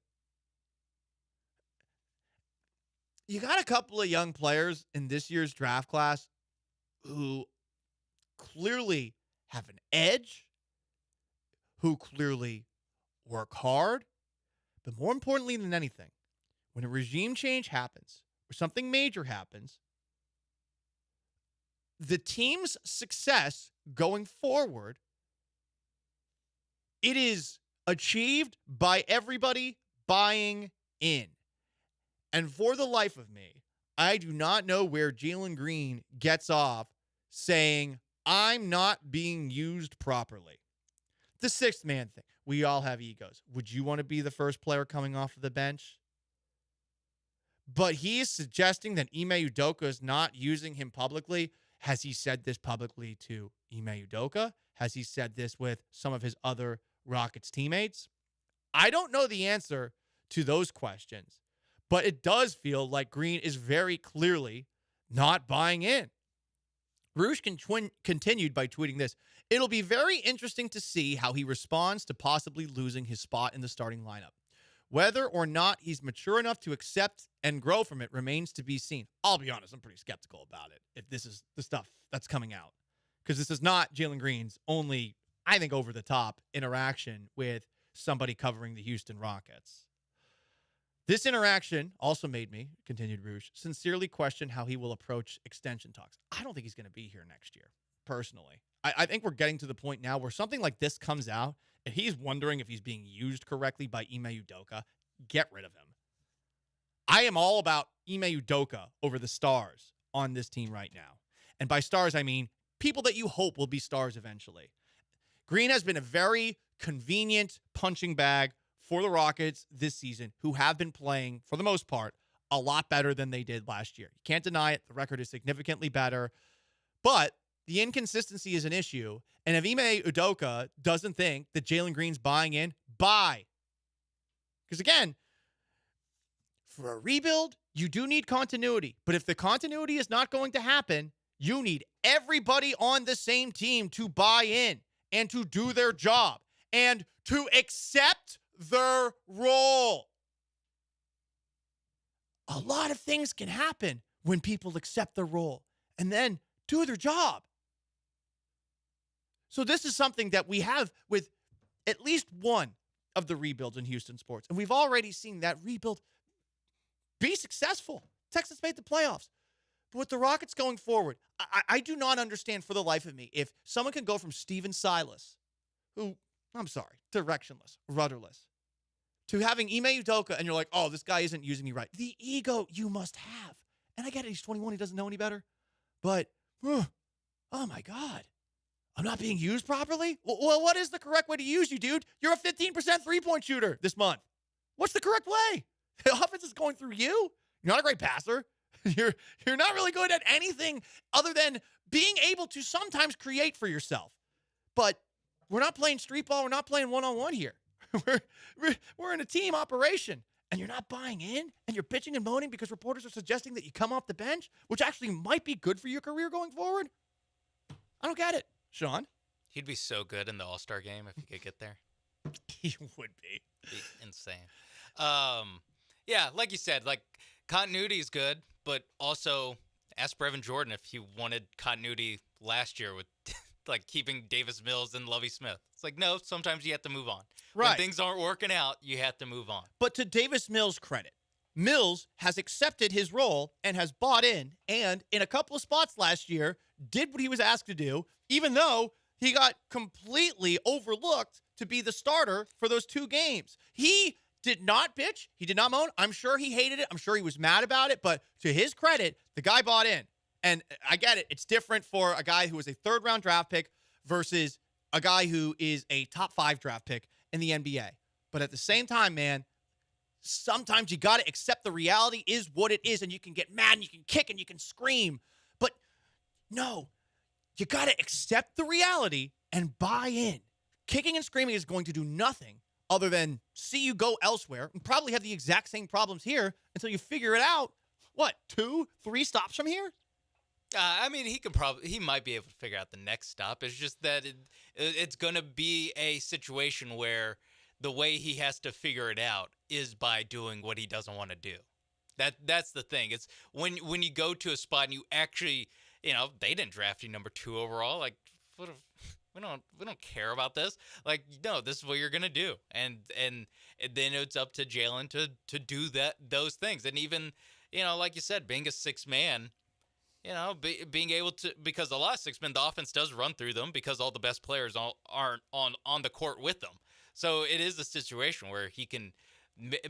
You got a couple of young players in this year's draft class who clearly have an edge, who clearly work hard, but more importantly than anything, when a regime change happens or something major happens, the team's success going forward, it is achieved by everybody buying in. And for the life of me, I do not know where Jalen Green gets off saying, I'm not being used properly. The sixth man thing. We all have egos. Would you want to be the first player coming off of the bench? But he is suggesting that Ime Udoka is not using him publicly. Has he said this publicly to Ime Udoka? Has he said this with some of his other Rockets teammates? I don't know the answer to those questions, but it does feel like Green is very clearly not buying in. Roosh continued by tweeting this. It'll be very interesting to see how he responds to possibly losing his spot in the starting lineup. Whether or not he's mature enough to accept and grow from it remains to be seen. I'll be honest, I'm pretty skeptical about it if this is the stuff that's coming out. Because this is not Jalen Green's only, I think, over-the-top interaction with somebody covering the Houston Rockets. This interaction also made me, continued Roosh, sincerely question how he will approach extension talks. I don't think he's going to be here next year, personally. I think we're getting to the point now where something like this comes out, and he's wondering if he's being used correctly by Ime Udoka. Get rid of him. I am all about Ime Udoka over the stars on this team right now. And by stars, I mean people that you hope will be stars eventually. Green has been a very convenient punching bag for the Rockets this season, who have been playing, for the most part, a lot better than they did last year. You can't deny it. The record is significantly better. But the inconsistency is an issue. And if Ime Udoka doesn't think that Jalen Green's buying in, buy. Because again, for a rebuild, you do need continuity. But if the continuity is not going to happen, you need everybody on the same team to buy in and to do their job and to accept their role. A lot of things can happen when people accept their role and then do their job. So this is something that we have with at least one of the rebuilds in Houston sports. And we've already seen that rebuild be successful. Texas made the playoffs. But with the Rockets going forward, I do not understand for the life of me if someone can go from Steven Silas, who, I'm sorry, directionless, rudderless, to having Ime Udoka, and you're like, oh, this guy isn't using me right. The ego you must have. And I get it, he's 21, he doesn't know any better. But, oh my God. I'm not being used properly? Well, what is the correct way to use you, dude? You're a 15% three-point shooter this month. What's the correct way? The offense is going through you. You're not a great passer. You're not really good at anything other than being able to sometimes create for yourself. But we're not playing street ball. We're not playing one-on-one here. We're in a team operation, and you're not buying in, and you're bitching and moaning because reporters are suggesting that you come off the bench, which actually might be good for your career going forward. I don't get it, Sean. He'd be so good in the All-Star game if he could get there. He would be. Insane. Yeah, like you said, like continuity is good, but also ask Brevin Jordan if he wanted continuity last year with like keeping Davis Mills and Lovie Smith. It's like, no, sometimes you have to move on. Right. When things aren't working out, you have to move on. But to Davis Mills' credit, Mills has accepted his role and has bought in, and in a couple of spots last year, did what he was asked to do, even though he got completely overlooked to be the starter for those 2 games. He did not bitch. He did not moan. I'm sure he hated it. I'm sure he was mad about it. But to his credit, the guy bought in. And I get it. It's different for a guy who is a 3rd-round draft pick versus a guy who is a top 5 draft pick in the NBA. But at the same time, man, sometimes you got to accept the reality is what it is, and you can get mad and you can kick and you can scream. But no, you got to accept the reality and buy in. Kicking and screaming is going to do nothing other than see you go elsewhere and probably have the exact same problems here until you figure it out. What, 2, 3 stops from here? I mean, he might be able to figure out the next stop. It's just that it's going to be a situation where the way he has to figure it out is by doing what he doesn't want to do. That's the thing. It's when you go to a spot and you actually, they didn't draft you number 2 overall. Like, we don't care about this. Like, no, this is what you're gonna do, and then it's up to Jalen to do those things, and even like you said, being a 6th man. Being able to, because a lot of 6 men, the offense does run through them because all the best players aren't on the court with them. So it is a situation where he can,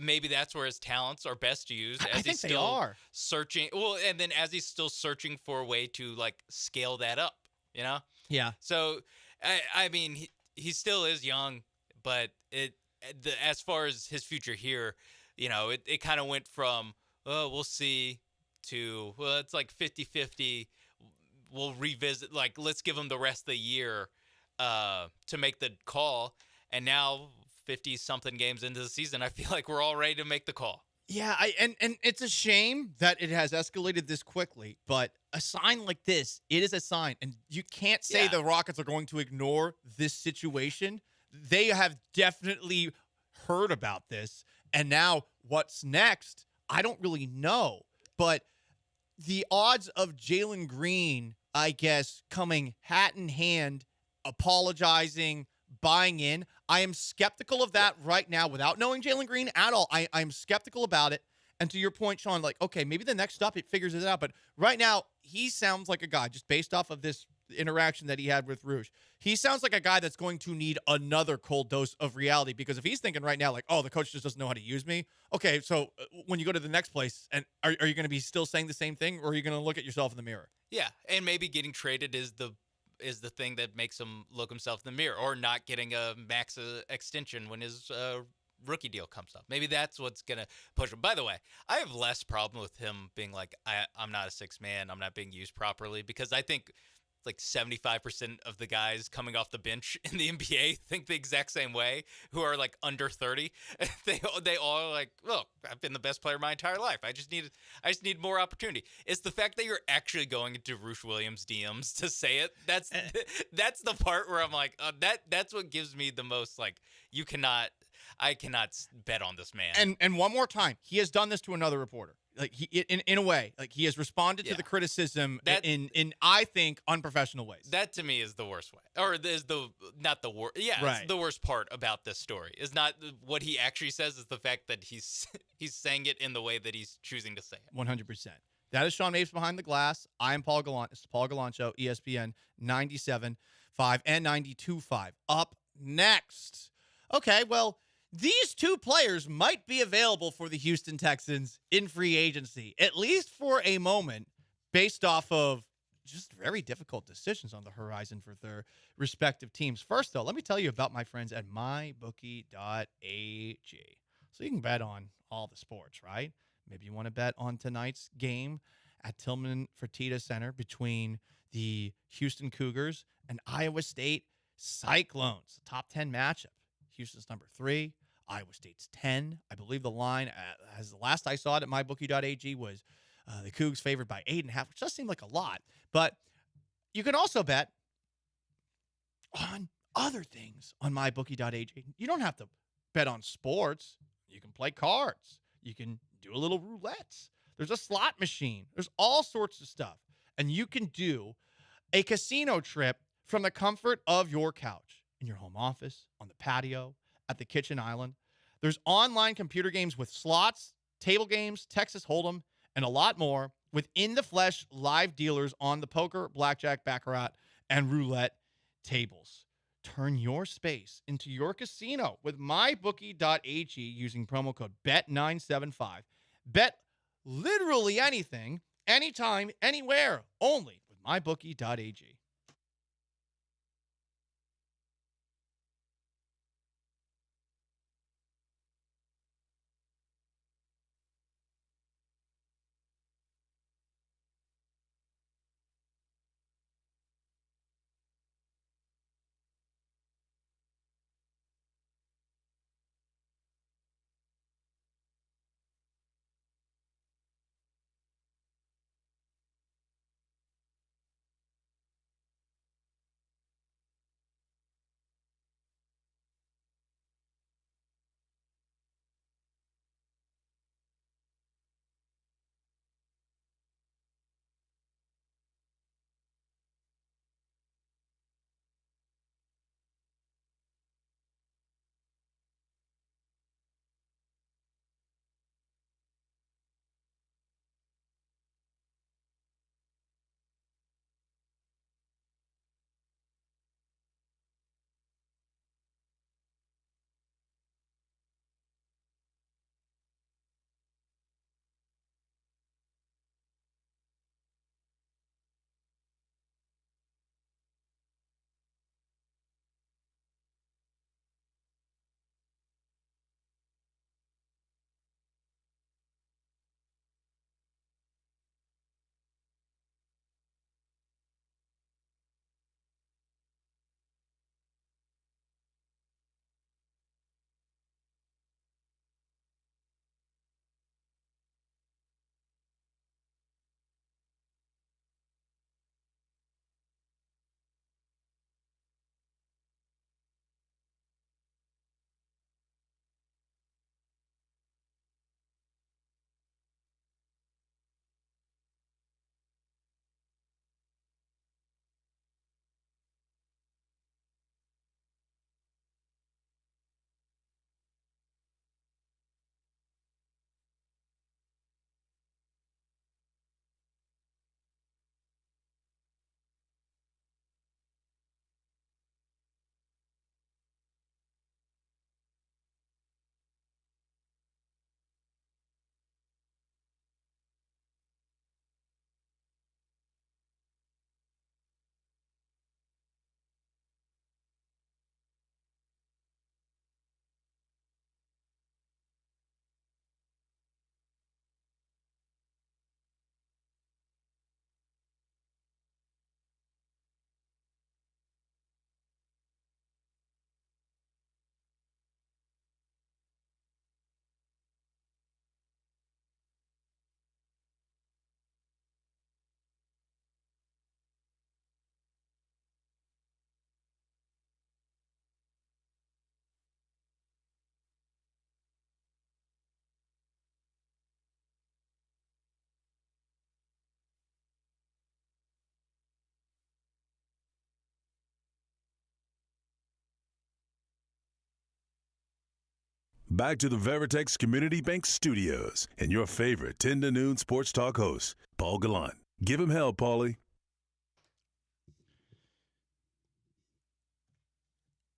maybe that's where his talents are best used. I think they are searching. Well, and then as he's still searching for a way to like scale that up, Yeah. So, I mean, he still is young, but as far as his future here, it kind of went from, we'll see, to, well, it's like 50-50. We'll revisit, like, let's give him the rest of the year to make the call. And now, 50-something games into the season, I feel like we're all ready to make the call. Yeah, and it's a shame that it has escalated this quickly, but a sign like this, it is a sign. And you can't say the Rockets are going to ignore this situation. They have definitely heard about this. And now what's next, I don't really know. But the odds of Jalen Green, I guess, coming hat in hand, apologizing, buying in, I am skeptical of that right now without knowing Jalen Green at all. I'm skeptical about it. And to your point, Sean, like, okay, maybe the next stop it figures it out. But right now, he sounds like a guy, just based off of this interaction that he had with Rouge, he sounds like a guy that's going to need another cold dose of reality, because if he's thinking right now, like, oh, the coach just doesn't know how to use me. Okay, so when you go to the next place, and are you going to be still saying the same thing, or are you going to look at yourself in the mirror? Yeah, and maybe getting traded is the thing that makes him look himself in the mirror, or not getting a max extension when his rookie deal comes up. Maybe that's what's going to push him. By the way, I have less problem with him being like, I'm not a 6 man, I'm not being used properly, because I think like 75% of the guys coming off the bench in the NBA think the exact same way, who are like under 30. They all are like, look, I've been the best player my entire life. I just need more opportunity. It's the fact that you're actually going into Roosh Williams DMs to say it. That's the part where I'm like, that's what gives me the most, like, I cannot bet on this man. And one more time, he has done this to another reporter. Like, he, in a way, like, he has responded to the criticism in I think unprofessional ways. That to me is the worst way, or is not the worst. Yeah, right. It's the worst part about this story is not what he actually says, is the fact that he's saying it in the way that he's choosing to say it. 100%. That is Sean Mapes Behind the Glass. I'm Paul Gallant. It's the Paul Gallant Show, ESPN 97.5 and 92.5. Up next. Okay, well, these 2 players might be available for the Houston Texans in free agency, at least for a moment, based off of just very difficult decisions on the horizon for their respective teams. First, though, let me tell you about my friends at mybookie.ag. So you can bet on all the sports, right? Maybe you want to bet on tonight's game at Tillman Fertitta Center between the Houston Cougars and Iowa State Cyclones. Top 10 matchup. Houston's number 3. Iowa State's 10. I believe the line, as the last I saw it at mybookie.ag, was the Cougs favored by 8.5, which does seem like a lot. But you can also bet on other things on mybookie.ag. You don't have to bet on sports. You can play cards. You can do a little roulette. There's a slot machine. There's all sorts of stuff. And you can do a casino trip from the comfort of your couch, in your home office, on the patio, at the kitchen island. There's online computer games with slots, table games, Texas Hold'em, and a lot more with in-the-flesh live dealers on the poker, blackjack, baccarat, and roulette tables. Turn your space into your casino with mybookie.ag using promo code BET975. Bet literally anything, anytime, anywhere, only with mybookie.ag. Back to the Veritex Community Bank Studios and your favorite 10 to noon sports talk host, Paul Gallant. Give him hell, Paulie.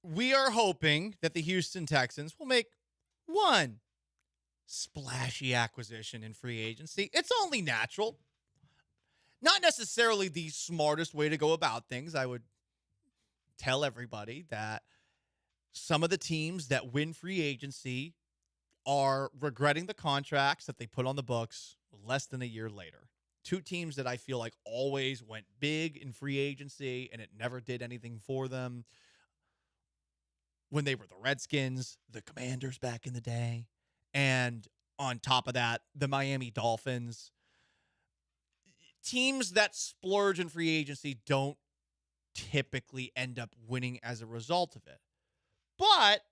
We are hoping that the Houston Texans will make one splashy acquisition in free agency. It's only natural. not necessarily the smartest way to go about things. I would tell everybody that some of the teams that win free agency are regretting the contracts that they put on the books less than a year later. Two teams that I feel like always went big in free agency and it never did anything for them when they were the Redskins, the Commanders back in the day, and on top of that, the Miami Dolphins. Teams that splurge in free agency don't typically end up winning as a result of it. But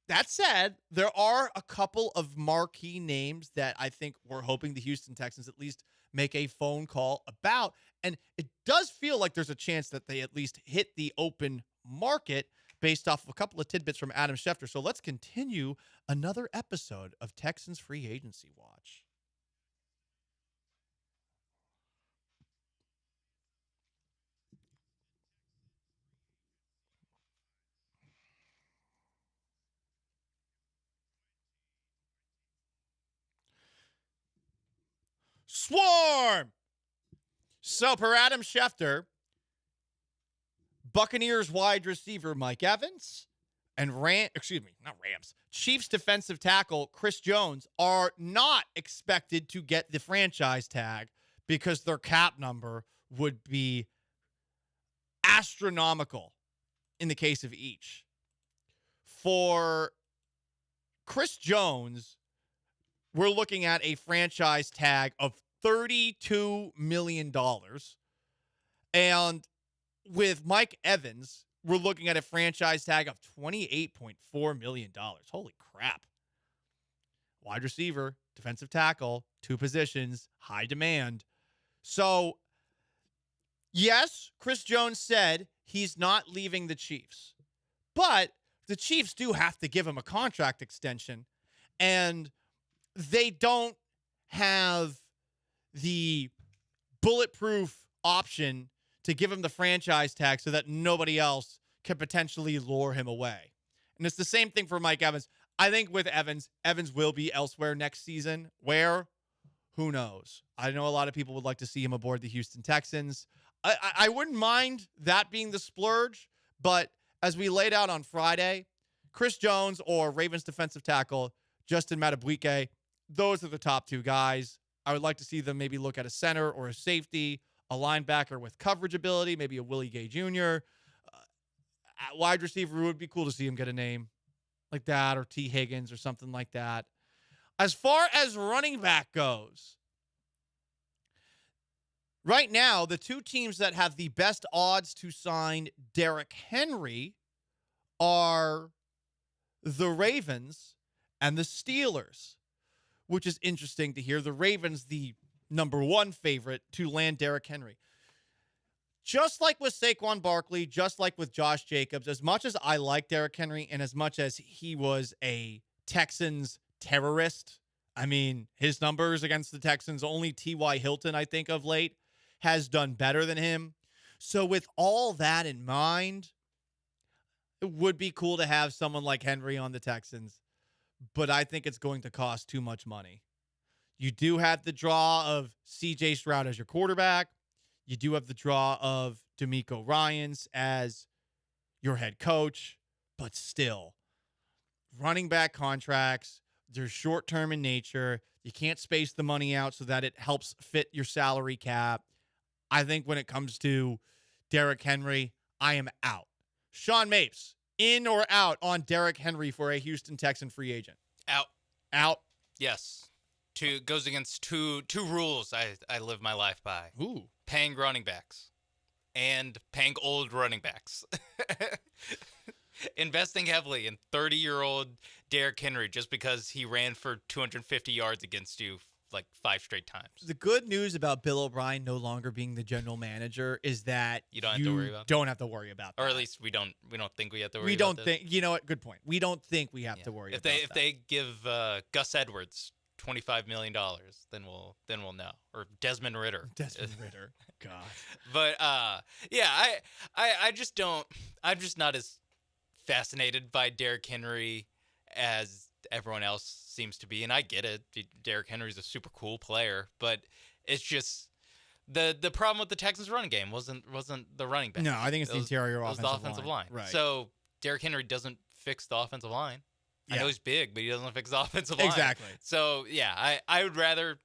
that said, there are a couple of marquee names that I think we're hoping the Houston Texans at least make a phone call about. And it does feel like there's a chance that they at least hit the open market based off of a couple of tidbits from Adam Schefter. So let's continue another episode of Texans Free Agency Watch. Swarm! So, per Adam Schefter, Buccaneers wide receiver Mike Evans and Chiefs defensive tackle Chris Jones are not expected to get the franchise tag because their cap number would be astronomical in the case of each. For Chris Jones, we're looking at a franchise tag of $32 million. And with Mike Evans, we're looking at a franchise tag of $28.4 million. Holy crap. Wide receiver, defensive tackle, two positions, high demand. So, yes, Chris Jones said he's not leaving the Chiefs. But the Chiefs do have to give him a contract extension. And they don't have the bulletproof option to give him the franchise tag so that nobody else can potentially lure him away. And it's the same thing for Mike Evans. I think with Evans will be elsewhere next season. Where? Who knows? I know a lot of people would like to see him aboard the Houston Texans. I wouldn't mind that being the splurge, but as we laid out on Friday, Chris Jones or Ravens defensive tackle Justin Madubuike, those are the top two guys. I would like to see them maybe look at a center or a safety, a linebacker with coverage ability, maybe a Willie Gay Jr. At wide receiver, it would be cool to see him get a name like that or T. Higgins or something like that. As far as running back goes, right now, the two teams that have the best odds to sign Derrick Henry are the Ravens and the Steelers, which is interesting to hear. The Ravens, the number one favorite to land Derrick Henry. Just like with Saquon Barkley, just like with Josh Jacobs, as much as I like Derrick Henry and as much as he was a Texans terrorist, I mean, his numbers against the Texans, only T.Y. Hilton, I think, of late, has done better than him. So with all that in mind, it would be cool to have someone like Henry on the Texans, but I think it's going to cost too much money. You do have the draw of C.J. Stroud as your quarterback. You do have the draw of DeMeco Ryans as your head coach, but still, running back contracts, they're short-term in nature. You can't space the money out so that it helps fit your salary cap. I think when it comes to Derrick Henry, I am out. Sean Mapes, in or out on Derrick Henry for a Houston Texan free agent? Out. Out? Yes. Goes against two rules I live my life by. Ooh. Paying running backs and paying old running backs. Investing heavily in 30-year-old Derrick Henry just because he ran for 250 yards against you like 5 straight times. The good news about Bill O'Brien no longer being the general manager is that you don't have to worry about it. Don't have to worry about that. Or at least we don't think we have to worry about it. We don't think, you know what, good point. We don't think we have to worry about that. If they give Gus Edwards $25 million, then we'll know. Or Desmond Ritter. God. But I just don't. I'm just not as fascinated by Derrick Henry as everyone else seems to be, and I get it. Derrick Henry's a super cool player, but it's just The problem with the Texans' running game wasn't the running back. No, I think it's the interior it was the offensive line. Right. So Derrick Henry doesn't fix the offensive line. I Yeah. know he's big, but he doesn't fix the offensive line. Exactly. So yeah, I would rather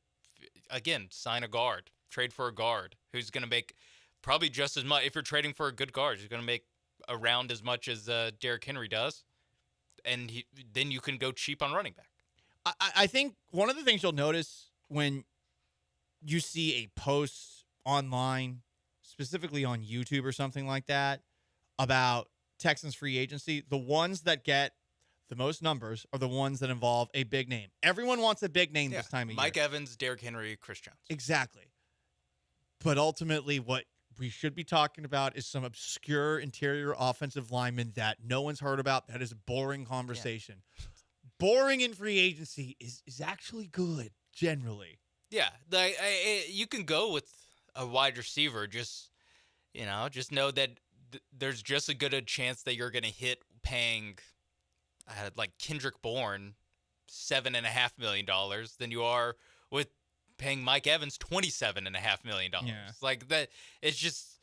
again sign a guard, trade for a guard who's going to make probably just as much. If you're trading for a good guard, he's going to make around as much as Derrick Henry does, and then you can go cheap on running back. I think one of the things you'll notice when you see a post online, specifically on YouTube or something like that, about Texans free agency, the ones that get the most numbers are the ones that involve a big name. Everyone wants a big name this time of Mike year. Evans, Derrick Henry, Chris Jones. Exactly. But ultimately, what we should be talking about is some obscure interior offensive lineman that no one's heard about. That is a boring conversation. Boring in free agency is actually good, generally. Yeah, you can go with a wide receiver. Just know that there's just as good a chance that you're going to hit paying like Kendrick Bourne $7.5 million than you are with paying Mike Evans $27.5 million. Yeah. Like that, it's just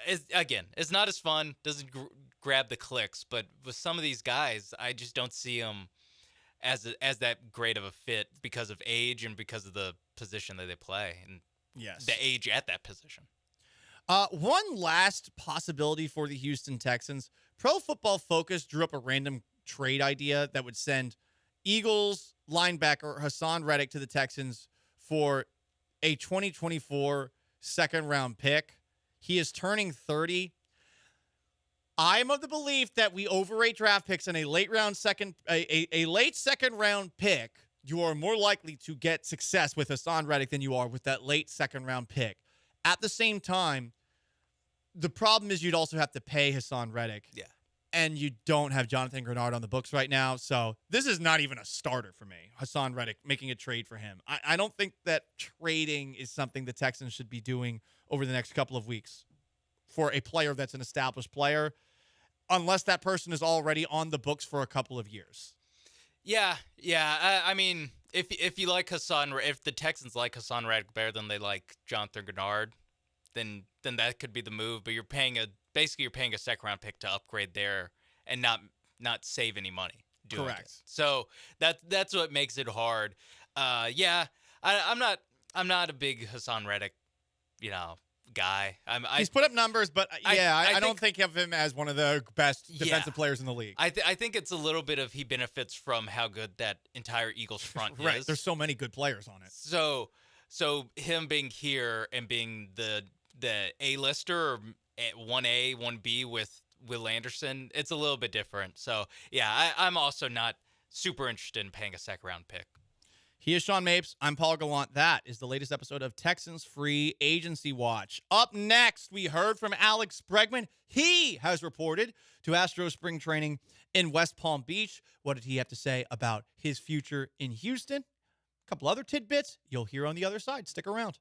it's not as fun. Doesn't grab the clicks. But with some of these guys, I just don't see them as that great of a fit because of age and because of the position that they play and the age at that position. One last possibility for the Houston Texans. Pro Football Focus drew up a random trade idea that would send Eagles linebacker Hassan Reddick to the Texans for a 2024 second-round pick. He is turning 30. I'm of the belief that we overrate draft picks and a late second round pick. You are more likely to get success with Hassan Reddick than you are with that late second round pick. At the same time, the problem is you'd also have to pay Hassan Reddick. Yeah. And you don't have Jonathan Grenard on the books right now. So this is not even a starter for me. Hassan Reddick, making a trade for him. I don't think that trading is something the Texans should be doing over the next couple of weeks for a player that's an established player, unless that person is already on the books for a couple of years. Yeah. I mean, if you like if the Texans like Hassan Reddick better than they like Jonathan Grenard, then that could be the move. But you're paying a second round pick to upgrade there and not save any money doing Correct. it. So that's what makes it hard. I'm not a big Hassan Reddick, guy. He's put up numbers, but I don't think of him as one of the best defensive players in the league. I think it's a little bit of he benefits from how good that entire Eagles front Right. is. There's so many good players on it. So him being here and being the A-lister or 1A, 1B with Will Anderson, it's a little bit different. So, yeah, I'm also not super interested in paying a second-round pick. He is Sean Mapes. I'm Paul Gallant. That is the latest episode of Texans Free Agency Watch. Up next, we heard from Alex Bregman. He has reported to Astros spring training in West Palm Beach. What did he have to say about his future in Houston? A couple other tidbits you'll hear on the other side. Stick around.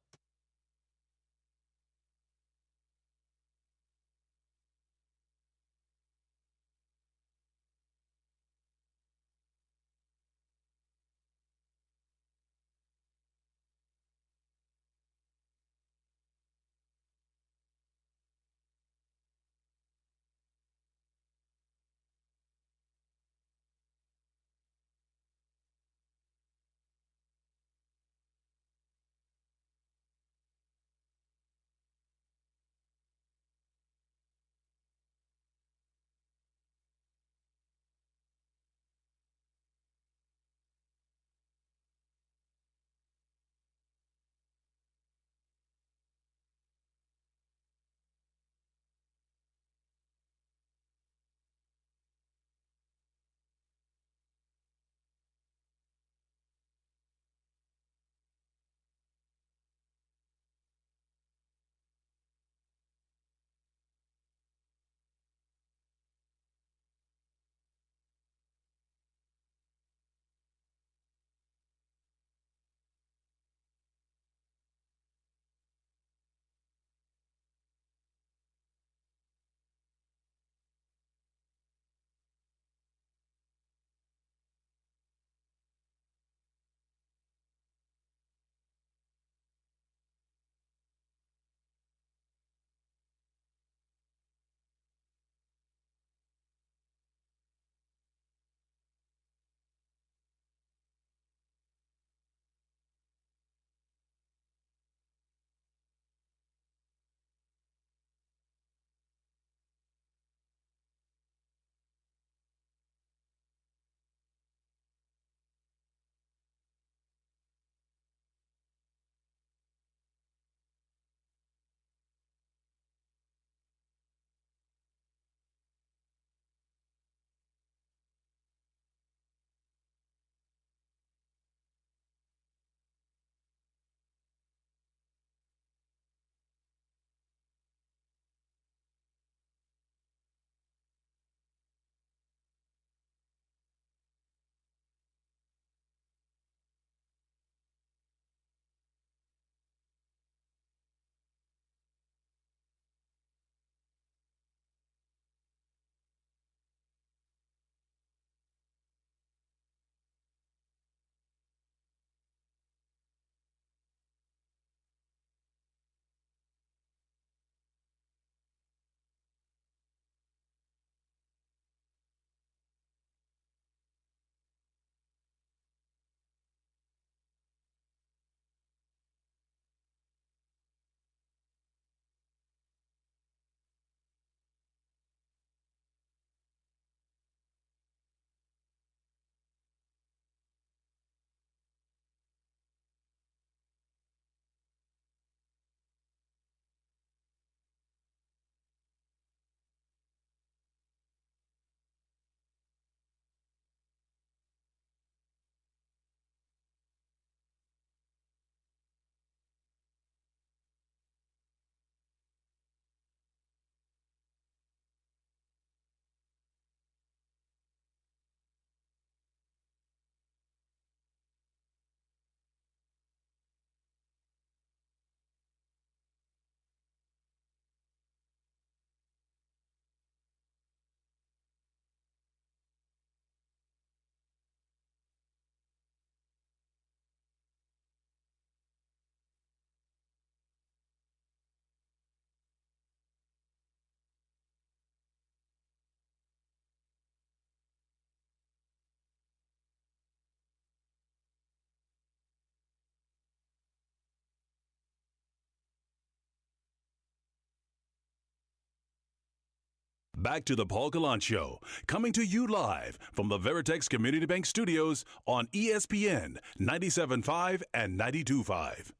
back to the Paul Gallant Show, coming to you live from the Veritex Community Bank Studios on ESPN 97.5 and 92.5.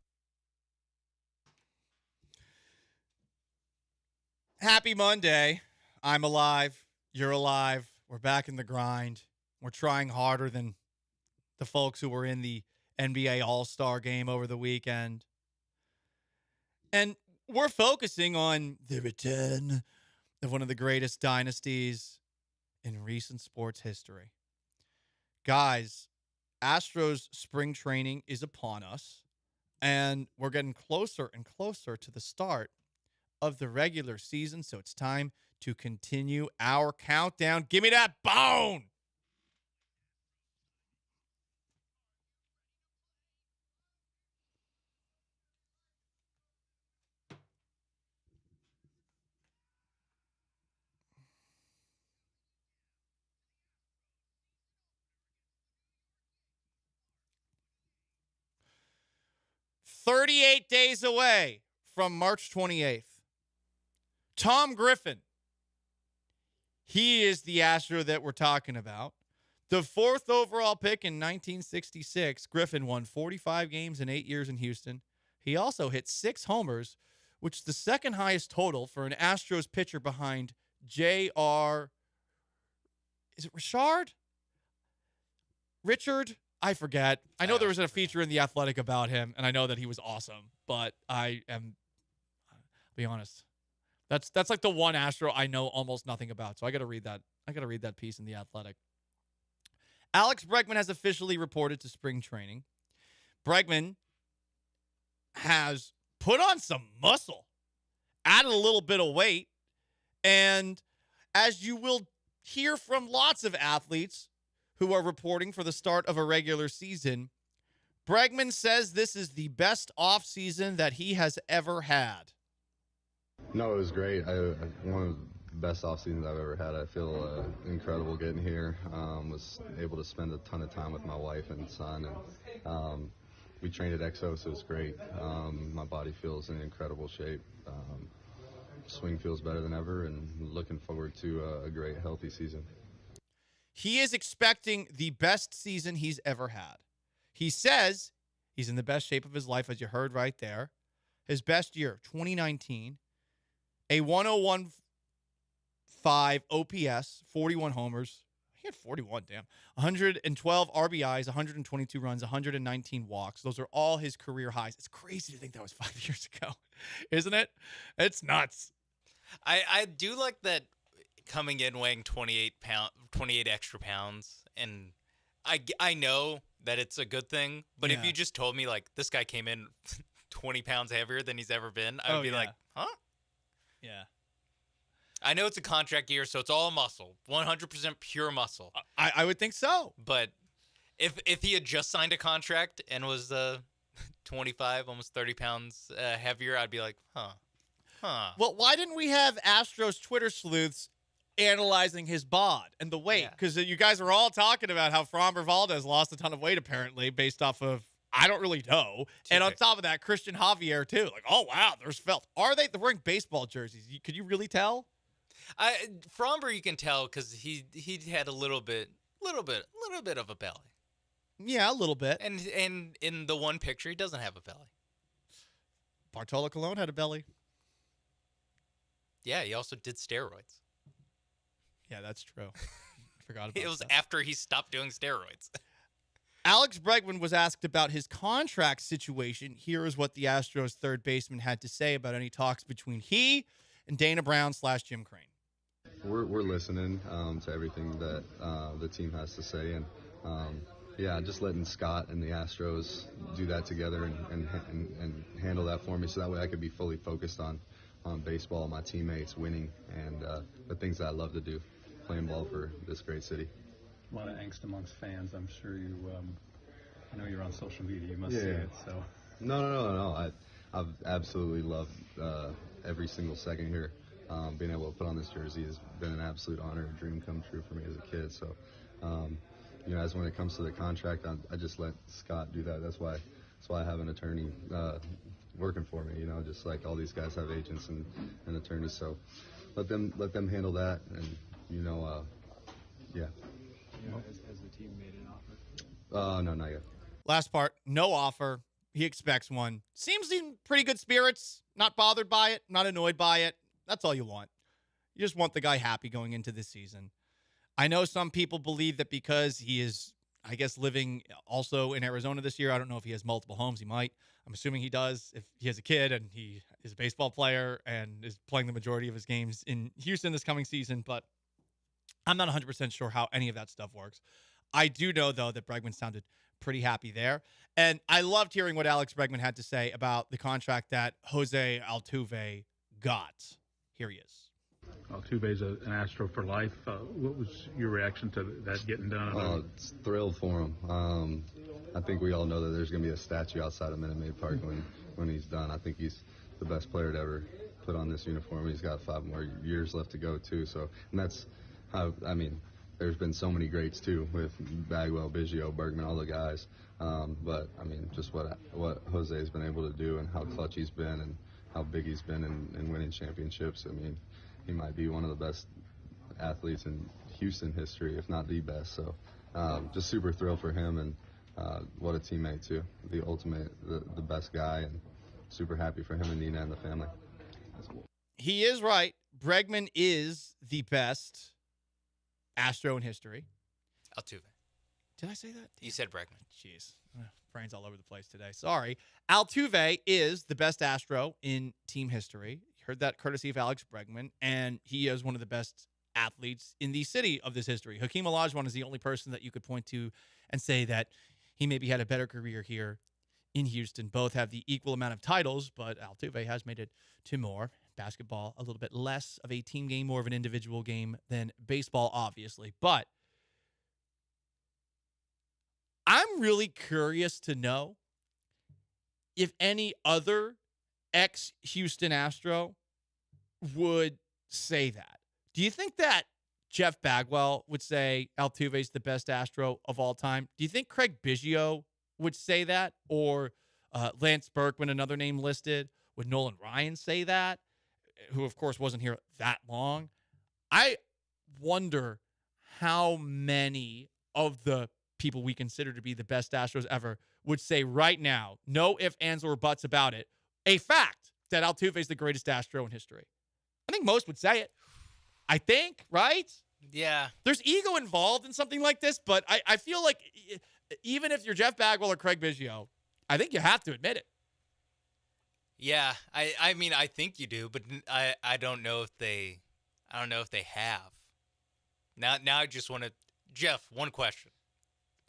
Happy Monday. I'm alive. You're alive. We're back in the grind. We're trying harder than the folks who were in the NBA All-Star game over the weekend. And we're focusing on the return of one of the greatest dynasties in recent sports history. Guys, Astros spring training is upon us, and we're getting closer and closer to the start of the regular season, so it's time to continue our countdown. Give me that bone! "38 days away from March 28th. Tom Griffin. He is the Astro that we're talking about. The 4th overall pick in 1966, Griffin won 45 games in 8 years in Houston. He also hit 6 homers, which is the second highest total for an Astros pitcher behind J.R. Is it Richard? I forget. I know there was a feature in The Athletic about him, and I know that he was awesome, but I'll be honest. That's like the one Astro I know almost nothing about. So I got to read that. I got to read that piece in The Athletic. Alex Bregman has officially reported to spring training. Bregman has put on some muscle, added a little bit of weight, and as you will hear from lots of athletes who are reporting for the start of a regular season, Bregman says this is the best offseason that he has ever had. No, it was great. One of the best off seasons I've ever had. I feel incredible getting here. Was able to spend a ton of time with my wife and son, and we trained at Exo, so it was great. My body feels in incredible shape. Swing feels better than ever, and looking forward to a great, healthy season. He is expecting the best season he's ever had. He says he's in the best shape of his life, as you heard right there. His best year, 2019, a 101.5 OPS, 41 homers. He had 41, damn. 112 RBIs, 122 runs, 119 walks. Those are all his career highs. It's crazy to think that was 5 years ago, isn't it? It's nuts. I do like that coming in weighing 28 extra pounds, and I know that it's a good thing, but if you just told me like this guy came in 20 pounds heavier than he's ever been, I would be like, huh? Yeah. I know it's a contract year, so it's all muscle, 100% pure muscle. I would think so. But if he had just signed a contract and was 25, almost 30 pounds heavier, I'd be like, huh. Well, why didn't we have Astros Twitter sleuths analyzing his bod and the weight? Because you guys are all talking about how Framber Valdez lost a ton of weight, apparently, based off of, I don't really know. And on top of that, Christian Javier, too. Like, oh, wow, there's felt. They're wearing baseball jerseys. Could you really tell? Framber, you can tell because he had a little bit of a belly. Yeah, a little bit. And in the one picture, he doesn't have a belly. Bartolo Colon had a belly. Yeah, he also did steroids. Yeah, that's true. Forgot about that. It was after he stopped doing steroids. Alex Bregman was asked about his contract situation. Here is what the Astros third baseman had to say about any talks between he and Dana Brown / Jim Crane. We're listening to everything that the team has to say, and just letting Scott and the Astros do that together and handle that for me, so that way I could be fully focused on baseball, my teammates, winning, and the things that I love to do, playing ball for this great city. A lot of angst amongst fans. I'm sure you. I know you're on social media. You must see it. So. No. I've absolutely loved every single second here. Being able to put on this jersey has been an absolute honor, a dream come true for me as a kid. So, as when it comes to the contract, I just let Scott do that. That's why I have an attorney working for me. Just like all these guys have agents and attorneys. So, let them handle that, and yeah. Has the team made an offer? No, not yet. Last part, no offer. He expects one. Seems in pretty good spirits. Not bothered by it. Not annoyed by it. That's all you want. You just want the guy happy going into this season. I know some people believe that because he is, I guess, living also in Arizona this year. I don't know if he has multiple homes. He might. I'm assuming he does if he has a kid and he is a baseball player and is playing the majority of his games in Houston this coming season. But I'm not 100% sure how any of that stuff works. I do know, though, that Bregman sounded pretty happy there. And I loved hearing what Alex Bregman had to say about the contract that Jose Altuve got. Here he is. Altuve's an Astro for life. What was your reaction to that getting done? It's thrilled for him. I think we all know that there's going to be a statue outside of Minute Maid Park when he's done. I think he's the best player to ever put on this uniform. He's got 5 more years left to go, too. So, and that's how, I mean, there's been so many greats, too, with Bagwell, Biggio, Bergman, all the guys. But, I mean, just what Jose's been able to do and how clutch he's been and how big he's been in winning championships. I mean, he might be one of the best athletes in Houston history, if not the best. So just super thrilled for him, and what a teammate, too. The ultimate, the best guy, and super happy for him and Nina and the family. He is right. Bregman is the best Astro in history. Altuve. Did I say that? You said Bregman. Jeez. Brains all over the place today. Sorry. Altuve is the best Astro in team history. Heard that courtesy of Alex Bregman, and he is one of the best athletes in the city of this history. Hakeem Olajuwon is the only person that you could point to and say that he maybe had a better career here in Houston. Both have the equal amount of titles, but Altuve has made it 2 more. Basketball, a little bit less of a team game, more of an individual game than baseball, obviously. But I'm really curious to know if any other ex-Houston Astro would say that. Do you think that Jeff Bagwell would say Altuve's the best Astro of all time? Do you think Craig Biggio would say that? Or Lance Berkman, another name listed? Would Nolan Ryan say that? Who, of course, wasn't here that long. I wonder how many of the people we consider to be the best Astros ever would say right now, no ifs, ands, or buts about it, a fact that Altuve is the greatest Astro in history. I think most would say it. I think, right? Yeah. There's ego involved in something like this, but I feel like even if you're Jeff Bagwell or Craig Biggio, I think you have to admit it. Yeah, I mean, I think you do, but I don't know if they have. Now I just want to, Jeff, one question.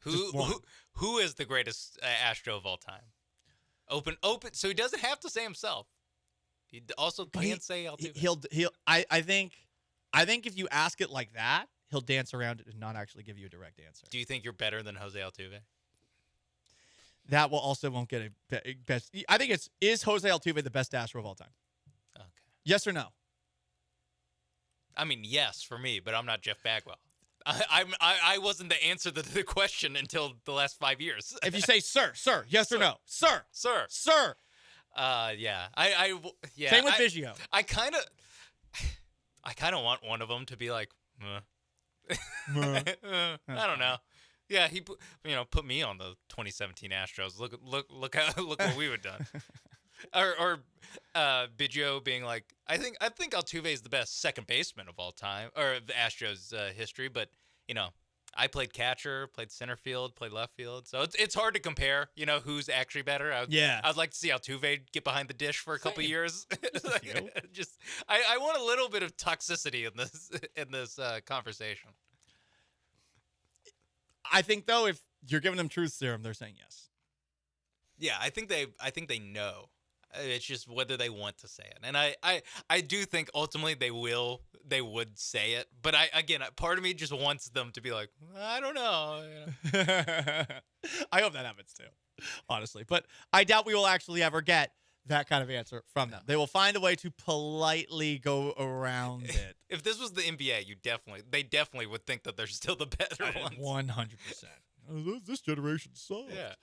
Who is the greatest Astro of all time? Open. So he doesn't have to say himself. He also can't say Altuve. I think if you ask it like that, he'll dance around it and not actually give you a direct answer. Do you think you're better than Jose Altuve? That won't get a best. I think is Jose Altuve the best Astro of all time? Okay. Yes or no? I mean, yes for me, but I'm not Jeff Bagwell. I wasn't the answer to the question until the last 5 years. If you say sir, yes or no, sir. Yeah. Yeah. Same with Biggio. I kind of want one of them to be like, I don't know. Yeah, he put me on the 2017 Astros. Look what we would have done. Or Biggio being like, I think Altuve is the best second baseman of all time, or the Astros history. But I played catcher, played center field, played left field, so it's hard to compare. Who's actually better. I'd like to see Altuve get behind the dish for a couple years. I want a little bit of toxicity in this conversation. I think though, if you're giving them truth serum, they're saying yes. Yeah, I think they know. It's just whether they want to say it. And I do think ultimately they would say it. But part of me just wants them to be like, I don't know. I hope that happens too, honestly. But I doubt we will actually ever get that kind of answer from them. They will find a way to politely go around it. If this was the NBA, they definitely would think that they're still the better ones. 100%. This generation sucks. Yeah.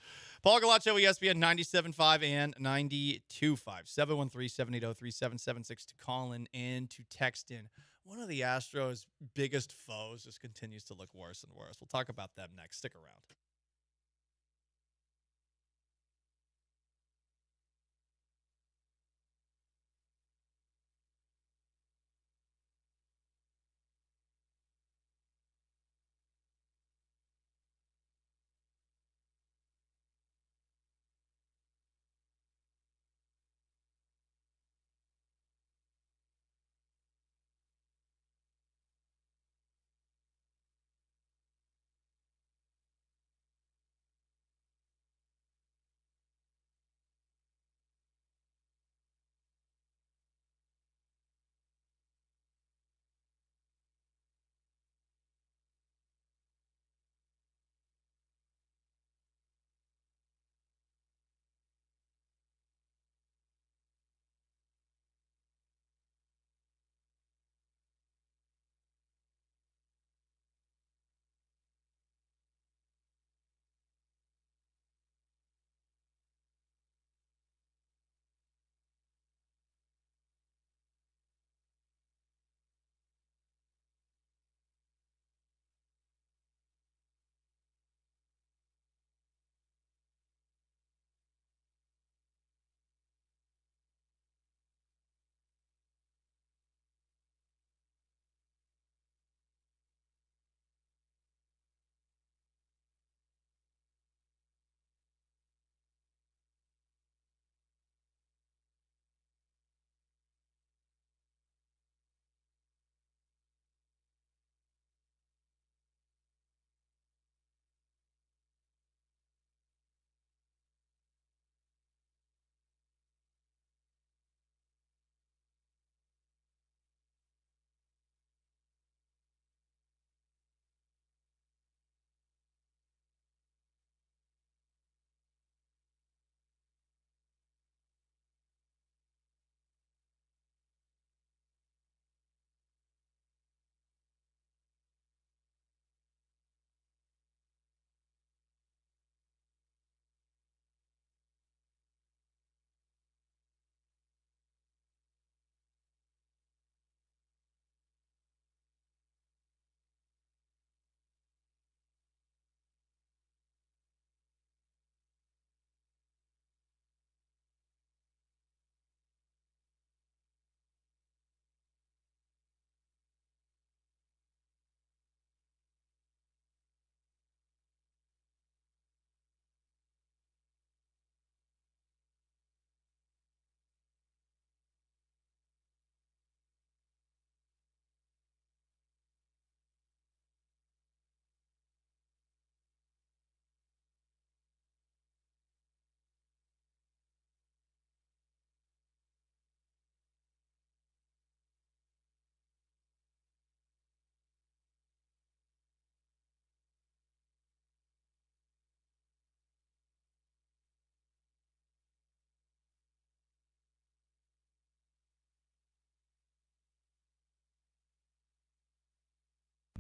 Paul Galaccio, ESPN 97.5 and 92.5. 713-780-3776 to call in and to text in. One of the Astros' biggest foes just continues to look worse and worse. We'll talk about them next. Stick around.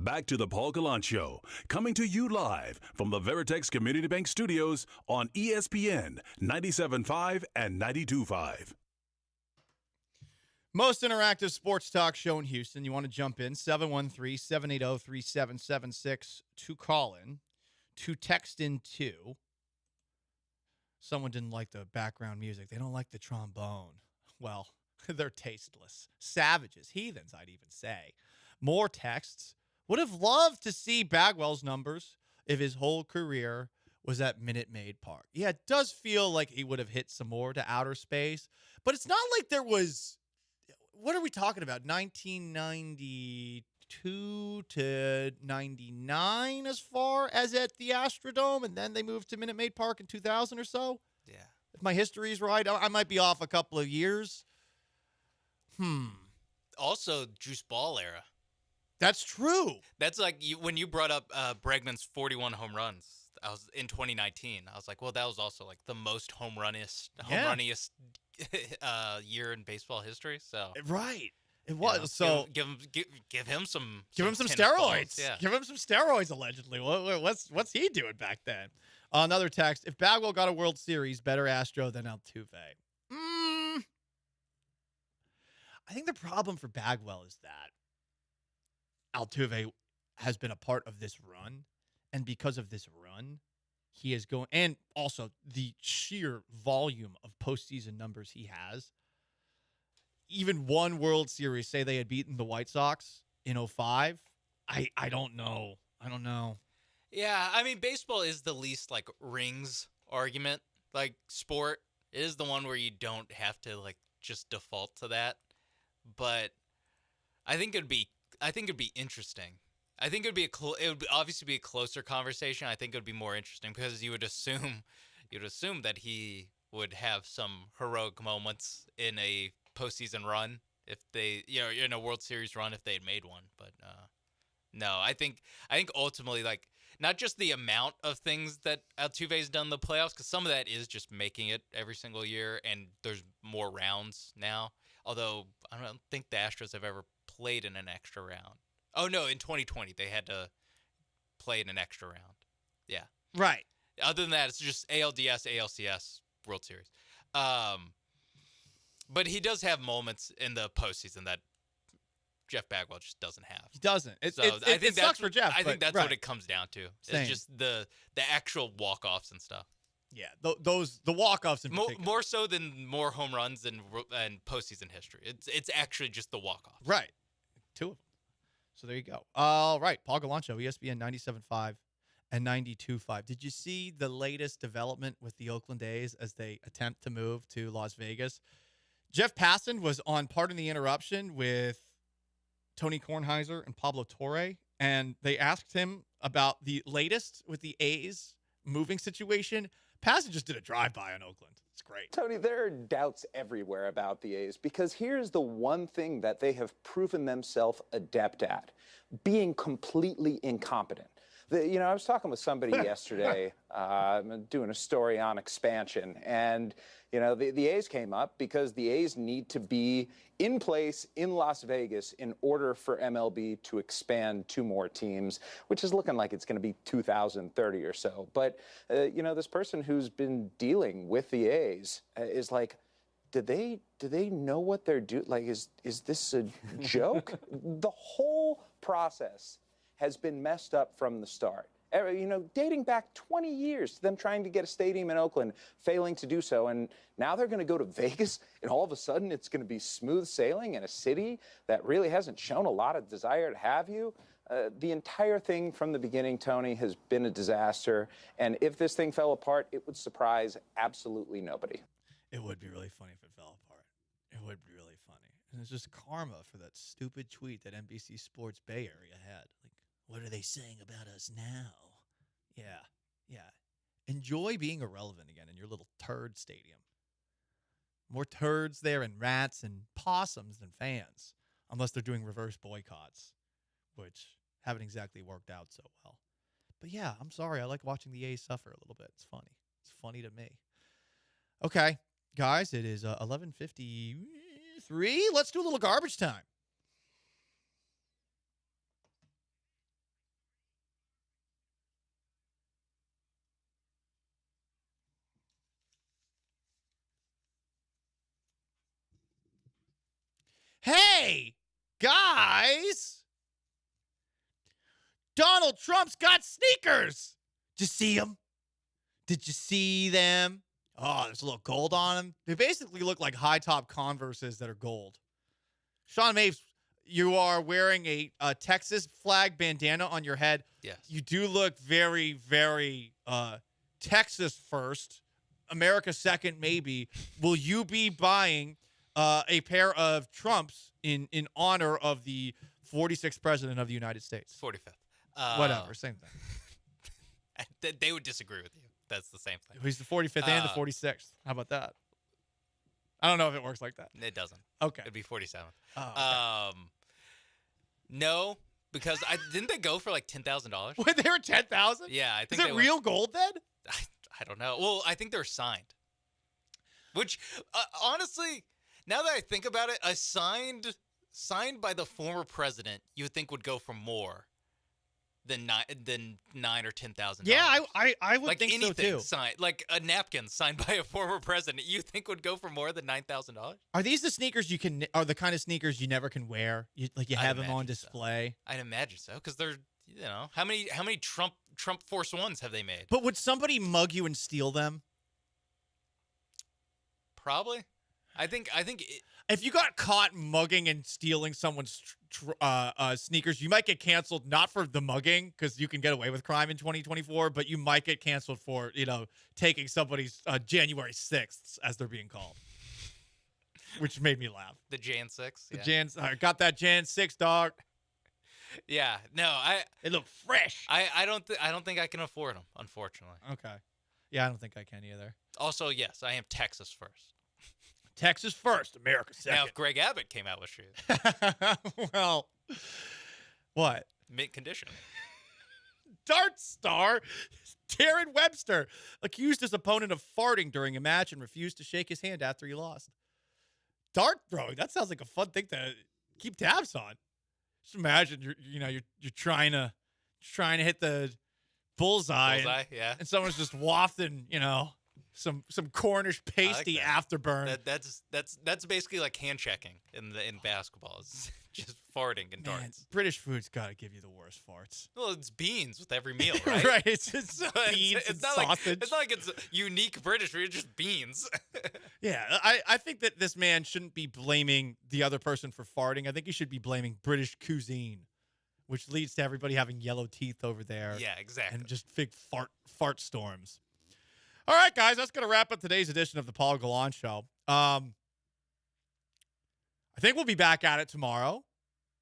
Back to the Paul Gallant Show, coming to you live from the Veritex Community Bank Studios on ESPN 97.5 and 92.5. Most interactive sports talk show in Houston. You want to jump in, 713-780-3776 to call in, to text in to. Someone didn't like the background music. They don't like the trombone. Well, they're tasteless. Savages, heathens, I'd even say. More texts. Would have loved to see Bagwell's numbers if his whole career was at Minute Maid Park. Yeah, it does feel like he would have hit some more to outer space, but it's not like there was, what are we talking about, 1992 to 99 as far as at the Astrodome, and then they moved to Minute Maid Park in 2000 or so? Yeah. If my history's right, I might be off a couple of years. Also, juice ball era. That's true. That's like when you brought up Bregman's 41 home runs. I was in 2019. I was like, well, that was also like the most home runniest year in baseball history. So right, it was. So give him some steroids. Balls. Yeah. Give him some steroids. Allegedly, what's he doing back then? Another text. If Bagwell got a World Series, better Astro than Altuve. I think the problem for Bagwell is that Altuve has been a part of this run. And because of this run, he is going, and also the sheer volume of postseason numbers he has. Even one World Series, say they had beaten the White Sox in 2005. I don't know. I don't know. Yeah, I mean, baseball is the least, like, rings argument. Like, sport is the one where you don't have to, like, just default to that. But I think it'd be interesting. I think it would obviously be a closer conversation. I think it would be more interesting because you would assume that he would have some heroic moments in a postseason run if they, in a World Series run if they had made one. But no, I think ultimately, like, not just the amount of things that Altuve's done in the playoffs, because some of that is just making it every single year, and there's more rounds now. Although I don't think the Astros have ever played in an extra round. Oh no, in 2020 they had to play in an extra round. Yeah. Right. Other than that, it's just ALDS, ALCS, World Series. But he does have moments in the postseason that Jeff Bagwell just doesn't have. He doesn't. I think it sucks for Jeff. I think that's right. what it comes down to. Same. It's just the actual walk-offs and stuff. Yeah, the walk-offs in particular. More so than more home runs and postseason history. It's actually just the walk-offs. Right. 2 of them. So there you go. All right, Paul Galancho, ESPN 97.5 and 92.5. Did you see the latest development with the Oakland A's as they attempt to move to Las Vegas? Jeff Passan was on Pardon the Interruption with Tony Kornheiser and Pablo Torre, and they asked him about the latest with the A's moving situation. Passan just did a drive-by on Oakland. It's great. Tony, there are doubts everywhere about the A's because here's the one thing that they have proven themselves adept at, being completely incompetent. I was talking with somebody yesterday, doing a story on expansion, and, the A's came up because the A's need to be in place in Las Vegas in order for MLB to expand 2 more teams, which is looking like it's going to be 2030 or so. But, this person who's been dealing with the A's is like, do they know what they're doing? Like, is this a joke? The whole process has been messed up from the start. Dating back 20 years to them trying to get a stadium in Oakland, failing to do so. And now they're going to go to Vegas, and all of a sudden it's going to be smooth sailing in a city that really hasn't shown a lot of desire to have you. The entire thing from the beginning, Tony, has been a disaster. And if this thing fell apart, it would surprise absolutely nobody. It would be really funny if it fell apart. It would be really funny. And it's just karma for that stupid tweet that NBC Sports Bay Area had. Like, what are they saying about us now? Yeah. Enjoy being irrelevant again in your little turd stadium. More turds there and rats and possums than fans, unless they're doing reverse boycotts, which haven't exactly worked out so well. But yeah, I'm sorry. I like watching the A's suffer a little bit. It's funny. It's funny to me. Okay, guys, it is 11:53. Let's do a little garbage time. Hey, guys! Donald Trump's got sneakers! Did you see them? Did you see them? Oh, there's a little gold on them. They basically look like high-top Converses that are gold. Sean Mapes, you are wearing a Texas flag bandana on your head. Yes. You do look very, very Texas first, America second, maybe. Will you be buying a pair of Trumps in honor of the 46th president of the United States? 45th. Whatever, same thing. They would disagree with you. That's the same thing. He's the 45th and the 46th. How about that? I don't know if it works like that. It doesn't. Okay. It'd be 47th. Oh, okay. No, because didn't they go for like $10,000? Wait, they were $10,000? Yeah, I think. Is it real gold then? I don't know. Well, I think they're signed. Which, honestly, now that I think about it, a signed by the former president, you would think would go for more than $9,000 or $10,000. Yeah, I would like think so anything too. signed, like a napkin signed by a former president, you think would go for more than $9,000? Are these the sneakers are the kind of sneakers you never can wear? You have them on display. So. I'd imagine so, because they're, how many Trump Force Ones have they made? But would somebody mug you and steal them? Probably. I think if you got caught mugging and stealing someone's sneakers, you might get canceled, not for the mugging, because you can get away with crime in 2024, but you might get canceled for, taking somebody's January 6th, as they're being called, which made me laugh. The Jan 6. I got that Jan 6, dog. Yeah, no, It looked fresh. I don't think I can afford them, unfortunately. Okay. Yeah, I don't think I can either. Also, yes, I am Texas first. Texas first, America second. Now, if Greg Abbott came out with shoes. Well, what? Mint condition. Dart star Darren Webster accused his opponent of farting during a match and refused to shake his hand after he lost. Dart throwing, that sounds like a fun thing to keep tabs on. Just imagine you're trying to hit the bullseye, yeah. And someone's just wafting, some Cornish pasty afterburn. That's basically like hand checking in basketball. It's just farting and darts. British food's got to give you the worst farts. Well, it's beans with every meal, right? Right. It's beans and not sausage. It's not like it's unique British food. It's just beans. Yeah, I think that this man shouldn't be blaming the other person for farting. I think he should be blaming British cuisine, which leads to everybody having yellow teeth over there. Yeah, exactly. And just big fart storms. All right, guys, that's going to wrap up today's edition of the Paul Gallant Show. I think we'll be back at it tomorrow.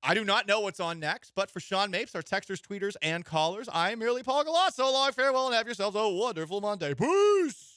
I do not know what's on next, but for Sean Mapes, our texters, tweeters, and callers, I am merely Paul Gallant. So long, farewell, and have yourselves a wonderful Monday. Peace!